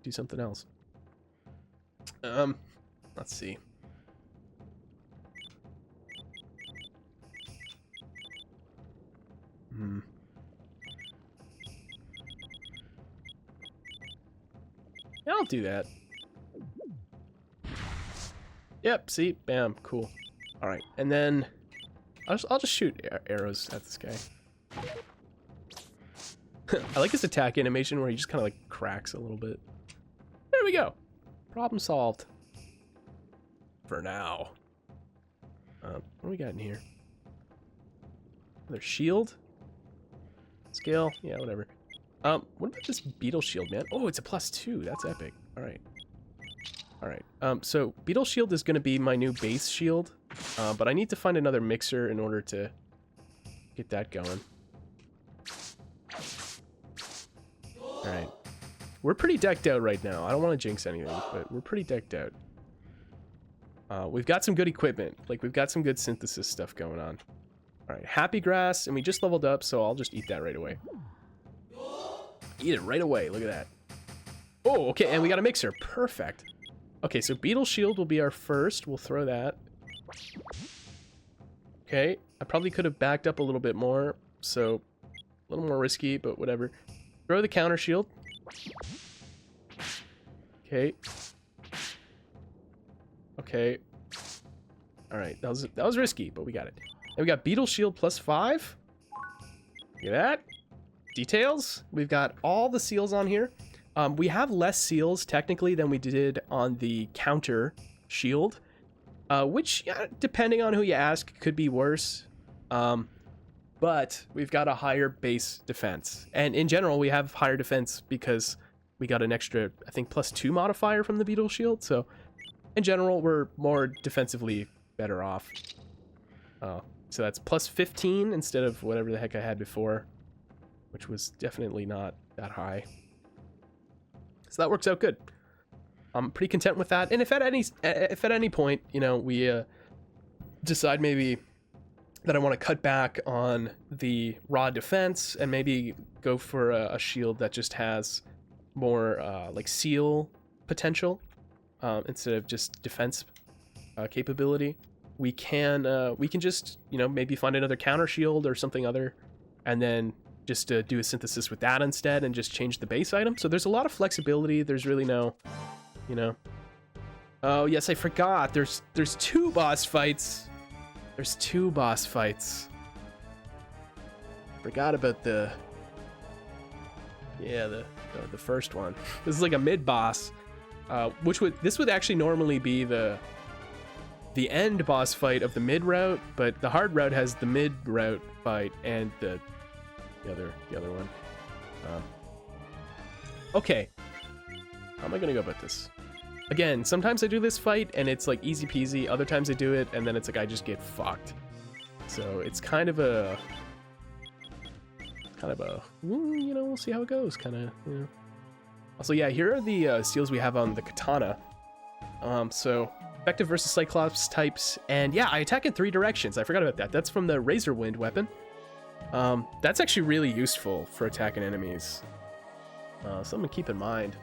do something else. Let's see. Yeah, I'll do that. Yep, see? Bam, cool. Alright, and then I'll just shoot arrows at this guy. I like his attack animation where he just kind of like cracks a little bit. There we go. Problem solved. For now. What do we got in here? Another shield? Scale? Yeah, whatever. What about this beetle shield, man? Oh, it's a +2. That's epic. Alright. Alright. So beetle shield is going to be my new base shield. But I need to find another mixer in order to get that going. Alright. We're pretty decked out right now. I don't want to jinx anything, but we're pretty decked out. We've got some good equipment. Like, we've got some good synthesis stuff going on. Alright, happy grass, and we just leveled up, so I'll just eat that right away. Eat it right away, look at that. Oh, okay, and we got a mixer. Perfect. Okay, so beetle shield will be our first. We'll throw that. Okay, I probably could have backed up a little bit more, so a little more risky, but whatever. Throw the counter shield. Okay. Okay. Alright, that was risky, but we got it. And we got beetle shield +5. Look at that. Details. We've got all the seals on here. We have less seals, technically, than we did on the counter shield. Which, depending on who you ask, could be worse. But we've got a higher base defense. And in general, we have higher defense because we got an extra, I think, +2 modifier from the beetle shield. So, in general, we're more defensively better off. So that's +15 instead of whatever the heck I had before, which was definitely not that high. So that works out good. I'm pretty content with that. And if at any point, you know, we decide maybe that I want to cut back on the raw defense and maybe go for a shield that just has more like seal potential instead of just defense capability, we can just, you know, maybe find another counter shield or something other, and then just do a synthesis with that instead and just change the base item. So there's a lot of flexibility. There's really no, you know. Oh yes, I forgot. There's 2 boss fights. There's 2 boss fights. Forgot about the first one. This is like a mid boss, this would actually normally be the end boss fight of the mid route, but the hard route has the mid route fight and the other one. Okay, how am I gonna go about this? Again, sometimes I do this fight and it's like easy peasy. Other times I do it and then it's like I just get fucked. So it's kind of a, you know, we'll see how it goes. Kind of, you know. Also, yeah, here are the seals we have on the katana. So effective versus Cyclops types, and yeah, I attack in 3 directions. I forgot about that. That's from the Razor Wind weapon. That's actually really useful for attacking enemies. Something to keep in mind.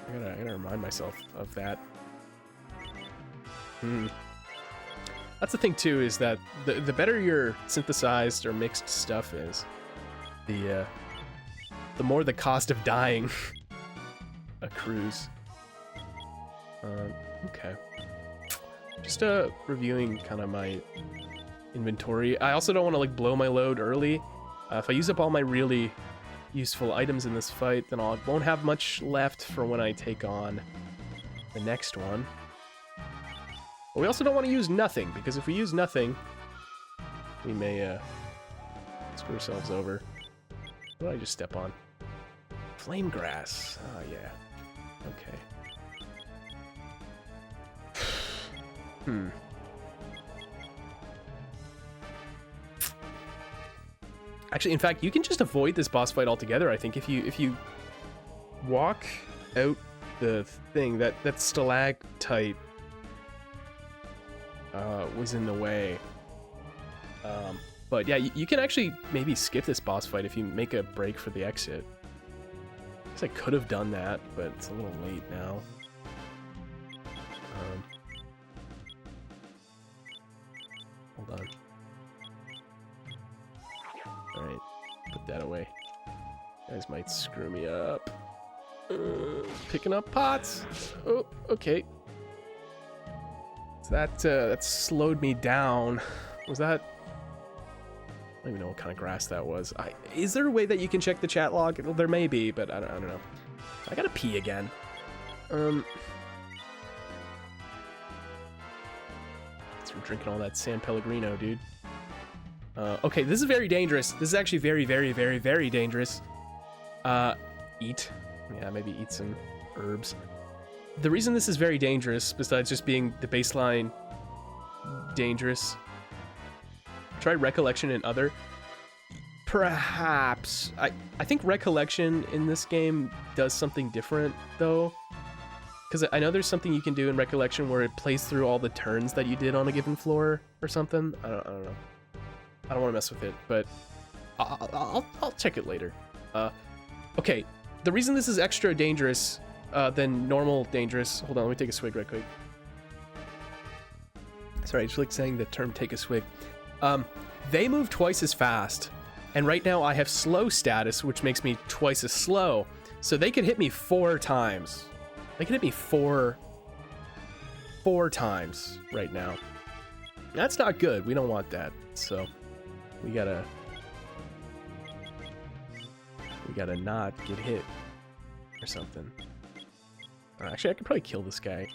I gotta remind myself of that. That's the thing too, is that the better your synthesized or mixed stuff is, the more the cost of dying accrues. Okay. Just reviewing kind of my inventory. I also don't want to like blow my load early. If I use up all my really useful items in this fight, then I won't have much left for when I take on the next one. But we also don't want to use nothing, because if we use nothing, we may screw ourselves over. What did I just step on? Flame grass. Oh yeah. Okay. Actually, in fact, you can just avoid this boss fight altogether. I think if you walk out the thing, that stalactite was in the way. But yeah, you can actually maybe skip this boss fight if you make a break for the exit. I guess I could have done that, but it's a little late now. Hold on. Alright, put that away. You guys might screw me up. Picking up pots! Oh, okay. So that slowed me down. Was that... I don't even know what kind of grass that was. Is there a way that you can check the chat log? Well, there may be, but I don't know. I gotta pee again. We're drinking all that San Pellegrino, dude. Okay, this is very dangerous. This is actually very, very, very, very dangerous. Eat. Yeah, maybe eat some herbs. The reason this is very dangerous, besides just being the baseline dangerous... Try Recollection and Other. Perhaps. I think Recollection in this game does something different, though. Because I know there's something you can do in Recollection where it plays through all the turns that you did on a given floor or something. I don't know. I don't want to mess with it, but I'll check it later. Okay, the reason this is extra dangerous than normal dangerous... Hold on, let me take a swig right quick. Sorry, I just like saying the term take a swig. They move twice as fast, and right now I have slow status, which makes me twice as slow. So they could hit me 4 times. They could hit me four times right now. That's not good. We don't want that. So we gotta not get hit or something. Actually, I could probably kill this guy.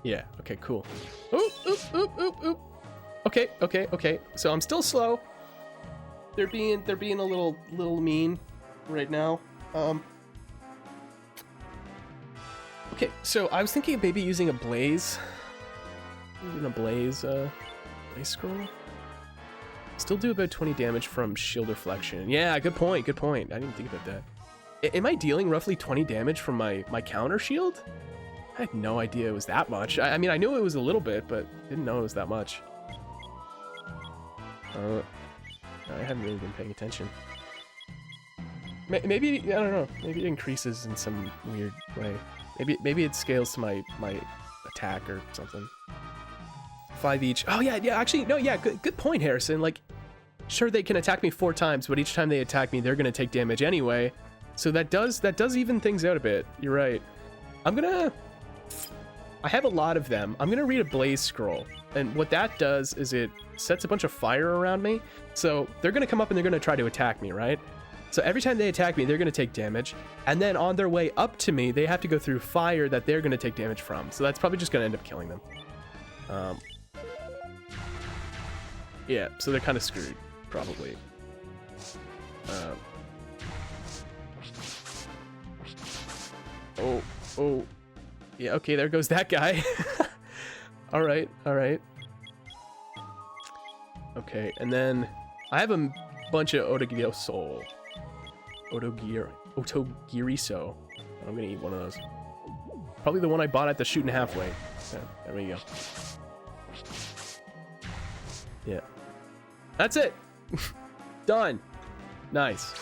Yeah, okay, cool. Oop, oop, oop, oop, oop. Okay. So I'm still slow. They're being a little mean right now. Okay, so I was thinking of maybe using a blaze. Using a blaze scroll. Still do about 20 damage from shield reflection. Yeah, good point. I didn't think about that. Am I dealing roughly 20 damage from my counter shield? I had no idea it was that much. I mean, I knew it was a little bit, but didn't know it was that much. I haven't really been paying attention. Maybe, I don't know. Maybe it increases in some weird way. Maybe it scales to my attack or something. 5 each. Oh, yeah, actually, no, yeah, good point, Harrison. Like, sure, they can attack me 4 times, but each time they attack me, they're going to take damage anyway. So that does even things out a bit. You're right. I have a lot of them. I'm gonna read a blaze scroll, and what that does is it sets a bunch of fire around me. So they're gonna come up and they're gonna try to attack me, right? So every time they attack me, they're gonna take damage, and then on their way up to me, they have to go through fire that they're gonna take damage from. So that's probably just gonna end up killing them. Yeah, so they're kind of screwed, probably. Oh. Yeah, okay, there goes that guy. All right. Okay, and then I have a bunch of Otogiriso. I'm gonna eat one of those. Probably the one I bought at the shooting halfway. Yeah, there we go. Yeah. That's it. Done. Nice.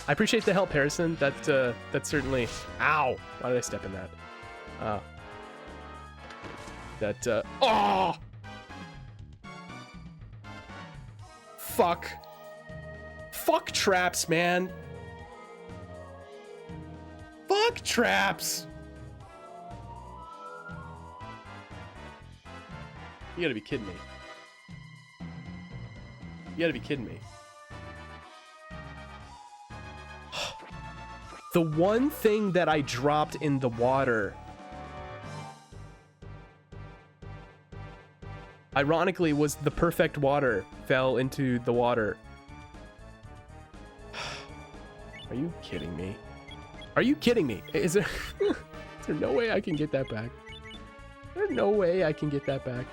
I appreciate the help, Harrison. That's certainly... Ow! Why did I step in that? Oh! Fuck. Fuck traps, man. Fuck traps. You gotta be kidding me. The one thing that I dropped in the water, ironically, was the perfect water fell into the water. Are you kidding me? Are you kidding me? Is there no way I can get that back? There's no way I can get that back.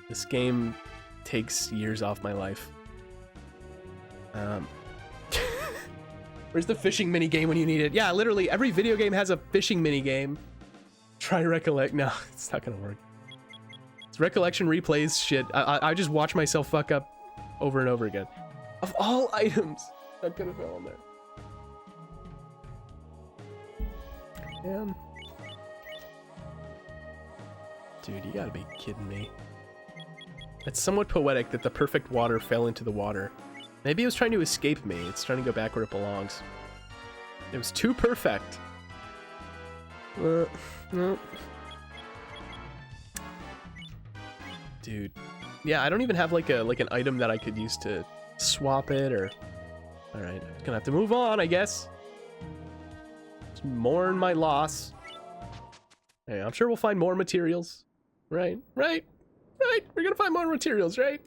This game takes years off my life. Where's the fishing mini game when you need it? Yeah, literally every video game has a fishing mini game. Try to recollect. No, it's not gonna work. It's recollection replays shit. I just watch myself fuck up over and over again. Of all items that could have been on there. man. Dude, you gotta be kidding me. It's somewhat poetic that the perfect water fell into the water. Maybe it was trying to escape me. It's trying to go back where it belongs. It was too perfect. No. Dude. Yeah, I don't even have like an item that I could use to swap it or... Alright, gonna have to move on, I guess. Just mourn my loss. Hey, I'm sure we'll find more materials. Right. We're gonna find more materials, right?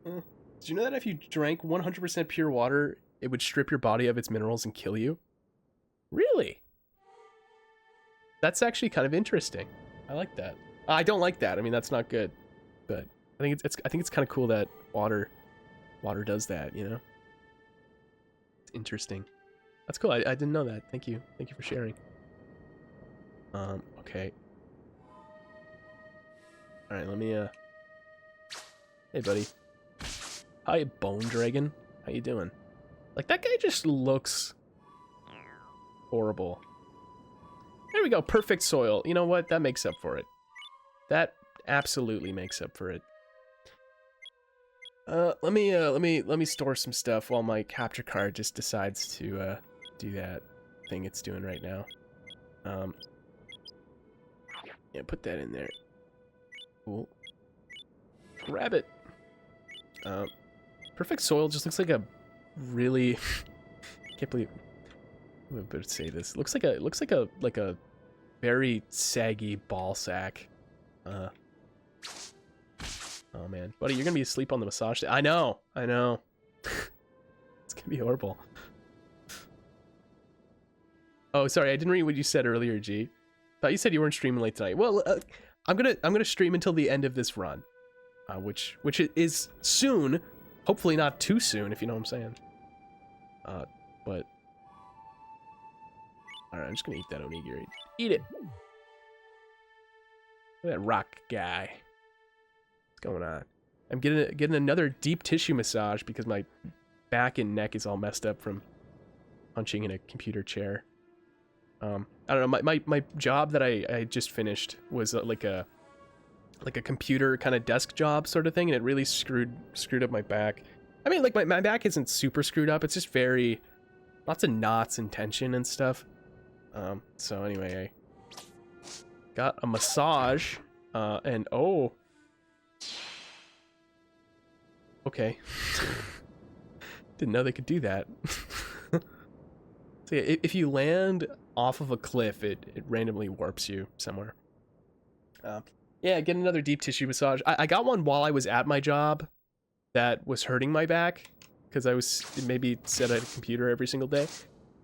Did you know that if you drank 100% pure water, it would strip your body of its minerals and kill you? Really? That's actually kind of interesting. I like that. I don't like that. I mean, that's not good. But I think it's kind of cool that water does that, you know? It's interesting. That's cool. I didn't know that. Thank you. Thank you for sharing. Okay. All right, let me Hey, buddy. Hi, Bone Dragon. How you doing? Like, that guy just looks horrible. There we go. Perfect soil. You know what? That makes up for it. That absolutely makes up for it. Let me store some stuff while my capture card just decides to do that thing it's doing right now. Yeah, put that in there. Cool. Grab it. Perfect soil just looks like a really can't believe I'm about to say this. Looks like a very saggy ball sack. Oh man, buddy, you're gonna be asleep on the massage. I know. It's gonna be horrible. Oh, sorry, I didn't read what you said earlier, G. Thought you said you weren't streaming late tonight. Well, I'm gonna stream until the end of this run, which is soon. Hopefully not too soon, if you know what I'm saying. But all right, I'm just gonna eat that onigiri. Eat it. Look at that rock guy. What's going on? I'm getting another deep tissue massage because my back and neck is all messed up from punching in a computer chair. I don't know. My job that I just finished was like a computer kind of desk job sort of thing, and it really screwed up my back. I mean, like my back isn't super screwed up. It's just very lots of knots and tension and stuff. So anyway, I got a massage, and oh, okay. Didn't know they could do that. So yeah, if you land off of a cliff, it randomly warps you somewhere. Yeah, get another deep tissue massage. I got one while I was at my job that was hurting my back because I was maybe set at a computer every single day.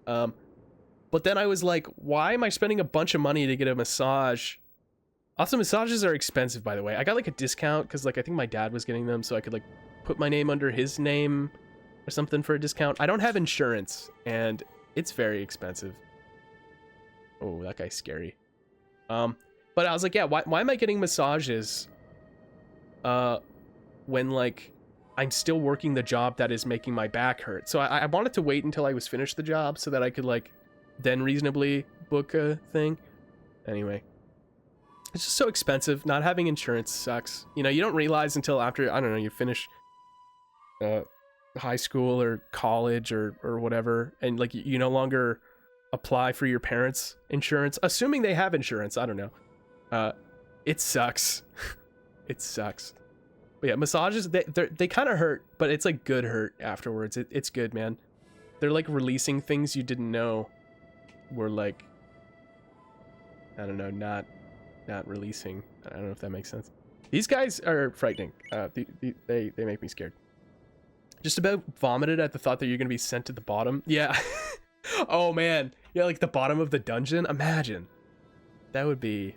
But then I was like, why am I spending a bunch of money to get a massage? Also, massages are expensive, by the way. I got like a discount because like I think my dad was getting them, so I could like put my name under his name or something for a discount. I don't have insurance, and it's very expensive. Oh, that guy's scary. But I was like, yeah, why am I getting massages when like I'm still working the job that is making my back hurt? So I wanted to wait until I was finished the job so that I could like then reasonably book a thing. Anyway, it's just so expensive. Not having insurance sucks. You know, you don't realize until after, I don't know, you finish high school or college or whatever, and like you no longer apply for your parents' insurance, assuming they have insurance. I don't know. It sucks. It sucks. But yeah, massages, they kind of hurt, but it's like good hurt afterwards. It's good, man. They're like releasing things you didn't know were like, I don't know, not releasing. I don't know if that makes sense. These guys are frightening. They make me scared. Just about vomited at the thought that you're gonna be sent to the bottom. Yeah. Oh man. Yeah, like the bottom of the dungeon. Imagine. That'd be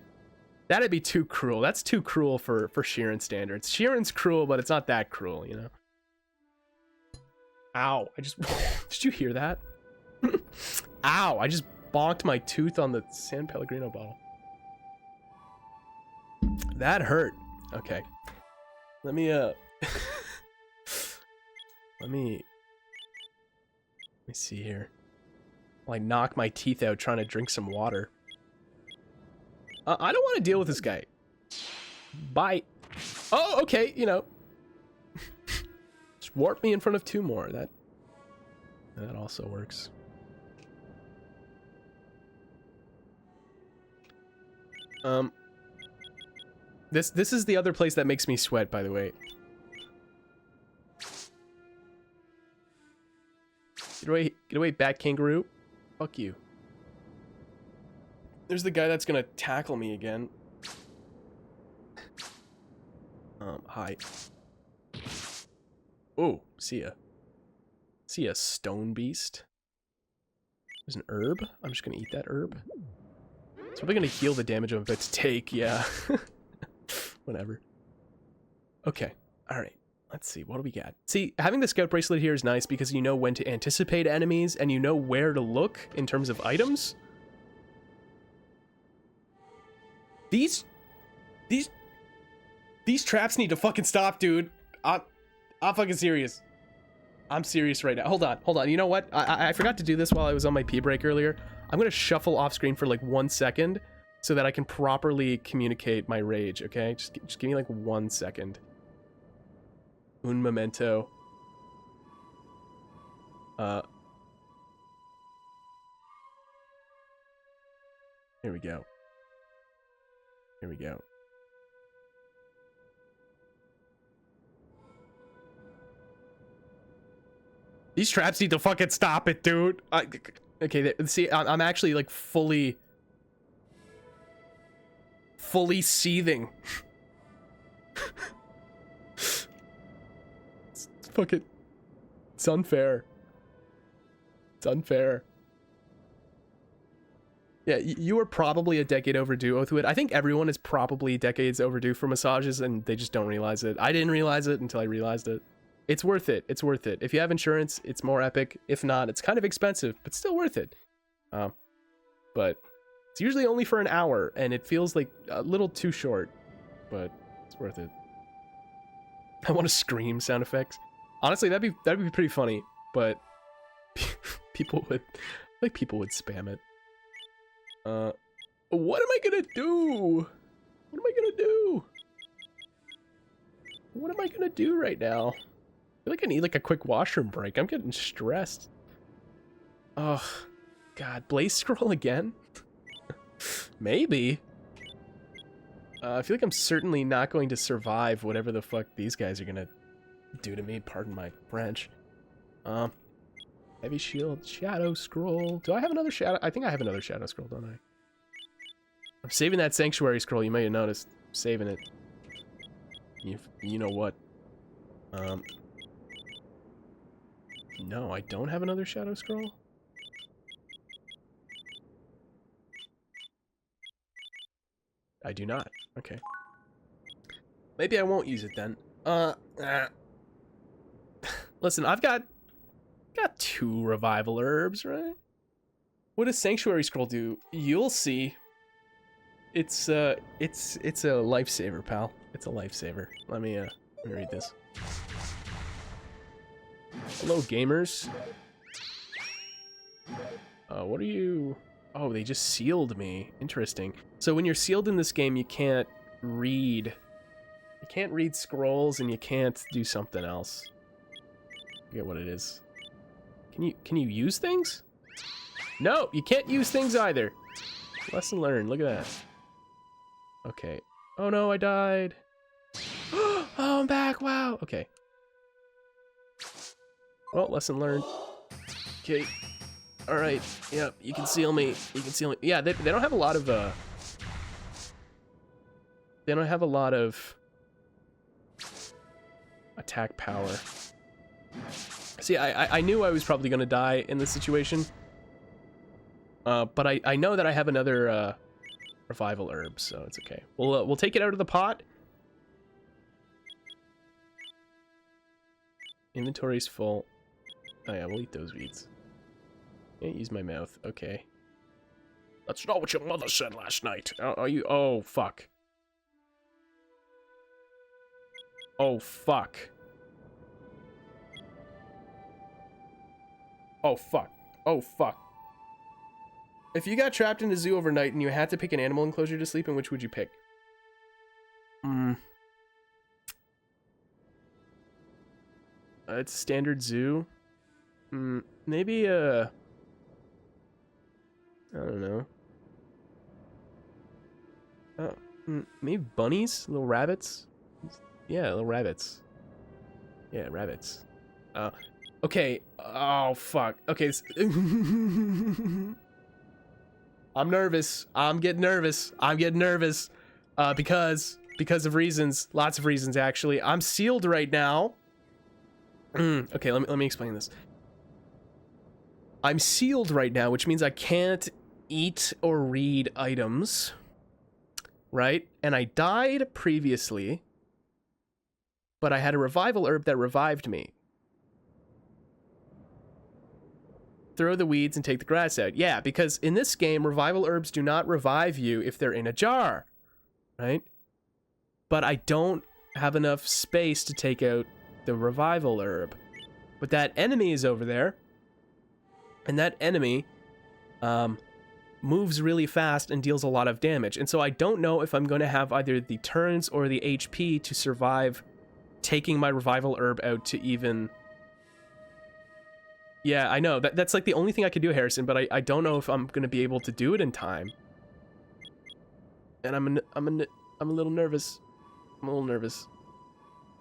too cruel. That's too cruel for Shiren standards. Shiren's cruel, but it's not that cruel, you know? Ow. Did you hear that? Ow. I just bonked my tooth on the San Pellegrino bottle. That hurt. Okay. Let me see here. Well, I knock my teeth out trying to drink some water. I don't want to deal with this guy. Bye. Oh, okay, you know. Just warp me in front of 2 more. That also works. This is the other place that makes me sweat, by the way. Get away, bat kangaroo. Fuck you. There's the guy that's gonna tackle me again. Hi. Oh, see ya. See ya, stone beast. There's an herb. I'm just gonna eat that herb. It's probably gonna heal the damage I'm about to take, yeah. Whatever. Okay, alright. Let's see, what do we got? See, having the scout bracelet here is nice because you know when to anticipate enemies and you know where to look in terms of items. These traps need to fucking stop, dude. I'm fucking serious. I'm serious right now. Hold on. You know what? I forgot to do this while I was on my pee break earlier. I'm gonna shuffle off screen for like 1 second so that I can properly communicate my rage, okay? Just give me like 1 second. Un momento. Here we go. Here we go. These traps need to fucking stop it, dude. Okay, see, I'm actually like fully seething. It's fucking, it's unfair. It's unfair. Yeah, you are probably a decade overdue, Oathwood. I think everyone is probably decades overdue for massages and they just don't realize it. I didn't realize it until I realized it. It's worth it. It's worth it. If you have insurance, it's more epic. If not, it's kind of expensive, but still worth it. But it's usually only for an hour, and it feels like a little too short, but it's worth it. I want to scream sound effects. Honestly, that'd be pretty funny, but people would spam it. What am I gonna do? What am I gonna do? What am I gonna do right now? I feel like I need like a quick washroom break. I'm getting stressed. Oh, God. Blaze scroll again? Maybe. I feel like I'm certainly not going to survive whatever the fuck these guys are gonna do to me. Pardon my French. Heavy shield, shadow scroll. Do I have another shadow? I think I have another shadow scroll, don't I? I'm saving that sanctuary scroll. You may have noticed. I'm saving it. You know what? No, I don't have another shadow scroll. I do not. Okay. Maybe I won't use it then. Listen, I've got 2 revival herbs, right? What does sanctuary scroll do? You'll see. It's a lifesaver, pal. It's a lifesaver. Let me read this. Hello, gamers. What are you? Oh, they just sealed me. Interesting. So when you're sealed in this game, you can't read. You can't read scrolls, and you can't do something else. I forget what it is. Can you use things? No, you can't use things either. Lesson learned. Look at that. Okay. Oh no, I died. Oh, I'm back. Wow. Okay. Well, lesson learned. Okay. All right. Yep. You can seal me. You can seal me. Yeah. They don't have a lot of. They don't have a lot of attack power. See, I knew I was probably gonna die in this situation. But I know that I have another revival herb, so it's okay. We'll take it out of the pot. Inventory's full. Oh yeah, we'll eat those weeds. Can't use my mouth. Okay. That's not what your mother said last night. Are you? Oh fuck. Oh fuck. Oh fuck. Oh fuck. If you got trapped in a zoo overnight and you had to pick an animal enclosure to sleep in, which would you pick? It's a standard zoo. Maybe I don't know. Maybe bunnies, little rabbits. Yeah, little rabbits. Yeah, rabbits. Okay. Oh fuck. Okay. I'm nervous. I'm getting nervous. Because of reasons. Lots of reasons, actually. I'm sealed right now. Okay, let me explain this. I'm sealed right now, which means I can't eat or read items. Right? And I died previously, but I had a revival herb that revived me. Throw the weeds and take the grass out. Yeah, because in this game, revival herbs do not revive you if they're in a jar, right? But I don't have enough space to take out the revival herb. But that enemy is over there, and that enemy moves really fast and deals a lot of damage. And so I don't know if I'm going to have either the turns or the HP to survive taking my revival herb out to even... Yeah, I know. That's like the only thing I can do, Harrison, but I don't know if I'm going to be able to do it in time. And I'm a little nervous. I'm a little nervous.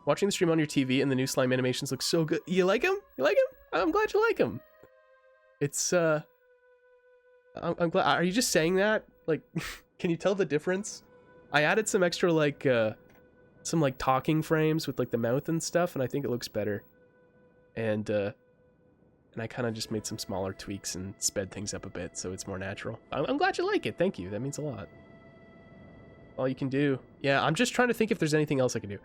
Watching the stream on your TV and the new slime animations look so good. You like him? You like him? I'm glad you like him. It's, I'm glad. Are you just saying that? Like, can you tell the difference? I added some extra, like, some, like, talking frames with, like, the mouth and stuff, and I think it looks better. And I kind of just made some smaller tweaks and sped things up a bit, so it's more natural. I'm glad you like it. Thank you. That means a lot. All you can do. Yeah, I'm just trying to think if there's anything else I can do.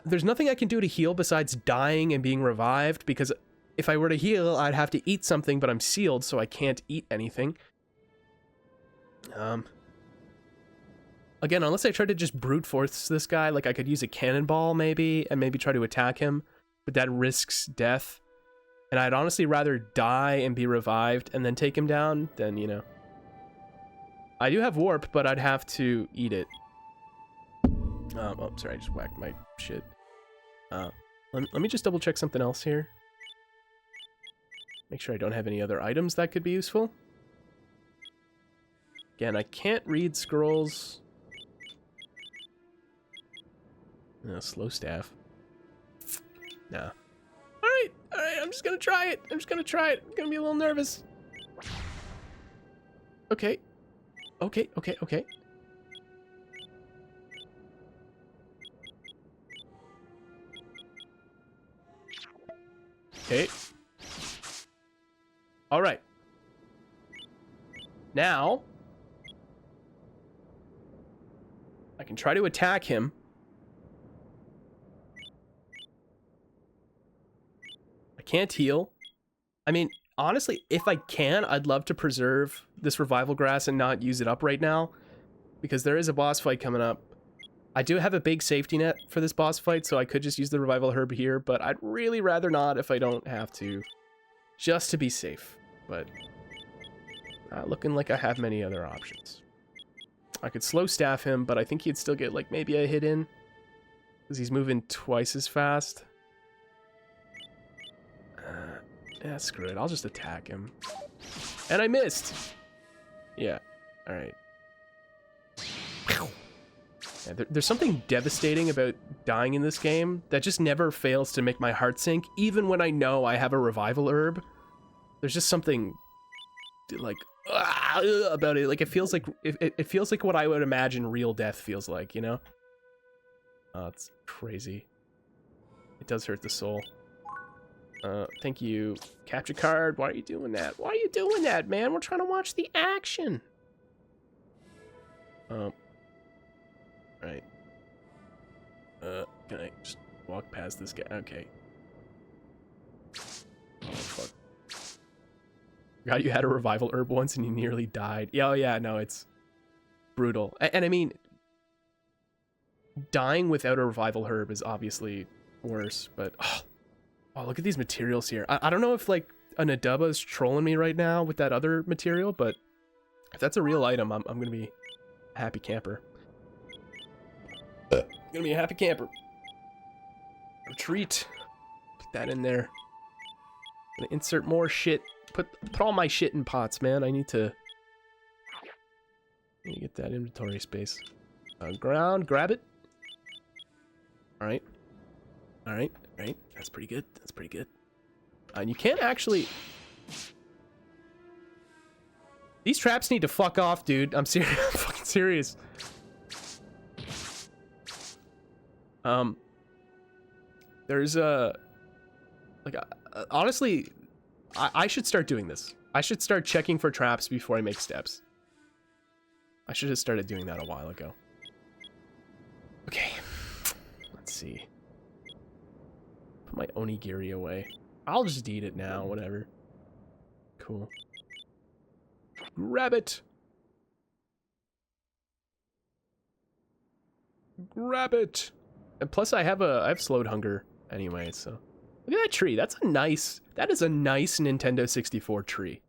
There's nothing I can do to heal besides dying and being revived, because if I were to heal, I'd have to eat something, but I'm sealed, so I can't eat anything. Again, unless I tried to just brute force this guy, like I could use a cannonball maybe, and maybe try to attack him, but that risks death. And I'd honestly rather die and be revived and then take him down than, you know. I do have warp, but I'd have to eat it. Oh, sorry, I just whacked my shit. Let me just double check something else here. Make sure I don't have any other items that could be useful. Again, I can't read scrolls. No, slow staff. Nah. Alright, I'm just gonna try it. I'm gonna be a little nervous. Okay. Okay. Okay. Alright. Now, I can try to attack him. Can't heal. I mean, honestly, if I can, I'd love to preserve this revival grass and not use it up right now, because there is a boss fight coming up. I do have a big safety net for this boss fight, so I could just use the revival herb here, but I'd really rather not if I don't have to, just to be safe. But not looking like I have many other options. I could slow staff him, but I think he'd still get like maybe a hit in, because he's moving twice as fast. Yeah, screw it. I'll just attack him. And I missed! Yeah. Alright. Yeah, there's something devastating about dying in this game that just never fails to make my heart sink, even when I know I have a revival herb. There's just something, like, about it. Like, it feels like it feels like what I would imagine real death feels like, you know? Oh, it's crazy. It does hurt the soul. Thank you. Capture card. Why are you doing that? Why are you doing that, man? We're trying to watch the action. Right. Can I just walk past this guy? Okay. Oh, fuck. Forgot you had a revival herb once and you nearly died. Yeah, oh yeah, no, it's brutal. And I mean, dying without a revival herb is obviously worse, but... Oh, look at these materials here. I don't know if, like, an Adubba is trolling me right now with that other material, but If that's a real item, I'm gonna be a happy camper. Gonna be a happy camper. Retreat. Put that in there. Gonna insert more shit. Put all my shit in pots, man. I need to get that inventory space. Ground, grab it. All right. That's pretty good. That's pretty good. And you can't actually. These traps need to fuck off, dude. I'm serious. I'm fucking serious. There's honestly, I should start doing this. I should start checking for traps before I make steps. I should have started doing that a while ago. Okay, let's see. Put my onigiri away. I'll just eat it now, whatever. Cool. Grab it. Grab it. And plus I have slowed hunger anyway, so. Look at that tree. That is a nice Nintendo 64 tree.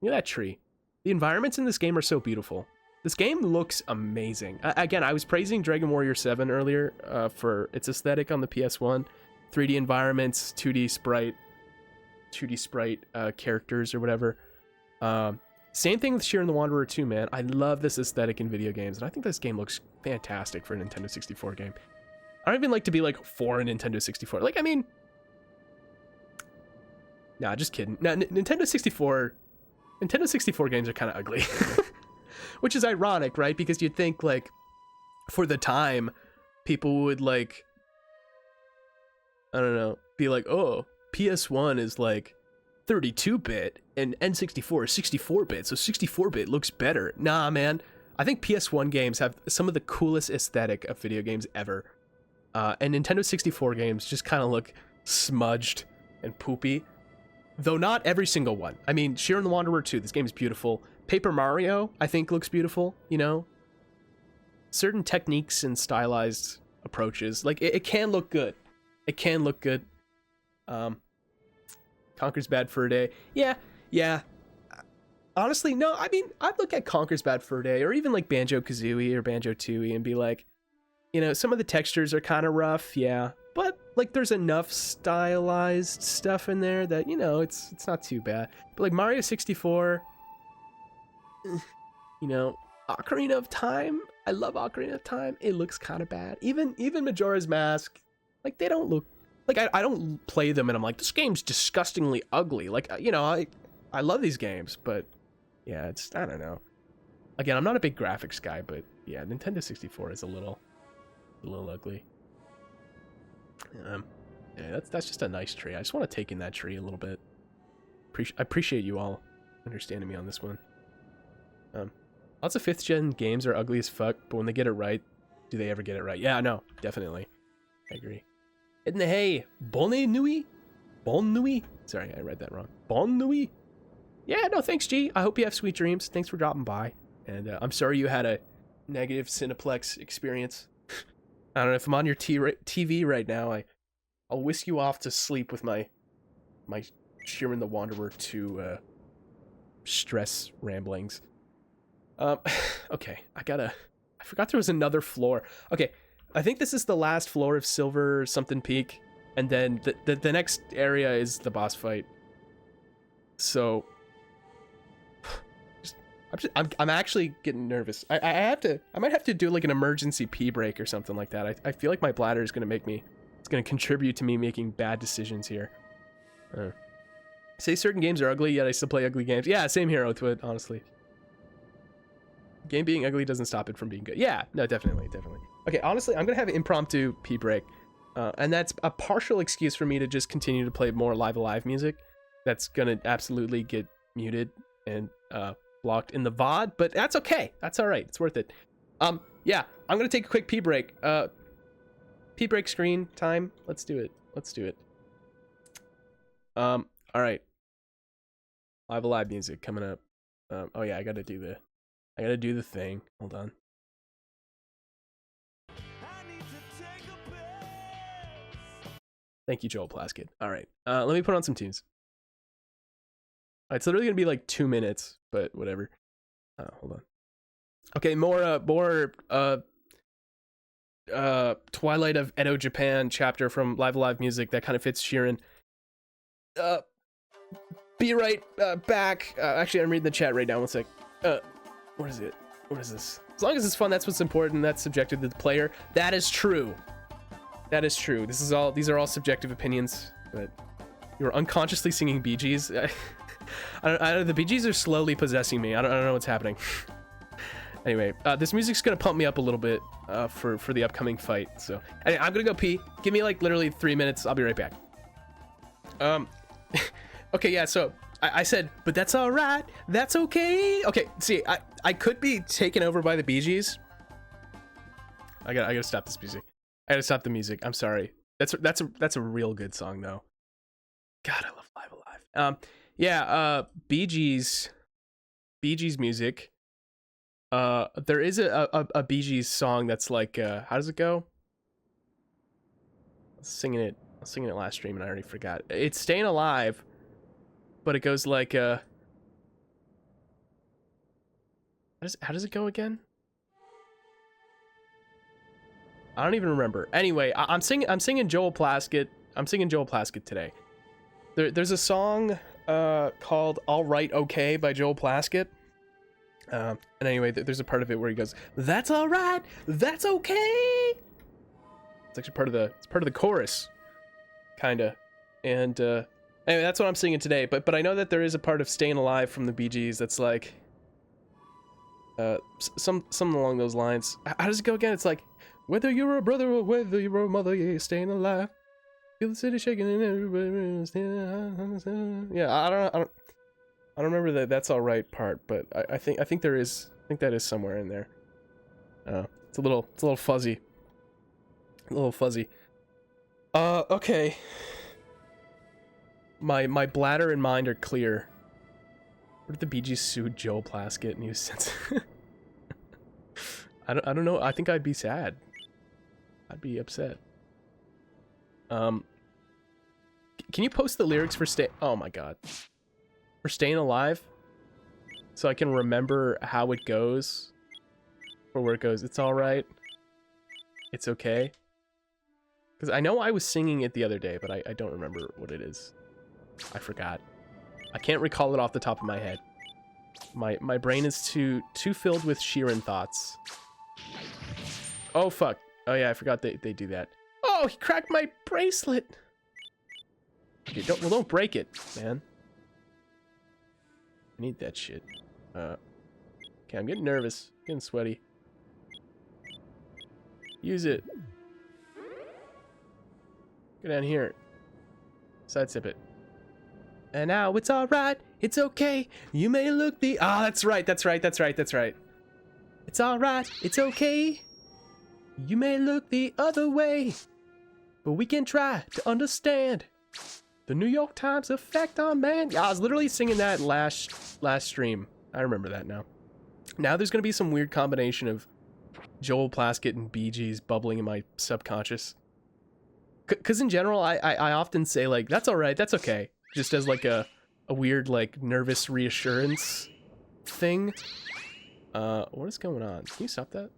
Look at that tree. The environments in this game are so beautiful. This game looks amazing. Again, I was praising Dragon Warrior 7 earlier for its aesthetic on the PS1. 3D environments, 2D sprite characters or whatever. Same thing with Shiren the Wanderer 2, man. I love this aesthetic in video games, and I think this game looks fantastic for a Nintendo 64 game. I don't even like to be like for a Nintendo 64. Like, I mean, nah, just kidding. Nah, Nintendo 64 games are kind of ugly, which is ironic, right? Because you'd think like, for the time, people would like, I don't know, be like, oh, PS1 is like 32-bit and N64 is 64-bit, so 64-bit looks better. Nah, man. I think PS1 games have some of the coolest aesthetic of video games ever. And Nintendo 64 games just kind of look smudged and poopy. Though not every single one. I mean, Shiren the Wanderer 2, this game is beautiful. Paper Mario, I think, looks beautiful, you know? Certain techniques and stylized approaches. Like, it can look good. It can look good. Conker's Bad Fur Day. Yeah. Honestly, no, I mean, I'd look at Conker's Bad Fur Day, or even like Banjo-Kazooie or Banjo-Tooie, and be like, you know, some of the textures are kind of rough, yeah. But, like, there's enough stylized stuff in there that, you know, it's not too bad. But, like, Mario 64, you know, Ocarina of Time, I love Ocarina of Time. It looks kind of bad. Even Majora's Mask, like, they don't look, like, I don't play them and I'm like, this game's disgustingly ugly. Like, you know, I love these games, but, yeah, it's, I don't know. Again, I'm not a big graphics guy, but, yeah, Nintendo 64 is a little ugly. Yeah, that's just a nice tree. I just want to take in that tree a little bit. I appreciate you all understanding me on this one. Lots of 5th gen games are ugly as fuck, but when they get it right, do they ever get it right? Yeah, no, definitely. I agree. In the hay, bonne nuit? Bonne nuit? Sorry, I read that wrong. Bonne nuit? Yeah, no, thanks, G. I hope you have sweet dreams. Thanks for dropping by. And I'm sorry you had a negative Cineplex experience. I don't know if I'm on your TV right now. I'll whisk you off to sleep with my Shiren the Wanderer 2 stress ramblings. Okay, I forgot there was another floor. Okay, I think this is the last floor of Silver something Peak, and then the next area is the boss fight. So I'm actually getting nervous. I might have to do like an emergency pee break or something like that. I feel like my bladder is gonna it's gonna contribute to me making bad decisions here. Say certain games are ugly, yet I still play ugly games. Yeah, same here, Oathwood, honestly. Game being ugly doesn't stop it from being good. Yeah, no, definitely. Okay, honestly, I'm gonna have an impromptu pee break. And that's a partial excuse for me to just continue to play more Live Alive music. That's gonna absolutely get muted and blocked in the VOD, but that's okay. That's all right. It's worth it. Yeah, I'm gonna take a quick pee break. Pee break screen time. Let's do it. All right. Live Alive music coming up. Oh yeah, I gotta do the thing. Hold on. Thank you, Joel Plaskett. All right, let me put on some tunes. All right, it's literally gonna be like 2 minutes, but whatever. Hold on. Okay, more Twilight of Edo Japan chapter from Live Alive Music that kind of fits Shiren. Be right back. Actually, I'm reading the chat right now. One sec. What is it? What is this? As long as it's fun, that's what's important. That's subjective to the player. That is true. That is true. These are all subjective opinions. But you were unconsciously singing Bee Gees. I don't, the Bee Gees are slowly possessing me. I don't know what's happening. Anyway, this music's gonna pump me up a little bit for the upcoming fight. So anyway, I'm gonna go pee. Give me like literally 3 minutes. I'll be right back. Okay, yeah. So I said, but that's all right. That's okay. Okay, see, I could be taken over by the Bee Gees. I gotta stop this music. I gotta stop the music. I'm sorry. That's a real good song though. God, I love Live Alive. Yeah. Bee Gees music. There is a Bee Gees song that's like, how does it go? I was singing it last stream and I already forgot. It's Staying Alive, but it goes like, how does it go again? I don't even remember. Anyway, I'm singing Joel Plaskett. I'm singing Joel Plaskett today. There's a song called All Right Okay by Joel Plaskett. And anyway, there's a part of it where he goes, "That's all right, that's okay." It's actually part of the chorus, kinda. And anyway, that's what I'm singing today. But I know that there is a part of Staying Alive from the Bee Gees that's like, something along those lines. How does it go again? It's like, whether you're a brother or whether you're a mother, yeah, you're staying alive. Feel the city shaking and everybody's staying alive. Yeah, I don't remember that's all right part, but I think that is somewhere in there. It's a little fuzzy. A little fuzzy. Okay. My bladder and mind are clear. What if the Bee Gees sued Joel Plaskett and he was sensitive? I don't know. I think I'd be sad. I'd be upset. Can you post the lyrics for oh my god. For Staying Alive? So I can remember how it goes. Or where it goes, it's alright. It's okay. Because I know I was singing it the other day, but I don't remember what it is. I forgot. I can't recall it off the top of my head. My brain is too filled with Shiren thoughts. Oh fuck. Oh yeah, I forgot they do that. Oh, he cracked my bracelet. Okay, don't break it, man. I need that shit. Okay, I'm getting nervous. Getting sweaty. Use it. Go down here. Sidestep it. And now it's alright. It's okay. You may look the... Ah, that's right. It's alright. It's okay. You may look the other way. But we can try to understand the New York Times effect on man. Yeah, I was literally singing that last stream. I remember that now. Now there's going to be some weird combination of Joel Plaskett and Bee Gees bubbling in my subconscious. Because in general, I often say, like, that's alright, that's okay. Just as, like, a weird, like, nervous reassurance thing. What is going on? Can you stop that?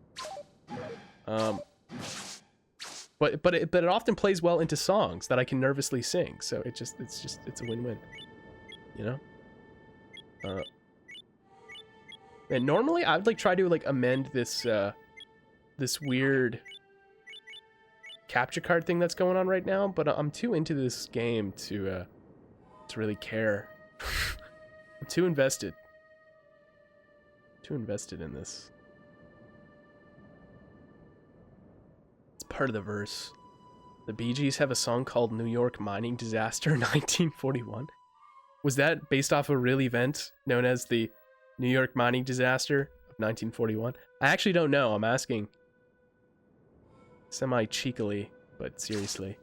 But it often plays well into songs that I can nervously sing. So it's a win-win. You know? And normally I would, like, try to, like, amend this, this weird capture card thing that's going on right now, but I'm too into this game to really care. I'm too invested. Too invested in this. It's part of the verse. The Bee Gees have a song called New York Mining Disaster 1941. Was that based off a real event known as the New York Mining Disaster of 1941? I actually don't know. I'm asking. Semi-cheekily, but sincerely.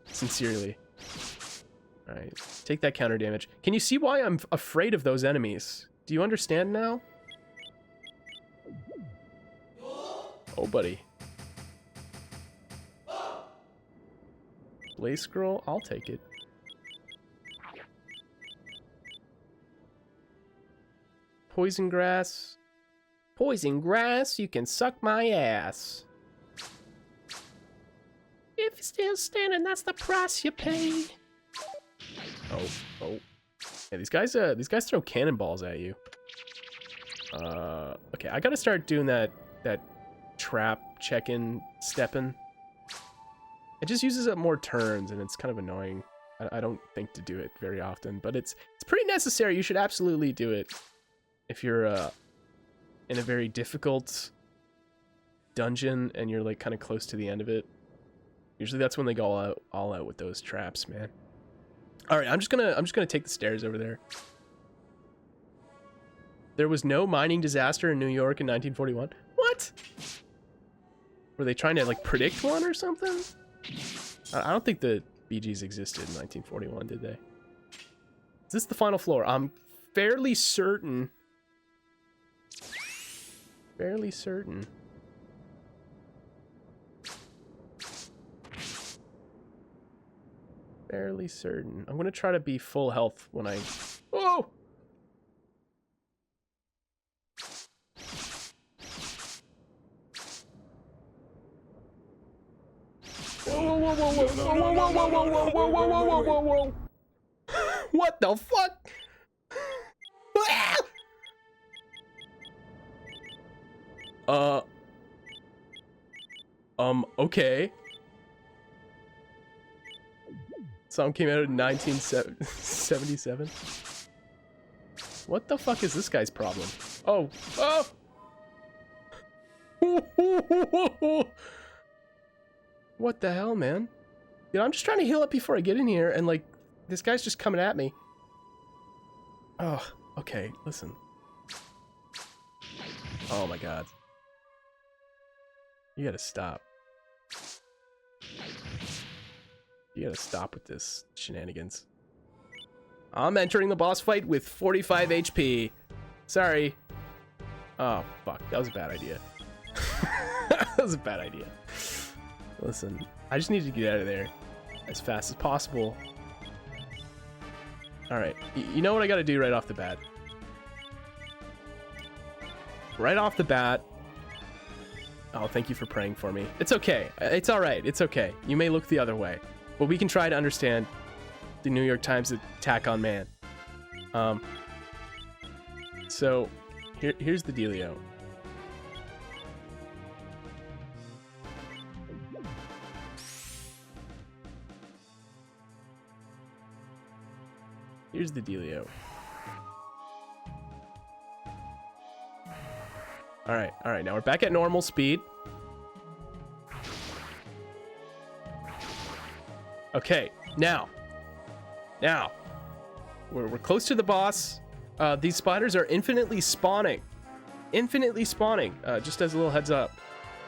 Alright, take that counter damage. Can you see why I'm afraid of those enemies? Do you understand now? Oh, buddy. Blaze scroll? I'll take it. Poison grass. Poison grass, you can suck my ass. If you're still standing, that's the price you pay. Oh. Yeah, these guys throw cannonballs at you. Okay, I gotta start doing that trap check-in stepping. It just uses up more turns, and it's kind of annoying. I don't think to do it very often, but it's pretty necessary. You should absolutely do it if you're in a very difficult dungeon and you're like kind of close to the end of it. Usually that's when they go all out with those traps, man. All right, I'm just gonna take the stairs over there. There was no mining disaster in New York in 1941. What? Were they trying to like predict one or something? I don't think the BGs existed in 1941, did they? Is this the final floor? I'm fairly certain. Fairly certain. Fairly certain. I'm gonna try to be full health when I... Oh! Whoa. What the fuck? Okay. Song came out in 1977. What the fuck is this guy's problem? Oh. What the hell, man? You know, I'm just trying to heal up before I get in here, and like, this guy's just coming at me. Oh, okay, listen. Oh my god. You gotta stop. You gotta stop with this shenanigans. I'm entering the boss fight with 45 HP. Sorry. Oh, fuck. That was a bad idea. That was a bad idea. Listen, I just need to get out of there as fast as possible. Alright, you know what I gotta do right off the bat? Right off the bat... Oh, thank you for praying for me. It's okay. It's alright. It's okay. You may look the other way. But we can try to understand the New York Times attack on man. So, here's the dealio. Here's the dealio. Alright, now we're back at normal speed. Okay, now, we're close to the boss. These spiders are infinitely spawning. Just as a little heads up.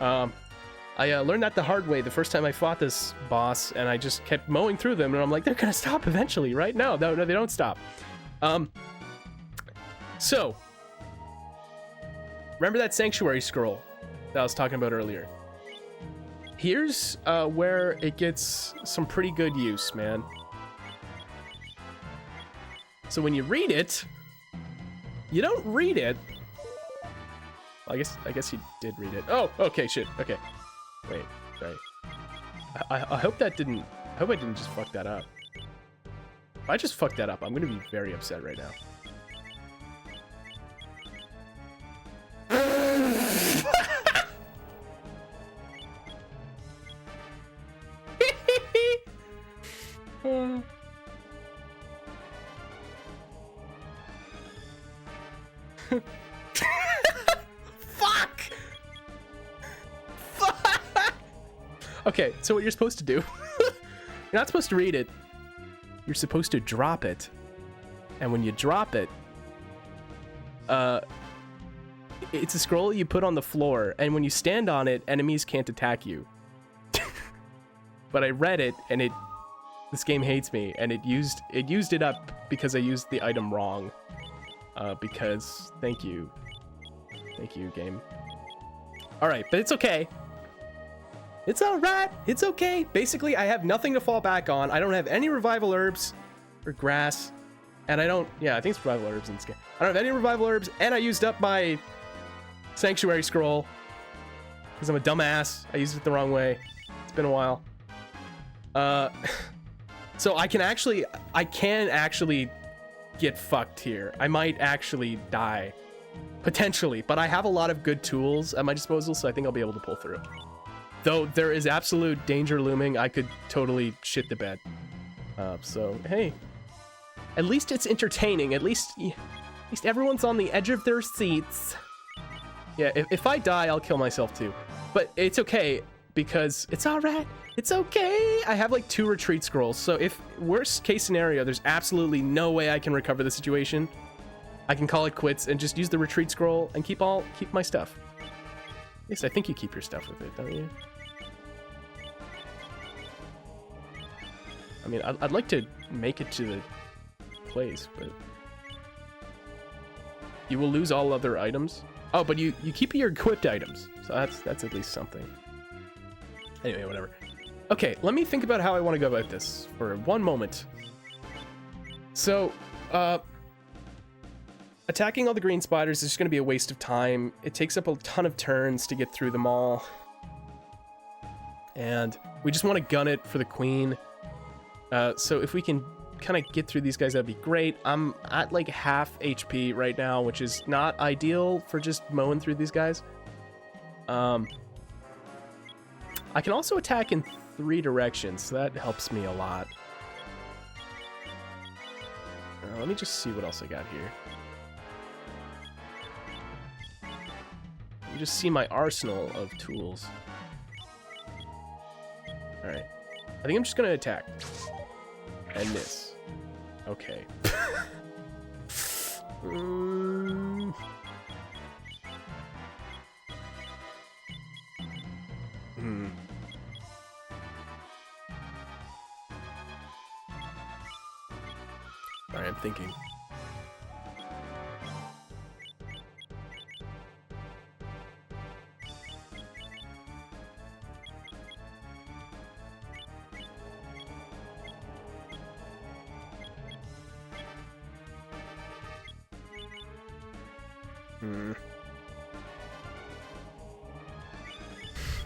I learned that the hard way the first time I fought this boss, and I just kept mowing through them, and I'm like, they're gonna stop eventually, right? No, they don't stop. So, remember that sanctuary scroll that I was talking about earlier? Here's where it gets some pretty good use, man. So when you read it, you don't read it. I guess you did read it. Oh, okay, shit. Okay. Wait, right. I hope that didn't... I hope I didn't just fuck that up. If I just fucked that up, I'm gonna be very upset right now. Okay, so what you're supposed to do, you're not supposed to read it, you're supposed to drop it. And when you drop it, it's a scroll you put on the floor, and when you stand on it, enemies can't attack you. But I read it, and this game hates me, and it used it up because I used the item wrong. Because, thank you, game. Alright, but it's okay. It's alright, it's okay. Basically, I have nothing to fall back on. I don't have any revival herbs or grass. And I don't, yeah, I think it's revival herbs in this game. I don't have any revival herbs, and I used up my Sanctuary Scroll. Because I'm a dumbass. I used it the wrong way. It's been a while. So I can actually get fucked here. I might actually die. Potentially. But I have a lot of good tools at my disposal, so I think I'll be able to pull through. Though there is absolute danger looming, I could totally shit the bed. So, hey. At least it's entertaining. At least everyone's on the edge of their seats. Yeah, if I die, I'll kill myself too. But it's okay, because it's alright. It's okay. I have like 2 retreat scrolls, so if worst case scenario, there's absolutely no way I can recover the situation, I can call it quits and just use the retreat scroll and keep my stuff. Yes, I think you keep your stuff with it, don't you? I mean, I'd like to make it to the place, but you will lose all other items. Oh, but you keep your equipped items, so that's at least something. Anyway, whatever. Okay, let me think about how I want to go about this for one moment. So, attacking all the green spiders is just going to be a waste of time. It takes up a ton of turns to get through them all. And we just want to gun it for the queen. So if we can kind of get through these guys, that'd be great. I'm at like half HP right now, which is not ideal for just mowing through these guys. I can also attack in 3 directions, so that helps me a lot. Let me just see what else I got here. Let me just see my arsenal of tools. Alright. I think I'm just gonna attack. And miss. Okay. Alright, I'm thinking.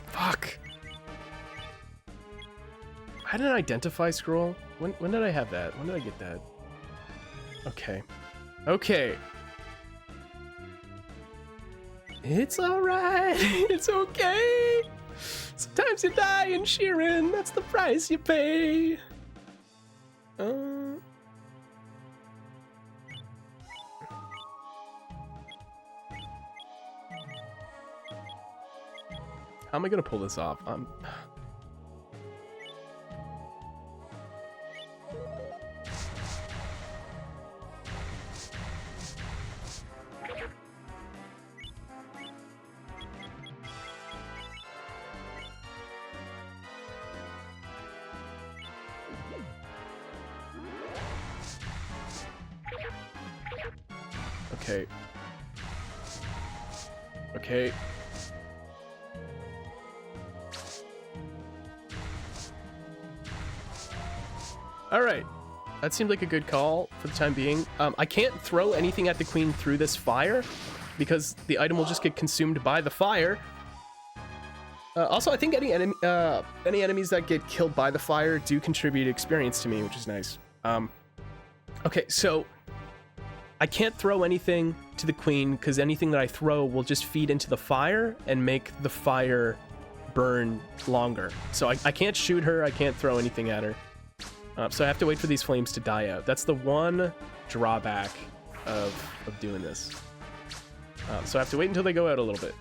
Fuck. I had an identify scroll. When did I have that? When did I get that? Okay. Okay. It's alright. It's okay. Sometimes you die in Shiren. That's the price you pay. How am I gonna pull this off? Okay. Okay. Alright. That seemed like a good call for the time being. I can't throw anything at the queen through this fire because the item will just get consumed by the fire. Also, I think any enemies that get killed by the fire do contribute experience to me, which is nice. Okay, so I can't throw anything to the queen because anything that I throw will just feed into the fire and make the fire burn longer. So I can't shoot her, I can't throw anything at her. So I have to wait for these flames to die out. That's the one drawback of doing this. So I have to wait until they go out a little bit.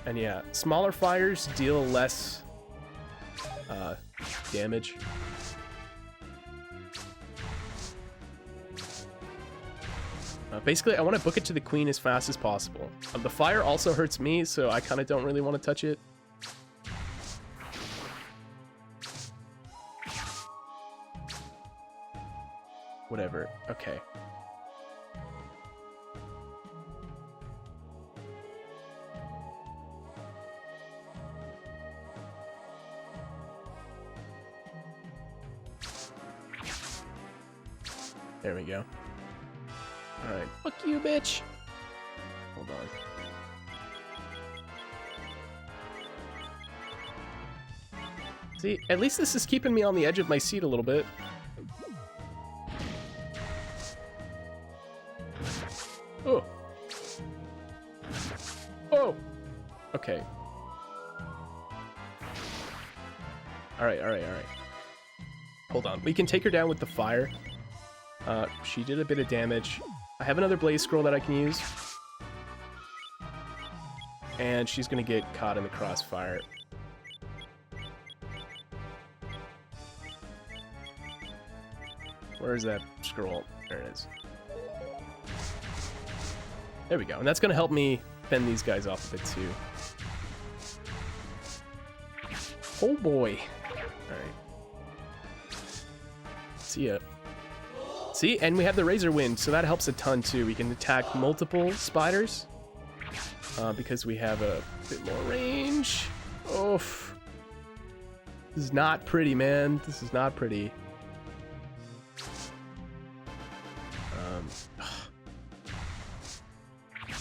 And yeah, smaller fires deal less damage. Basically, I want to book it to the queen as fast as possible. The fire also hurts me, so I kind of don't really want to touch it. Whatever. Okay. There we go. Alright. Fuck you, bitch! Hold on. See, at least this is keeping me on the edge of my seat a little bit. Oh. Oh. Okay. Alright. Hold on. We can take her down with the fire. She did a bit of damage. I have another blaze scroll that I can use. And she's gonna get caught in the crossfire. Where is that scroll? There it is. There we go. And that's gonna help me fend these guys off a bit too. Oh boy. Alright. See ya. See, and we have the Razor Wind, so that helps a ton too. We can attack multiple spiders because we have a bit more range. Oof. This is not pretty, man. This is not pretty.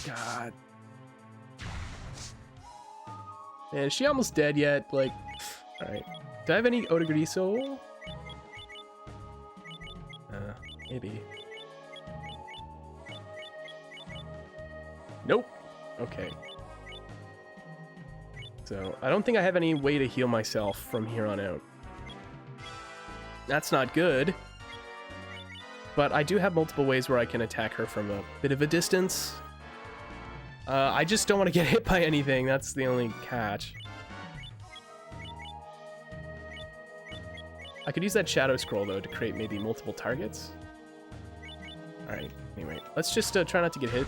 God. Man, is she almost dead yet? Like, alright. Do I have any Odagriso? Maybe. Nope. Okay. So, I don't think I have any way to heal myself from here on out. That's not good. But I do have multiple ways where I can attack her from a bit of a distance. I just don't want to get hit by anything. That's the only catch. I could use that shadow scroll, though, to create maybe multiple targets. Alright, anyway. Let's just try not to get hit.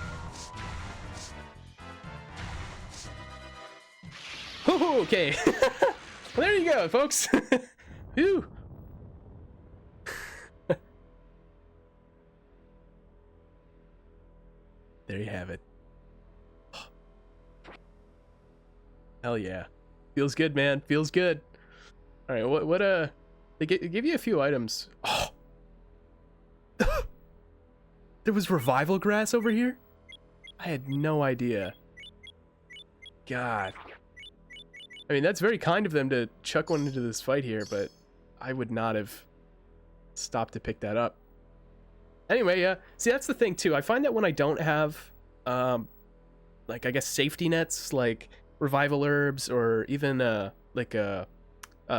Oh, okay. Well, there you go, folks. Whew. There you have it. Hell yeah. Feels good, man. Feels good. Alright, what they give you a few items. Oh. There was revival grass over here? I had no idea. God. I mean, that's very kind of them to chuck one into this fight here, but I would not have stopped to pick that up. Anyway, yeah. See, that's the thing, too. I find that when I don't have, like, I guess, safety nets, like revival herbs, or even, like a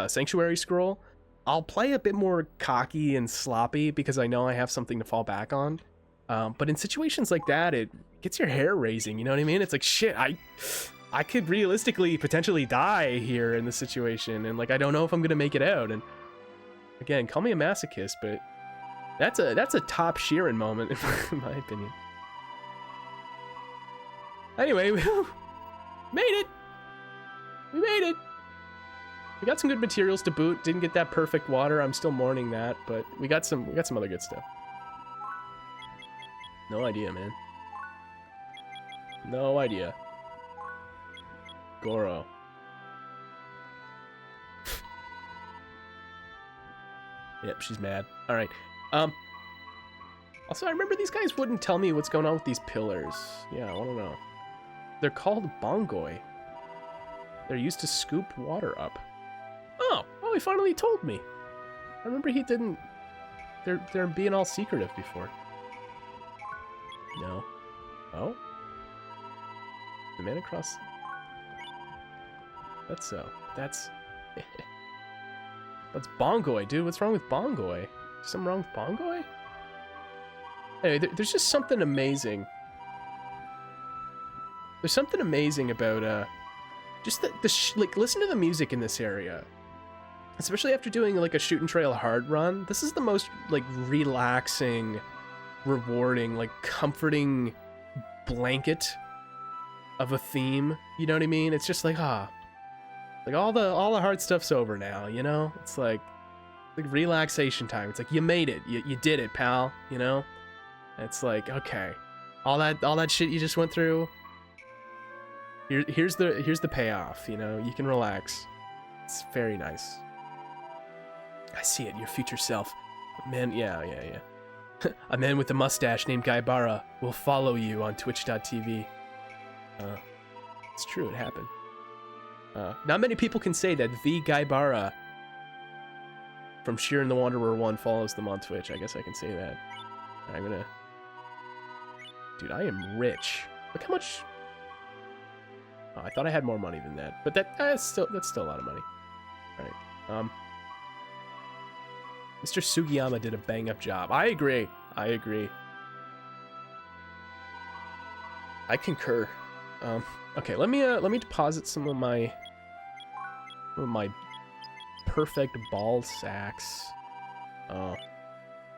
sanctuary scroll, I'll play a bit more cocky and sloppy because I know I have something to fall back on. But in situations like that, it gets your hair raising, you know what I mean? It's like, shit, I could realistically potentially die here in this situation, and like I don't know if I'm gonna make it out. And again, call me a masochist, but that's a top Shiren moment in my opinion. Anyway, we made it. We made it. We got some good materials to boot. Didn't get that perfect water. I'm still mourning that, but we got some other good stuff. No idea, man. No idea. Goro. Yep, she's mad. All right. Also, I remember these guys wouldn't tell me what's going on with these pillars. Yeah, I want to know. They're called bongoi. They're used to scoop water up. Oh, he finally told me. I remember he didn't. They're being all secretive before. No. Oh? The man across. That's so. That's. That's bongoi, dude. What's wrong with bongoi? Something wrong with bongoi? Anyway, there's just something amazing. There's something amazing about just like listen to the music in this area, especially after doing like a shoot and trail hard run. This is the most like relaxing, rewarding, like comforting blanket of a theme. You know what I mean? It's just like like all the hard stuff's over now. You know? It's like relaxation time. It's like you made it. You did it, pal. You know? It's like okay, all that shit you just went through. Here's the payoff, you know, you can relax. It's very nice. I see it, your future self. Man, yeah. A man with a mustache named Gaibara will follow you on twitch.tv. It's true, it happened. Not many people can say that the Gaibara from Shiren the Wanderer 1 follows them on Twitch. I guess I can say that. I'm gonna... Dude, I am rich. Look how much... Oh, I thought I had more money than that. But that's still a lot of money. Alright. Mr. Sugiyama did a bang-up job. I agree. I agree. I concur. Okay, let me deposit some of my perfect ball sacks.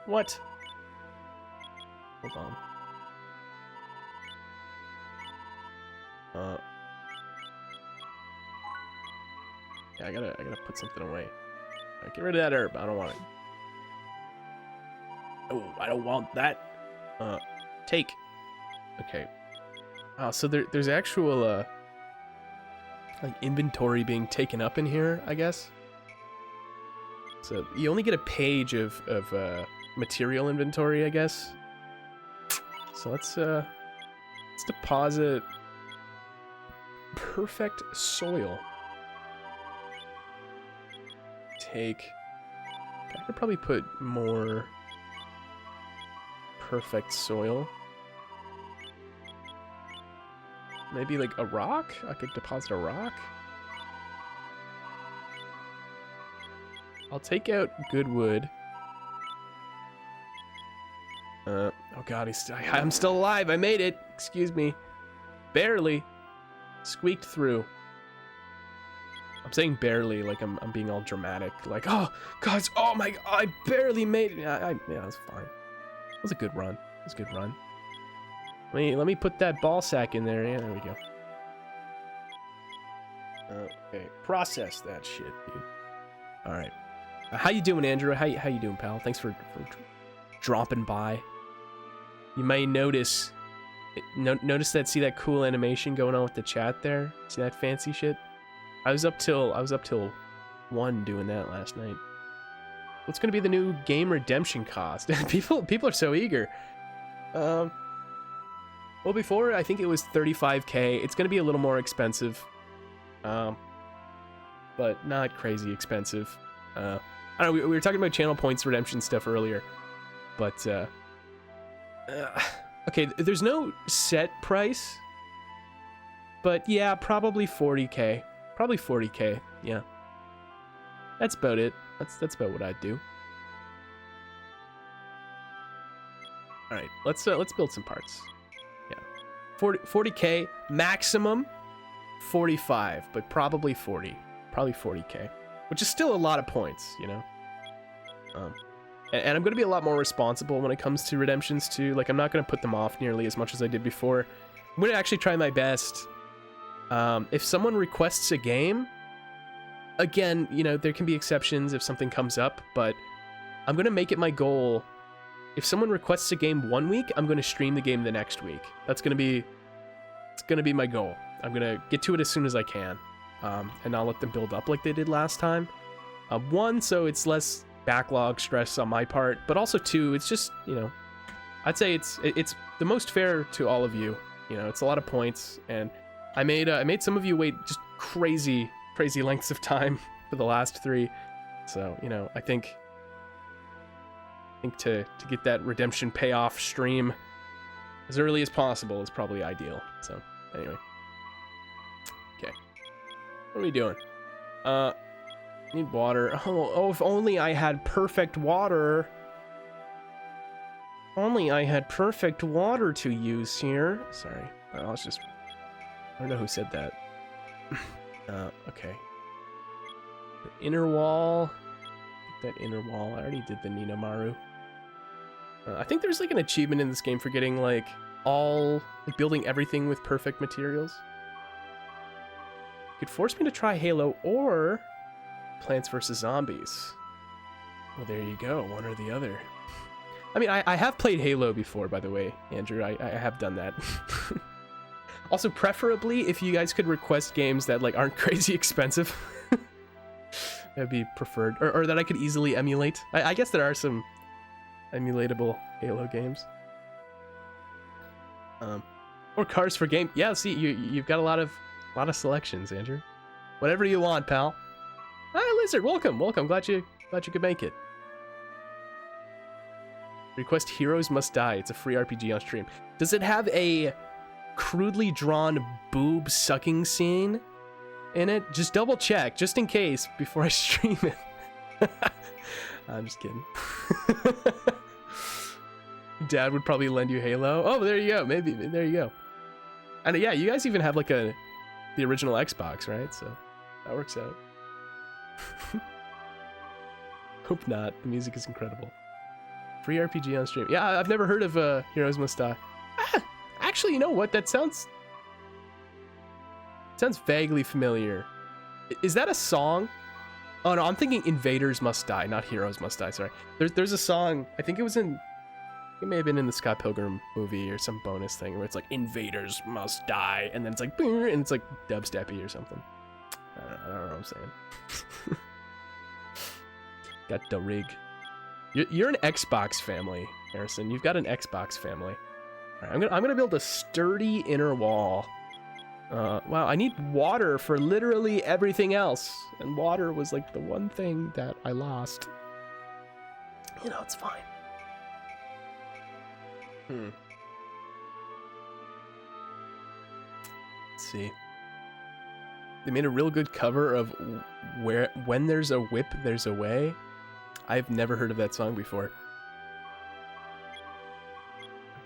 What? Hold on. Yeah, I gotta put something away. Right, get rid of that herb. I don't want it. Oh, I don't want that. Take. Okay. Oh, so there's actual like inventory being taken up in here, I guess. So you only get a page of material inventory, I guess. So let's deposit perfect soil. Take. I could probably put more perfect soil. Maybe like a rock? I could deposit a rock. I'll take out good wood. Oh god, I'm still alive. I made it. Excuse me. Barely. Squeaked through. I'm saying barely, like I'm being all dramatic. Like, oh, guys, oh my god, I barely made it. Yeah, that's fine. It was a good run. It was a good run. Let me put that ball sack in there. Yeah, there we go. Okay, process that shit, dude. All right. How you doing, Andrew? How you doing, pal? Thanks for dropping by. You may notice see that cool animation going on with the chat there. See that fancy shit? I was up till 1 doing that last night. What's gonna be the new game redemption cost? people are so eager. Well, before I think it was 35K. It's gonna be a little more expensive, but not crazy expensive. I don't know. We were talking about channel points redemption stuff earlier, but okay. There's no set price, but yeah, probably 40K. Probably 40K. Yeah, that's about it. That's about what I'd do. All right, let's build some parts. Yeah, 40K maximum, 45, but probably 40. Probably 40K, which is still a lot of points, you know. And I'm going to be a lot more responsible when it comes to redemptions too. Like, I'm not going to put them off nearly as much as I did before. I'm going to actually try my best. If someone requests a game, again, you know, there can be exceptions if something comes up, but I'm going to make it my goal. If someone requests a game 1 week, I'm going to stream the game the next week. It's going to be my goal. I'm going to get to it as soon as I can. And not let them build up like they did last time. One, so it's less backlog stress on my part, but also two, it's just, you know, I'd say it's the most fair to all of you. You know, it's a lot of points, and I made some of you wait just crazy lengths of time for the last 3. So, you know, I think to get that redemption payoff stream as early as possible is probably ideal. So, anyway. Okay. What are we doing? Need water. Oh, if only I had perfect water. Only I had perfect water to use here. Sorry. I don't know who said that. Okay. The inner wall. Get that inner wall. I already did the Ninamaru. I think there's like an achievement in this game for getting like building everything with perfect materials. You could force me to try Halo or Plants vs. Zombies. Well, there you go. One or the other. I mean, I have played Halo before, by the way, Andrew. I have done that. Also, preferably, if you guys could request games that like aren't crazy expensive. That'd be preferred. Or that I could easily emulate. I guess there are some emulatable Halo games. Or Cars for Game. Yeah, see, you've got a lot of selections, Andrew. Whatever you want, pal. Hi, Lizard. Welcome. Glad you Thought you could make it. Request Heroes Must Die. It's a free RPG on stream. Does it have a crudely drawn boob sucking scene in it? Just double check, just in case, before I stream it. I'm just kidding. Dad would probably lend you Halo. Oh, there you go. Maybe there you go. And yeah, you guys even have like the original Xbox, right? So that works out. Hope not. The music is incredible. Free RPG on stream. Yeah, I've never heard of Heroes Must Die. Actually, you know what? That sounds vaguely familiar. Is that a song? Oh no, I'm thinking Invaders Must Die, not Heroes Must Die. Sorry. There's a song. I think it may have been in the Scott Pilgrim movie or some bonus thing where it's like Invaders Must Die, and then it's like and it's like dubsteppy or something. I don't know what I'm saying. Got the rig. You're an Xbox family, Harrison. You've got an Xbox family. All right, I'm gonna build a sturdy inner wall. Wow, I need water for literally everything else, and water was like the one thing that I lost. You know, it's fine. Let's see. They made a real good cover of When There's a Whip, There's a Way. I've never heard of that song before.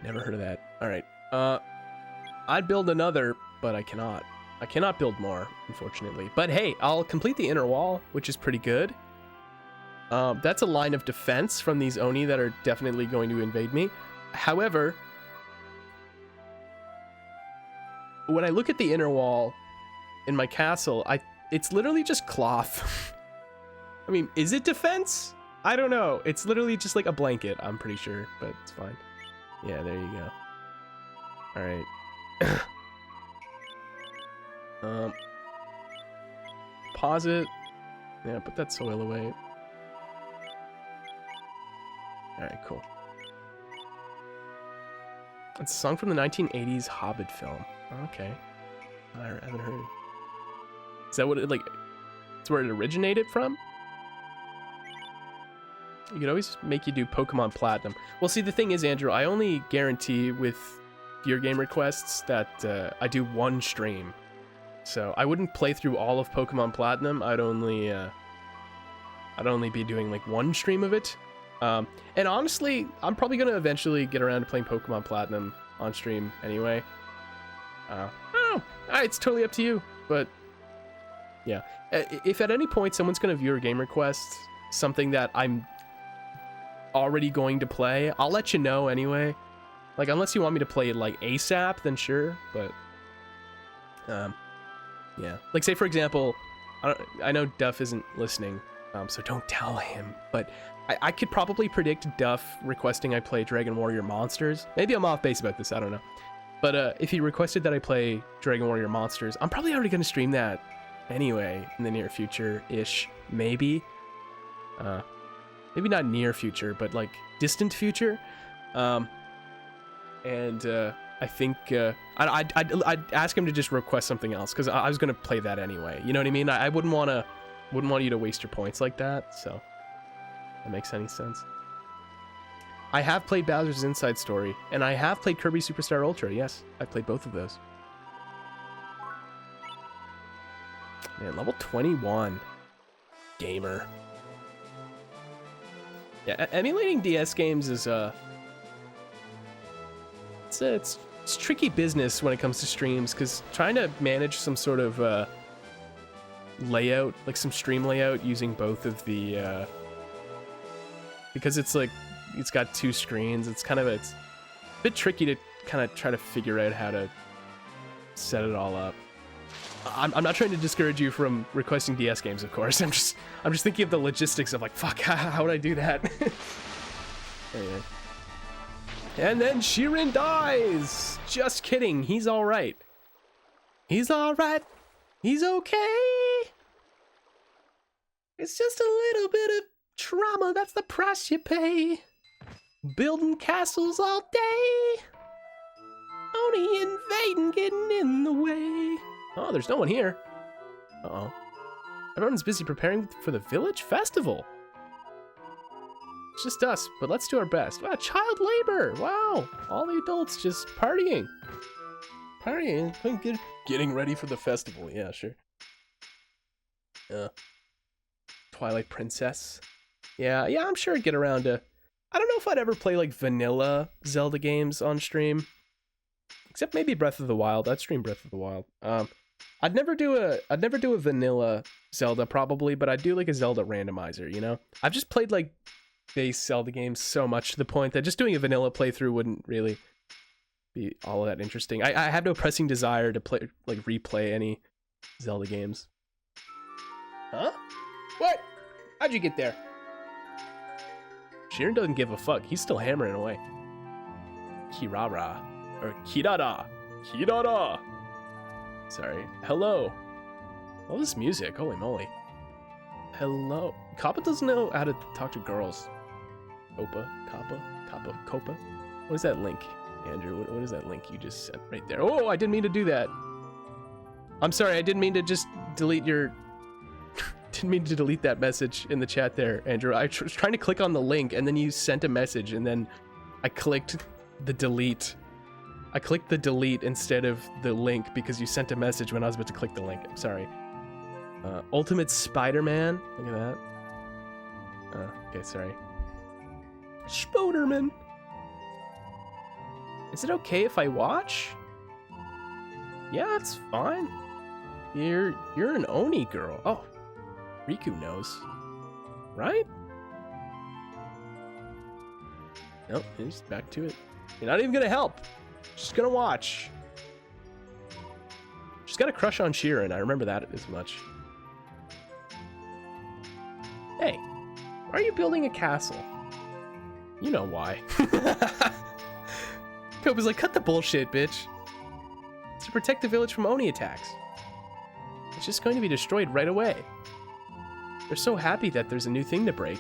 Never heard of that. All right. I'd build another, but I cannot. I cannot build more, unfortunately. But hey, I'll complete the inner wall, which is pretty good. That's a line of defense from these Oni that are definitely going to invade me. However, when I look at the inner wall in my castle, it's literally just cloth. I mean, is it defense? I don't know. It's literally just like a blanket, I'm pretty sure, but it's fine. Yeah, there you go. All right. Pause it. Yeah, put that soil away. All right, cool. It's a song from the 1980s Hobbit film. Okay. I haven't heard. Is that what it, like, it's where it originated from? You could always make you do Pokemon Platinum. Well, see, the thing is, Andrew, I only guarantee with your game requests that I do one stream. So I wouldn't play through all of Pokemon Platinum. I'd only be doing like one stream of it. And honestly, I'm probably going to eventually get around to playing Pokemon Platinum on stream anyway. Oh, it's totally up to you. But yeah, if at any point someone's going to view your game request, something that I'm already going to play, I'll let you know anyway. Like, unless you want me to play it like ASAP, then sure. But yeah, like say for example, I know Duff isn't listening, so don't tell him, but I could probably predict Duff requesting I play Dragon Warrior Monsters. Maybe I'm off base about this, I don't know. But if he requested that I play Dragon Warrior Monsters, I'm probably already going to stream that anyway in the near future-ish, maybe. Maybe not near future, but like distant future. And I think I'd ask him to just request something else, because I was going to play that anyway. You know what I mean? I wouldn't want you to waste your points like that, so that makes any sense. I have played Bowser's Inside Story, and I have played Kirby Superstar Ultra. Yes, I've played both of those. Man, level 21. Gamer. Yeah, emulating DS games is it's tricky business when it comes to streams, because trying to manage some sort of layout, like some stream layout using both of the because it's like it's got two screens, it's a bit tricky to kind of try to figure out how to set it all up. I'm not trying to discourage you from requesting DS games, of course. I'm just thinking of the logistics of like, fuck, how would I do that? Anyway. And then Shiren dies! Just kidding, he's alright. He's alright. He's okay. It's just a little bit of trauma, that's the price you pay. Building castles all day. Oni invading, getting in the way. Oh, there's no one here. Uh-oh. Everyone's busy preparing for the village festival. It's just us, but let's do our best. Wow, child labor. Wow, all the adults just partying. Getting ready for the festival. Yeah, sure. Twilight Princess. Yeah, I'm sure I'd get around to... I don't know if I'd ever play like vanilla Zelda games on stream. Except maybe Breath of the Wild. I'd stream Breath of the Wild. I'd never do a vanilla Zelda probably, but I'd do like a Zelda randomizer, you know? I've just played like base Zelda games so much to the point that just doing a vanilla playthrough wouldn't really be all that interesting. I have no pressing desire to replay any Zelda games. Huh? What? How'd you get there? Shiren doesn't give a fuck. He's still hammering away. Kirara. Or Kirara. Kirara. Sorry. Hello. All this music. Holy moly. Hello. Kappa doesn't know how to talk to girls. Opa. Kappa. Copa. What is that link, Andrew? What is that link you just sent right there? Oh, I didn't mean to do that. I'm sorry. I didn't mean to just delete your... Didn't mean to delete that message in the chat there, Andrew. I was trying to click on the link, and then you sent a message, and then I clicked the delete. I clicked the delete instead of the link because you sent a message when I was about to click the link. I'm sorry. Ultimate Spider-Man. Look at that. Okay, sorry. Spoderman. Is it okay if I watch? Yeah, it's fine. You're an Oni girl. Oh. Riku knows, right? Nope, he's back to it. You're not even gonna help. Just gonna watch. She's got a crush on Shiren. I remember that as much. Hey, why are you building a castle? You know why. Koba's like, cut the bullshit, bitch. It's to protect the village from Oni attacks. It's just going to be destroyed right away. They're so happy that there's a new thing to break.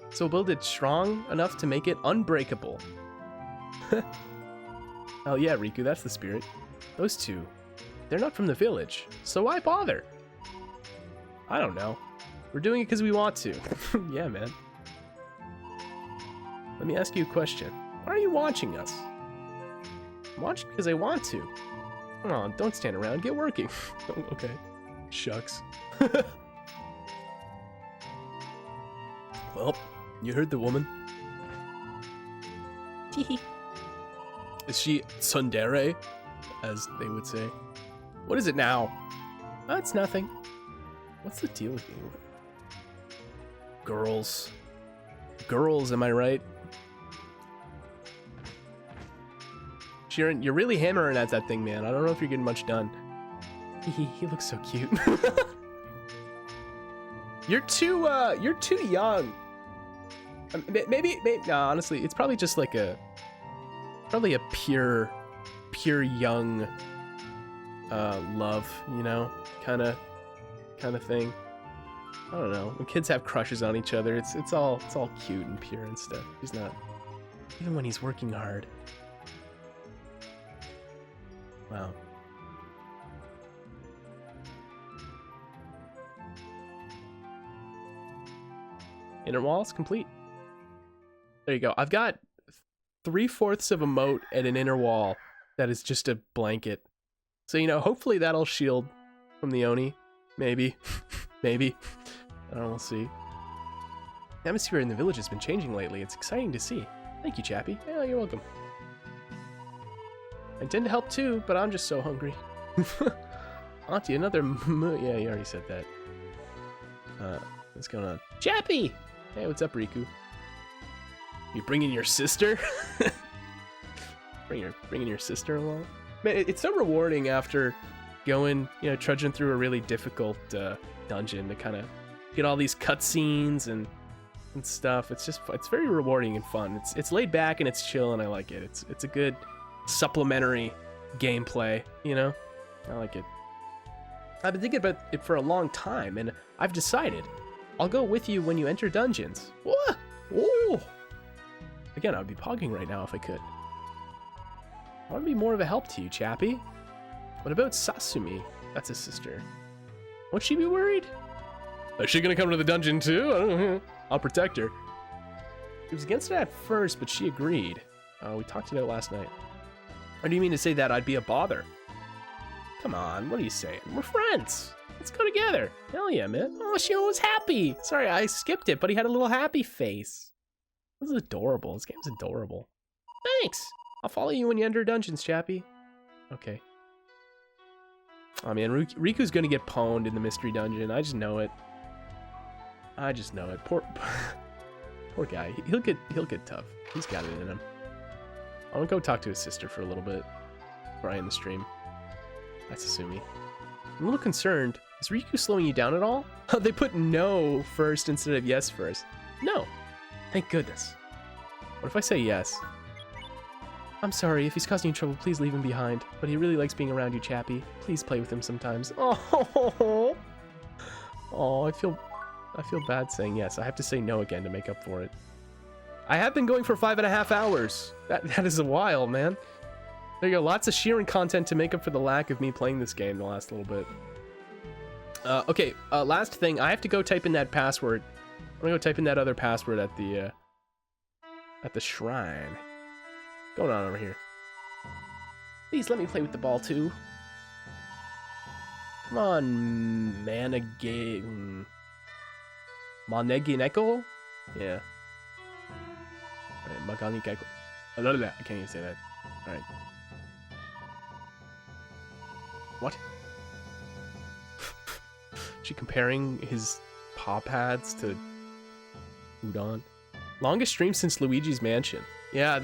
So build it strong enough to make it unbreakable. Oh yeah, Riku, that's the spirit. Those two, they're not from the village, so why bother? I don't know. We're doing it because we want to. Yeah, man. Let me ask you a question. Why are you watching us? I'm watching because I want to. Come on, don't stand around, get working. Okay. Shucks. Well, you heard the woman. Is she tsundere, as they would say? What is it now? Oh, it's nothing. What's the deal with you? Girls. Girls, am I right? Shiren, you're really hammering at that thing, man. I don't know if you're getting much done. He looks so cute. You're too young. Maybe no, honestly, it's probably just like probably a pure young love, you know, kind of thing. I don't know. When kids have crushes on each other, it's all cute and pure and stuff. He's not, even when he's working hard. Wow. Inner wall's complete. There you go. I've got 3/4 of a moat and an inner wall that is just a blanket. So, you know, hopefully that'll shield from the Oni. Maybe. Maybe. I don't know, we'll see. The atmosphere in the village has been changing lately. It's exciting to see. Thank you, Chappie. Yeah, you're welcome. I intend to help too, but I'm just so hungry. Auntie, another yeah, you already said that. What's going on? Chappie! Hey, what's up, Riku? You bringing your sister? bringing your sister along? Man, it's so rewarding after going, you know, trudging through a really difficult dungeon to kind of get all these cutscenes and stuff. It's very rewarding and fun. It's laid back and it's chill, and I like it. It's a good supplementary gameplay, you know? I like it. I've been thinking about it for a long time, and I've decided I'll go with you when you enter dungeons. What? Oh! Again, I would be pogging right now if I could. I want to be more of a help to you, Chappie. What about Sasumi? That's his sister. Won't she be worried? Is she gonna come to the dungeon too? I don't know. I'll protect her. He was against it at first, but she agreed. We talked it out last night. Or do you mean to say that I'd be a bother? Come on, what are you saying? We're friends. Let's go together. Hell yeah, man. Oh, she was happy. Sorry, I skipped it, but he had a little happy face. This is adorable. This game's adorable. Thanks. I'll follow you when you enter dungeons, chappy. Okay. Oh man, Riku's gonna get pwned in the mystery dungeon. I just know it. I just know it. Poor guy. He'll get tough. He's got it in him. I'm gonna go talk to his sister for a little bit before I end the stream. That's Asumi. I'm a little concerned. Is Riku slowing you down at all? Oh, they put no first instead of yes first. No. Thank goodness. What if I say yes? I'm sorry, if he's causing you trouble, please leave him behind. But he really likes being around you, chappy. Please play with him sometimes. Oh, I feel bad saying yes. I have to say no again to make up for it. I have been going for 5.5 hours. That is a while, man. There you go, lots of Shiren content to make up for the lack of me playing this game the last little bit. Okay, last thing, I have to go type in that password. I'm gonna go type in that other password at the shrine. What's going on over here? Please let me play with the ball too. Come on, Manegineko? Yeah. Alright, Maganigeko. I can't even say that. Alright. What? She comparing his paw pads to udon. Longest stream since Luigi's Mansion. Yeah,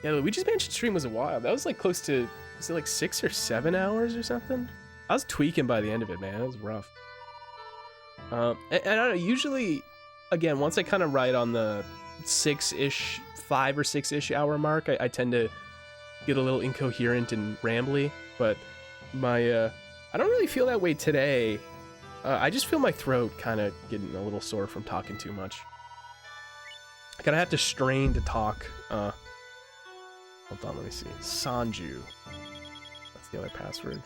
Luigi's Mansion stream was a while. That was like close to, was it like 6 or 7 hours or something? I was tweaking by the end of it, man. It was rough. And I don't know, usually, again, once I kind of ride on the 6-ish, 5 or 6-ish hour mark, I tend to get a little incoherent and rambly, but I don't really feel that way today. I just feel my throat kind of getting a little sore from talking too much. I kind of have to strain to talk. Hold on, let me see. Sanju. That's the other password.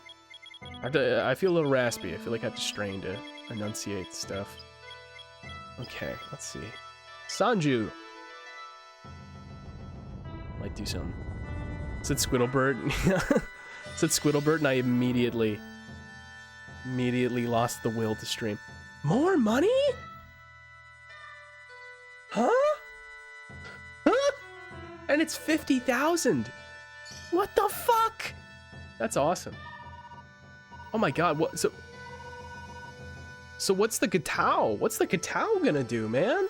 I feel a little raspy. I feel like I have to strain to enunciate stuff. Okay, let's see. Sanju. Might do something. Said Squiddlebird. Said Squiddlebird, and I immediately lost the will to stream. More money? Huh? Huh? And it's 50,000. What the fuck? That's awesome. Oh my god, what? So what's the Gatao? What's the Gatao gonna do, man?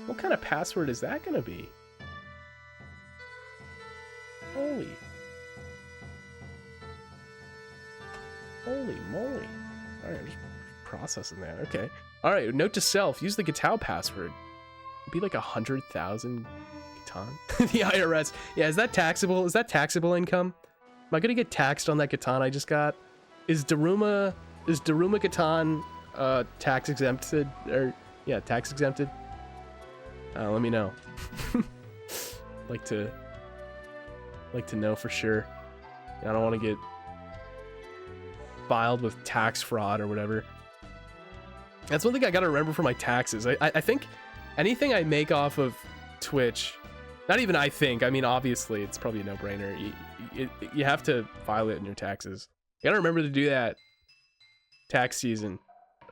What kind of password is that gonna be? Holy moly. Alright, I'm just processing that. Okay. Alright, note to self, use the Gatao password. It'd be like 100,000 Gatan. The IRS. Yeah, is that taxable? Is that taxable income? Am I gonna get taxed on that Gatan I just got? Is Daruma Gatan tax exempted? Or yeah, tax exempted? Let me know. like to know for sure. I don't want to get filed with tax fraud or whatever. That's one thing I gotta remember for my taxes. I think anything I make off of Twitch, not even I mean obviously it's probably a no-brainer. You have to file it in your taxes. You gotta remember to do that tax season,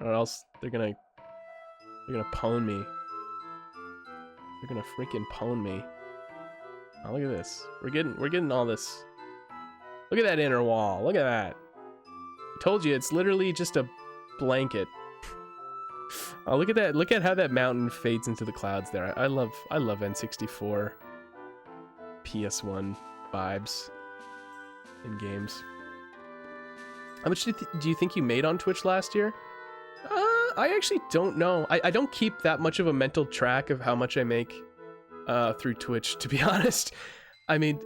or else they're gonna pwn me. They're gonna freaking pwn me. Oh, look at this. We're getting all this. Look at that inner wall. Look at that. I told you, it's literally just a blanket. Oh, look at that. Look at how that mountain fades into the clouds there. I love N64 PS1 vibes in games. How much do you think you made on Twitch last year? I actually don't know. I don't keep that much of a mental track of how much I make through Twitch, to be honest. I mean,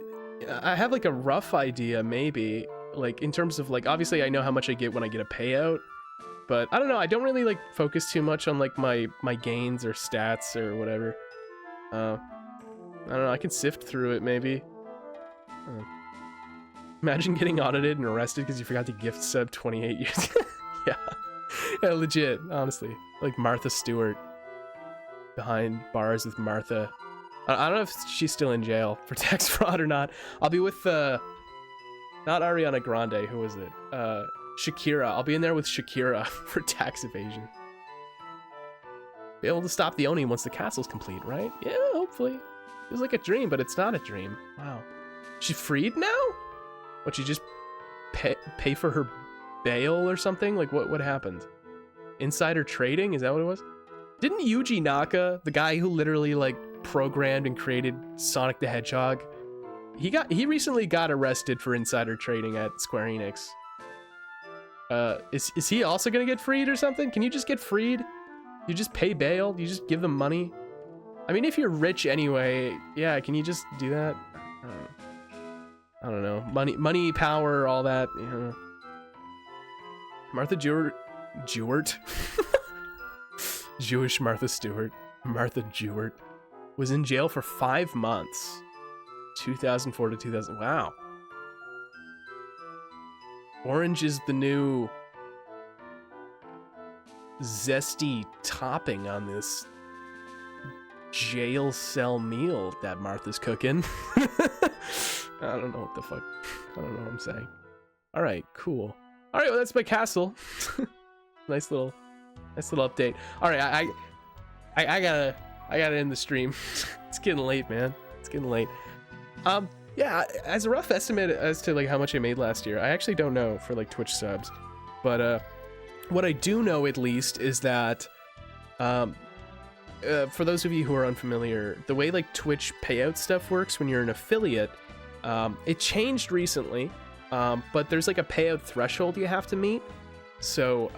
I have like a rough idea, maybe, like in terms of like, obviously I know how much I get when I get a payout, but I don't know, I don't really like focus too much on like my gains or stats or whatever. I don't know, I can sift through it maybe. Imagine getting audited and arrested because you forgot to gift sub 28 years. Yeah, legit, honestly, like Martha Stewart. behind bars with Martha. I don't know if she's still in jail for tax fraud or not. I'll be with not Ariana Grande. Who was it? Shakira. I'll be in there with Shakira for tax evasion. Be able to stop the Oni once the castle's complete, right? Yeah, hopefully. Feels like a dream, but it's not a dream. Wow. She's freed now? What, she just pay for her bail or something? Like, what happened? Insider trading? Is that what it was? Didn't Yuji Naka, the guy who literally, like, programmed and created Sonic the Hedgehog, he recently got arrested for insider trading at Square Enix. Is he also gonna get freed or something? Can you just get freed? You just pay bail? You just give them money? I mean, if you're rich anyway, yeah, can you just do that? I don't know. Money, power, all that, you know. Martha Jewett? Jewish Martha Stewart. Martha Jewett was in jail for 5 months. 2004 to 2000. Wow. Orange is the new zesty topping on this jail cell meal that Martha's cooking. I don't know what the fuck. I don't know what I'm saying. All right, cool. All right, well, that's my castle. nice little update. All right, I gotta end the stream. It's getting late, man. It's getting late. Yeah, as a rough estimate as to like how much I made last year, I actually don't know for like Twitch subs, but what I do know at least is that for those of you who are unfamiliar, the way like Twitch payout stuff works when you're an affiliate, it changed recently, but there's like a payout threshold you have to meet. So,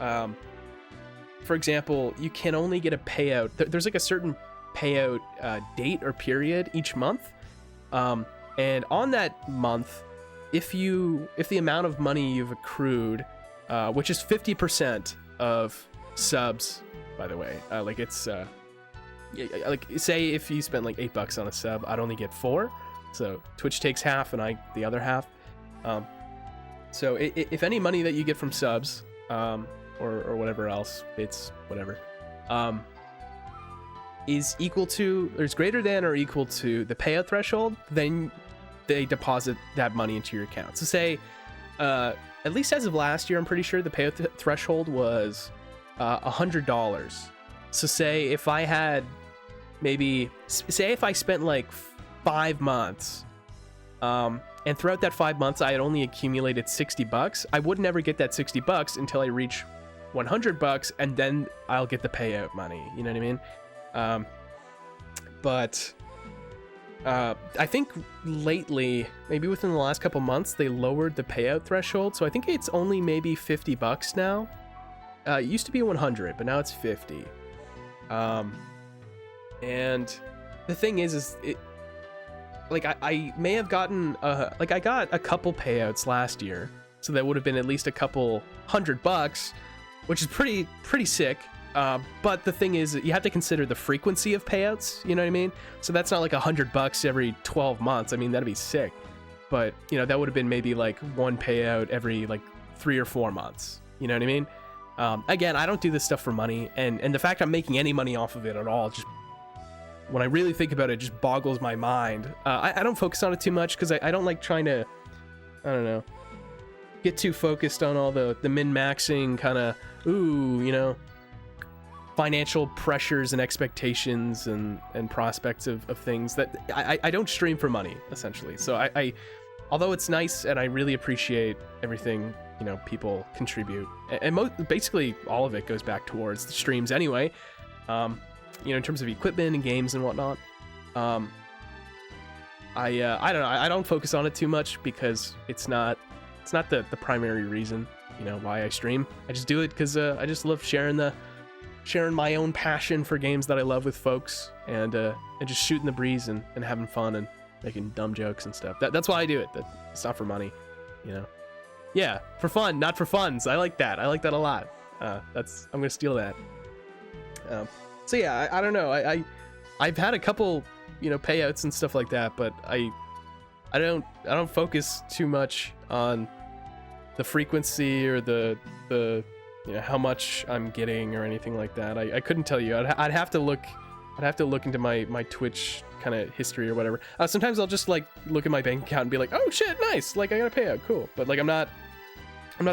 for example, you can only get a payout. There's like a certain payout date or period each month. And on that month, if the amount of money you've accrued, which is 50% of subs, by the way, like it's like say if you spent like $8 on a sub, I'd only get 4, so Twitch takes half and I the other half. So if any money that you get from subs, or whatever else, it's whatever, is equal to or is greater than or equal to the payout threshold, then they deposit that money into your account. So say, at least as of last year, I'm pretty sure the payout threshold was $100. So say if I had say if I spent like 5 months, and throughout that 5 months I had only accumulated $60, I would never get that $60 until I reach $100, and then I'll get the payout money. You know what I mean? But I think lately, maybe within the last couple months, they lowered the payout threshold. So I think it's only maybe $50 now. It used to be 100, but now it's 50. And the thing is it, like I may have gotten like I got a couple payouts last year, so that would have been at least a couple $100, which is pretty sick. But the thing is, you have to consider the frequency of payouts, you know what I mean? So that's not like $100 every 12 months. I mean, that'd be sick. But, you know, that would have been maybe like one payout every like 3 or 4 months. You know what I mean? Again, I don't do this stuff for money. And the fact I'm making any money off of it at all, just when I really think about it, just boggles my mind. I don't focus on it too much because I don't like trying to, I don't know, get too focused on all the min-maxing kind of, you know, financial pressures and expectations and prospects of things that I don't stream for money, essentially. So I although it's nice and I really appreciate everything, you know, people contribute, and basically all of it goes back towards the streams anyway, you know, in terms of equipment and games and whatnot. I don't know, I don't focus on it too much because it's not the primary reason, you know, why I stream. I just do it because I just love sharing my own passion for games that I love with folks, and just shooting the breeze and having fun and making dumb jokes and stuff. That's why I do it. It's not for money, you know. Yeah, for fun, not for funds. I like that. I like that a lot. I'm gonna steal that. So yeah, I don't know. I've had a couple, you know, payouts and stuff like that, but I don't focus too much on the frequency or the you know, how much I'm getting or anything like that. I couldn't tell you. I'd have to look I'd have to look into my Twitch kind of history or whatever. Sometimes I'll just like look at my bank account and be like, oh shit, nice, like I got a payout, cool. But like I'm not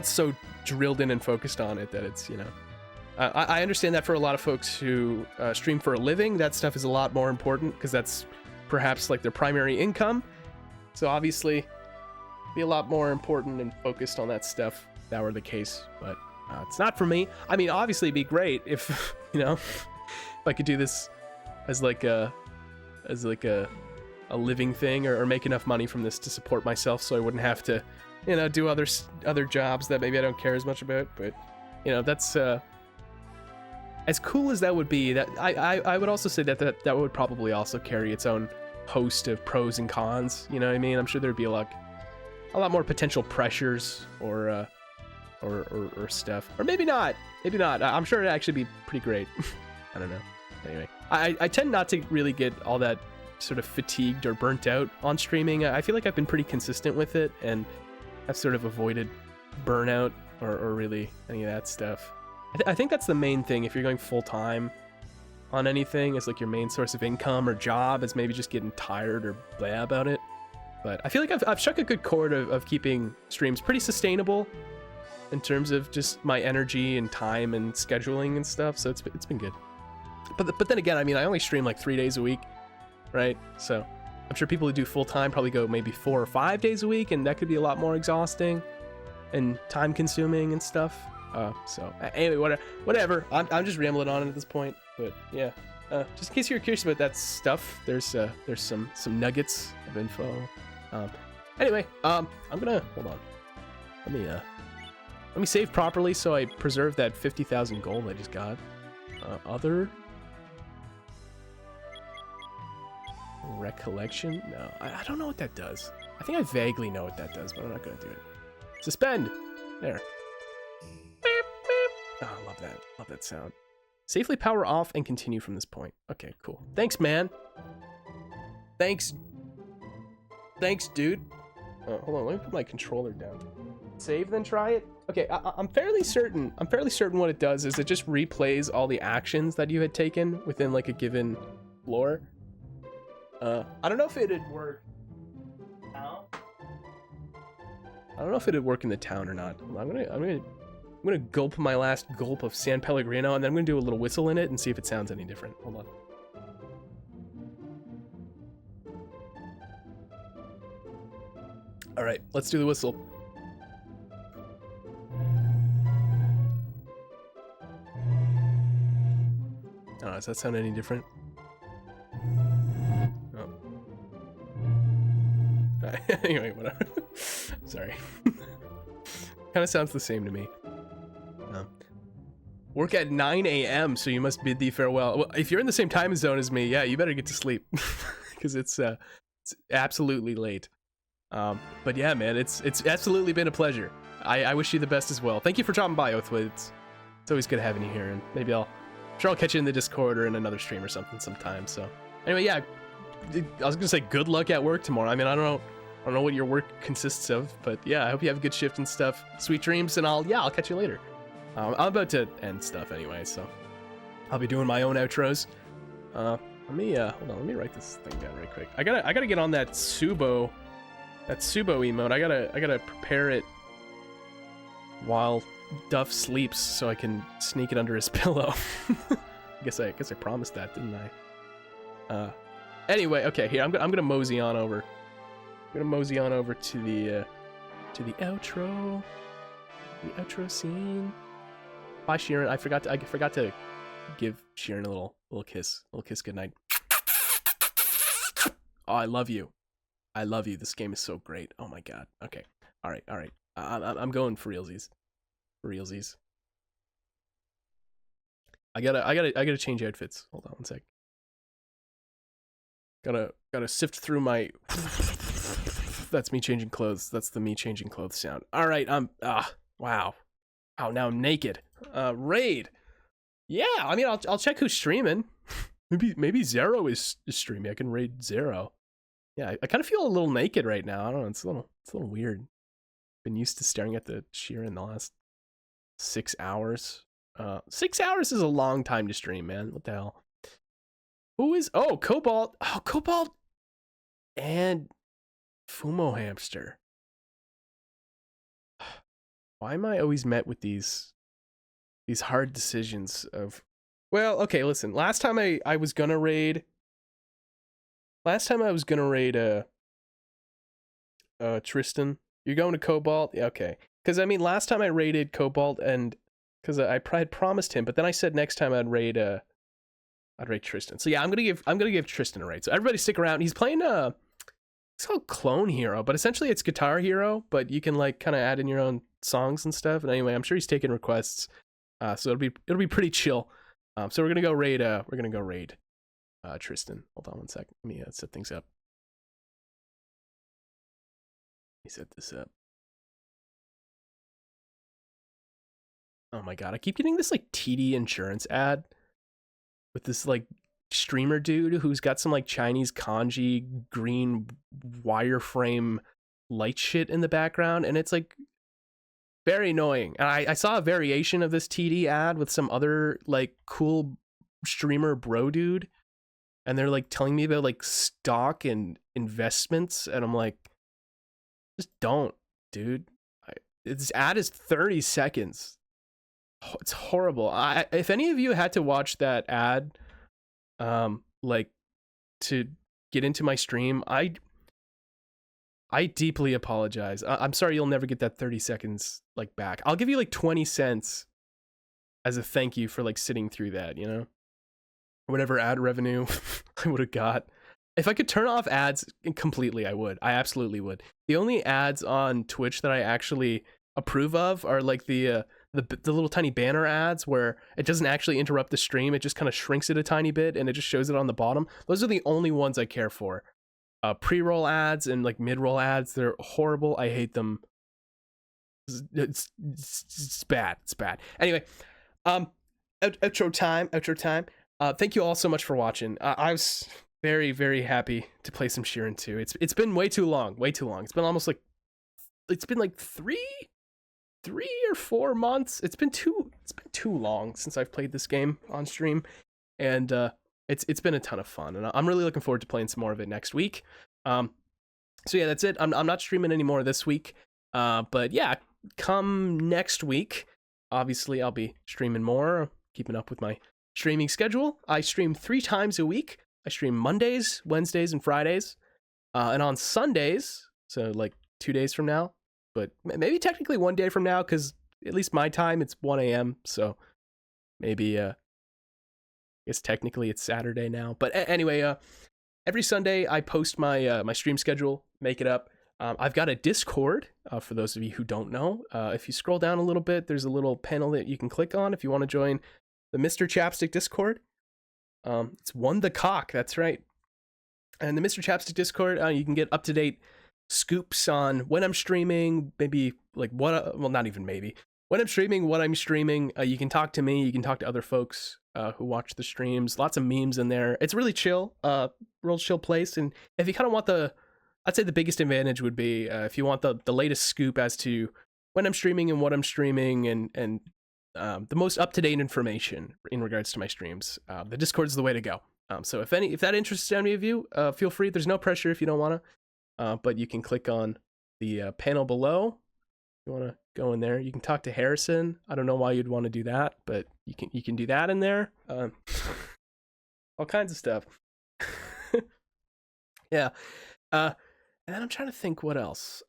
so drilled in and focused on it that it's, you know. I understand that for a lot of folks who stream for a living, that stuff is a lot more important because that's perhaps like their primary income. So obviously, be a lot more important and focused on that stuff if that were the case. But it's not for me. I mean, obviously, it'd be great if you know, if I could do this as like a living thing or make enough money from this to support myself, so I wouldn't have to, you know, do other jobs that maybe I don't care as much about. But you know, that's as cool as that would be, that I would also say that would probably also carry its own host of pros and cons. You know what I mean? I'm sure there'd be a lot more potential pressures or stuff, or maybe not. I'm sure it'd actually be pretty great. I don't know. Anyway, I tend not to really get all that sort of fatigued or burnt out on streaming. I feel like I've been pretty consistent with it, and I've sort of avoided burnout or really any of that stuff. I think that's the main thing. If you're going full-time on anything as like your main source of income or job, is maybe just getting tired or blah about it. But I feel like I've struck a good chord of keeping streams pretty sustainable in terms of just my energy and time and scheduling and stuff. So it's been good. But then again, I mean, I only stream like 3 days a week, right? So I'm sure people who do full-time probably go maybe 4 or 5 days a week, and that could be a lot more exhausting and time-consuming and stuff. So anyway, whatever. I'm just rambling on at this point, but yeah. Just in case you're curious about that stuff, there's some nuggets of info. Anyway, I'm gonna hold on. Let me save properly so I preserve that 50,000 gold I just got. Other recollection? No, I don't know what that does. I think I vaguely know what that does, but I'm not gonna do it. Suspend. There. Oh, I love that. Love that sound. Safely power off and continue from this point. Okay, cool. Thanks, man. Thanks, dude. Hold on, let me put my controller down. Save, then try it. Okay, I'm fairly certain what it does is it just replays all the actions that you had taken within like a given floor. I don't know if it'd work. I don't know if it'd work in the town or not. I'm gonna gulp my last gulp of San Pellegrino, and then I'm gonna do a little whistle in it and see if it sounds any different. Hold on. All right, let's do the whistle. Oh, does that sound any different? Oh. Anyway, whatever. Sorry. Kind of sounds the same to me. Work at 9 a.m., so you must bid thee farewell. Well, if you're in the same time zone as me, yeah, you better get to sleep. Because it's absolutely late. But yeah, man, it's absolutely been a pleasure. I wish you the best as well. Thank you for dropping by, Oathwood. It's always good having you here, and maybe I'm sure I'll catch you in the Discord or in another stream or something sometime. So anyway, yeah, I was gonna say good luck at work tomorrow. I mean, I don't know what your work consists of, but yeah, I hope you have a good shift and stuff. Sweet dreams, and I'll catch you later. I'm about to end stuff anyway, so I'll be doing my own outros. Let me hold on, let me write this thing down right quick. I gotta get on that Subo emote. I gotta prepare it while Duff sleeps so I can sneak it under his pillow. I guess I promised that, didn't I? Anyway, okay, here I'm gonna mosey on over. I'm gonna mosey on over to the outro. The outro scene. Bye, Shiren. I forgot to give Shiren a little kiss. A little kiss goodnight. Oh, I love you. This game is so great. Oh my god. Okay. All right. I'm going for realsies. I gotta change outfits. Hold on one sec. Gotta sift through my. That's me changing clothes. That's the me changing clothes sound. All right. Wow. Oh, now I'm naked. Raid. Yeah. I mean, I'll check who's streaming. maybe Zero is streaming. I can raid Zero. Yeah, I kind of feel a little naked right now. I don't know. It's a little weird. Been used to staring at the Shiren the last 6 hours. 6 hours is a long time to stream, man. What the hell? Who is? Oh, Cobalt. Oh, Cobalt and Fumo Hamster. Why am I always met with these hard decisions of? Well, okay, listen. Last time I was gonna raid. Last time I was gonna raid Tristan. You're going to Cobalt? Yeah, okay. Because I mean, last time I raided Cobalt, and because I had promised him, but then I said next time I'd raid Tristan. So yeah, I'm gonna give Tristan a raid. So everybody stick around. He's playing it's called Clone Hero, but essentially it's Guitar Hero, but you can like kind of add in your own songs and stuff. And anyway, I'm sure he's taking requests, so it'll be pretty chill. So we're gonna go raid Tristan. Hold on one second. Let me set things up. Let me set this up. Oh my god, I keep getting this like TD insurance ad with this like streamer dude who's got some like Chinese kanji green wireframe light shit in the background, and it's like very annoying. And I saw a variation of this TD ad with some other like cool streamer bro dude, and they're like telling me about like stock and investments, and I'm like, just don't, dude. This ad is 30 seconds. It's horrible. If any of you had to watch that ad like to get into my stream, I deeply apologize. I'm sorry you'll never get that 30 seconds like back. I'll give you like 20 cents as a thank you for like sitting through that, you know? Whatever ad revenue I would have got. If I could turn off ads completely, I would. I absolutely would. The only ads on Twitch that I actually approve of are like the little tiny banner ads where it doesn't actually interrupt the stream. It just kind of shrinks it a tiny bit and it just shows it on the bottom. Those are the only ones I care for. Pre-roll ads and like mid-roll ads, they're horrible. I hate them. It's bad. It's bad. Anyway, outro time. Thank you all so much for watching. I was very, very happy to play some Shiren 2. It's been way too long. It's been almost like, it's been like 3 or 4 months. It's been too long since I've played this game on stream, and it's been a ton of fun, and I'm really looking forward to playing some more of it next week. So yeah, that's it. I'm not streaming anymore this week, but yeah, come next week, obviously I'll be streaming more, keeping up with my streaming schedule. I stream 3 times a week. I stream Mondays, Wednesdays, and Fridays, and on Sundays, so like 2 days from now, but maybe technically 1 day from now, because at least my time, it's 1 a.m. So maybe, I guess technically it's Saturday now. But anyway, every Sunday I post my my stream schedule, make it up. I've got a Discord, for those of you who don't know. If you scroll down a little bit, there's a little panel that you can click on if you want to join the Mr. Chapstick Discord. It's One the Cock, that's right. And the Mr. Chapstick Discord, you can get up-to-date scoops on when I'm streaming, maybe like what, well, not even maybe, when I'm streaming, what I'm streaming. You can talk to me, you can talk to other folks who watch the streams. Lots of memes in there. It's really chill, real chill place. And if you kind of want I'd say the biggest advantage would be if you want the latest scoop as to when I'm streaming and what I'm streaming, and the most up-to-date information in regards to my streams. The Discord is the way to go. So if that interests any of you, feel free. There's no pressure if you don't want to, but you can click on the panel below. You want to go in there. You can talk to Harrison. I don't know why you'd want to do that, but you can do that in there. All kinds of stuff. Yeah. And then I'm trying to think what else.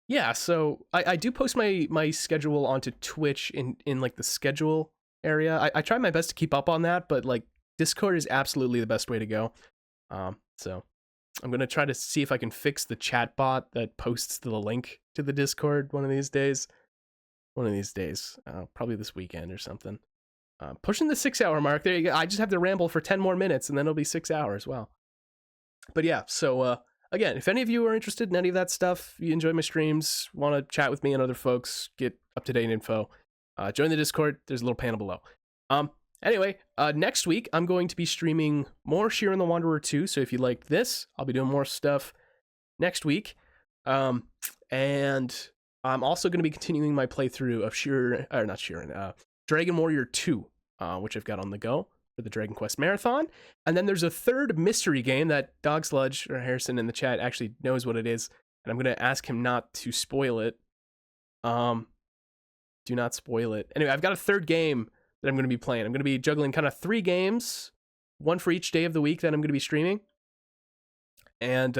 Yeah, so I do post my schedule onto Twitch in like the schedule area. I try my best to keep up on that, but like Discord is absolutely the best way to go. So I'm gonna try to see if I can fix the chat bot that posts the link to the Discord one of these days. Probably this weekend or something. Pushing the 6-hour mark. There you go. I just have to ramble for 10 more minutes and then it'll be 6 hours. Wow. But yeah, so again, if any of you are interested in any of that stuff, you enjoy my streams, want to chat with me and other folks, get up-to-date info, join the Discord. There's a little panel below. Anyway, next week, I'm going to be streaming more Shiren the Wanderer 2, so if you like this, I'll be doing more stuff next week. And I'm also going to be continuing my playthrough of Dragon Warrior 2, which I've got on the go. for the Dragon Quest Marathon. And then there's a third mystery game that Dog Sludge or Harrison in the chat actually knows what it is, and I'm gonna ask him not to spoil it. Do not spoil it. Anyway, I've got a third game that I'm gonna be playing. I'm gonna be juggling kind of 3 games, one for each day of the week that I'm gonna be streaming, and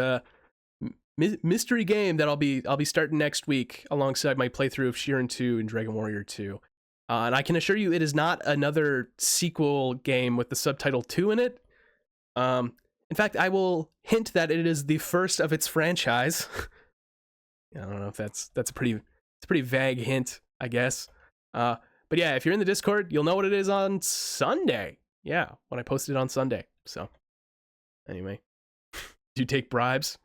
mystery game that I'll be starting next week alongside my playthrough of Shiren 2 and Dragon Warrior 2. And I can assure you it is not another sequel game with the subtitle 2 in it. In fact, I will hint that it is the first of its franchise. I don't know if that's a pretty vague hint, I guess. But yeah, if you're in the Discord, you'll know what it is on Sunday. Yeah, when I post it on Sunday. So anyway, do you take bribes?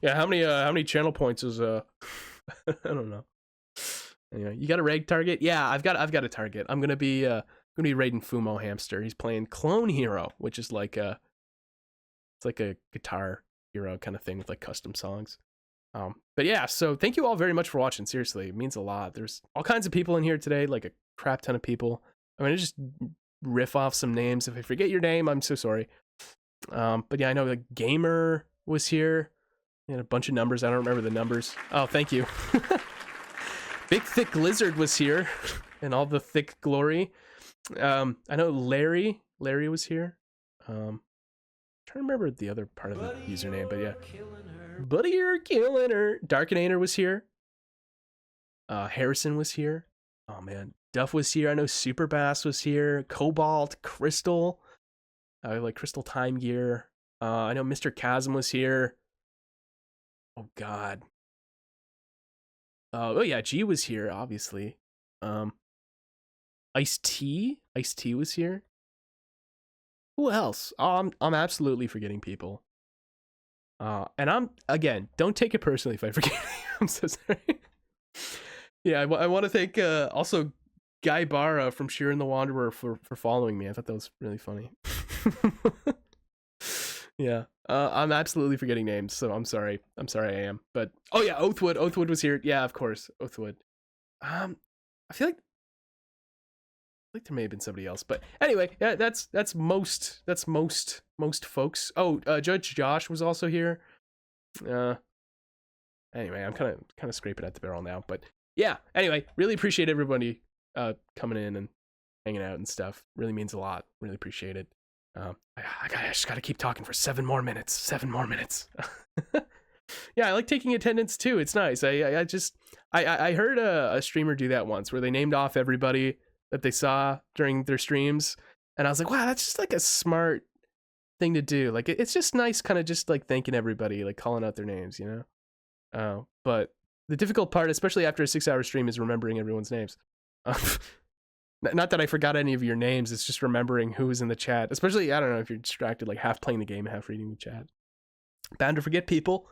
Yeah, how many channel points is I don't know. Anyway, you got a reg target? Yeah, I've got a target. I'm gonna be raiding Fumo Hamster. He's playing Clone Hero, which is like a guitar hero kind of thing with like custom songs. But yeah, so thank you all very much for watching. Seriously, it means a lot. There's all kinds of people in here today, like a crap ton of people. I'm gonna just riff off some names. If I forget your name, I'm so sorry. But yeah, I know like Gamer was here. He had a bunch of numbers. I don't remember the numbers. Oh, thank you. Big Thick Lizard was here in all the thick glory. I know Larry was here. Trying to remember the other part of the username, but yeah. Buddy, you're killing her. Darkenator was here. Harrison was here. Oh man, Duff was here. I know Super Bass was here. Cobalt, Crystal. Like Crystal Time Gear. I know Mr. Chasm was here. Oh god. Oh yeah, G was here, obviously. Ice-T was here. Who else? Oh, I'm absolutely forgetting people. And I'm, again, don't take it personally if I forget. I'm so sorry. Yeah, I want to thank also Guy Barra from Shiren the Wanderer for following me. I thought that was really funny. Yeah, I'm absolutely forgetting names, so I'm sorry. I am. But oh yeah, Oathwood was here. Yeah, of course, Oathwood. I feel like there may have been somebody else, but anyway, yeah, that's most folks. Oh, Judge Josh was also here. Anyway, I'm kind of scraping at the barrel now, but yeah. Anyway, really appreciate everybody coming in and hanging out and stuff. Really means a lot. Really appreciate it. I just gotta keep talking for 7 more minutes. 7 more minutes. Yeah, I like taking attendance too. It's nice. I heard a streamer do that once where they named off everybody that they saw during their streams, and I was like, wow, that's just like a smart thing to do. Like it's just nice, kind of just like thanking everybody, like calling out their names, you know. But the difficult part, especially after a 6-hour stream, is remembering everyone's names. Not that I forgot any of your names, it's just remembering who was in the chat. Especially, I don't know, if you're distracted, like half playing the game, half reading the chat. Bound to forget people.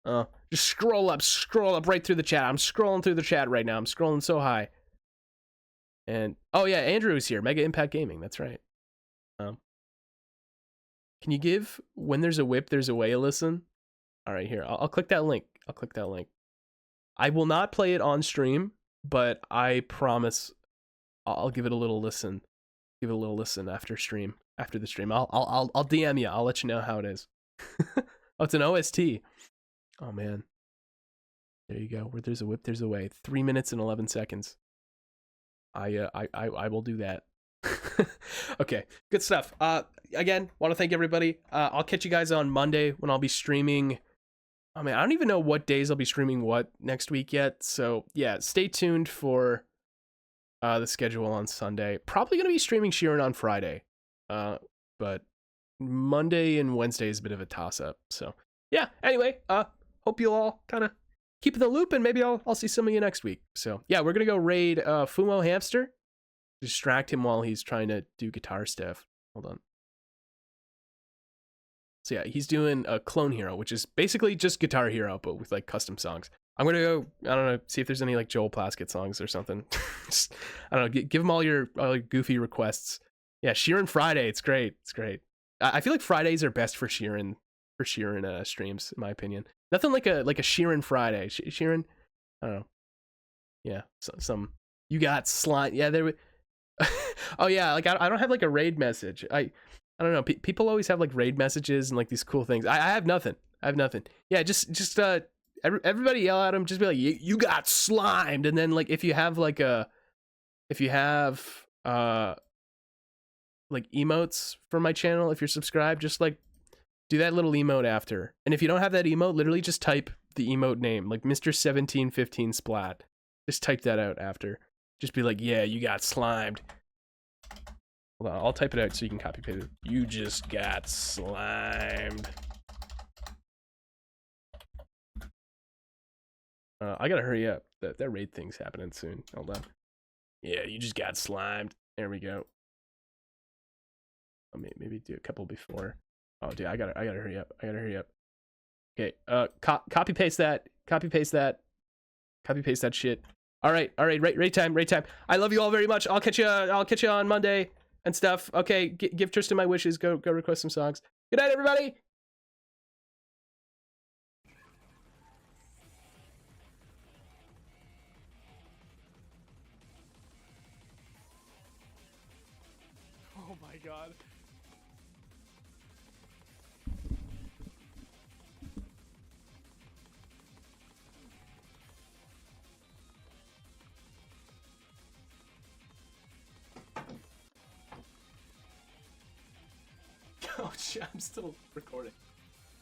Just scroll up right through the chat. I'm scrolling through the chat right now. I'm scrolling so high. And, oh yeah, Andrew is here. Mega Impact Gaming, that's right. Can you give When There's a Whip, There's a Way a listen? Alright, here, I'll click that link. I will not play it on stream, but I promise I'll give it a little listen. Give it a little listen after the stream. I'll DM you. I'll let you know how it is. Oh, it's an OST. Oh man. There you go. Where there's a whip, there's a way. 3 minutes and 11 seconds. I will do that. Okay, good stuff. Again, want to thank everybody. I'll catch you guys on Monday when I'll be streaming. I mean, I don't even know what days I'll be streaming what next week yet. So yeah, stay tuned for the schedule on Sunday. Probably going to be streaming Shiren on Friday. But Monday and Wednesday is a bit of a toss-up. So yeah, anyway, hope you all kind of keep in the loop, and maybe I'll see some of you next week. So yeah, we're going to go raid Fumo Hamster. Distract him while he's trying to do guitar stuff. Hold on. So yeah, he's doing a Clone Hero, which is basically just Guitar Hero, but with like custom songs. I'm gonna go, I don't know, see if there's any like Joel Plaskett songs or something. Just, I don't know, give him all your goofy requests. Yeah, Shiren Friday, it's great. I feel like Fridays are best for Shiren streams, in my opinion. Nothing like a Shiren Friday. Shiren, I don't know. Yeah, some you got slime. Yeah, Oh yeah, like I don't have like a raid message. I don't know. People always have like raid messages and like these cool things. I have nothing. I have nothing. Yeah, just everybody yell at them. Just be like, you got slimed. And then like if you have like like emotes for my channel, if you're subscribed, just like do that little emote after. And if you don't have that emote, literally just type the emote name, like Mr. 1715 Splat. Just type that out after. Just be like, yeah, you got slimed. Hold on, I'll type it out so you can copy paste it. You just got slimed. I gotta hurry up. That raid thing's happening soon. Hold on. Yeah, you just got slimed. There we go. Maybe do a couple before. Oh, dude, I gotta hurry up. I gotta hurry up. Okay, copy paste that. Copy paste that. Copy paste that shit. All right. Raid time. I love you all very much. I'll catch you on Monday and stuff. Okay, give Tristan my wishes. Go request some songs. Good night, everybody. Oh my god. Oh shit, I'm still recording.